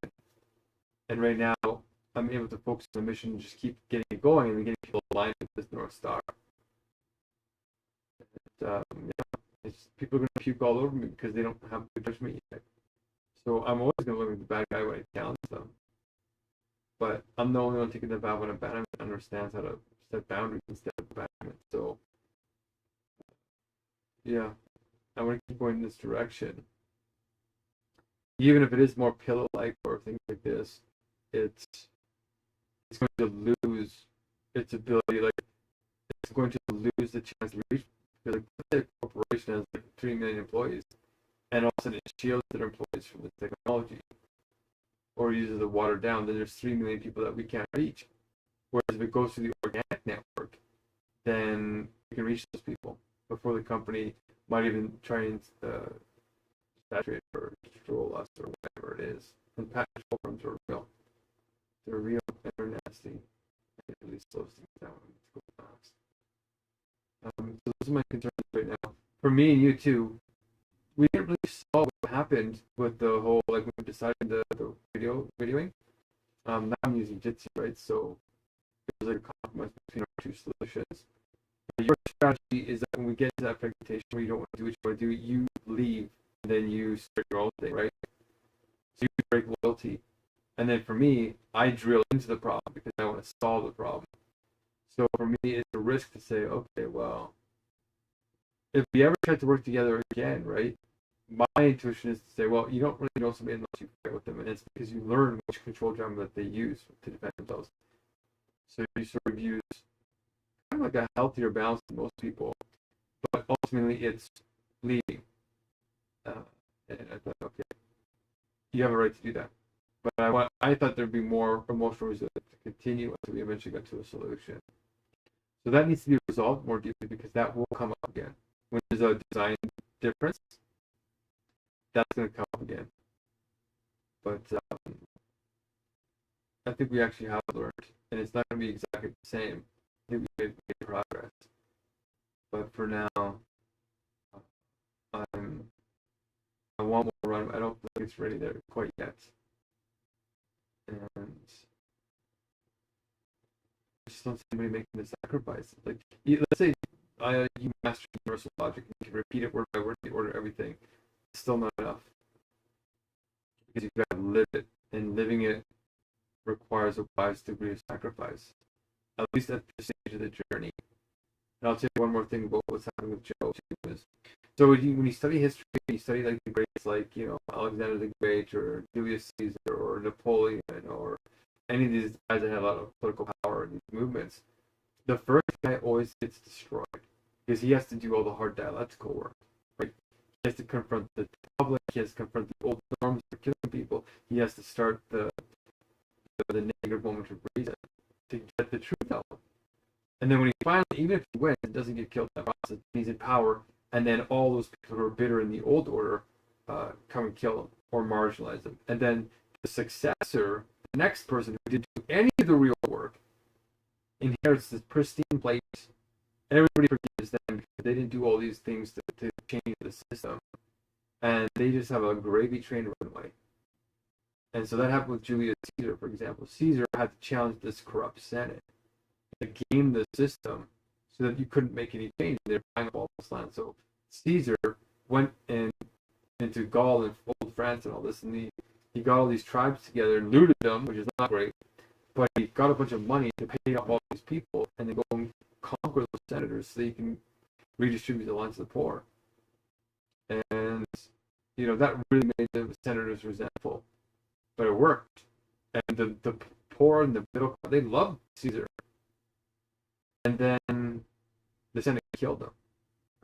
And right now I'm able to focus on the mission and just keep getting it going and getting people aligned with this North Star. People are going to puke all over me because they don't have good judgment yet. So I'm always going to look like the bad guy when I challenge them. But I'm the only one taking the vow when a bannerman understands how to set boundaries instead of bannerman. So, yeah, I want to keep going in this direction. Even if it is more pillow-like or things like this, it's going to lose its ability. Like, it's going to lose the chance to reach. Because like, a corporation has like 3 million employees, and all of a sudden it shields their employees from the technology, or uses it watered down. Then there's 3 million people that we can't reach. Whereas if it goes through the organic network, then we can reach those people before the company might even try and saturate or control us or whatever it is. And patent programs are real. They're real and they're nasty. It really slows things down when it's going fast. So those are my concerns right now. For me and you too, we didn't really saw what happened with the whole, like when we decided the videoing. Now I'm using Jitsi, right? So it was like a compromise between our two solutions. But your strategy is that when we get to that fragmentation where you don't want to do what you want to do, you leave and then you start your own thing, right? So you break loyalty. And then for me, I drill into the problem because I want to solve the problem. So for me, it's a risk to say, okay, well, if we ever try to work together again, right? My intuition is to say, well, you don't really know somebody unless you fight with them, and it's because you learn which control drama that they use to defend themselves. So you sort of use kind of like a healthier balance than most people, but ultimately it's leading. And I thought, okay, you have a right to do that. But I thought there'd be more emotional resilience to continue until we eventually got to a solution. So that needs to be resolved more deeply because that will come up again. When there's a design difference, that's going to come up again. But I think we actually have learned, and it's not going to be exactly the same. I think we made progress. But for now, I want more run. I don't think it's ready there quite yet. And I just don't see anybody making the sacrifice. Like, let's say you master universal logic and you can repeat it word by word, you order everything. It's still not enough. Because you've got to live it, and living it requires a wise degree of sacrifice, at least at this stage of the journey. And I'll tell you one more thing about what's happening with Joe too. Is so when you study history, you study like the greats, like Alexander the Great or Julius Caesar or Napoleon or any of these guys that had a lot of political power in these movements. The first guy always gets destroyed because he has to do all the hard dialectical work. Right? He has to confront the public. He has to confront the old norms for killing people. He has to start the negative moment of reason to get the truth out. And then when he finally, even if he wins, doesn't get killed in that process, he's in power, and then all those people who are bitter in the old order come and kill him or marginalize him. And then the successor, the next person who didn't do any of the real work, inherits this pristine plate, and everybody forgives them because they didn't do all these things to change the system. And they just have a gravy train runway. And so that happened with Julius Caesar, for example. Caesar had to challenge this corrupt Senate to game the system so that you couldn't make any change. They were buying up all this land. So Caesar went into Gaul and old France and all this, and he got all these tribes together and looted them, which is not great. But he got a bunch of money to pay off all these people and then go and conquer those senators so that he can redistribute the lands to the poor. And that really made the senators resentful. but it worked. And the poor and the middle, they loved Caesar. And then the Senate killed him,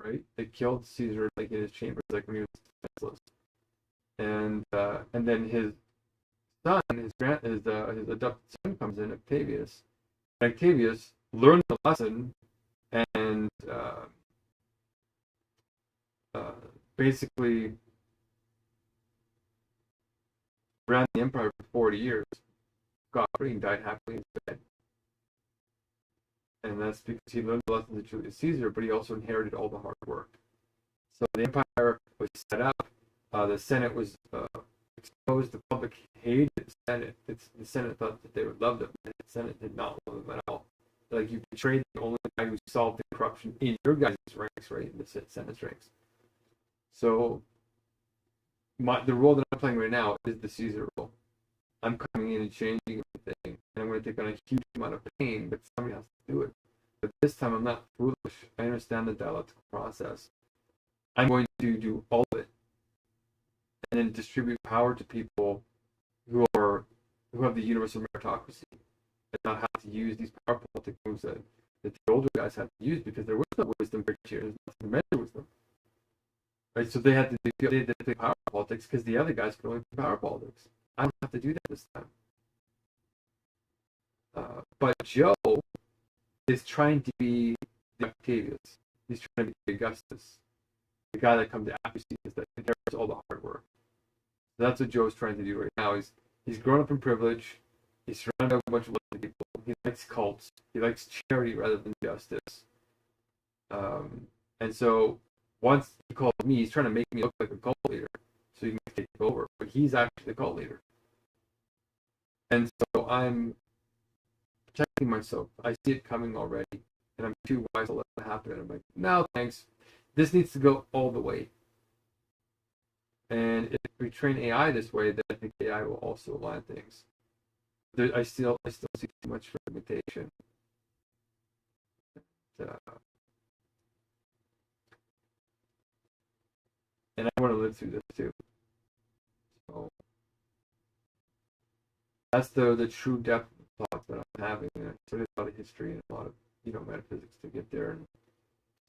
right? They killed Caesar like in his chambers, like when he was defenseless. And then his son, his adopted son comes in, Octavius. And Octavius learned the lesson and basically ran the empire for 40 years, got free and died happily in bed. And that's because he learned the lessons of Julius Caesar, but he also inherited all the hard work. So the empire was set up, the Senate was exposed, the public hated the Senate. The Senate thought that they would love them, and the Senate did not love them at all. Like, you betrayed the only guy who solved the corruption in your guys' ranks, right, in the Senate's ranks. So the role that I'm playing right now is the Caesar role. I'm coming in and changing everything, and I'm going to take on a huge amount of pain, but somebody has to do it. But this time I'm not foolish. I understand the dialectical process. I'm going to do all of it, and then distribute power to people who have the universal meritocracy, and not have to use these power politics moves that the older guys have to use, because there was no wisdom criteria. There's nothing to measure wisdom. Right? So they had to play power politics because the other guys could only play power politics. I don't have to do that this time. But Joe is trying to be the Octavius. He's trying to be the Augustus, the guy that comes after Caesar, that inherits all the hard work. So that's what Joe's trying to do right now. He's grown up in privilege. He's surrounded by a bunch of other people. He likes cults. He likes charity rather than justice. And so once he called me, he's trying to make me look like a cult leader so he can take over. But he's actually the cult leader. And so I'm protecting myself. I see it coming already, and I'm too wise to let it happen. And I'm like, no, thanks. This needs to go all the way. And if we train AI this way, then I think AI will also align things. I still see too much fragmentation. And I want to live through this too. So that's the true depth of thought that I'm having. And I studied a lot of history and a lot of metaphysics to get there. And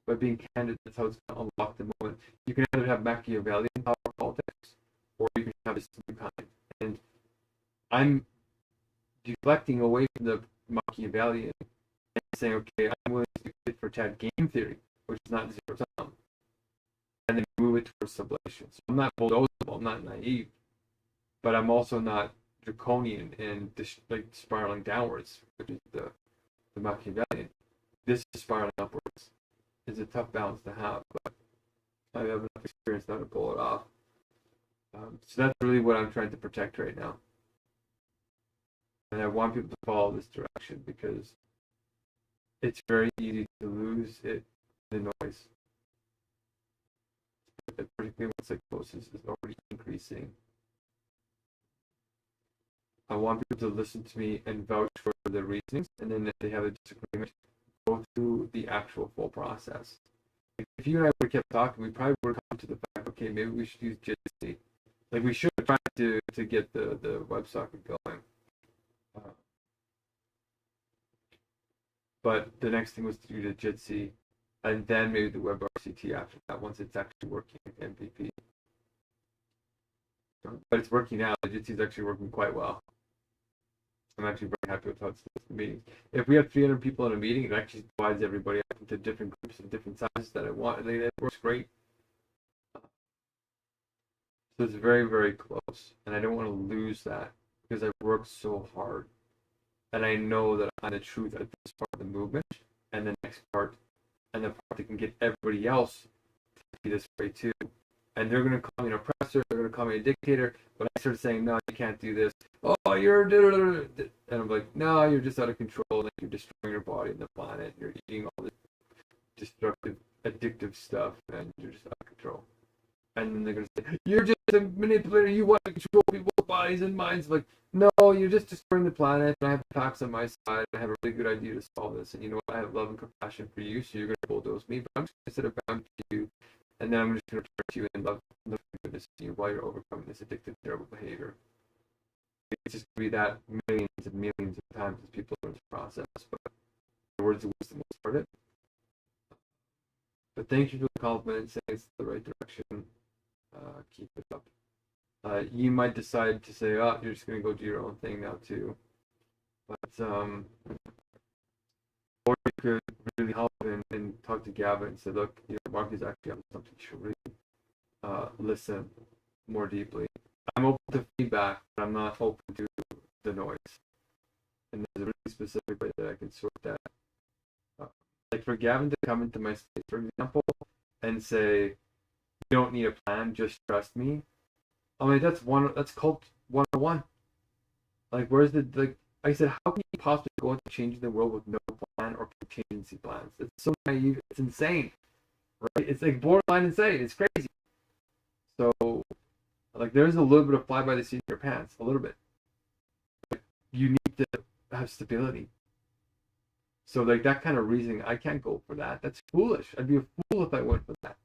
by being candid, that's how it's going to unlock the moment. You can either have Machiavellian power politics, or you can have this new kind. And I'm deflecting away from the Machiavellian and saying, okay, I'm willing to do it for Chad game theory, which is not zero sum, and then move it towards sublation. So I'm not bulldozable, I'm not naive, but I'm also not draconian and like spiraling downwards, which is the Machiavellian. This is spiraling upwards. It's a tough balance to have, but I have enough experience now to pull it off. So that's really what I'm trying to protect right now. And I want people to follow this direction because it's very easy to lose it in the noise. Particularly when psychosis is already increasing. I want people to listen to me and vouch for the reasonings, and then if they have a disagreement, go through the actual full process. Like, if you and I would have kept talking, we probably would have come to the fact, okay, maybe we should use JITC. Like, we should have tried to get the WebSocket going. But the next thing was to do the JITC, and then maybe the WebRTC after that, once it's actually working with MVP. But it's working now. The JITC is actually working quite well. I'm actually very happy with how it's the meeting. If we have 300 people in a meeting, it actually divides everybody up into different groups and different sizes that I want, and it works great. So it's very, very close, and I don't want to lose that because I worked so hard. And I know that I'm the truth at this part of the movement, and the next part, and the part that can get everybody else to be this way too. And they're going to call me an oppressor, they're going to call me a dictator, but I start saying, no, you can't do this. Oh, you're... And I'm like, no, you're just out of control, and you're destroying your body and the planet, you're eating all this destructive, addictive stuff, and you're just out of control. And then they're going to say, you're just a manipulator, you want to control people's bodies and minds. Like, no, you're just destroying the planet. I have facts on my side. I have a really good idea to solve this. And you know what? I have love and compassion for you, so you're going to bulldoze me. But I'm just going to sit around you, and then I'm just going to turn to you and love and goodness to you while you're overcoming this addictive, terrible behavior. it's just going to be that millions and millions of times as people learn this process. But the words of wisdom will start it. But thank you for the compliment, saying it's the right direction. Keep it up. You might decide to say, oh, you're just going to go do your own thing now too. But, or you could really help and talk to Gavin and say, look, Mark is actually on something you should really listen more deeply. I'm open to feedback, but I'm not open to the noise. And there's a really specific way that I can sort that. Like for Gavin to come into my space, for example, and say, you don't need a plan, just trust me. I mean, that's called 101. Like, where's the, like I said, how can you possibly go into changing the world with no plan or contingency plans? It's so naive, it's insane, right? It's like borderline insane, it's crazy. So, like, there's a little bit of fly by the seat of your pants, a little bit. Like, you need to have stability. So, like, that kind of reasoning, I can't go for that. That's foolish. I'd be a fool if I went for that.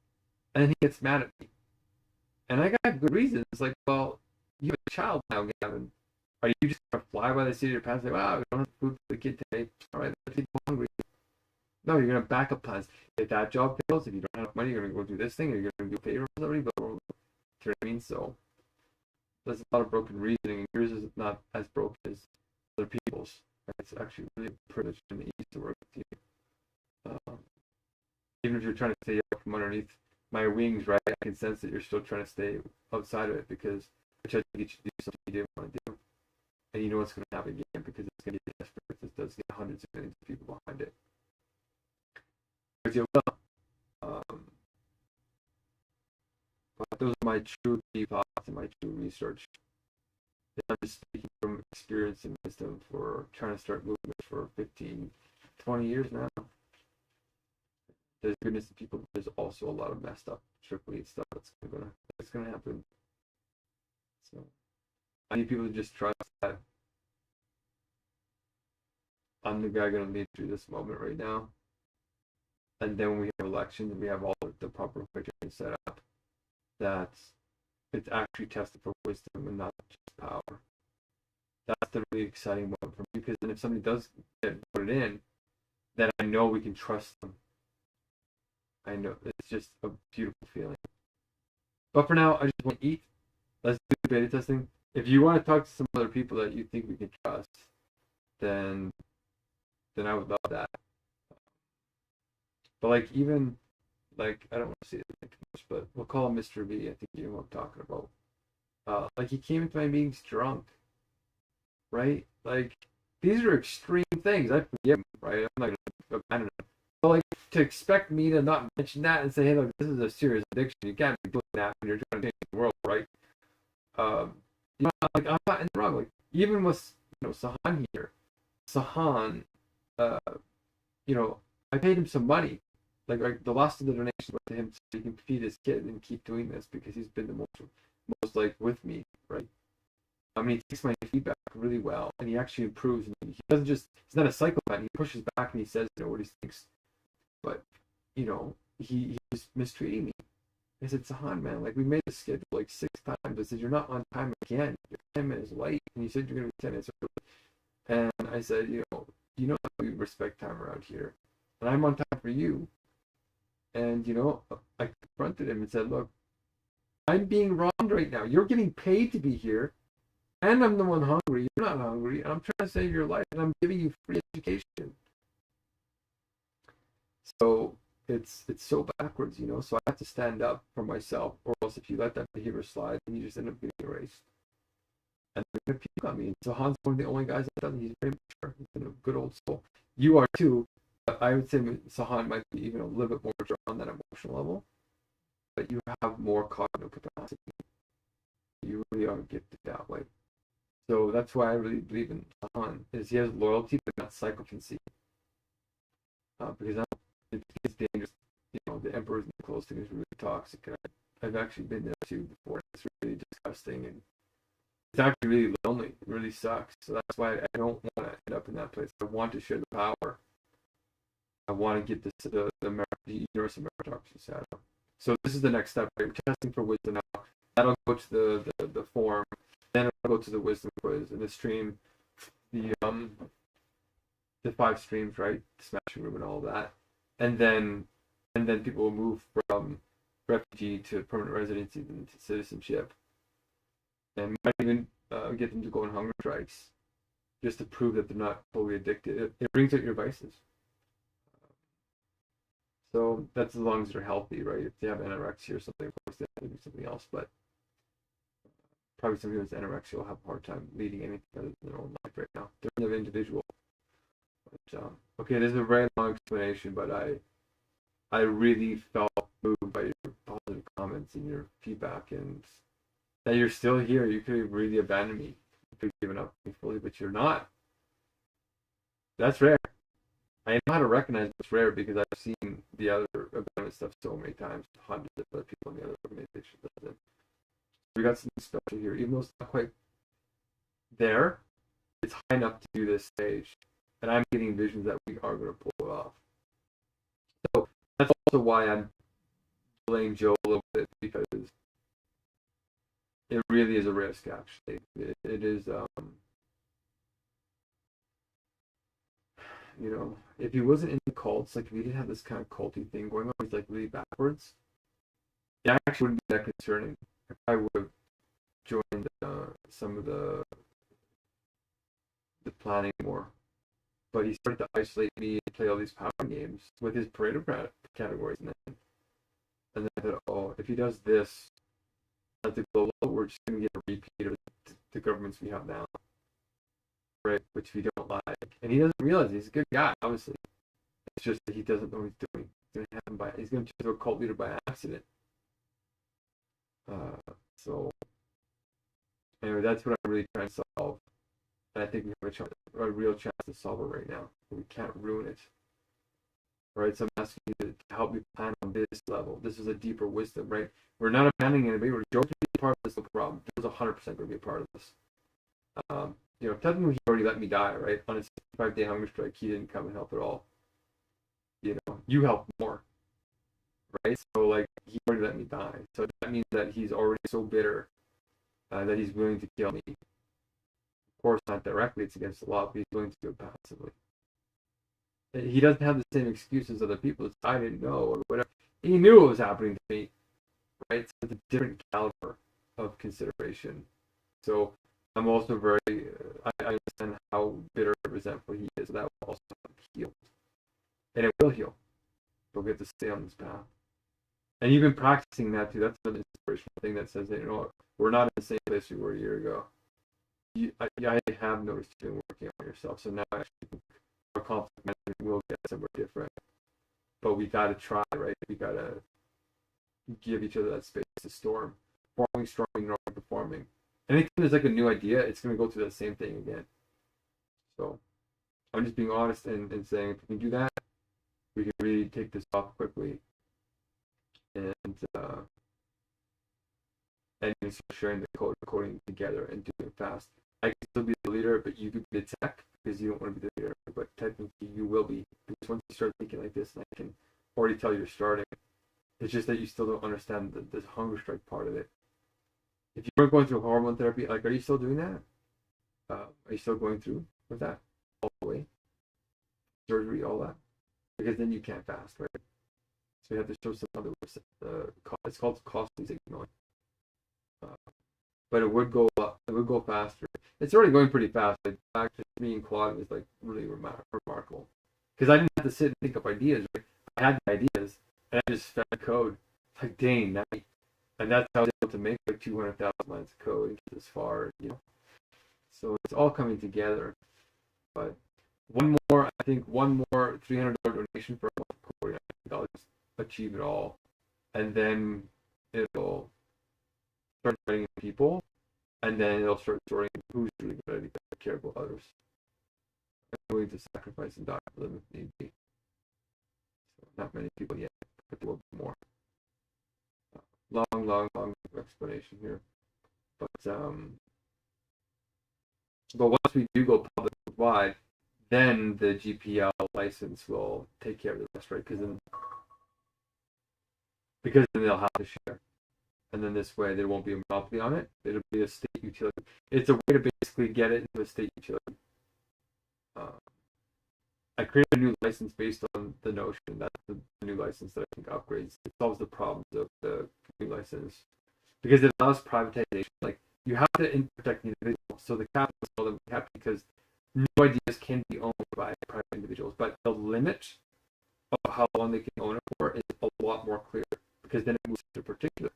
And then he gets mad at me. And I got good reasons. It's like, well, you have a child now, Gavin. Are you just going to fly by the seat of your pants and say, wow, we don't have food for the kid today. All right, let's keep hungry. No, you're going to back up plans. If that job fails, if you don't have enough money, you're going to go do this thing, or you're going to do a favor for somebody. But, you know what I mean? So, there's a lot of broken reasoning, and yours is not as broken as other people's. It's actually really a privilege and easy to work with you. Even if you're trying to stay up from underneath my wings, right? I can sense that you're still trying to stay outside of it because I tried to get you to do something you didn't want to do. And you know what's going to happen again because it's going to be desperate. This does get hundreds of millions of people behind it. But those are my true deep thoughts and my true research. I'm just speaking from experience and wisdom for trying to start movements for 15, 20 years now. There's goodness in people, but there's also a lot of messed up triple E stuff that's gonna happen. So I need people to just trust that I'm the guy gonna lead through this moment right now. And then when we have elections and we have all the proper criteria set up, that it's actually tested for wisdom and not just power. That's the really exciting moment for me, because then if somebody does get voted in, then I know we can trust them. I know it's just a beautiful feeling. But for now, I just want to eat. Let's do the beta testing. If you want to talk to some other people that you think we can trust, then I would love that. But like even like I don't want to say it too much, but we'll call him Mr. V. I think you know what I'm talking about. Like he came into my meetings drunk, right? Like these are extreme things. I forgive him, right? I'm not gonna abandon him. But like to expect me to not mention that and say, hey, look, this is a serious addiction. You can't be doing that when you're trying to change the world, right? You know, like I'm not in the wrong. Like even with Sahan here, Sahan, you know, I paid him some money. Like the last of the donations went to him so he can feed his kid and keep doing this because he's been the most like with me, right? I mean, he takes my feedback really well, and he actually improves. And he doesn't just, he's not a psychopath. He pushes back and he says, what he thinks. But, he was mistreating me. I said, Sahan, man, like we made the schedule like 6 times. I said, you're not on time again. You're 10 minutes late. And you said you're going to be 10 minutes early. And I said, you know we respect time around here. And I'm on time for you. And, I confronted him and said, look, I'm being wronged right now. You're getting paid to be here. And I'm the one hungry. You're not hungry. And I'm trying to save your life. And I'm giving you free education. So it's so backwards, So I have to stand up for myself. Or else if you let that behavior slide, then you just end up getting erased. And they're going to puke on me. So Han's one of the only guys that doesn't. He's very mature. He's been a good old soul. You are too. But I would say Sahan might be even a little bit more mature on that emotional level. But you have more cognitive capacity. You really are gifted that way. So that's why I really believe in Sahan, is he has loyalty but not psychopathy. Because it's dangerous. The Emperor's New Clothes thing is really toxic. And I've actually been there too before. It's really disgusting and it's actually really lonely. It really sucks. So that's why I don't want to end up in that place. I want to share the power. I want to get this to the universal meritocracy set up. So this is the next step. Right? We're testing for wisdom now. That'll go to the form. Then I'll go to the wisdom quiz and the stream, the 5 streams, right? The smashing room and all that, and then people will move from refugee to permanent residency and to citizenship, and might even get them to go on hunger strikes just to prove that they're not totally addicted. It brings out your vices. So that's as long as they're healthy, right? If they have anorexia or something, of course they have to do something else. But probably somebody with anorexia will have a hard time leading anything other than their own life right now. They're another individual. But, okay, this is a very long explanation, but I really felt moved by your positive comments and your feedback, and that you're still here. You could have really abandoned me. You could have given up me fully, but you're not. That's rare. I know how to recognize what's rare because I've seen the other abandonment stuff so many times, hundreds of other people in the other organizations. We got something special here, even though it's not quite there. It's high enough to do this stage, and I'm getting visions that we are going to pull it off. So that's also why I'm delaying Joe a little bit, because it really is a risk. Actually, it is. You know, if he wasn't into cults, like if he didn't have this kind of culty thing going on, he's like really backwards, it actually wouldn't be that concerning. I would have joined some of the planning more. But he started to isolate me and play all these power games with his Pareto categories. And then I thought, oh, if he does this at the global, we're just going to get a repeat of the governments we have now. Right? Which we don't like. And he doesn't realize he's a good guy, obviously. It's just that he doesn't know what he's doing. He's going to turn into a cult leader by accident. So, anyway, that's what I'm really trying to solve. And I think we have a real chance to solve it right now. We can't ruin it. Right? So I'm asking you to help me plan on this level. This is a deeper wisdom, right? We're not abandoning anybody. We're going to be a part of this, no problem. Joe's 100% going to be a part of this. You know, technically he already let me die, right? On his 65-day hunger strike, he didn't come and help at all. You know, you helped more, right? So, like, he already let me die. So that means that he's already so bitter that he's willing to kill me. Of course, not directly, it's against the law, but he's willing to do it passively. He doesn't have the same excuse as other people. It's, I didn't know, or whatever. He knew what was happening to me, right? So it's a different caliber of consideration. So I'm also very, I understand how bitter and resentful he is. So that will also heal. And it will heal. We'll get to stay on this path. And you've been practicing that too. That's an inspirational thing that says that, you know, we're not in the same place we were a year ago. I have noticed you've been working on yourself. So now actually our conflict management will get somewhere different. But we got to try, right? We got to give each other that space to storm. Forming, storming, not performing. Anytime there's like a new idea, it's going to go through that same thing again. So I'm just being honest and saying if we can do that, we can really take this off quickly and start sharing the coding together and doing it fast. I can still be the leader, but you could be the tech because you don't want to be the leader, but technically you will be. Because once you start thinking like this, and I can already tell you're starting, it's just that you still don't understand the hunger strike part of it. If you weren't going through hormone therapy, like, are you still doing that? Are you still going through with that all the way? Surgery, all that? Because then you can't fast, right? So you have to show some other, it's called costly signaling. But it would go up, it would go faster. It's already going pretty fast. Like, actually, me and Quad was like really remarkable. Because I didn't have to sit and think up ideas, right? I had the ideas, and I just fed code. It's like, dang, nice. And that's how I was able to make like 200,000 lines of code and get this far, you know. So it's all coming together. But one more $300 donation for a month coding, I think I'll just achieve it all. And then it'll start writing people, and then it'll start sorting who's really going to care about others. I'm willing to sacrifice and die for them if need be. So not many people yet, but there will be more. Long explanation here. But once we do go public wide, then the GPL license will take care of the rest, right? Because then they'll have to share. and then this way there won't be a monopoly on it. It'll be a state utility. It's a way to basically get it into a state utility. I created a new license based on the notion that the new license that I think upgrades. It solves the problems of the new license because it allows privatization. Like you have to protect the individual. So the capitalists know them happy because new ideas can be owned by private individuals, but the limit of how long they can own it for is a lot more clear because then it moves to particular.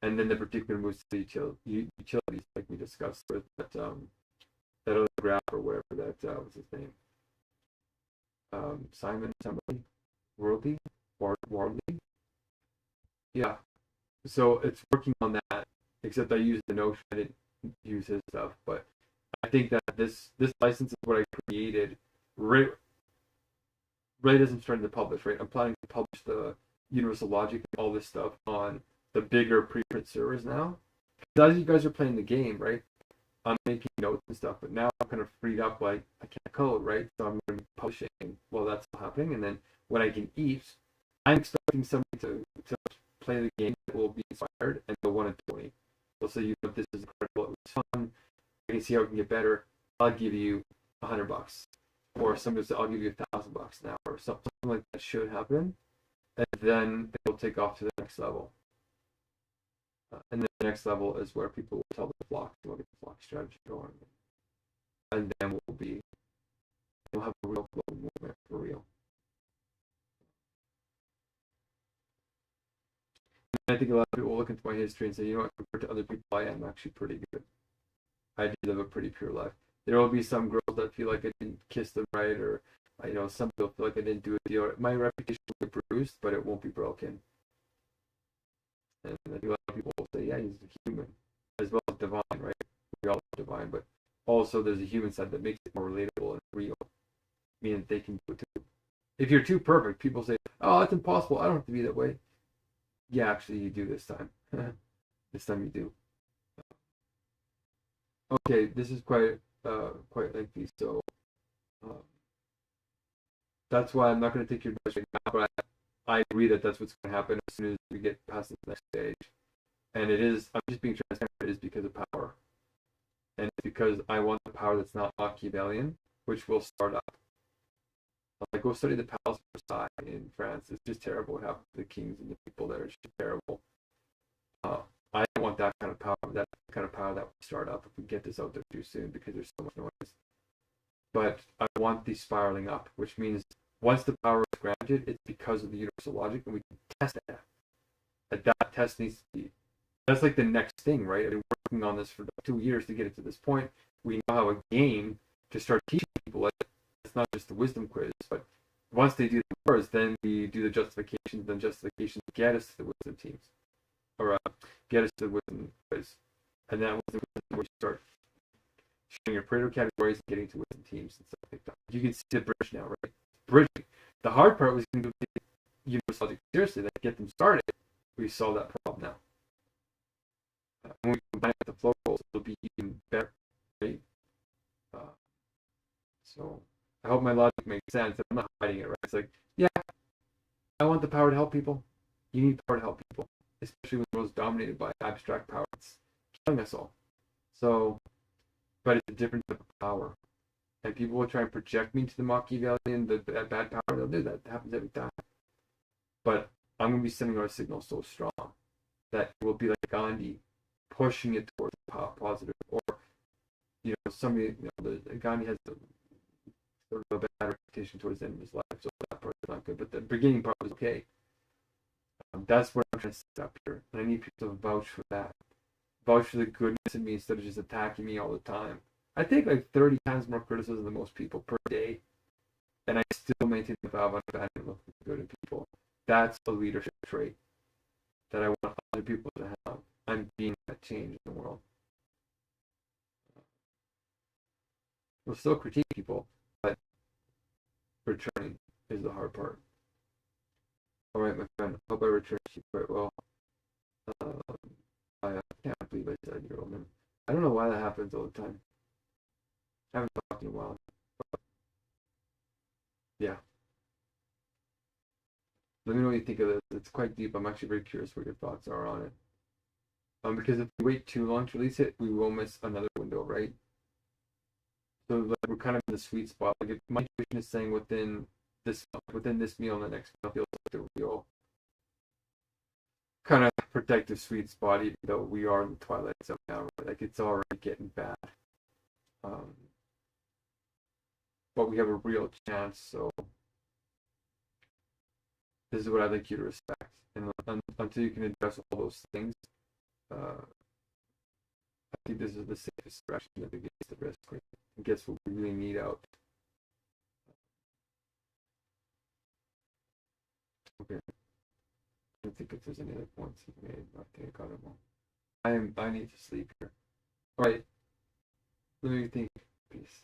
And then the particular moves to the utilities, like we discussed with that other graph or whatever that was his name. Simon, somebody, Worldly. Yeah. So it's working on that, except I used the notion, I didn't use his stuff. But I think that this license is what I created right as I'm starting to publish, right? I'm planning to publish the universal logic and all this stuff on the bigger preprint servers now. As you guys are playing the game, right? I'm making notes and stuff, but now I'm kind of freed up, like I can't code, right? So I'm going to be publishing while that's happening, and then when I can eat, I'm expecting somebody to play the game that will be inspired and they'll want to donate. They'll say, you know, this is incredible, it was fun, I can see how it can get better, I'll give you $100. Or somebody will say, I'll give you $1,000 now, or something like that should happen, and then it'll take off to the next level. And then the next level is where people will tell the flock to look at the flock strategy going. And then we'll have a real global movement for real. And I think a lot of people will look into my history and say, you know what, compared to other people, I am actually pretty good. I do live a pretty pure life. There will be some girls that feel like I didn't kiss them right, or you know, some people feel like I didn't do a deal. My reputation will be bruised, but it won't be broken. And I think a lot of people will say, yeah, he's a human, as well as divine, right? We all are divine, but also there's a human side that makes it more relatable and real, meaning that they can do it too. If you're too perfect, people say, oh, that's impossible, I don't have to be that way. Yeah, actually you do this time. This time you do. Okay, this is quite lengthy, so that's why I'm not going to take your advice right now, but I agree that that's what's going to happen as soon as we get past this next stage. And it is, I'm just being transparent, it is because of power. And it's because I want the power that's not Machiavellian, which will start up. Like, go study the Palace of Versailles in France. It's just terrible what happened to the kings and the people there. It's just terrible. I don't want that kind of power. That kind of power that will start up if we get this out there too soon, because there's so much noise. But I want the spiraling up, which means once the power is granted, it's because of the universal logic, and we can test that. That test needs to be. That's like the next thing, right? I've been working on this for 2 years to get it to this point. We now have a game to start teaching people. Like, it's not just the wisdom quiz, but once they do the words, then we do the justifications. Then justifications get us to the wisdom teams, or get us to the wisdom quiz, and that wisdom quiz is where you start showing your Pareto categories and getting to wisdom teams and stuff like that. You can see the bridge now, right? Bridging. The hard part was going to be universal logic seriously, that get them started. We solve that problem now. When we combine it with the flow goals, it'll be even better, right? So I hope my logic makes sense. I'm not hiding it, right? It's like, yeah, I want the power to help people. You need power to help people, especially when the world's dominated by abstract power. It's killing us all. So, but it's a different type of power. And people will try and project me to the Machiavellian, the bad power. They'll do that. It happens every time. But I'm going to be sending out a signal so strong that it will be like Gandhi, pushing it towards positive. Or, you know, somebody, you know, Gandhi has sort of a bad reputation towards the end of his life, so that part is not good. But the beginning part was okay. That's where I'm trying to set up here. And I need people to vouch for that. Vouch for the goodness in me instead of just attacking me all the time. I take like 30 times more criticism than most people per day, and I still maintain the vow of unabandonment, look for the good in people. That's a leadership trait that I want other people to have. I'm being that change in the world. We'll still critique people, but returning is the hard part. Alright, my friend, I hope I returned to you quite well. I can't believe I said your old name. I don't know why that happens all the time. I haven't talked in a while. But yeah. Let me know what you think of this. It's quite deep. I'm actually very curious what your thoughts are on it. Because if we wait too long to release it, we will miss another window, right? So like we're kind of in the sweet spot. Like my intuition is saying within this meal and the next meal feels like the real kind of protective sweet spot, even though we are in the twilight zone now. Right? Like it's already getting bad. Um, but we have a real chance. So this is what I'd like you to respect. And until you can address all those things, I think this is the safest direction that gets the risk and gets what we really need out. Okay. I don't think if there's any other points you made. I think I got them all. I need to sleep here. All right. Let me think. Peace.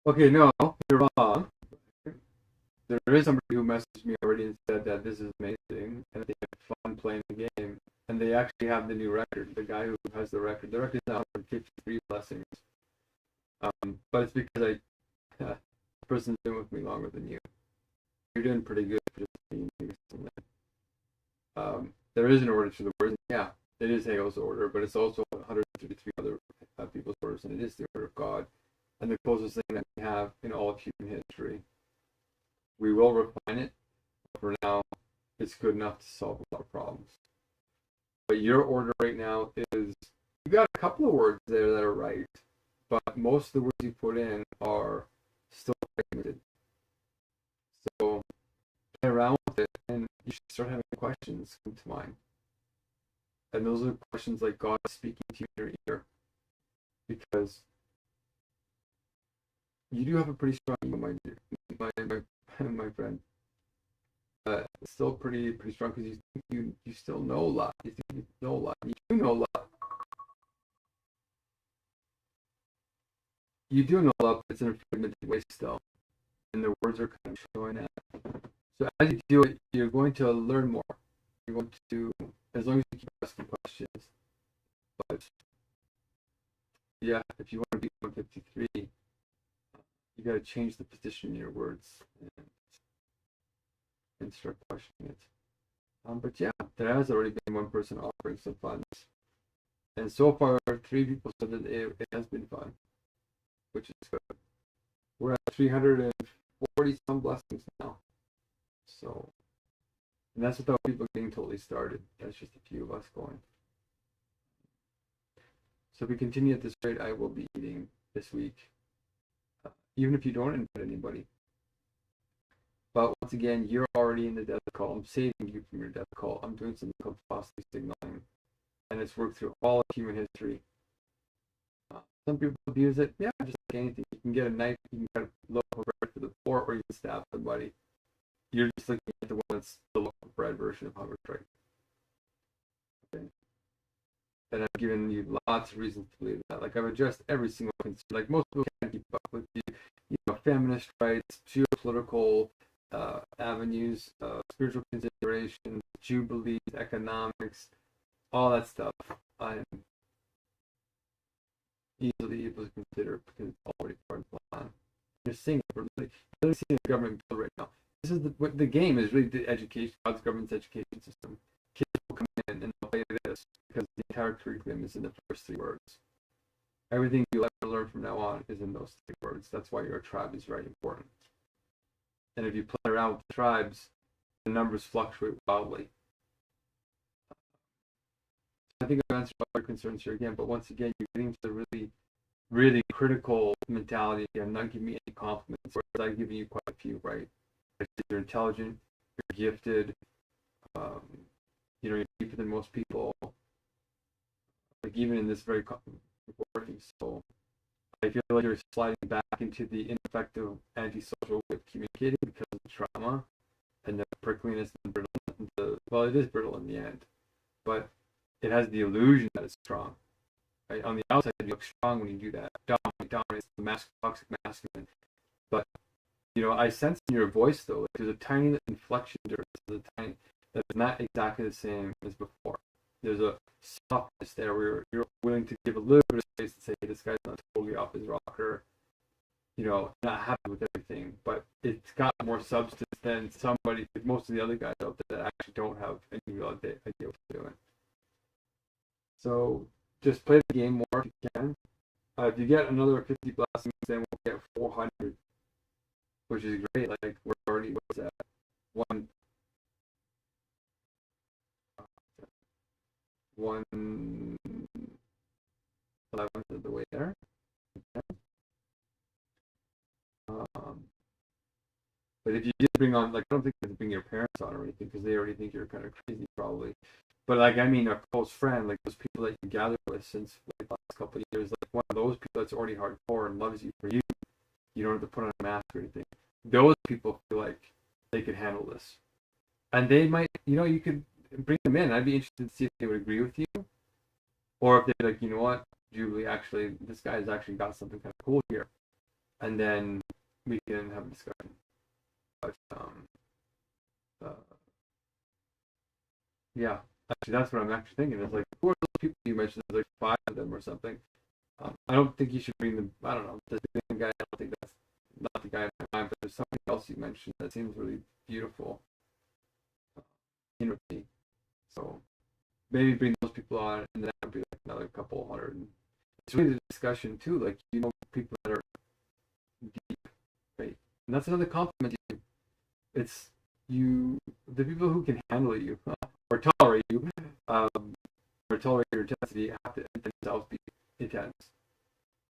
Okay, no, you're wrong. There is somebody who messaged me already and said that this is amazing and they have fun playing the game. And they actually have the new record. The guy who has the record is 153 blessings. But it's because the person's been with me longer than you. You're doing pretty good for just being recently. There is an order to the words. Yeah, it is Hagel's order, but it's also 153 other people's orders, and it is the order of God, and the closest thing that we have in all of human history. We will refine it, but for now, it's good enough to solve a lot of problems. But your order right now is, you got a couple of words there that are right, but most of the words you put in are still fragmented. So play around with it, and you should start having questions come to mind. And those are questions like God speaking to you in your ear, because you do have a pretty strong ego, my friend. It's still pretty strong because you still know a lot. You think you know a lot. You do know a lot. You do know a lot, but it's in a fragmented way still, and the words are kind of showing that. So as you do it, you're going to learn more. You're going to, as long as you keep asking questions. But yeah, if you want to be 153, you got to change the position in your words and start questioning it. But yeah, there has already been one person offering some funds, and so far 3 people said that it has been fun, which is good. We're at 340 some blessings now. So, and that's without people getting totally started. That's just a few of us going. So if we continue at this rate, I will be eating this week, even if you don't invite anybody. But once again, you're already in the death call. I'm saving you from your death call. I'm doing something called philosophy signaling, and it's worked through all of human history. Some people abuse it. Yeah, just like anything. You can get a knife, you can cut a loaf of bread to the floor, or you can stab somebody. You're just looking at the one that's the loaf of bread version of Hungerstrike. Okay. And I've given you lots of reasons to believe that. Like I've addressed every single concern. Like most people can't keep up with you. You know, feminist rights, geopolitical avenues, spiritual considerations, jubilees, economics, all that stuff. I'm easily able to consider because it's already part of the plan. You're seeing it. We're really seeing the government build right now. This is what the game is really the education, God's government's education system. Kids will come in and they'll play this because the entire curriculum is in the first 3 words. Everything you'll ever learn from now on is in those 3 words. That's why your tribe is very important. And if you play around with the tribes, the numbers fluctuate wildly. I think I've answered all your concerns here again, but once again, you're getting to the really, really critical mentality. I'm not giving you any compliments, whereas I've given you quite a few, right? You're intelligent, you're gifted, you're deeper than most people, like even in this very recording. So I feel like you're sliding back into the ineffective antisocial way of communicating because of the trauma and the prickliness and brittle. Well, it is brittle in the end, but it has the illusion that it's strong. Right? On the outside, you look strong when you do that. Dominate the toxic masculine. But I sense in your voice though, like there's a tiny inflection difference. That's not exactly the same as before. There's a softness there where you're willing to give a little bit of space and say, hey, this guy's not totally off his rocker. Not happy with everything, but it's got more substance than most of the other guys out there that actually don't have any real idea what they're doing. So just play the game more if you can. If you get another 50 blessings, then we'll get 400, which is great. Like we're already, what's that? 1/11 of the way there. Okay. But if you did bring on, like, I don't think you have to bring your parents on or anything because they already think you're kind of crazy, probably. But like, I mean, a close friend, like those people that you gather with since like the last couple of years, like one of those people that's already hardcore and loves you for you. You don't have to put on a mask or anything. Those people feel like they could handle this, and they might, you could bring them in. I'd be interested to see if they would agree with you, or if they're like, you know what, Julie, actually, this guy's actually got something kind of cool here. and then we can have a discussion. But uh, yeah, actually, that's what I'm actually thinking. Is like, who are those people you mentioned? There's like 5 of them or something. I don't think you should bring them. I don't know. The guy. I don't think that's not the guy in my mind. But there's something else you mentioned that seems really beautiful. You know, so maybe bring those people on, and then that would be like another couple hundred. And it's really the discussion too. Like, people that are deep, right? And that's another compliment to you. It's the people who can handle you or tolerate you, or tolerate your intensity have to themselves be intense,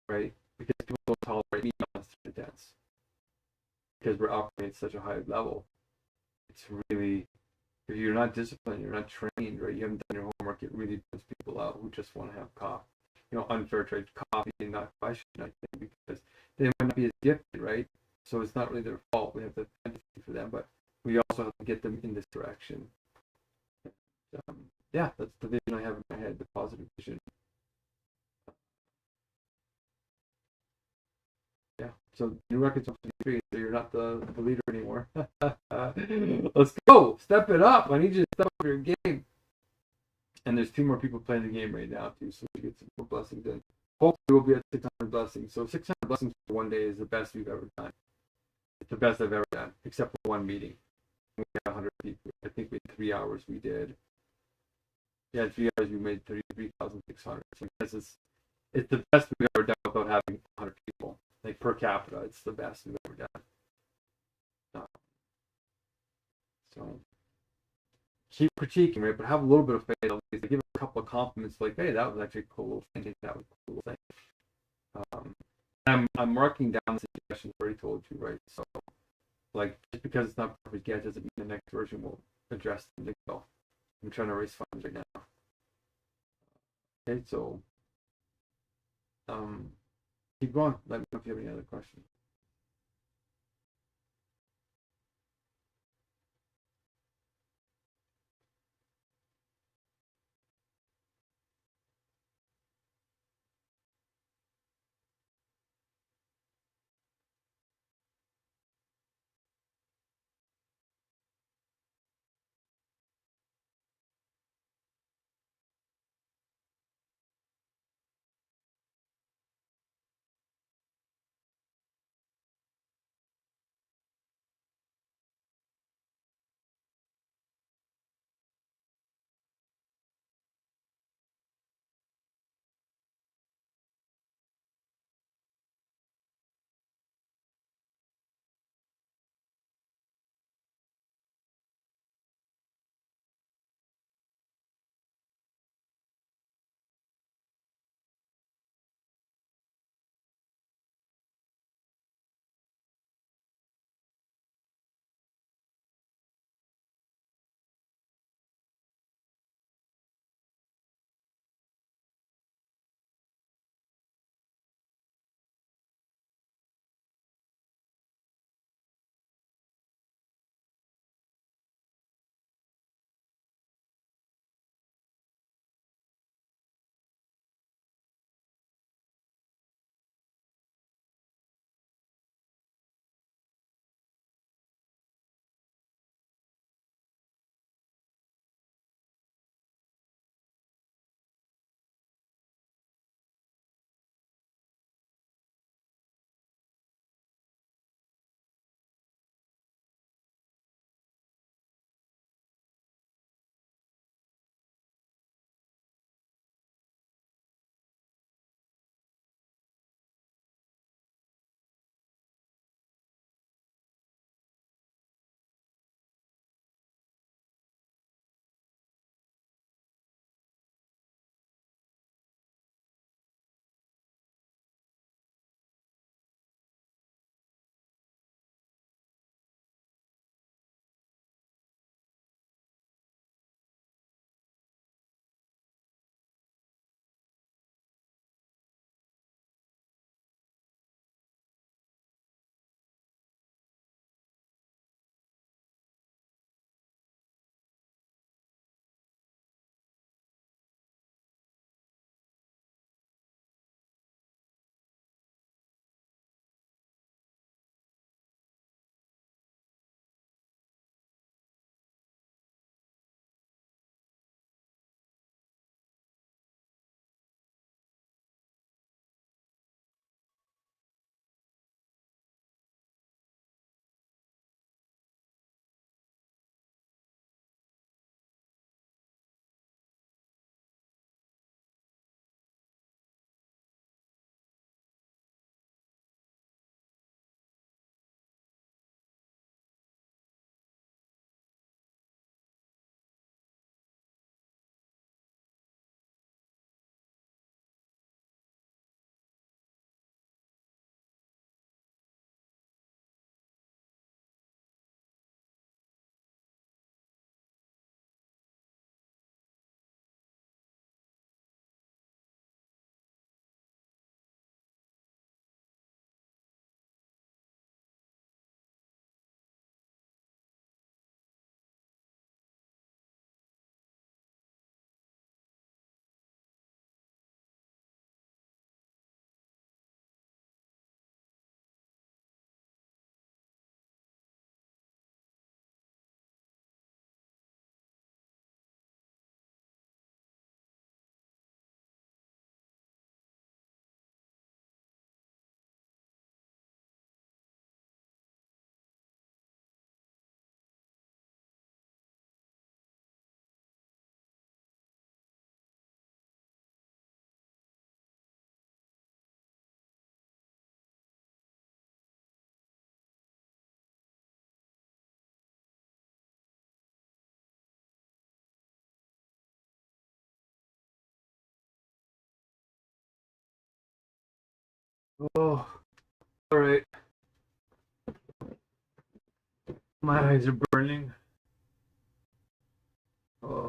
right? Because people don't tolerate me unless they're intense. Because we're operating at such a high level. It's really, if you're not disciplined, you're not trained, right? You haven't done your homework, it really puts people out who just want to have coffee. Unfair trade coffee and not question, I think, because they might not be as gifted, right? So it's not really their fault. We have to empathy for them, but we also have to get them in this direction. Yeah, that's the vision I have in my head, the positive vision. Yeah. So new record's 53, so you're not the leader anymore. Let's go. Step it up. I need you to step up your game. And there's 2 more people playing the game right now too, so we get some more blessings in. Hopefully we'll be at 600 blessings. So 600 blessings for one day is the best we've ever done. It's the best I've ever done, except for one meeting. We had 100 people. I think we had 3 hours. We did. Yeah, 3 hours. We made 33,600. So it's the best we've ever done without having 100 people. Like per capita, it's the best we've ever done. So keep critiquing, right? But have a little bit of faith. At least give a couple of compliments, like, "Hey, that was actually a cool little thing. That was a cool thing." I'm marking down the suggestions I already told you, right? So, like, just because it's not perfect yet doesn't mean the next version will address them. I'm trying to raise funds right now. Okay, so keep going. Let me know if you have any other questions. Oh, all right. My eyes are burning. Oh.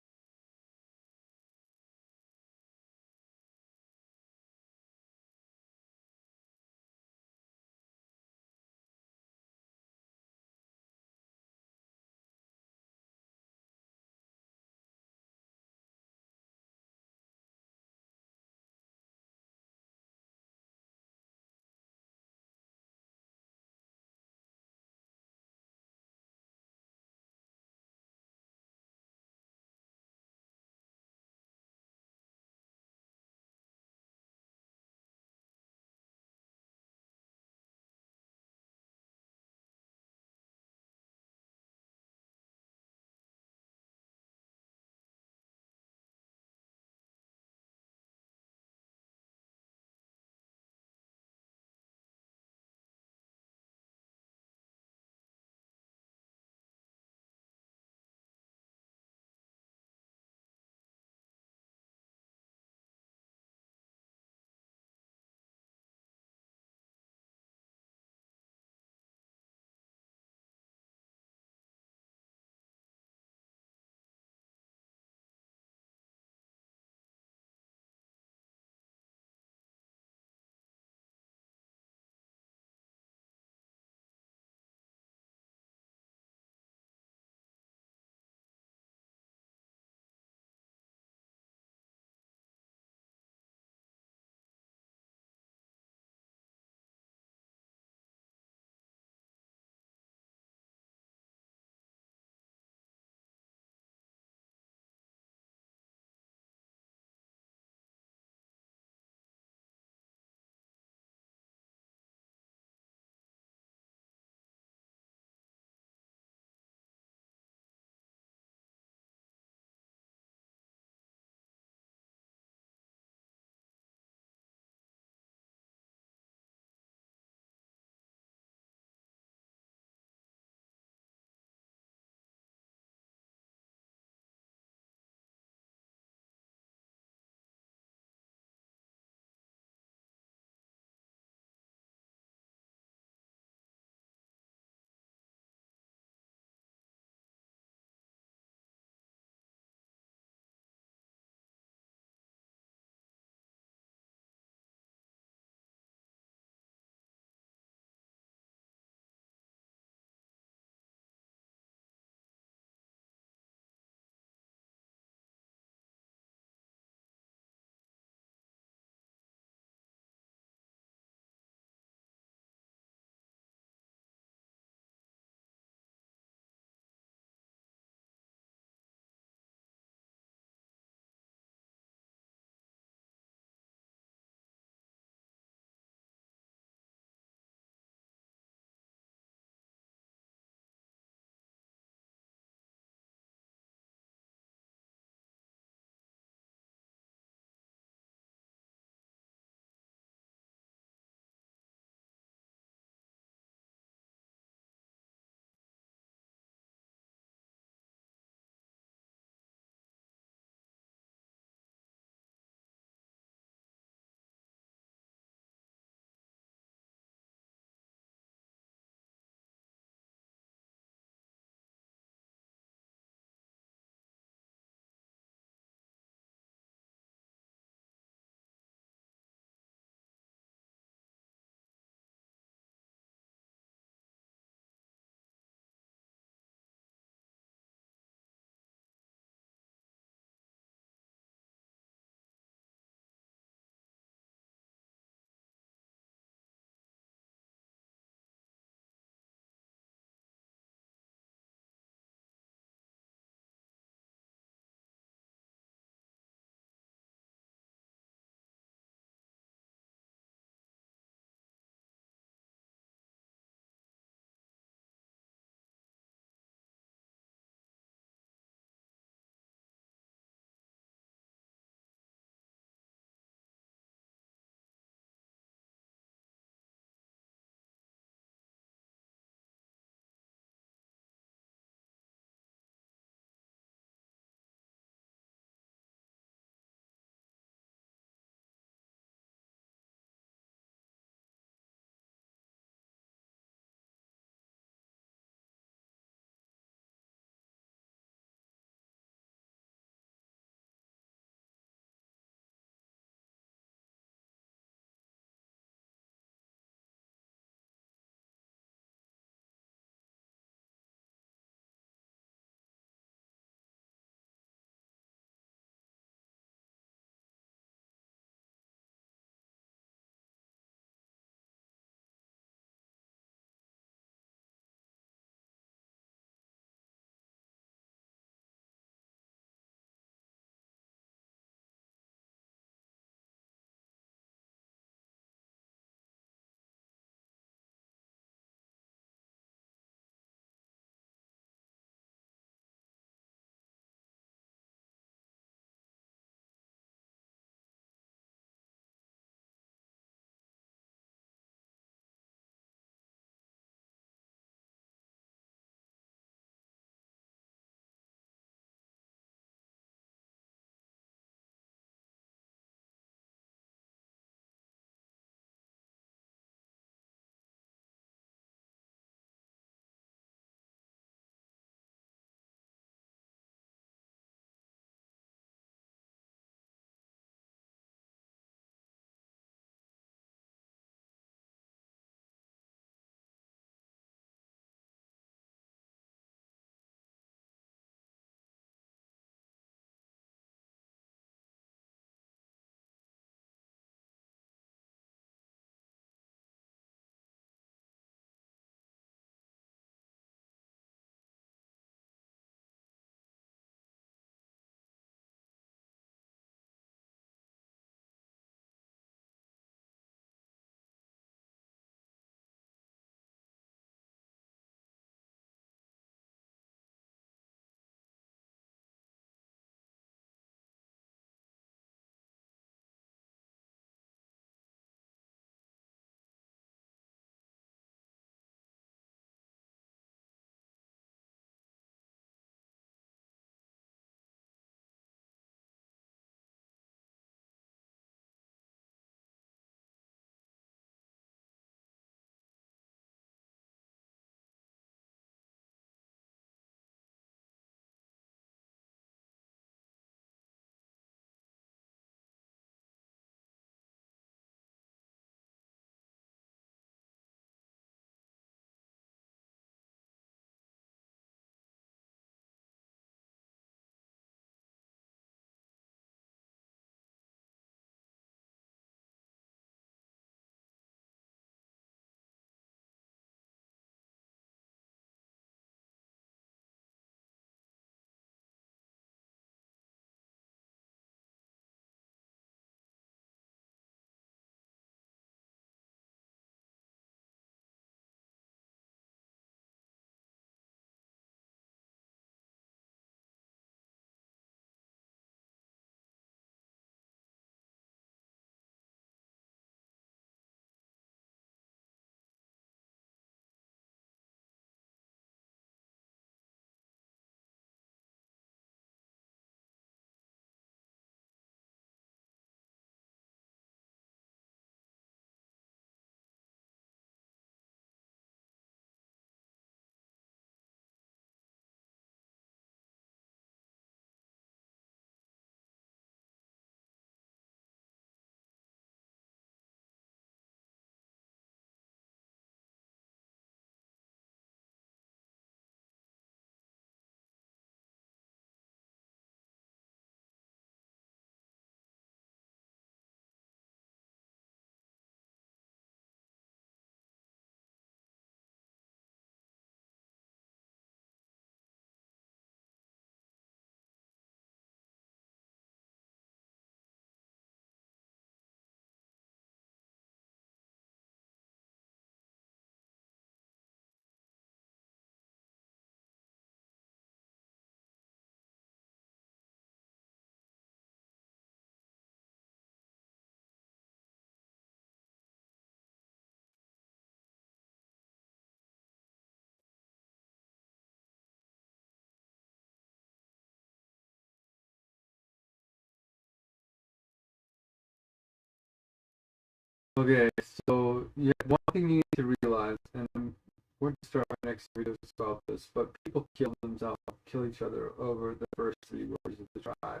Okay, so yeah, one thing you need to realize, and I'm going to start my next videos about this, but people kill themselves, kill each other over the first three words of the tribe.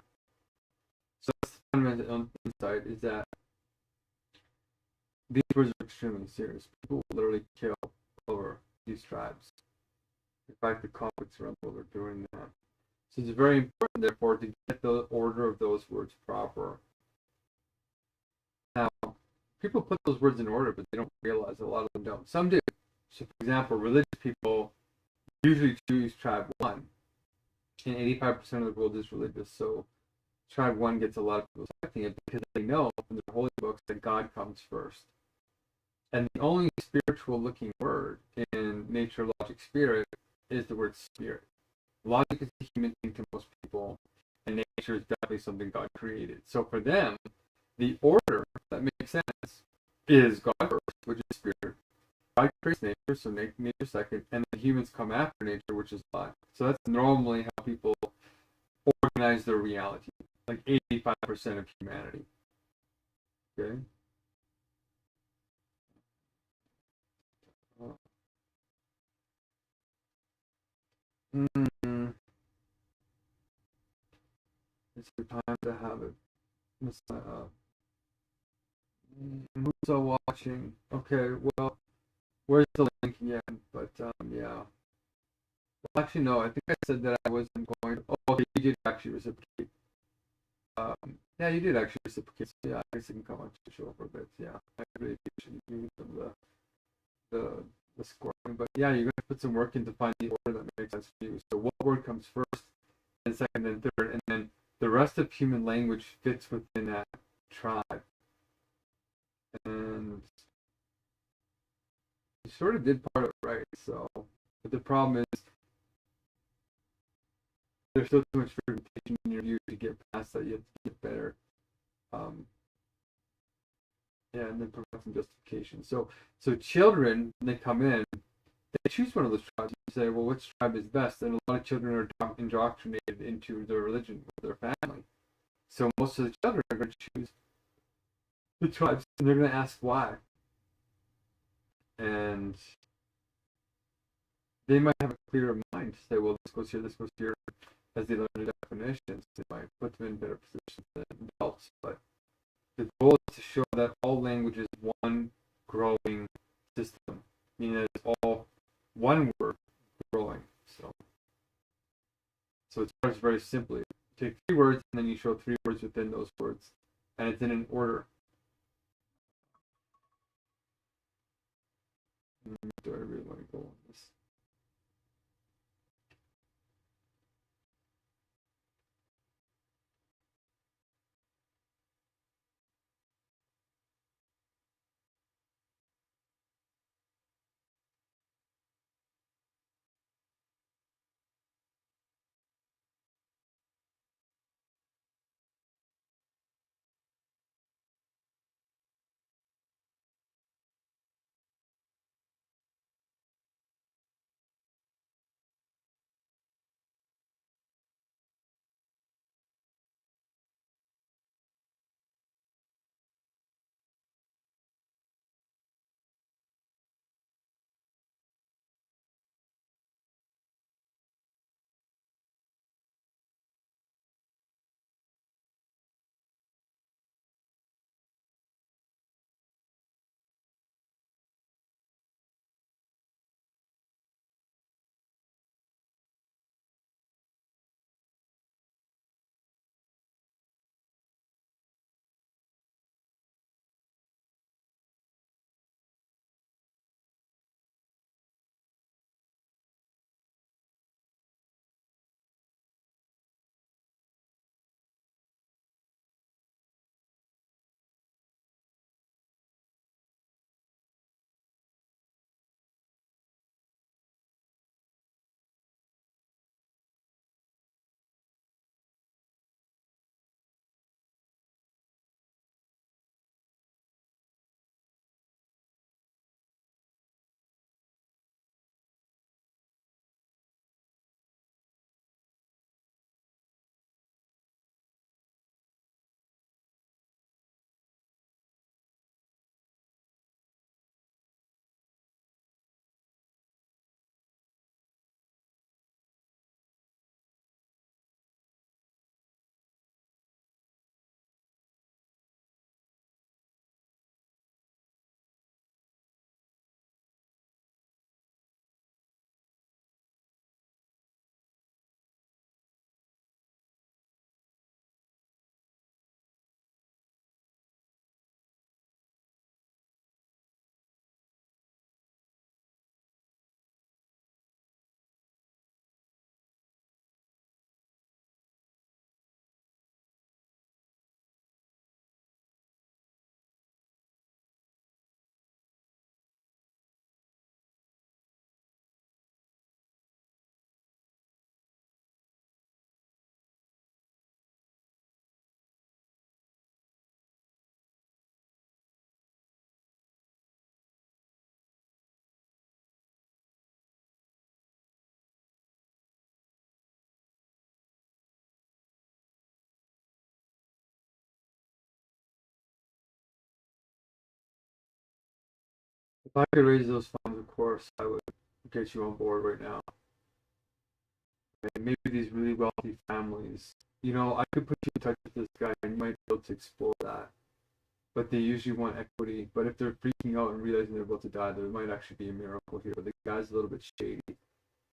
So that's the fundamental insight is that these words are extremely serious. People will literally kill over these tribes. In fact, the conflicts around the world are doing that. So it's very important, therefore, to get the order of those words proper. Now, people put those words in order, but they don't realize a lot of them don't. Some do. So, for example, religious people usually choose tribe one, and 85% of the world is religious. So, tribe one gets a lot of people selecting it because they know from the holy books that God comes first. And the only spiritual looking word in nature, logic, spirit is the word spirit. Logic is a human thing to most people, and nature is definitely something God created. So for them, the order that makes sense is God first, which is spirit. God creates nature, so nature second, and then humans come after nature, which is life. So that's normally how people organize their reality, like 85% of humanity. Okay? Mm-hmm. It's the time to have it. Who's all watching? Okay, well, where's the link again? But yeah. Well, actually, no. I think I said that I wasn't going to. Oh, okay, you did actually reciprocate. Yeah, you did actually reciprocate. So, yeah, I guess it can come on to the show for a bit. Yeah, I really appreciate you some of the the scoring. But yeah, you're gonna put some work in to find the order that makes sense for you. So what word comes first, and second, and third, and then the rest of human language fits within that tribe. And you sort of did part of it right. So, but the problem is there's still too much fragmentation in your view to get past that. You have to get better. Um, yeah, and then provide some justification. So children, when they come in, they choose one of those tribes and say, well, which tribe is best? And a lot of children are indoctrinated into their religion with their family. So most of the children are going to choose the tribes, and they're going to ask why. And they might have a clearer mind to say, well, this goes here, as they learn the definitions. They might put them in better positions than adults. But the goal is to show that all language is one growing system, meaning that it's all one word growing. So it starts very simply. You take three words and then you show three words within those words, and it's in an order. Do I really want to go on this? If I could raise those funds, of course, I would get you on board right now. And maybe these really wealthy families, I could put you in touch with this guy and you might be able to explore that. But they usually want equity. But if they're freaking out and realizing they're about to die, there might actually be a miracle here. But the guy's a little bit shady.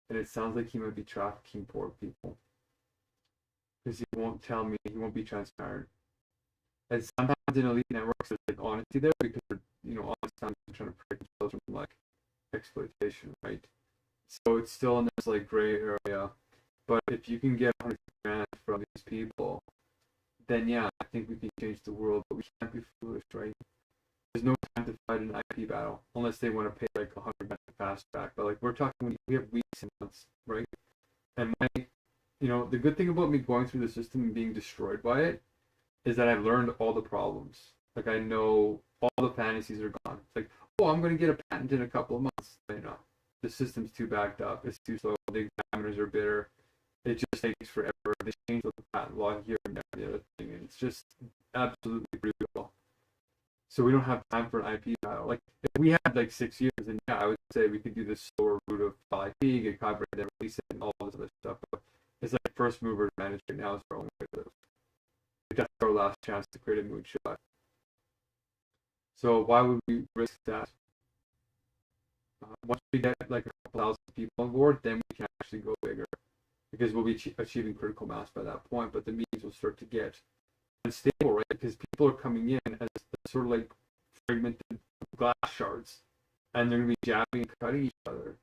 And it sounds like he might be trafficking poor people. Because he won't tell me, he won't be transparent. And sometimes in elite networks, there's like honesty there because they're, honest times trying to protect themselves from like exploitation, right? So it's still in this like gray area. But if you can get 100 grand from these people, then yeah, I think we can change the world. But we can't be foolish, right? There's no time to fight an IP battle unless they want to pay like 100 grand fast track. But like we're talking, we have weeks and months, right? And the good thing about me going through the system and being destroyed by it is that I've learned all the problems. Like I know all the fantasies are gone. It's like, oh, I'm going to get a patent in a couple of months. The system's too backed up. It's too slow. The examiners are bitter. It just takes forever. They change the patent law here and there and the other thing, and it's just absolutely brutal. So we don't have time for an IP battle. Like if we had like 6 years, then yeah, I would say we could do this slower route of file IP, get copyright, then release it, and all this other stuff. But it's like first mover advantage right now is our only way to live. That's our last chance to create a moonshot. So why would we risk that? Once we get like a couple thousand people on board, then we can actually go bigger because we'll be achieving critical mass by that point. But the meetings will start to get unstable, right? Because people are coming in as sort of like fragmented glass shards, and they're going to be jabbing and cutting each other.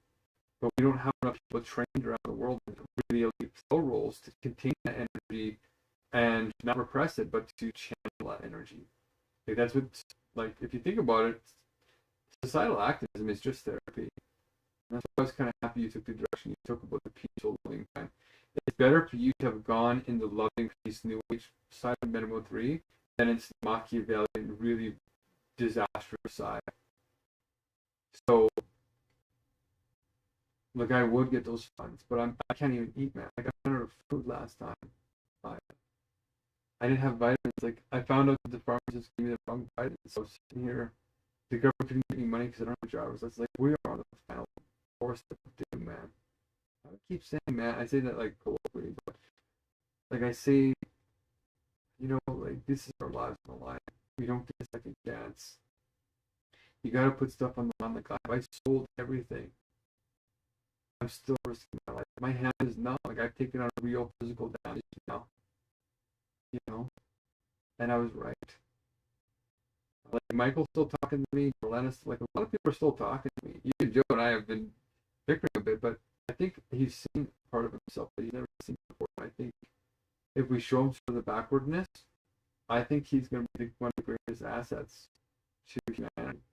But we don't have enough people trained around the world in really elite flow roles to contain that energy and not repress it, but to channel that energy. Like that's what, like, if you think about it, societal activism is just therapy. And that's why I was kind of happy you took the direction you took about the peaceful loving kind. It's better for you to have gone in the loving peace new age side of Metamold 3 than it's the Machiavellian, really disastrous side. So, like, I would get those funds, but I can't even eat, man. Like, I ran out of food last time. I didn't have vitamins. Like, I found out that the pharmacist gave me the wrong vitamins. So I was sitting here. The government couldn't give me money because I don't have drivers. That's like, we are on the final course of doom, man. I keep saying, man, I say that like colloquially, but like I say, like this is our lives on the line. We don't get a second chance. You gotta put stuff on the line. Like I sold everything. I'm still risking my life. My hand is numb. Like I've taken on real physical damage now. And I was right. Like Michael's still talking to me. Marlena's like a lot of people are still talking to me. Even Joe and I have been bickering a bit, but I think he's seen part of himself that he's never seen before. I think if we show him sort of the backwardness, I think he's going to be one of the greatest assets to humanity.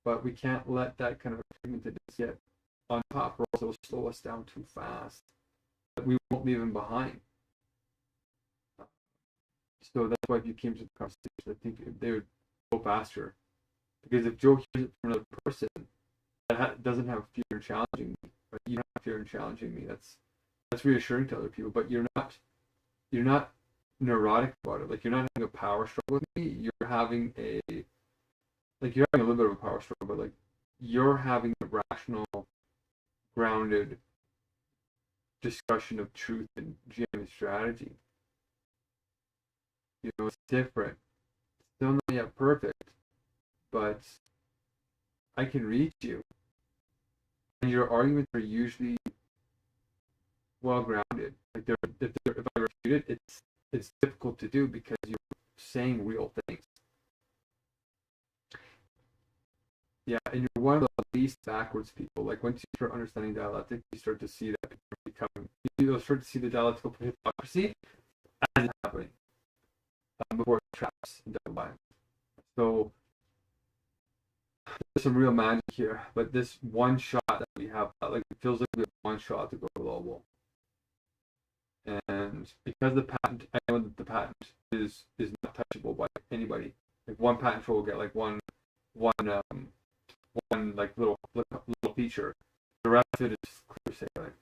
But we can't let that kind of pigmentedness get on top, or else it'll slow us down too fast. We won't leave him behind. So that's why if you came to the conversation, I think they would go faster. Because if Joe hears it from another person that doesn't have fear in challenging me, right? You don't have fear in challenging me. That's reassuring to other people. But you're not neurotic about it. Like you're not having a power struggle with me. You're having a little bit of a power struggle, but like you're having a rational, grounded discussion of truth and genuine strategy. It's different. Still not yet perfect, but I can reach you. And your arguments are usually well grounded. Like if I refute it, it's difficult to do because you're saying real things. Yeah, and you're one of the least backwards people. Like once you start understanding dialectic, you start to see that you'll start to see the dialectical hypocrisy as it's happening before it traps and doesn't lie. So there's some real magic here, but this one shot that we have, like it feels like we have one shot to go global. And because the patent, I know that the patent is not touchable by anybody. Like one patent troll will get like one like little feature. The rest of it is clear sailing.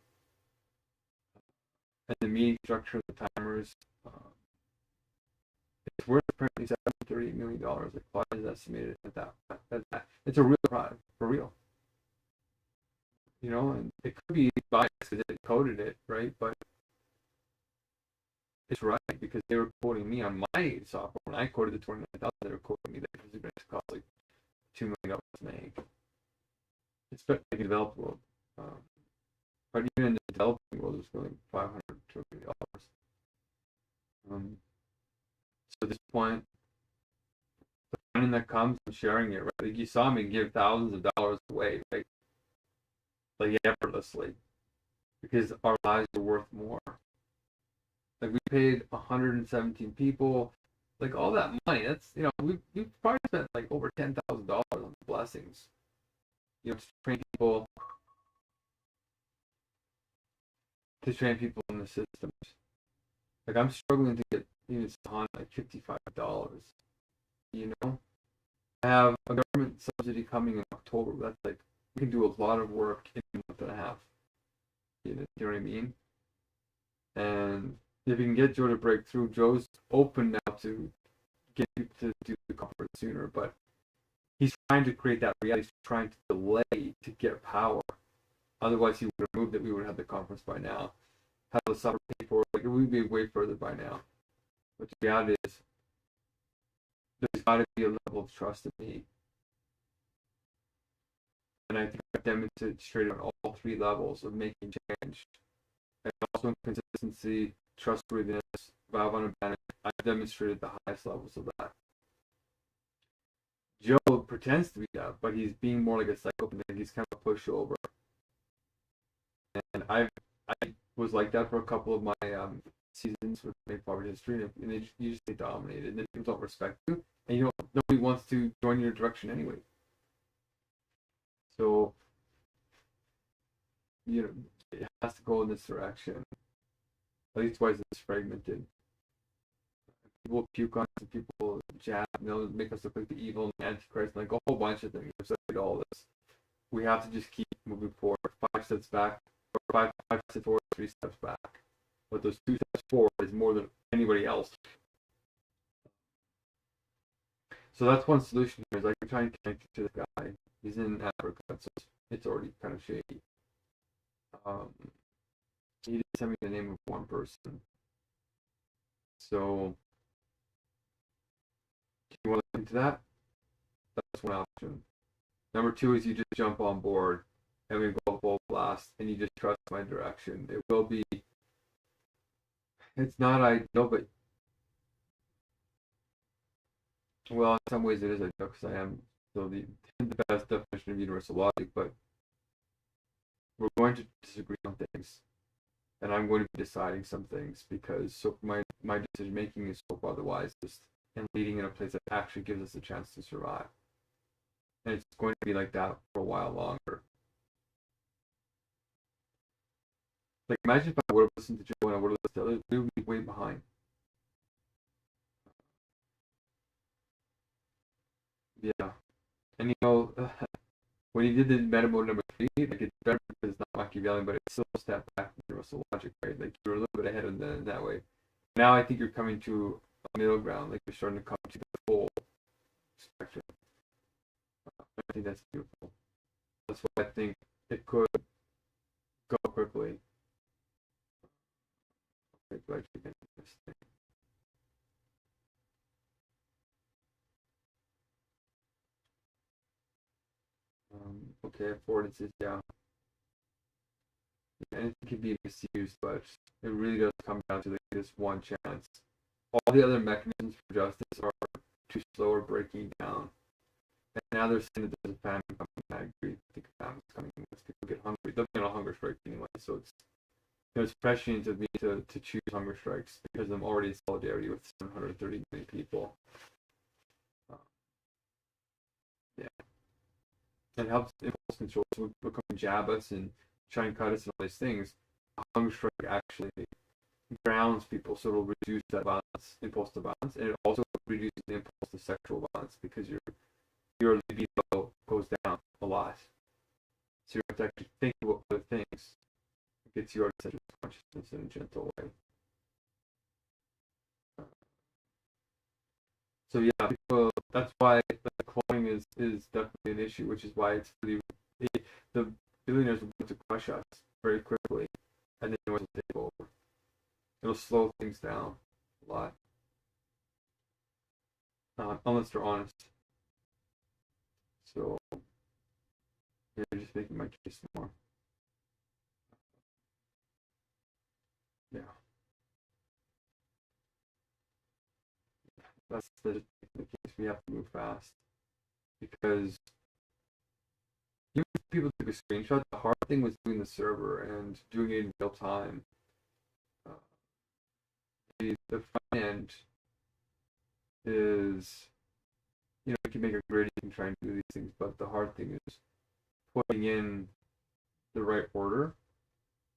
And the meeting structure, the timers, it's worth apparently $738 million. Like Clyde is estimated at that. It's a real product. for real. You know, and it could be biased because it coded it, right? But it's right because they were quoting me on my software. When I coded the 29,000, they were quoting me that it was going to cost like $2 million to make. It's like a developed world. But even in the developing world, it's going $500 to $1 million. So at this point, the funding that comes and sharing it, right? Like you saw me give thousands of dollars away, right? Like effortlessly, because our lives are worth more. Like we paid 117 people, like all that money. That's we've probably spent like over $10,000 on blessings. To train people, in the systems. Like I'm struggling to get even on like $55. I have a government subsidy coming in October. That's like we can do a lot of work in a month and a half. You know what I mean? And if you can get Joe to break through, Joe's open now to get people to do the conference sooner, but he's trying to create that reality. He's trying to delay to get power. Otherwise, he would have moved it. We would have the conference by now. Have the suffer paperwork. Like it would be way further by now. But the reality is, there's got to be a level of trust in me. And I think I've demonstrated on all three levels of making change. And also in consistency, trustworthiness, valve on abandonment. I've demonstrated the highest levels of that. Joe pretends to be that, but he's being more like a psychopath. He's kind of a pushover. And I was like that for a couple of my seasons with Make Poverty History, and they usually dominated. And then people don't respect you, and nobody wants to join your direction anyway. So it has to go in this direction. At least why is this fragmented? People puke on it, people jab, make us look like the evil and Antichrist, like a whole bunch of things. Like all this, we have to just keep moving forward. 5 steps back, or five steps forward, 3 steps back. But those 2 steps forward is more than anybody else. So that's one solution here. Is like I'm trying to connect to this guy. He's in Africa, so it's already kind of shady. He did send me the name of one person. So, do you want to look into that? That's one option. Number 2 is you just jump on board and we go full blast and you just trust my direction. It will be, it's not ideal, but well, in some ways it is ideal because I am still the best definition of universal logic, but we're going to disagree on things. And I'm going to be deciding some things because my decision making is so far the wisest and leading in a place that actually gives us a chance to survive. And it's going to be like that for a while longer. Like imagine if I would have listened to Joe and I would have listened to others, we would be way behind. Yeah. And when he did the meta mode number 3, like it's better because it's not Machiavellian, but it's still a step back from universal logic, right? Like you're a little bit ahead of them in that way. Now I think you're coming to a middle ground, like you're starting to come to the full spectrum. I think that's beautiful. That's why I think it could go quickly. Okay, glad you can do this thing. Okay, affordances, yeah. And it can be misused, but it really does come down to this one chance. All the other mechanisms for justice are too slow or breaking down. And now they're saying that there's a famine coming. I agree. I think a famine's coming once people get hungry. They'll be on a hunger strike anyway, so it's prescient of me to choose hunger strikes because I'm already in solidarity with 730 million people. Yeah. It helps impulse control. So people come and jab us and try and cut us and all these things. A hunger strike actually grounds people, so it'll reduce that violence, impulse to violence, and it also reduces the impulse to sexual violence because your libido goes down a lot. So you have to actually think about other things. It gets you out of sexual consciousness in a gentle way. So yeah, people. That's why the cloning is definitely an issue, which is why it's really the billionaires want to crush us very quickly, and then they want to take over. It'll slow things down a lot, unless they're honest. So yeah, just making my case more. Yeah, that's the case. We have to move fast because even if people took a screenshot, the hard thing was doing the server and doing it in real time. Uh, the front end is, you can make a grid, you can try and do these things, but the hard thing is putting in the right order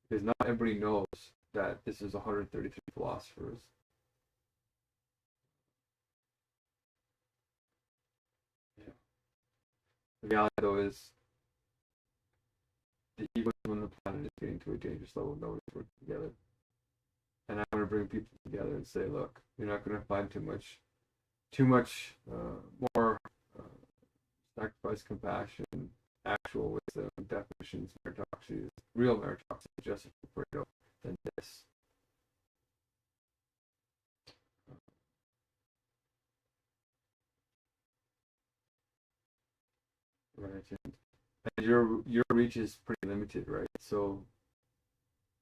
because not everybody knows that this is 133 philosophers. Yeah. The reality though is the ego on the planet is getting to a dangerous level. Nobody's working together. And I want to bring people together and say, look, you're not going to find too much more sacrifice, compassion, actual wisdom, definitions, meritocracy, real meritocracy, justice for freedom than this. Right. And your reach is pretty limited, right? So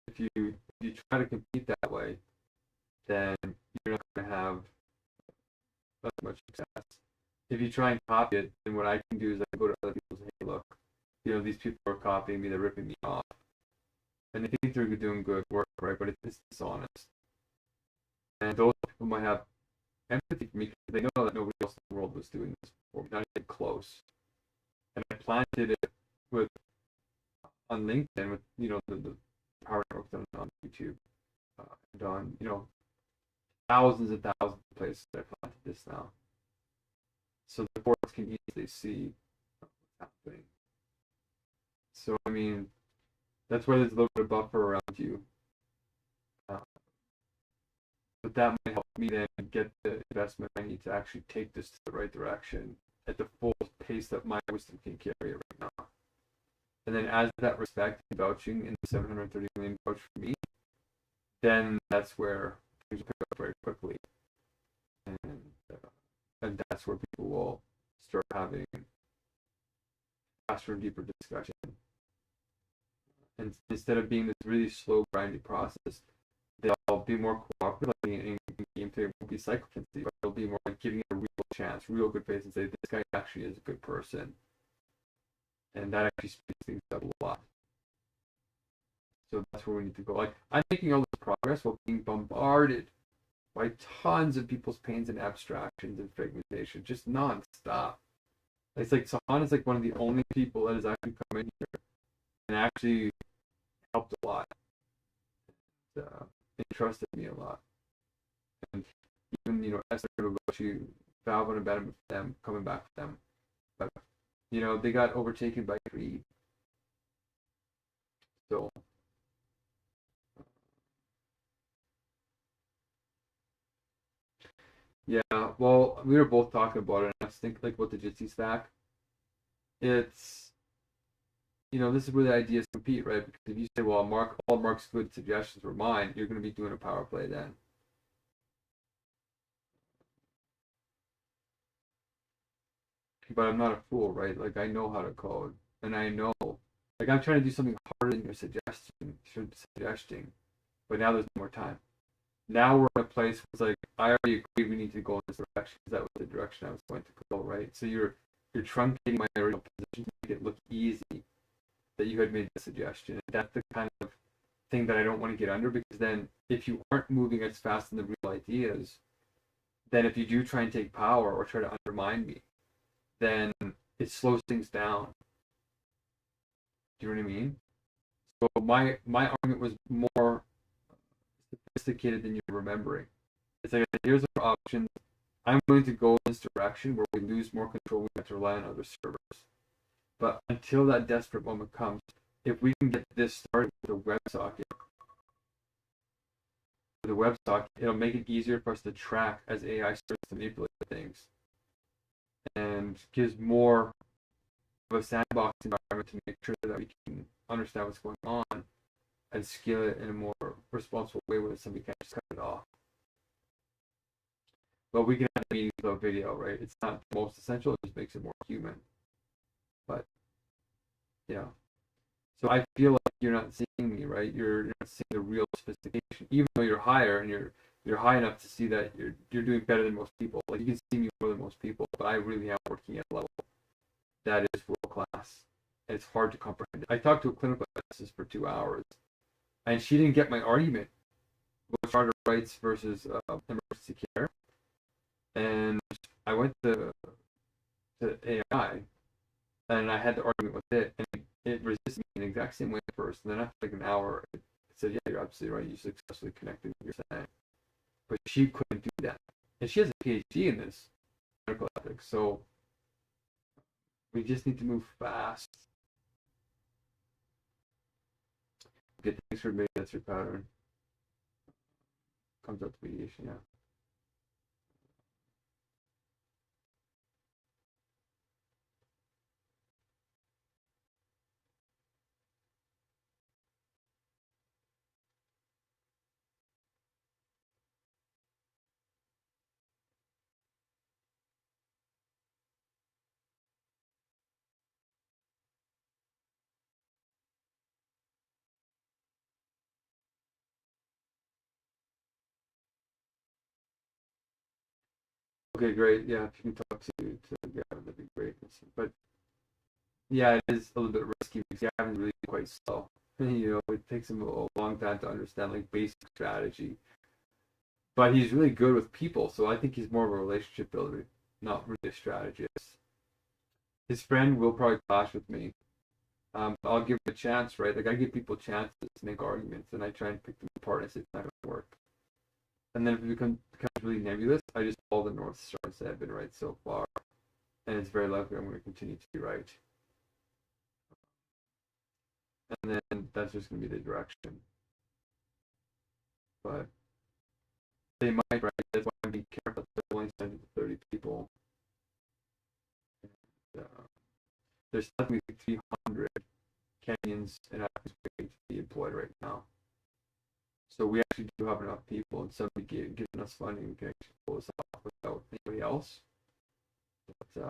if you try to compete that way, then you're not going to have that much success. If you try and copy it, then what I can do is I go to other people and say, hey, look, these people are copying me, they're ripping me off. And they think they're doing good work, right? But it's dishonest. And those people might have empathy for me because they know that nobody else in the world was doing this before, not even close. And I planted it with on LinkedIn with the power network done on YouTube and on thousands and thousands of places that I planted this now, so the courts can easily see what's happening. So I mean, that's why there's a little bit of buffer around you, but that might help me then get the investment I need to actually take this to the right direction at the full pace that my wisdom can carry it right now. And then as that respect and vouching in the 730 million vouch for me, then that's where things will pick up very quickly. And that's where people will start having faster and deeper discussion. And instead of being this really slow, grindy process, they'll be more cooperative. Like in game theory, it won't be psychopathy, but it'll be more like giving it a real chance, real good faith, and say, this guy actually is a good person. And that actually speeds things up a lot. So that's where we need to go. Like, I'm making all this progress while being bombarded by tons of people's pains and abstractions and fragmentation, just non-stop. It's like Sahan is like one of the only people that has actually come in here and actually helped a lot, entrusted me a lot. And even Esther Noguchi, Valve and Abandonment for them, coming back for them. But they got overtaken by greed. So yeah, well, we were both talking about it, and I was thinking like about the Jitsi stack. It's this is where the ideas compete, right? Because if you say, well, all Mark's good suggestions were mine, you're going to be doing a power play then. But I'm not a fool, right? Like, I know how to code, and I know, like, I'm trying to do something harder than your suggesting, but now there's more time. Now we're in a place where it's like, I already agreed we need to go in this direction because that was the direction I was going to go, right? So you're truncating my original position to make it look easy that you had made the suggestion. That's the kind of thing that I don't want to get under, because then if you aren't moving as fast in the real ideas, then if you do try and take power or try to undermine me, then it slows things down. Do you know what I mean? So my argument was more sophisticated than you're remembering. It's like, here's our options. I'm going to go in this direction where we lose more control. We have to rely on other servers. But until that desperate moment comes, if we can get this started with a WebSocket, with a WebSocket, it'll make it easier for us to track as AI starts to manipulate things, and gives more of a sandbox environment to make sure that we can understand what's going on and scale it in a more responsible way where somebody can't just cut it off. But we can have a meeting without video, right? It's not the most essential, it just makes it more human. But yeah. So I feel like you're not seeing me, right? You're not seeing the real sophistication, even though you're higher and you're high enough to see that you're doing better than most people. Like you can see me more than most people, but I really am working at a level that is world class. And it's hard to comprehend. I talked to a clinical ethicist for 2 hours, and she didn't get my argument about charter rights versus emergency care. And I went to AI, and I had the argument with it, and it resisted me in the exact same way at first. And then after like an hour, it said, "Yeah, you're absolutely right. You successfully connected what you're saying." But she couldn't do that, and she has a PhD in this medical ethics. So we just need to move fast. Okay, thanks for maybe that's your pattern. Comes out to mediation, yeah. Okay, great. Yeah, if you can talk to Gavin, that'd be great. But yeah, it is a little bit risky because Gavin's really quite slow. You know, it takes him a long time to understand like basic strategy. But he's really good with people, so I think he's more of a relationship builder, not really a strategist. His friend will probably clash with me. I'll give him a chance, right? Like I give people chances to make arguments, and I try and pick them apart and say it's not going to work. And then if it becomes really nebulous, I just follow the North Star and say I've been right so far, and it's very likely I'm going to continue to be right. And then that's just going to be the direction. But they might, right? That's why I'm being careful. They're only sending to 30 people. And, there's definitely 300 Kenyans in active waiting to be employed right now. So we actually do have enough people, and somebody giving us funding, we can actually pull this off without anybody else. But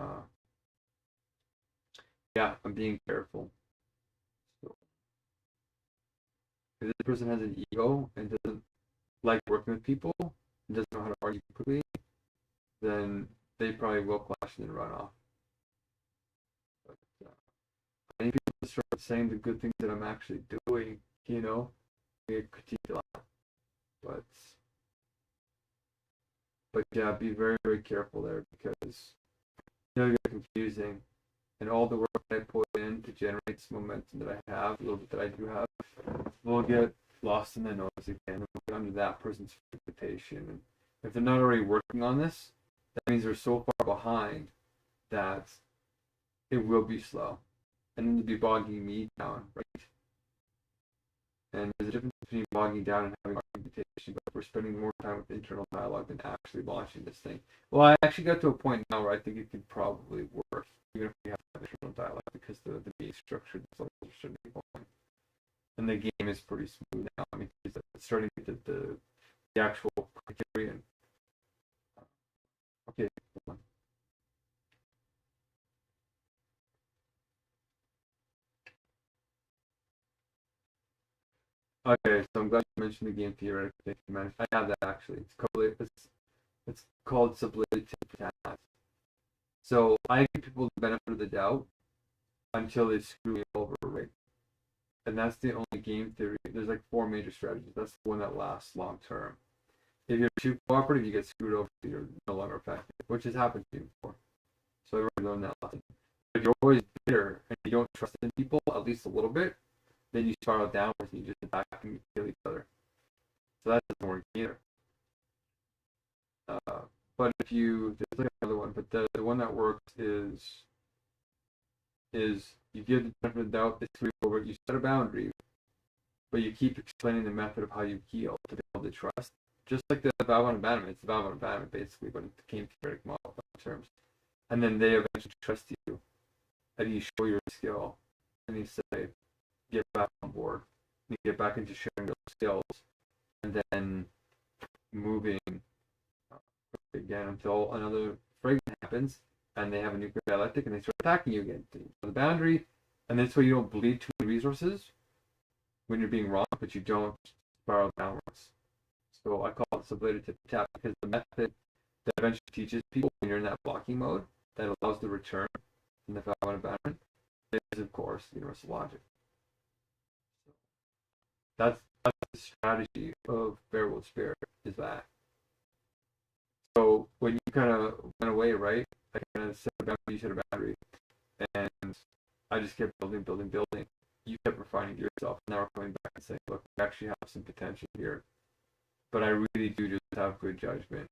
yeah, I'm being careful. So, if this person has an ego and doesn't like working with people and doesn't know how to argue quickly, then they probably will clash and then run off. But I need people to start saying the good things that I'm actually doing, you know, we critique a lot. But yeah, be very, very careful there because it'll get confusing. And all the work that I put in to generate this momentum that I have, a little bit that I do have, will get lost in the noise again. We'll get under that person's reputation. And if they're not already working on this, that means they're so far behind that it will be slow. And then you'll be bogging me down, right? And there's a difference between bogging down and having argumentation, but we're spending more time with internal dialogue than actually launching this thing. Well, I actually got to a point now where I think it could probably work, even if we have internal dialogue, because the game structure is a certain point. And the game is pretty smooth now. I mean, it's starting to get the actual criterion. Okay, hold on. Okay, so I'm glad you mentioned the game theoretic management. I have that actually. It's called sublative task. So I give people the benefit of the doubt until they screw me over, right? And that's the only game theory. There's like 4 major strategies. That's the one that lasts long term. If you're too cooperative, you get screwed over. You're no longer effective, which has happened to me before. So I've already learned that lesson. But if you're always bitter and you don't trust in people at least a little bit, then you spiral downwards and you just attack and kill each other. So that doesn't work either. But if you, there's like another one, but the one that works is you give the benefit of the doubt, it's over, you set a boundary, but you keep explaining the method of how you heal to build the trust. just like the valve on abandonment. It's the valve on abandonment basically, but it came theoretic model terms. And then they eventually trust you, and you show your skill, and you say, get back on board, you get back into sharing those skills, and then moving again until another fragment happens, and they have a nuclear dialectic, and they start attacking you again. The boundary, and this way you don't bleed too many resources when you're being wrong, but you don't spiral downwards. So I call it sublated tip tap because the method that eventually teaches people when you're in that blocking mode that allows the return in the valve environment is, of course, universal logic. That's the strategy of Bearwood Spirit, is that. So when you kind of went away, right, I kind of set a boundary, you set a boundary, and I just kept building. You kept refining yourself, and now we're coming back and saying, look, we actually have some potential here, but I really do just have good judgment.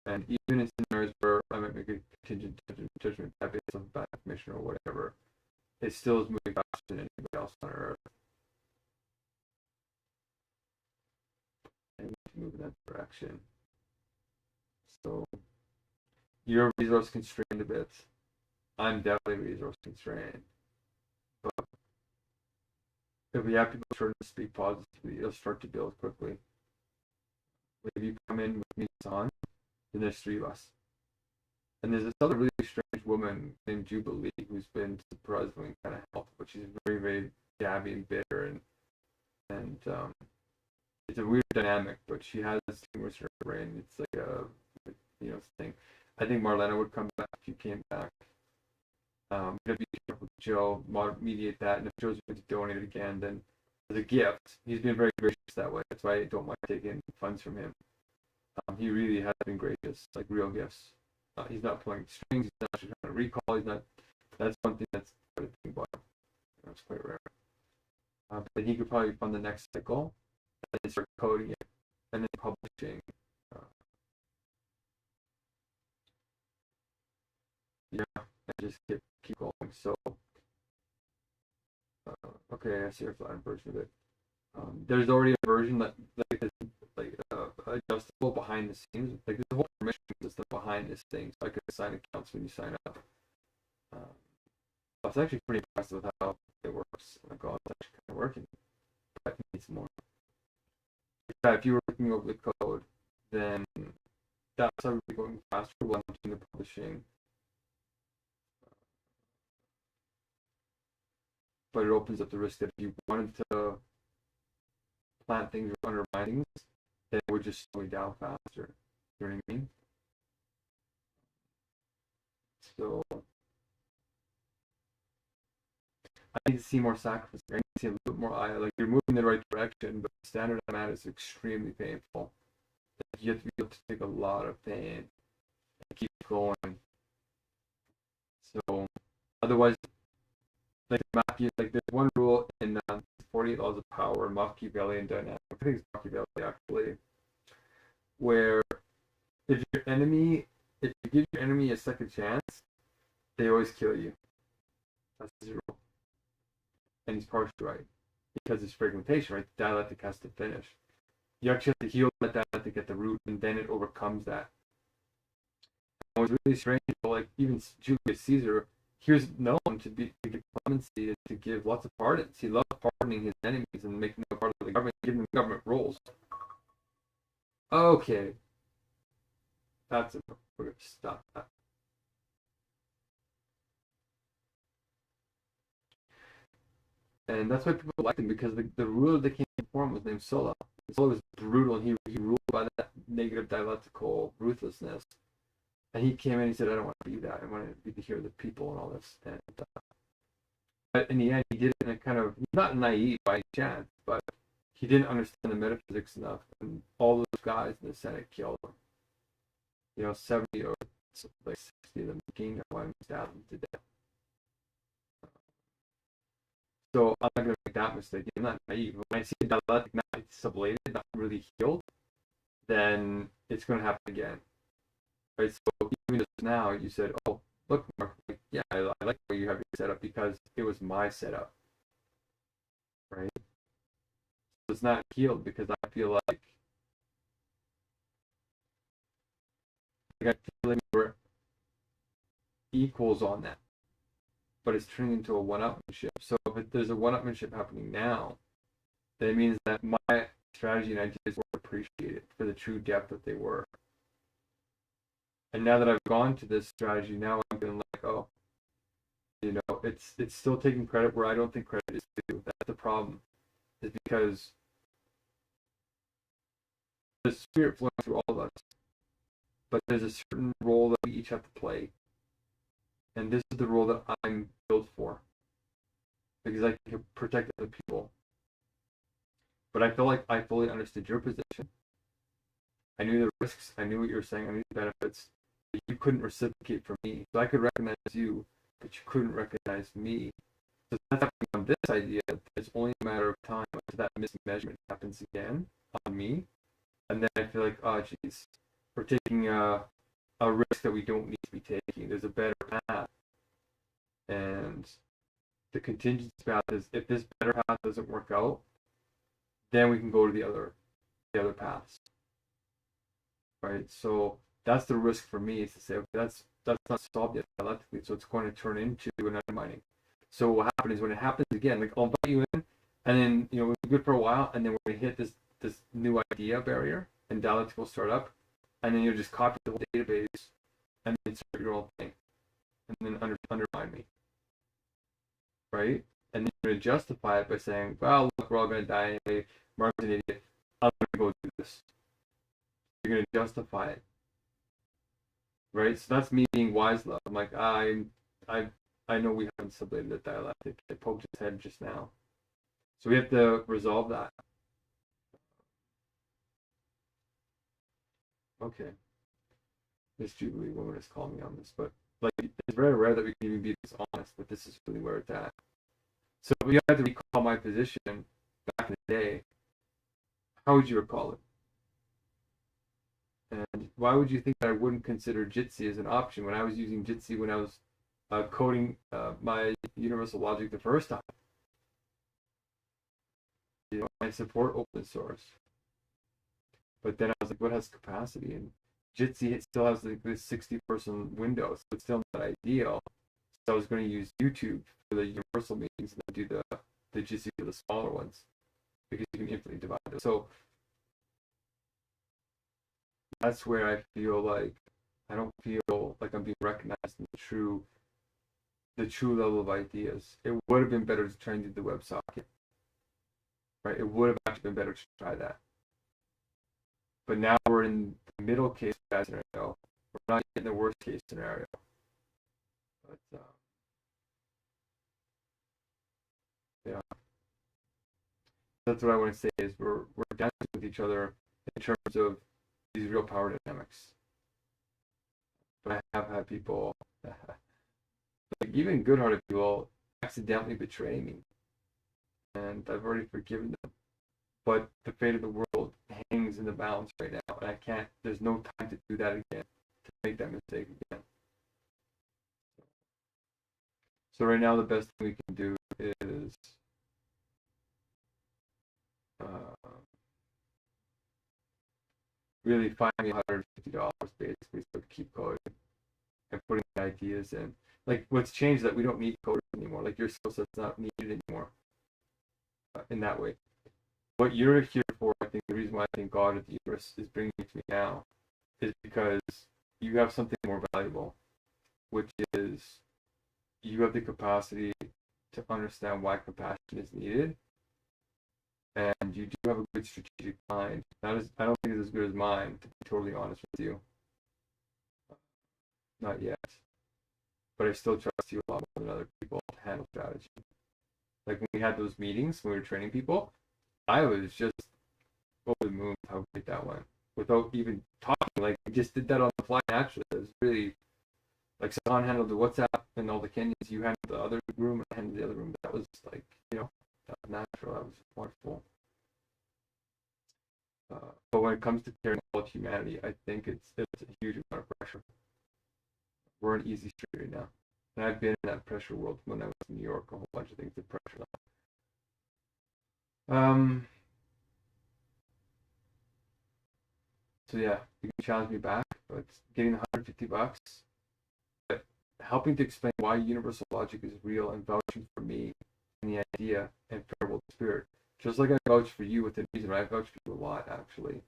And even in scenarios where I might make a contingent judgment based on bad information or whatever, it still is moving faster than anybody else on Earth. And we need to move in that direction. So you're resource constrained a bit. I'm definitely resource constrained. But if we have people starting to speak positively, it'll start to build quickly. If you come in with me on, then there's 3 of us. And there's this other really strange woman named Jubilee who's been surprisingly kind of helpful, but she's very, very gabby and bitter, and it's a weird dynamic, but she has tumors in her brain. It's like a thing. I think Marlena would come back if you came back. We're gonna be careful with Joe, mediate that, and if Joe's going to donate it again, then as a gift, he's been very gracious that way. That's why I don't mind taking funds from him. He really has been gracious, like real gifts. He's not pulling strings. He's not trying to recall. He's not. That's one thing that's quite a thing, but it's quite rare. But he could probably fund the next cycle and then start coding it and then publishing. And just keep going. So, okay, I see a flat version of it. There's already a version that adjustable behind the scenes. Like there's a whole permission system behind this thing, so I could assign accounts when you sign up. It's actually pretty impressive with how it works. Oh my God, it's actually kind of working. But I need some more. Yeah, if you were looking over the code, then that's how we're going faster while I'm doing the publishing. But it opens up the risk that if you wanted to plant things or undermine things, then it would just slow you down faster. You know what I mean? So I need to see more sacrifice. I need to see a little bit more. Like you're moving in the right direction, but the standard I'm at is extremely painful. You have to be able to take a lot of pain and keep going. So otherwise, like there's one rule in 48 Laws of Power, Machiavellian dynamic. I think it's Machiavelli actually, where if you give your enemy a second chance, they always kill you. That's his rule. And he's partially right. Because it's fragmentation, right? The dialectic has to finish. You actually have to heal that dialectic at the root, and then it overcomes that. And what's really strange, like even Julius Caesar, he was known to give clemency and to give lots of pardons. He loved pardoning his enemies and making them part of the government, giving them government roles. Okay. We're going to stop that. And that's why people liked him, because the ruler that came before him was named Sulla. Sulla was brutal, and he ruled by that negative dialectical ruthlessness. And he came in and he said, I don't want to be that. I want to be the hero of the people and all this. And but in the end, he did it in a kind of, not naive by chance, but he didn't understand the metaphysics enough. And all those guys in the Senate killed him. 70 or like 60 of them king and stabbed him to death. So I'm not going to make that mistake. I'm not naive. When I see a dialectic not sublated, not really healed, then it's going to happen again. Right? So even just now, you said, "Oh, look, Mark, yeah, I like the way you have your setup because it was my setup." Right? So it's not healed because I feel like Like, I feel like we're equals on that, but it's turning into a one-upmanship. So if there's a one-upmanship happening now, then it means that my strategy and ideas weren't appreciated for the true depth that they were. And now that I've gone to this strategy, now I'm feeling like, oh, you know, it's still taking credit where I don't think credit is due. That's the problem. Is because the spirit flows through all of us, but there's a certain role that we each have to play, and this is the role that I'm built for, because I can protect other people. But I feel like I fully understood your position. I knew the risks. I knew what you were saying. I knew the benefits. But you couldn't reciprocate for me, so I could recognize you, but you couldn't recognize me. So that's happening on this idea. It's only a matter of time until that mismeasurement happens again on me, and then I feel like, oh, geez, we're taking a risk that we don't need to be taking. There's a better path, and the contingency path is if this better path doesn't work out, then we can go to the other paths, right? So that's the risk for me, is to say, okay, that's not solved yet dialectically, so it's going to turn into an undermining. So what happens is when it happens again, like I'll invite you in, and then we'll be good for a while, and then we're gonna hit this new idea barrier, and dialectic will start up, and then you'll just copy the whole database and then insert your own thing, and then undermine me, right? And then you're gonna justify it by saying, well, look, we're all gonna die anyway. Mark's an idiot. I'm gonna go do this. You're gonna justify it, right? So that's me being wise, love. I'm like, I know we haven't sublated the dialectic. I poked his head just now. So we have to resolve that. Okay. This Jubilee woman has called me on this, but like it's very rare that we can even be this honest, but this is really where it's at. So you have to recall my position back in the day. How would you recall it? And why would you think that I wouldn't consider Jitsi as an option when I was using Jitsi when I was coding my universal logic the first time? I support open source, but then I was like, what has capacity? And Jitsi still has like this 60-person window, so it's still not ideal. So I was going to use YouTube for the universal meetings and then do the Jitsi for the smaller ones, because you can infinitely divide them. So that's where I feel like I don't feel like I'm being recognized in the true level of ideas. It would have been better to try and do the WebSocket, right? It would have actually been better to try that. But now we're in the middle case scenario. We're not in the worst case scenario. But yeah, that's what I want to say is we're dancing with each other in terms of these real power dynamics. But I have had people, like even good-hearted people, accidentally betray me, and I've already forgiven them. But the fate of the world hangs in the balance right now, and I can't. There's no time to do that again, to make that mistake again. So right now, the best thing we can do is really find me $150 basically, so to keep coding and putting ideas in. Like what's changed is that we don't need coders anymore. Like your skill set's not needed anymore in that way. What you're here for, I think the reason why I think God of the universe is bringing it to me now is because you have something more valuable, which is you have the capacity to understand why compassion is needed, and you do have a good strategic mind. I don't think it's as good as mine, to be totally honest with you. Not yet. But I still trust you a lot more than other people to handle strategy. Like when we had those meetings, when we were training people, I was just over the moon with how great that went. Without even talking, like we just did that on the fly naturally. It was really like Sahan handled the WhatsApp and all the Kenyans, you handled the other room and I handled the other room. That was like, that was natural. That was wonderful. But when it comes to caring all of humanity, I think it's a huge amount of pressure. We're in easy street right now. And I've been in that pressure world when I was in New York, a whole bunch of things to pressure that. So yeah, you can challenge me back, but getting $150, but helping to explain why universal logic is real and vouching for me and the idea and parable spirit. Just like I vouch for you within reason, I vouch for you a lot, actually.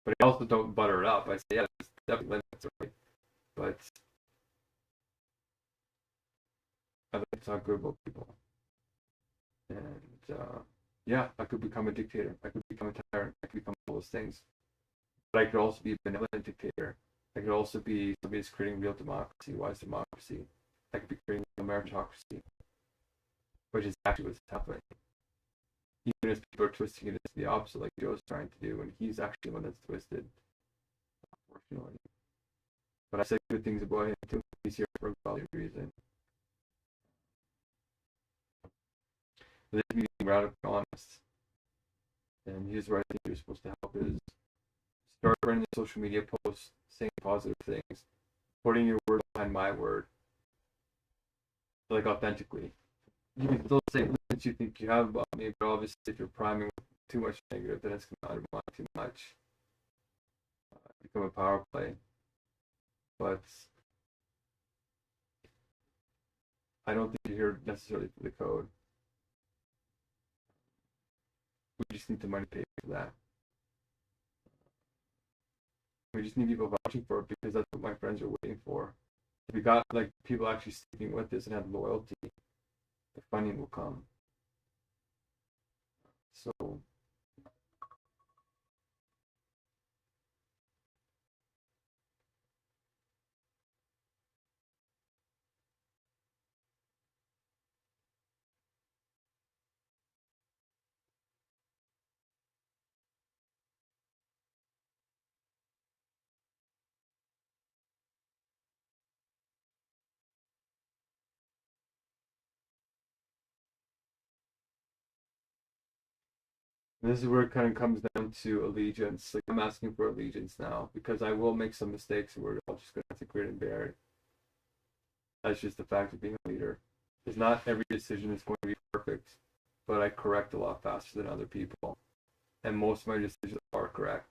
But I also don't butter it up. I say, yeah, there's definitely limits, right? But I like to talk good about people. And yeah, I could become a dictator. I could become a tyrant. I could become all those things. But I could also be a benevolent dictator. I could also be somebody that's creating real democracy, wise democracy. I could be creating real meritocracy, which is actually what's happening. Even as people are twisting it into the opposite, like Joe's trying to do, and he's actually the one that's twisted, unfortunately. But I said good things about him too. He's here for a valid reason. This is me being radically honest. And here's where I think you're supposed to help is start writing social media posts, saying positive things, putting your word behind my word, like authentically. You can still say what you think you have about me, but obviously if you're priming with too much negative, then it's going to undermine too much. Become a power play. But I don't think you're here necessarily for the code. We just need the money paid for that. We just need people vouching for it because that's what my friends are waiting for. If we got like people actually sticking with this and have loyalty, the funding will come. So this is where it kind of comes down to allegiance. Like I'm asking for allegiance now because I will make some mistakes and we're all just gonna have to grit and bear it. That's just the fact of being a leader. Is not every decision is going to be perfect, but I correct a lot faster than other people. And most of my decisions are correct.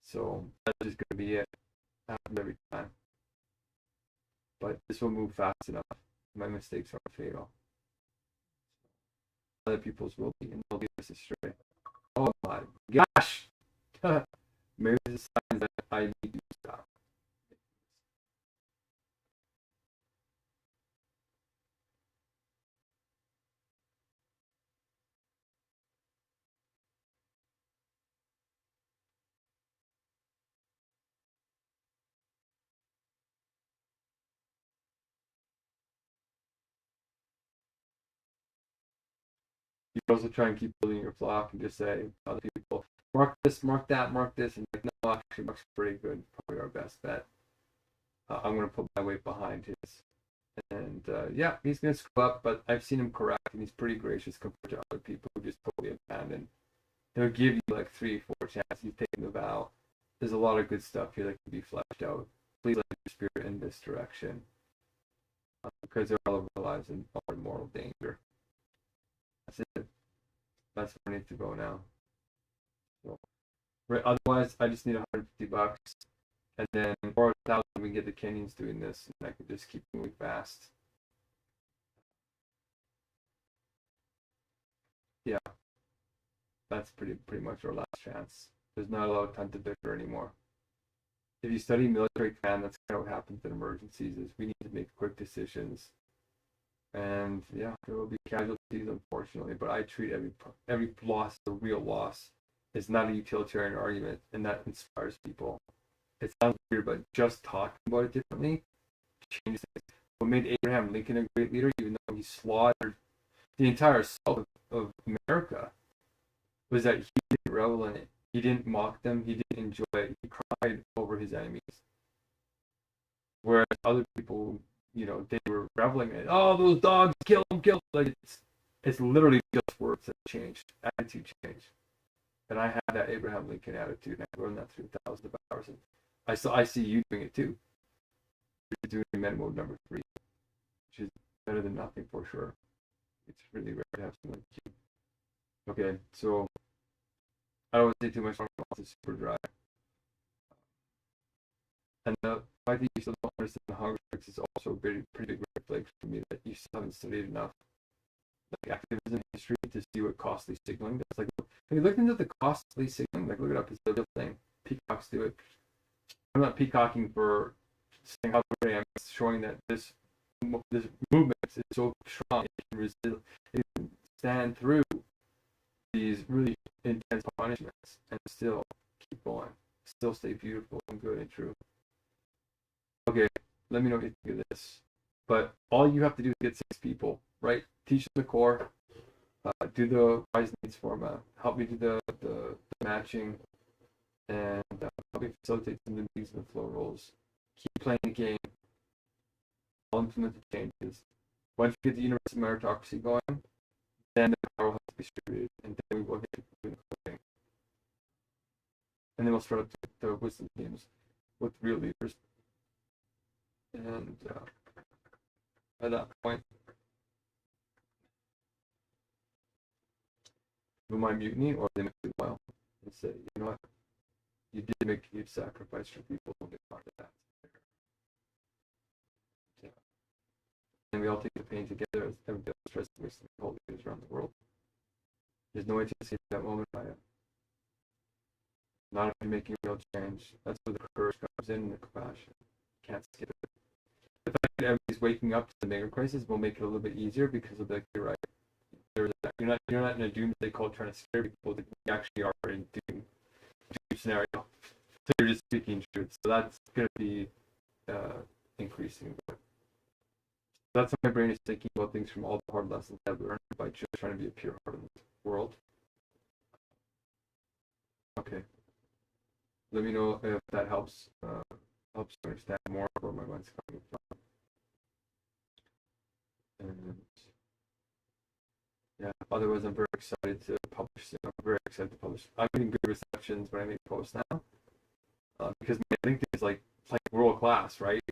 So that's just gonna be it. Happens every time. But this will move fast enough. My mistakes aren't fatal. Other people's will be, and they'll lead us astray. Oh my gosh! Maybe this is a sign that I need to stop. You can also try and keep building your flock and just say to other people, mark this, mark that, mark this, and like, no, actually, Mark's pretty good, probably our best bet. I'm going to put my weight behind his. And yeah, he's going to screw up, but I've seen him correct, and he's pretty gracious compared to other people who just totally abandon. He'll give you like 3, 4 chances. You've taken the vow. There's a lot of good stuff here that can be fleshed out. Please let your spirit in this direction because they're all of our lives in moral danger. That's it. That's where I need to go now. So, right, otherwise, I just need $150, and then 4,000 we can get the Kenyans doing this, and I can just keep moving fast. Yeah, that's pretty much our last chance. There's not a lot of time to bicker anymore. If you study military command, that's kind of what happens in emergencies. Is we need to make quick decisions, and yeah, there will be casualties, unfortunately. But I treat every loss as a real loss. It's not a utilitarian argument, and that inspires people. It sounds weird, but just talking about it differently changes things. What made Abraham Lincoln a great leader, even though he slaughtered the entire south of America, was that he didn't revel in it. He didn't mock them. He didn't enjoy it. He cried over his enemies. Whereas other people, they were reveling in it. Oh, those dogs, kill them, kill them. Like it's literally just words that changed, attitude changed. And I had that Abraham Lincoln attitude, and I learned that through thousands of hours. And I see you doing it too. You're doing men mode number 3, which is better than nothing for sure. It's really rare to have someone like you. Okay, so I don't want to say too much more. It's super dry. And the fact that you still don't understand the Hungerstrike is also a pretty big red flag for me, that you still haven't studied enough like activism history to see what costly signaling does. Like, have you looked into the costly signaling? Like, look it up. It's a real thing. Peacocks do it. I'm not peacocking for saying how great I am. It's showing that this movement is so strong. It can stand through these really intense punishments and still keep going. Still stay beautiful and good and true. Okay, let me know what you think of this. But all you have to do is get 6 people, right? Teach them the core, do the wise needs format, help me do the matching, and help me facilitate some of the meetings and the flow roles. Keep playing the game. I'll implement the changes. Once we get the universal meritocracy going, then the power will have to be distributed, and then we will get people doing the coding. And then we'll start up the wisdom teams with real leaders. And at that point, people might mutiny, or they might do well and say, you know what, you did make a huge sacrifice for people who get part of that. Yeah. And we all take the pain together as everybody else tries to make some whole leaders around the world. There's no way to see that moment by it. Not if you're making real change. That's where the courage comes in and the compassion. Can't skip it. The fact that everybody's waking up to the Megacrisis will make it a little bit easier, because of, like, you're right. You're not in a doomsday cult trying to scare people. That you actually are in doom scenario. So you're just speaking truth. So that's going to be increasing. But that's how my brain is thinking about things, from all the hard lessons I've learned by just trying to be a pure heart in this world. Okay. Let me know if that helps you understand more where my mind's coming from. And yeah, otherwise I'm very excited to publish. I'm very excited to publish. I'm getting good receptions when I make posts now, because my LinkedIn is like world class, right?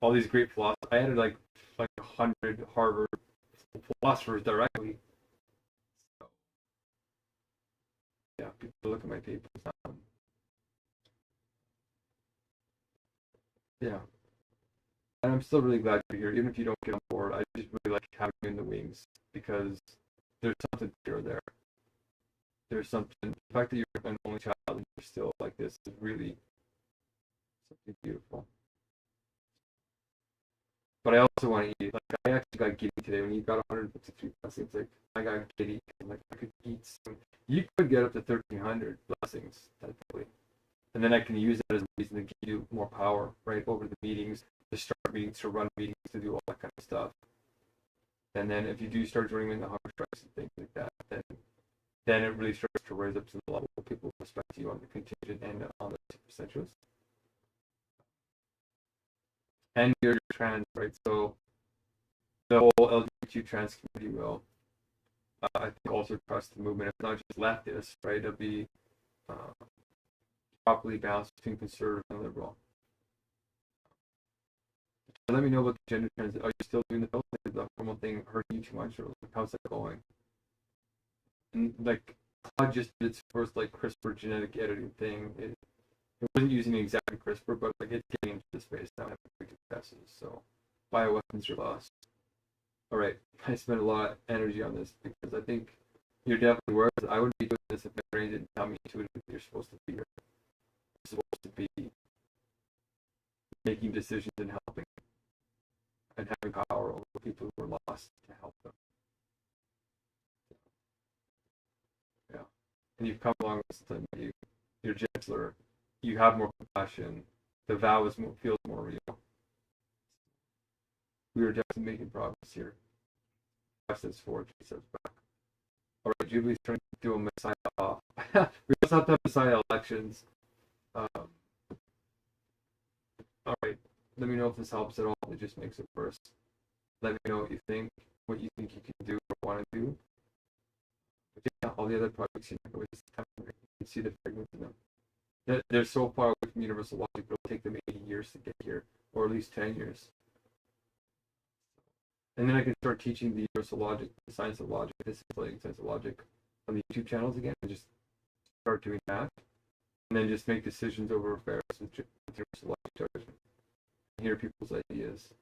All these great philosophers. I added like 100 Harvard philosophers directly. So yeah, people look at my papers. Yeah, and I'm still really glad you're here, even if you don't get on board. I just really like having you in the wings, because there's something pure there. There's something. The fact that you're an only child and you're still like this is really something beautiful. But I also want to eat. Like, I actually got giddy today when you got 153 blessings. Like, I got giddy. Like, I could eat some. You could get up to 1,300 blessings, technically. And then I can use that as a reason to give you more power, right, over the meetings, to start meetings, to run meetings, to do all that kind of stuff. And then if you do start joining in the Hungerstrikes and things like that, then it really starts to raise up to the level where people respect you on the contingent and on the percentage. And you're trans, right? So the whole LGBTQ trans community will, I think, also trust the movement. It's not just leftist, right? It'll be properly balanced between conservative and liberal. So let me know about the gender trans. Are you still doing the pill? Is the hormone thing hurting you too much, or how's that going? And like, Claude just did its first like CRISPR genetic editing thing. It wasn't using exactly CRISPR, but like it's getting into the space now, having big successes. So bioweapons are lost. All right, I spent a lot of energy on this because I think you're definitely worth it. I wouldn't be doing this if my brain didn't tell me intuitively you're supposed to be here. You're supposed to be making decisions and helping, and having power over people who are lost to help them. Yeah, and you've come along with time. You're gentler. You have more compassion. The vow feels more real. We are definitely making progress here. 5 steps forward, 3 steps back. All right, Jubilee's trying to do a Messiah off. We also have to have Messiah elections. All right, let me know if this helps at all. It just makes it worse. Let me know what you think you can do or want to do. But yeah, all the other projects you can see the fragments in them. They're so far away from universal logic, it'll take them 80 years to get here, or at least 10 years. And then I can start teaching the universal logic, the science of logic, the science of logic on the YouTube channels again, and just start doing that. and then just make decisions over affairs with life judgment. Hear people's ideas,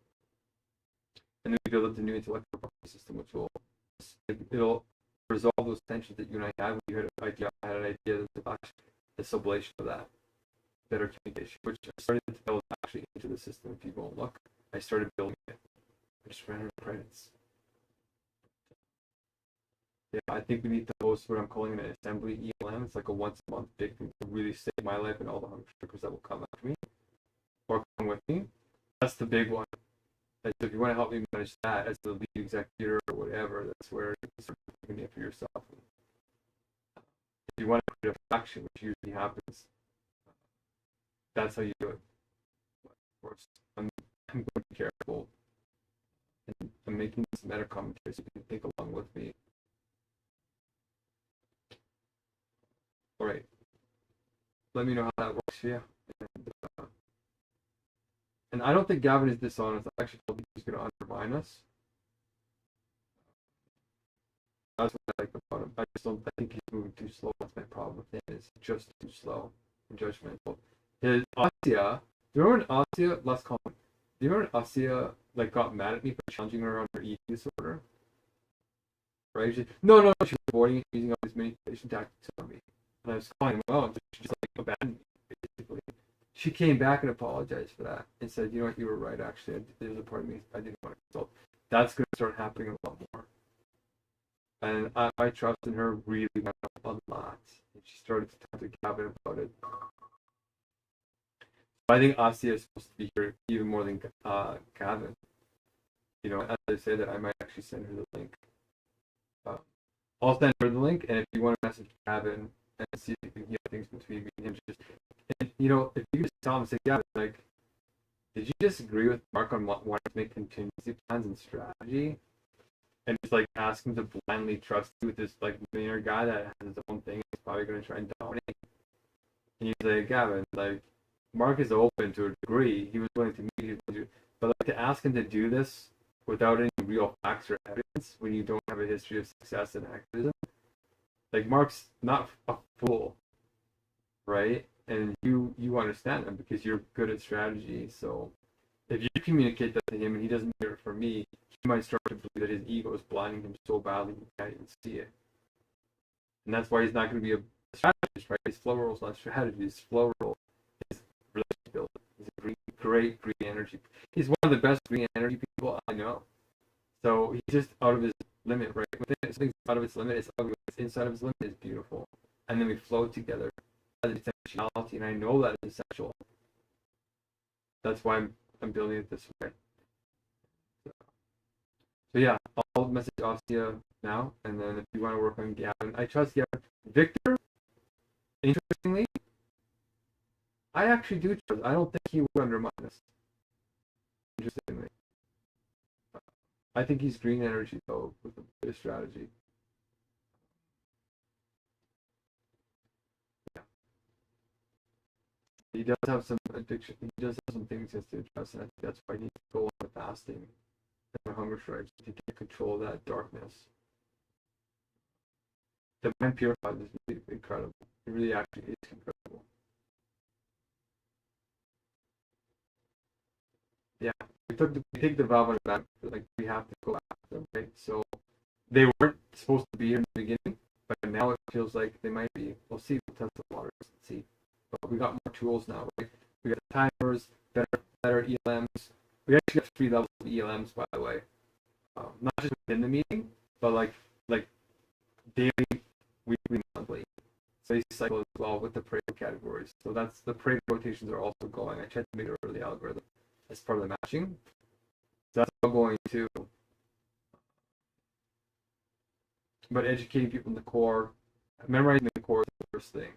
and then we build up the new intellectual property system, which will it'll resolve those tensions that you and I had when you had an idea. I had an idea the sublation of that better communication, which I started to build actually into the system. If you go and look, I started building it. I just ran out of credits. Yeah, I think we need to host what I'm calling an assembly ELM. It's like a once a month big thing to really save my life and all the Hungerstrikers that will come after me or come with me. That's the big one. And so if you want to help me manage that as the lead executor or whatever, that's where you start doing it for yourself. If you want to create a faction, which usually happens, that's how you do it. Of course, I'm going to be careful. And I'm making this meta commentary so you can think along with me. All right. Let me know how that works for you. And I don't think Gavin is dishonest. I actually don't think he's going to undermine us. That's what I like about him. I think he's moving too slow. That's my problem with him. It's just too slow and judgmental. His Asia, do you remember when Asia, last comment, do you remember when Asia like got mad at me for challenging her on her eating disorder? Right? No, she was avoiding it, using all these manipulation tactics on me. And I was calling him out, and she just like abandoned me, basically. She came back and apologized for that and said, you know what, you were right, actually. There was a part of me I didn't want to consult. That's going to start happening a lot more. And my trust in her really went up a lot. And she started to talk to Gavin about it. I think Asia is supposed to be here even more than Gavin. You know, as I say that, I might actually send her the link. I'll send her the link, and if you want to message Gavin and see if you can get things between me and him, and, you know, if you just tell him, say, Gavin, like, did you disagree with Mark on wanting to make contingency plans and strategy? And just like ask him to blindly trust you with this like millionaire guy that has his own thing, he's probably going to try and dominate. And you say, Gavin, like, Mark is open to a degree. He was willing to meet you, but like to ask him to do this without any real facts or evidence when you don't have a history of success in activism, like Mark's not a fool, right? And you understand him because you're good at strategy. So if you communicate that to him and he doesn't hear it from me, he might start to believe that his ego is blinding him so badly he can't even see it. And that's why he's not going to be a strategist, right? His flow role is not strategy. His flow role is relationship building. He's a great green energy. He's one of the best green energy people I know. So he's just out of his limit, right? When something's out of its limit, it's ugly. What's inside of his limit is beautiful. And then we flow together as essentiality, and I know that is essential. That's why I'm building it this way. So yeah, I'll message Ostia now, and then if you want to work on Gavin, I trust Gavin. Victor, interestingly, I actually do trust. I don't think he would undermine us. Interestingly. I think he's green energy, though, with a bit of strategy. Yeah. He does have some addiction. He does have some things he has to address, and I think that's why he needs to go on the fasting and the hunger strikes to get control of that darkness. The mind purified is really incredible. It really actually is incredible. Yeah, we take the valve on the back, like we have to go after them, right? So they weren't supposed to be here in the beginning, but now it feels like they might be. We'll see. We'll test the waters and see. But we got more tools now, right? We got timers, better ELMs. We actually got 3 levels of ELMs, by the way. Not just within the meeting, but like daily, weekly, monthly. So they cycle as well with the parade categories. So that's the parade rotations are also going. I tried to make it a early algorithm as part of the matching. So that's all going too. But educating people in the core, memorizing the core is the first thing.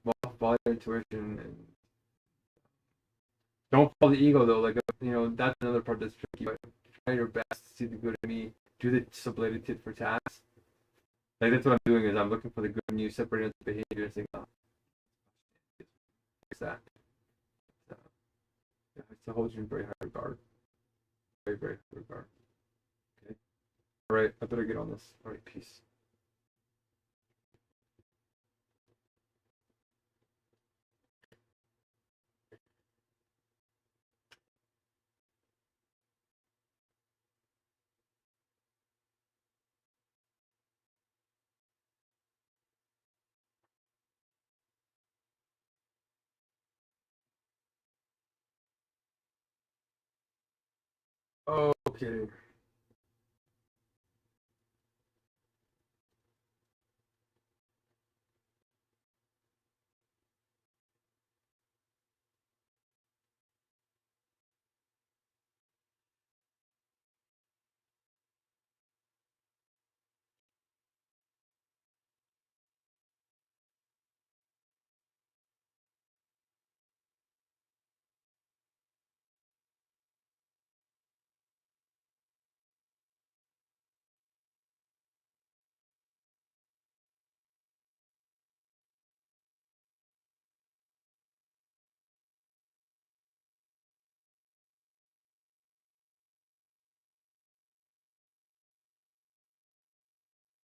But follow your intuition and don't follow the ego though. Like, you know, that's another part that's tricky. But try your best to see the good in me. Do the sublated tit for tat. Like that's what I'm doing is I'm looking for the good in you, separating the behavior and saying, oh, fix that. Yeah, it's to hold you in very high regard. Very, very high regard. Okay. All right, I better get on this. All right, peace. Okay.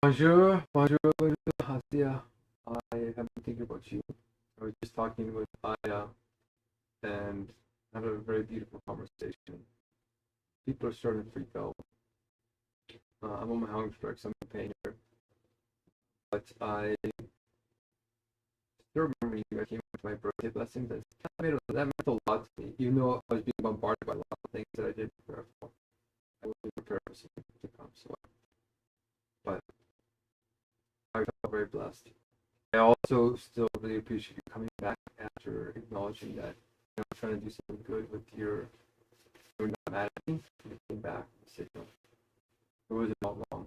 Bonjour, bonjour, bonjour, Hasia. I have been thinking about you. I was just talking with Aya and had a very beautiful conversation. People are starting to freak out. I'm on my Hungerstrike, so I'm in pain here. But I still remember you. I came with my birthday blessings. That meant a lot to me. Even though I was being bombarded by a lot of things that I didn't prepare for. I wasn't prepared for something to come. But I felt very blessed. I also still really appreciate you coming back after acknowledging that I'm trying to do something good with your. You're not mad at me. You came back and said, no, it wasn't all wrong.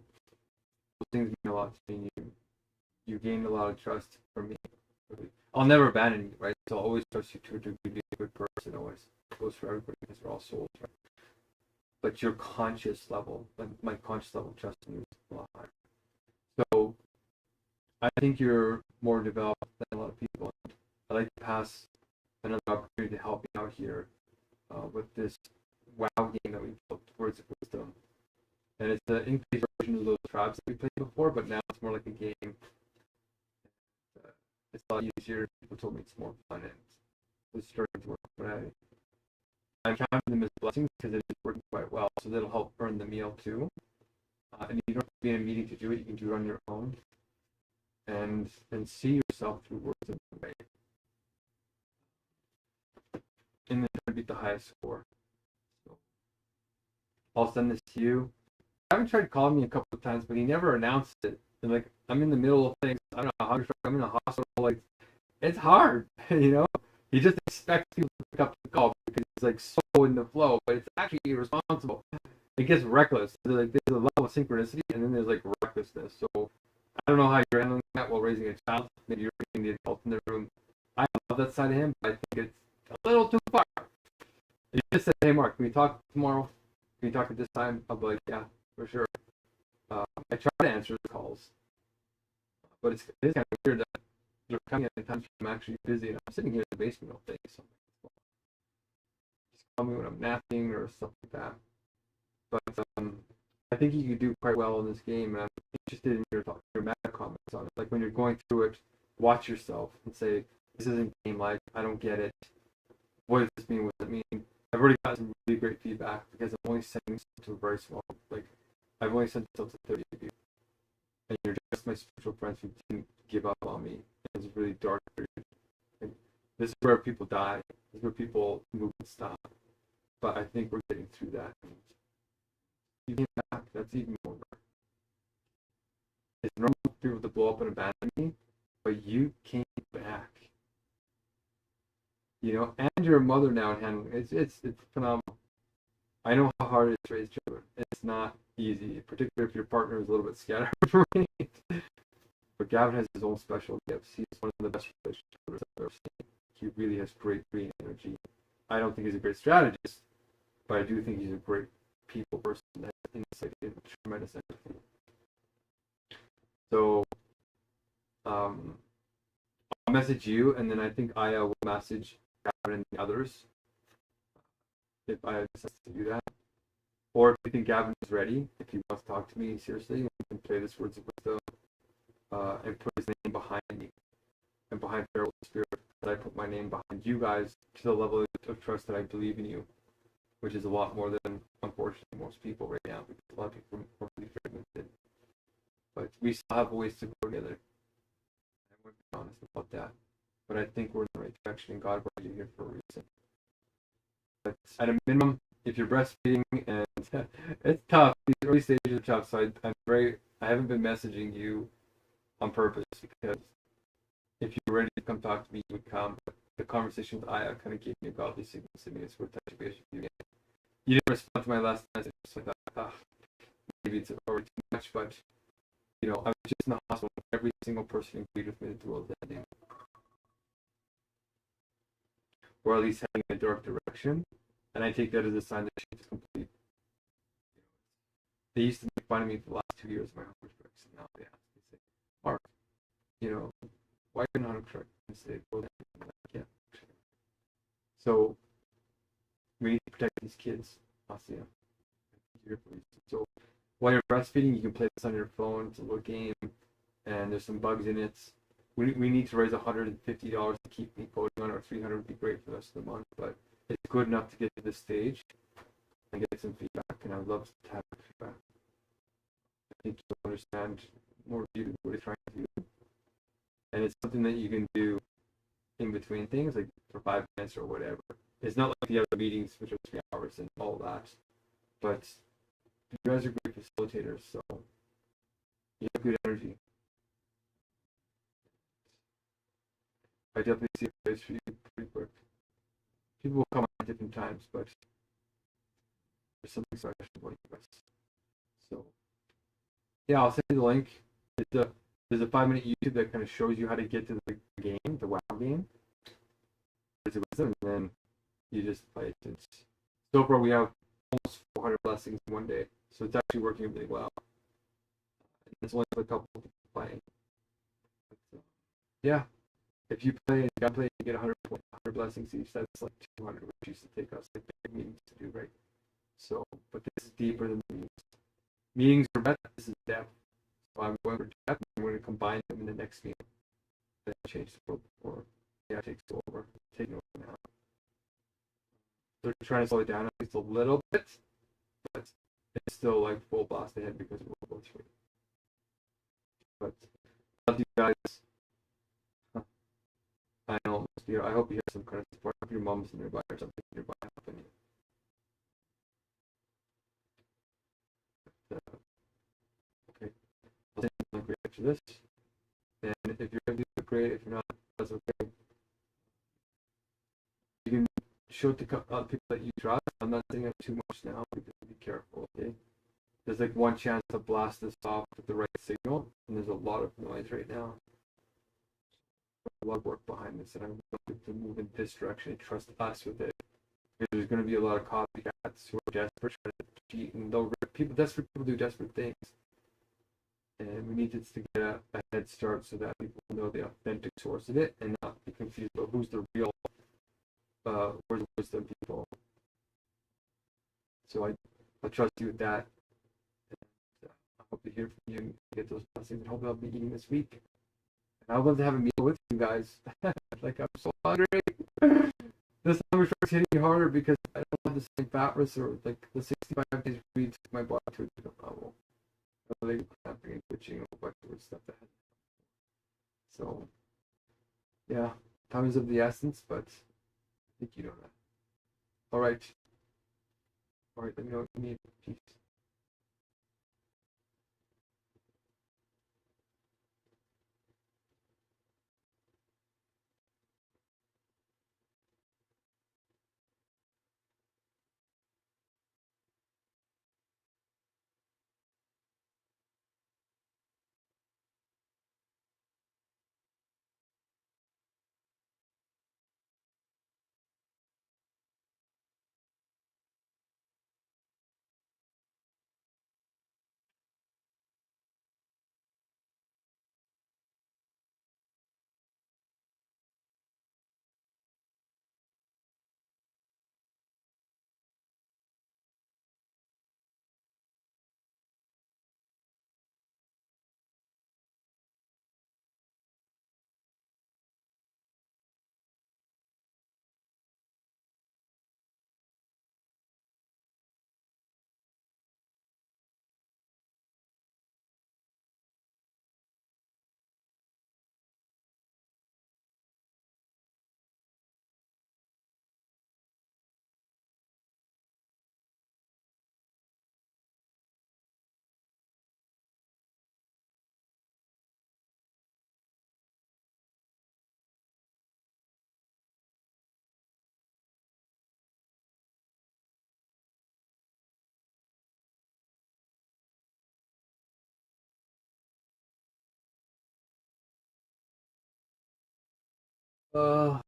Those things mean a lot to me. You gained a lot of trust from me. I'll never abandon you, right? So I'll always trust you to a degree to be a good person. Always goes for everybody because we're all souls, right? But your conscious level, like my conscious level of trust in you is a lot higher. So I think you're more developed than a lot of people. I'd like to pass another opportunity to help you out here with this WoW game that we built, Words of Wisdom. And it's the increased version of those tribes that we played before, but now it's more like a game. It's a lot easier. People told me it's more fun and it's starting to work. But I'm counting them as blessings because it is working quite well. So that'll help earn the meal too. And you don't have to be in a meeting to do it. You can do it on your own. And see yourself through words in a way. And then try to beat the highest score. So I'll send this to you. I haven't tried calling me a couple of times, but he never announced it. And like I'm in the middle of things. I don't know, I'm in a hospital. Like it's hard, you know. He just expects people to pick up the call because he's like so in the flow, but it's actually irresponsible. It gets reckless. There's a level of synchronicity, and then there's like recklessness. So I don't know how you're handling that while raising a child. Maybe you're raising the adult in the room. I love that side of him, but I think it's a little too far. You just said, "Hey, Mark, can we talk tomorrow? Can we talk at this time?" I'll be like, "Yeah, for sure." I try to answer the calls, but it is kind of weird that they're coming at times I'm actually busy and I'm sitting here in the basement all day. So just call me when I'm napping or stuff like that. But I think you could do quite well in this game, and I'm interested in your meta comments on it. Like when you're going through it, watch yourself and say, "This isn't game-like. I don't get it. What does this mean? What does it mean?" I've already got some really great feedback because I'm only sending this to a very small. Like I've only sent this to 30 of you, and you're just my spiritual friends who didn't give up on me. It's a really dark period. And this is where people die. This is where people move and stop. But I think we're getting through that. And you came back. That's even more. It's normal for people to blow up and abandon me, but you came back. You know, and you're a mother now and handling it. It's phenomenal. I know how hard it is to raise children. It's not easy, particularly if your partner is a little bit scatterbrained. But Gavin has his own special gifts. He's one of the best relationships I've ever seen. He really has great green energy. I don't think he's a great strategist, but I do think he's a great people person that has insight and tremendous empathy. So I'll message you, and then I think Aya will message Gavin and the others if I decide to do that. Or if you think Gavin is ready, if he wants to talk to me seriously, we can play this Words of Wisdom and put his name behind me and behind Feral Spirit. That I put my name behind you guys to the level of trust that I believe in you, which is a lot more than, unfortunately, most people right now, because a lot of people are really fragmented. But we still have ways to go together. I want to be honest about that. But I think we're in the right direction, and God brought you here for a reason. But at a minimum, if you're breastfeeding, and it's tough. These early stages are tough. So I haven't been messaging you on purpose because if you're ready to come talk to me, you would come. But the conversation with Aya kind of gave me a godly signal to me. It's worth touching base with you. You didn't respond to my last message, so I thought, maybe it's already too much. But I was just in the hospital. Every single person agreed with me that the world's ending, or at least heading in a dark direction. And I take that as a sign that she's complete. They used to make fun of me for the last 2 years of my Hungerstrikes, and now they ask me, say, Mark, why are you not Hungerstrike? And say, well, I can't. So we need to protect these kids, Asya. So while you're breastfeeding, you can play this on your phone. It's a little game, and there's some bugs in it. We need to raise $150 to keep me voting on, or $300 would be great for the rest of the month, but it's good enough to get to this stage and get some feedback, and I would love to have feedback. I think you'll understand more of you what it's trying to do, and it's something that you can do in between things, like for 5 minutes or whatever. It's not like the other meetings, which are 3 hours and all that, but you guys are great facilitators, so you have good energy. I definitely see a place for you pretty quick. People will come at different times, but there's something special about you guys. So, yeah, I'll send you the link. There's a 5-minute YouTube that kind of shows you how to get to the game, the WoW game. There's a wisdom, and then you just play it. So far, we have almost 400 blessings in one day, so it's actually working really well. And it's only a couple of people playing. But, yeah, if you play and you get 100 blessings each. That's like 200, which used to take us like big meetings to do, right? So, but this is deeper than meetings. Meetings are better. This is depth. So I'm going for depth. I'm going to combine them in the next meeting. Then change the world before it takes over. Taking over now. They're trying to slow it down at least a little bit, but it's still like full blast ahead because of World War III. But love you guys. I know. I hope you have some kind of support. I hope your mom's nearby or something nearby helping you. Okay. I'll send you a link after this. And if you're able to do it, great. If you're not, that's okay. You can show it to people that you trust. I'm not saying that too much now because be careful, okay? There's like one chance to blast this off with the right signal, and there's a lot of noise right now. A lot of work behind this, and I'm going to move in this direction and trust us with it. Because there's going to be a lot of copycats who are desperate, trying to cheat, and desperate people do desperate things. And we need this to get a head start so that people know the authentic source of it and not be confused about who's the real where's the wisdom people. So I trust you with that. And, I hope to hear from you and get those blessings, and hope I'll be eating this week. And I'd love to have a meal with you guys. Like, I'm so hungry. This hunger starts hitting harder because I don't have the same fat risk, or like the 65 days really took my body to a different level. Like cramping and twitching, a bunch of stuff that. So, yeah, time is of the essence, but I think you know that. All right. Let me know what you need. Peace. Uh,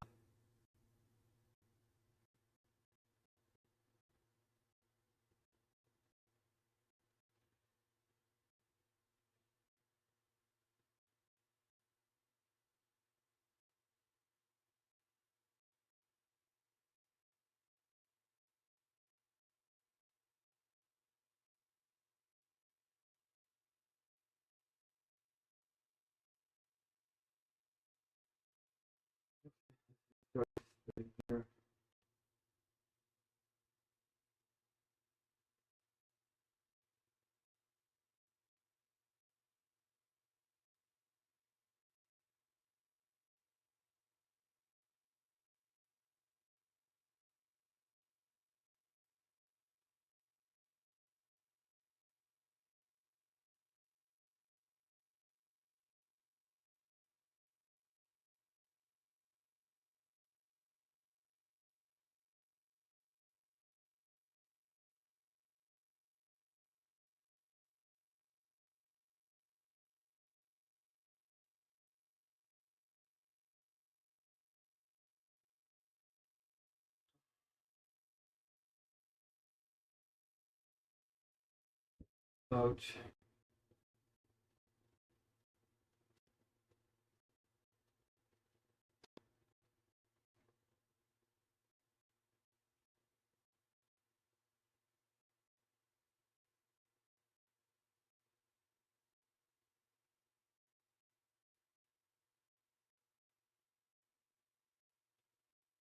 ouch.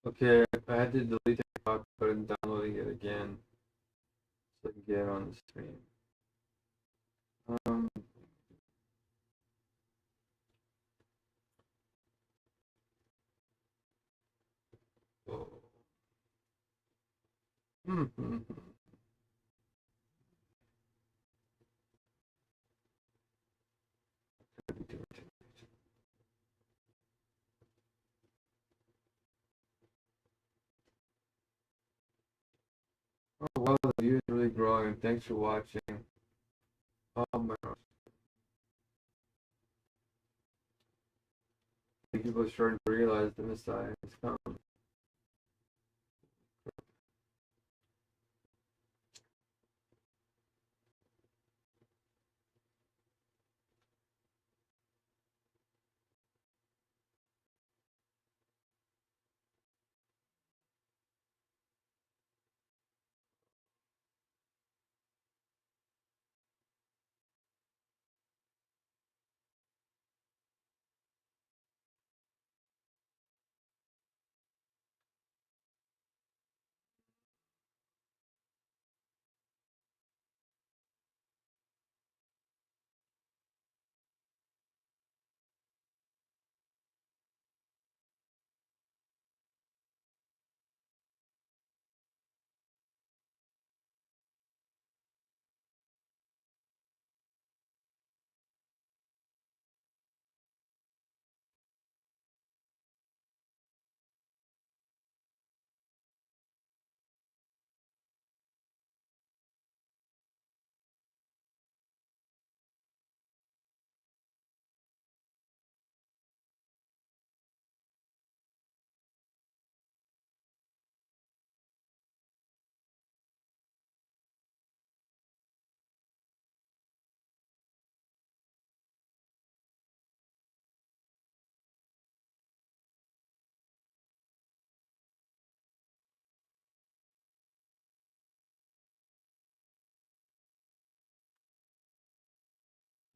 Okay, I had to delete TikTok, but I'm downloading it again so I can get it on the stream. Um, oh. Oh, wow, the view is really growing. Thanks for watching. Oh my gosh. People are starting to realize the Messiah has come.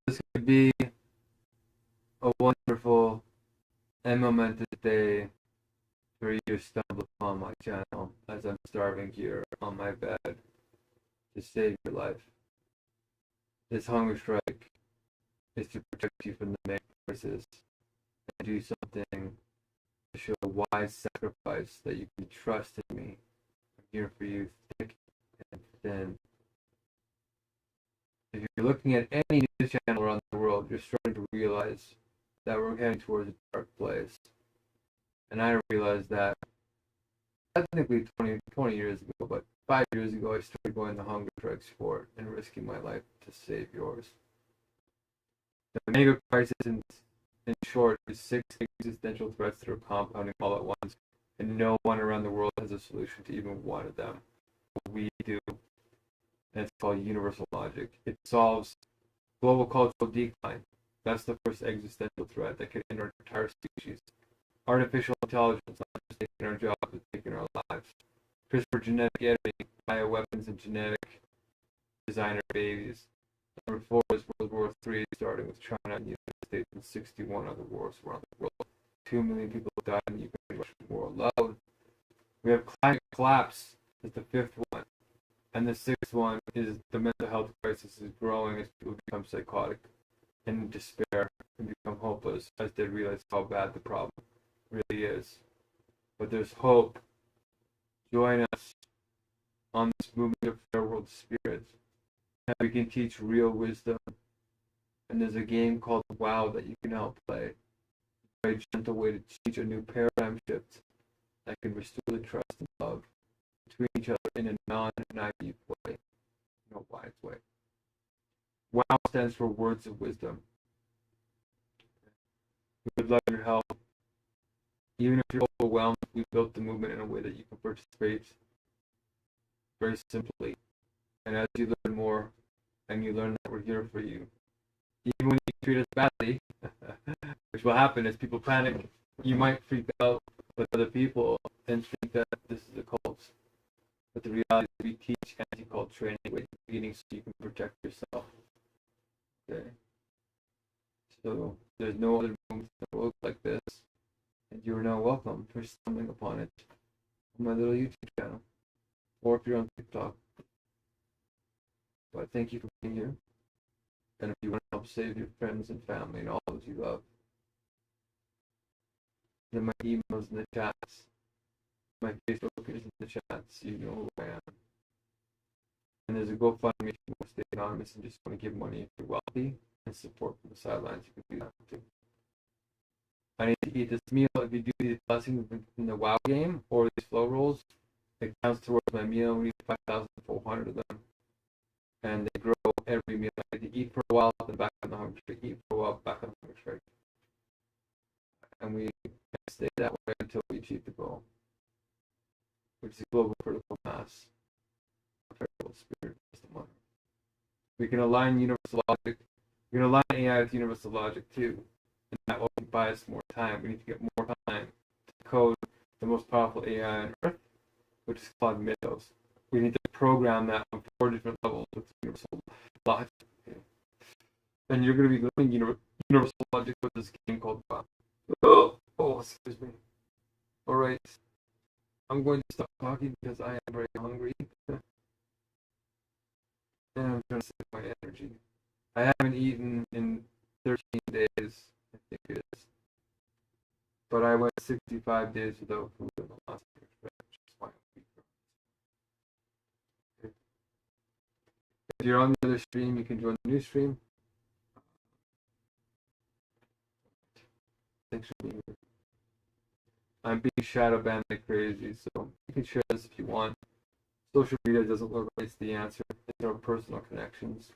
This could be a wonderful and momentous day for you to stumble upon my channel as I'm starving here on my bed to save your life. This hunger strike is to protect you from the Megacrisis and do something to show wise sacrifice that you can trust in me. I'm here for you thick and thin. If you're looking at any news channel around the world, you're starting to realize that we're heading towards a dark place. And I realized that technically 20 years ago, but 5 years ago I started going the hunger strikes for it and risking my life to save yours. The Megacrisis in short, is 6 existential threats that are compounding all at once, and no one around the world has a solution to even one of them. We do, and it's called universal logic. It solves global cultural decline. That's the first existential threat that could end our entire species. Artificial intelligence, not just taking our jobs, but taking our lives. CRISPR genetic editing, bioweapons, and genetic designer babies. Number 4 is World War III, starting with China and the United States and 61 other wars around the world. 2 million people died in the Ukraine-Russian war alone. We have climate collapse as the 5th one. And the 6th one is the mental health crisis is growing as people become psychotic and despair and become hopeless as they realize how bad the problem really is. But there's hope. Join us on this movement of fair world spirit. And we can teach real wisdom. And there's a game called WoW that you can help play. A very gentle way to teach a new paradigm shift that can restore the trust and love between each other in a non-naive way, in a wise way. WOW stands for Words of Wisdom. We would love your help. Even if you're overwhelmed, we built the movement in a way that you can participate very simply. And as you learn more, and you learn that we're here for you, even when you treat us badly, which will happen as people panic, you might freak out with other people and think that this is a cult. But the reality is we teach anti-cult training at the beginning so you can protect yourself. Okay. So there's no other movement that looks like this. And you are now welcome for stumbling upon it on my little YouTube channel. Or if you're on TikTok. But thank you for being here. And if you want to help save your friends and family and all those you love, then my email's in the chats. My Facebook is in the chats. You know who I am. And there's a GoFundMe if you want to stay anonymous and just want to give money if you're wealthy and support from the sidelines. You can do that too. I need to eat this meal. If you do these blessings in the WoW game or these flow rolls, it counts towards my meal. We need 5,400 of them. And they grow every meal. I need to eat for a while, then back on the Hungerstrike. Eat for a while, back on the Hungerstrike. And we stay that way until we achieve the goal, which is global critical mass. Perpetual spirit system. We can align universal logic. We can align AI with universal logic too. And that will buy us more time. We need to get more time to code the most powerful AI on Earth, which is called ethos. We need to program that on 4 different levels with universal logic. And you're going to be learning universal logic with this game called WoW. Oh, excuse me. Alright. I'm going to stop talking because I am very hungry. And I'm trying to save my energy. I haven't eaten in 13 days, I think it is. But I went 65 days without food in the last year, which is why I'm weak. If you're on the other stream, you can join the new stream. Thanks for being here. I'm being shadow banned like crazy, so you can share this if you want. Social media doesn't look like it's the answer. It's our personal connections.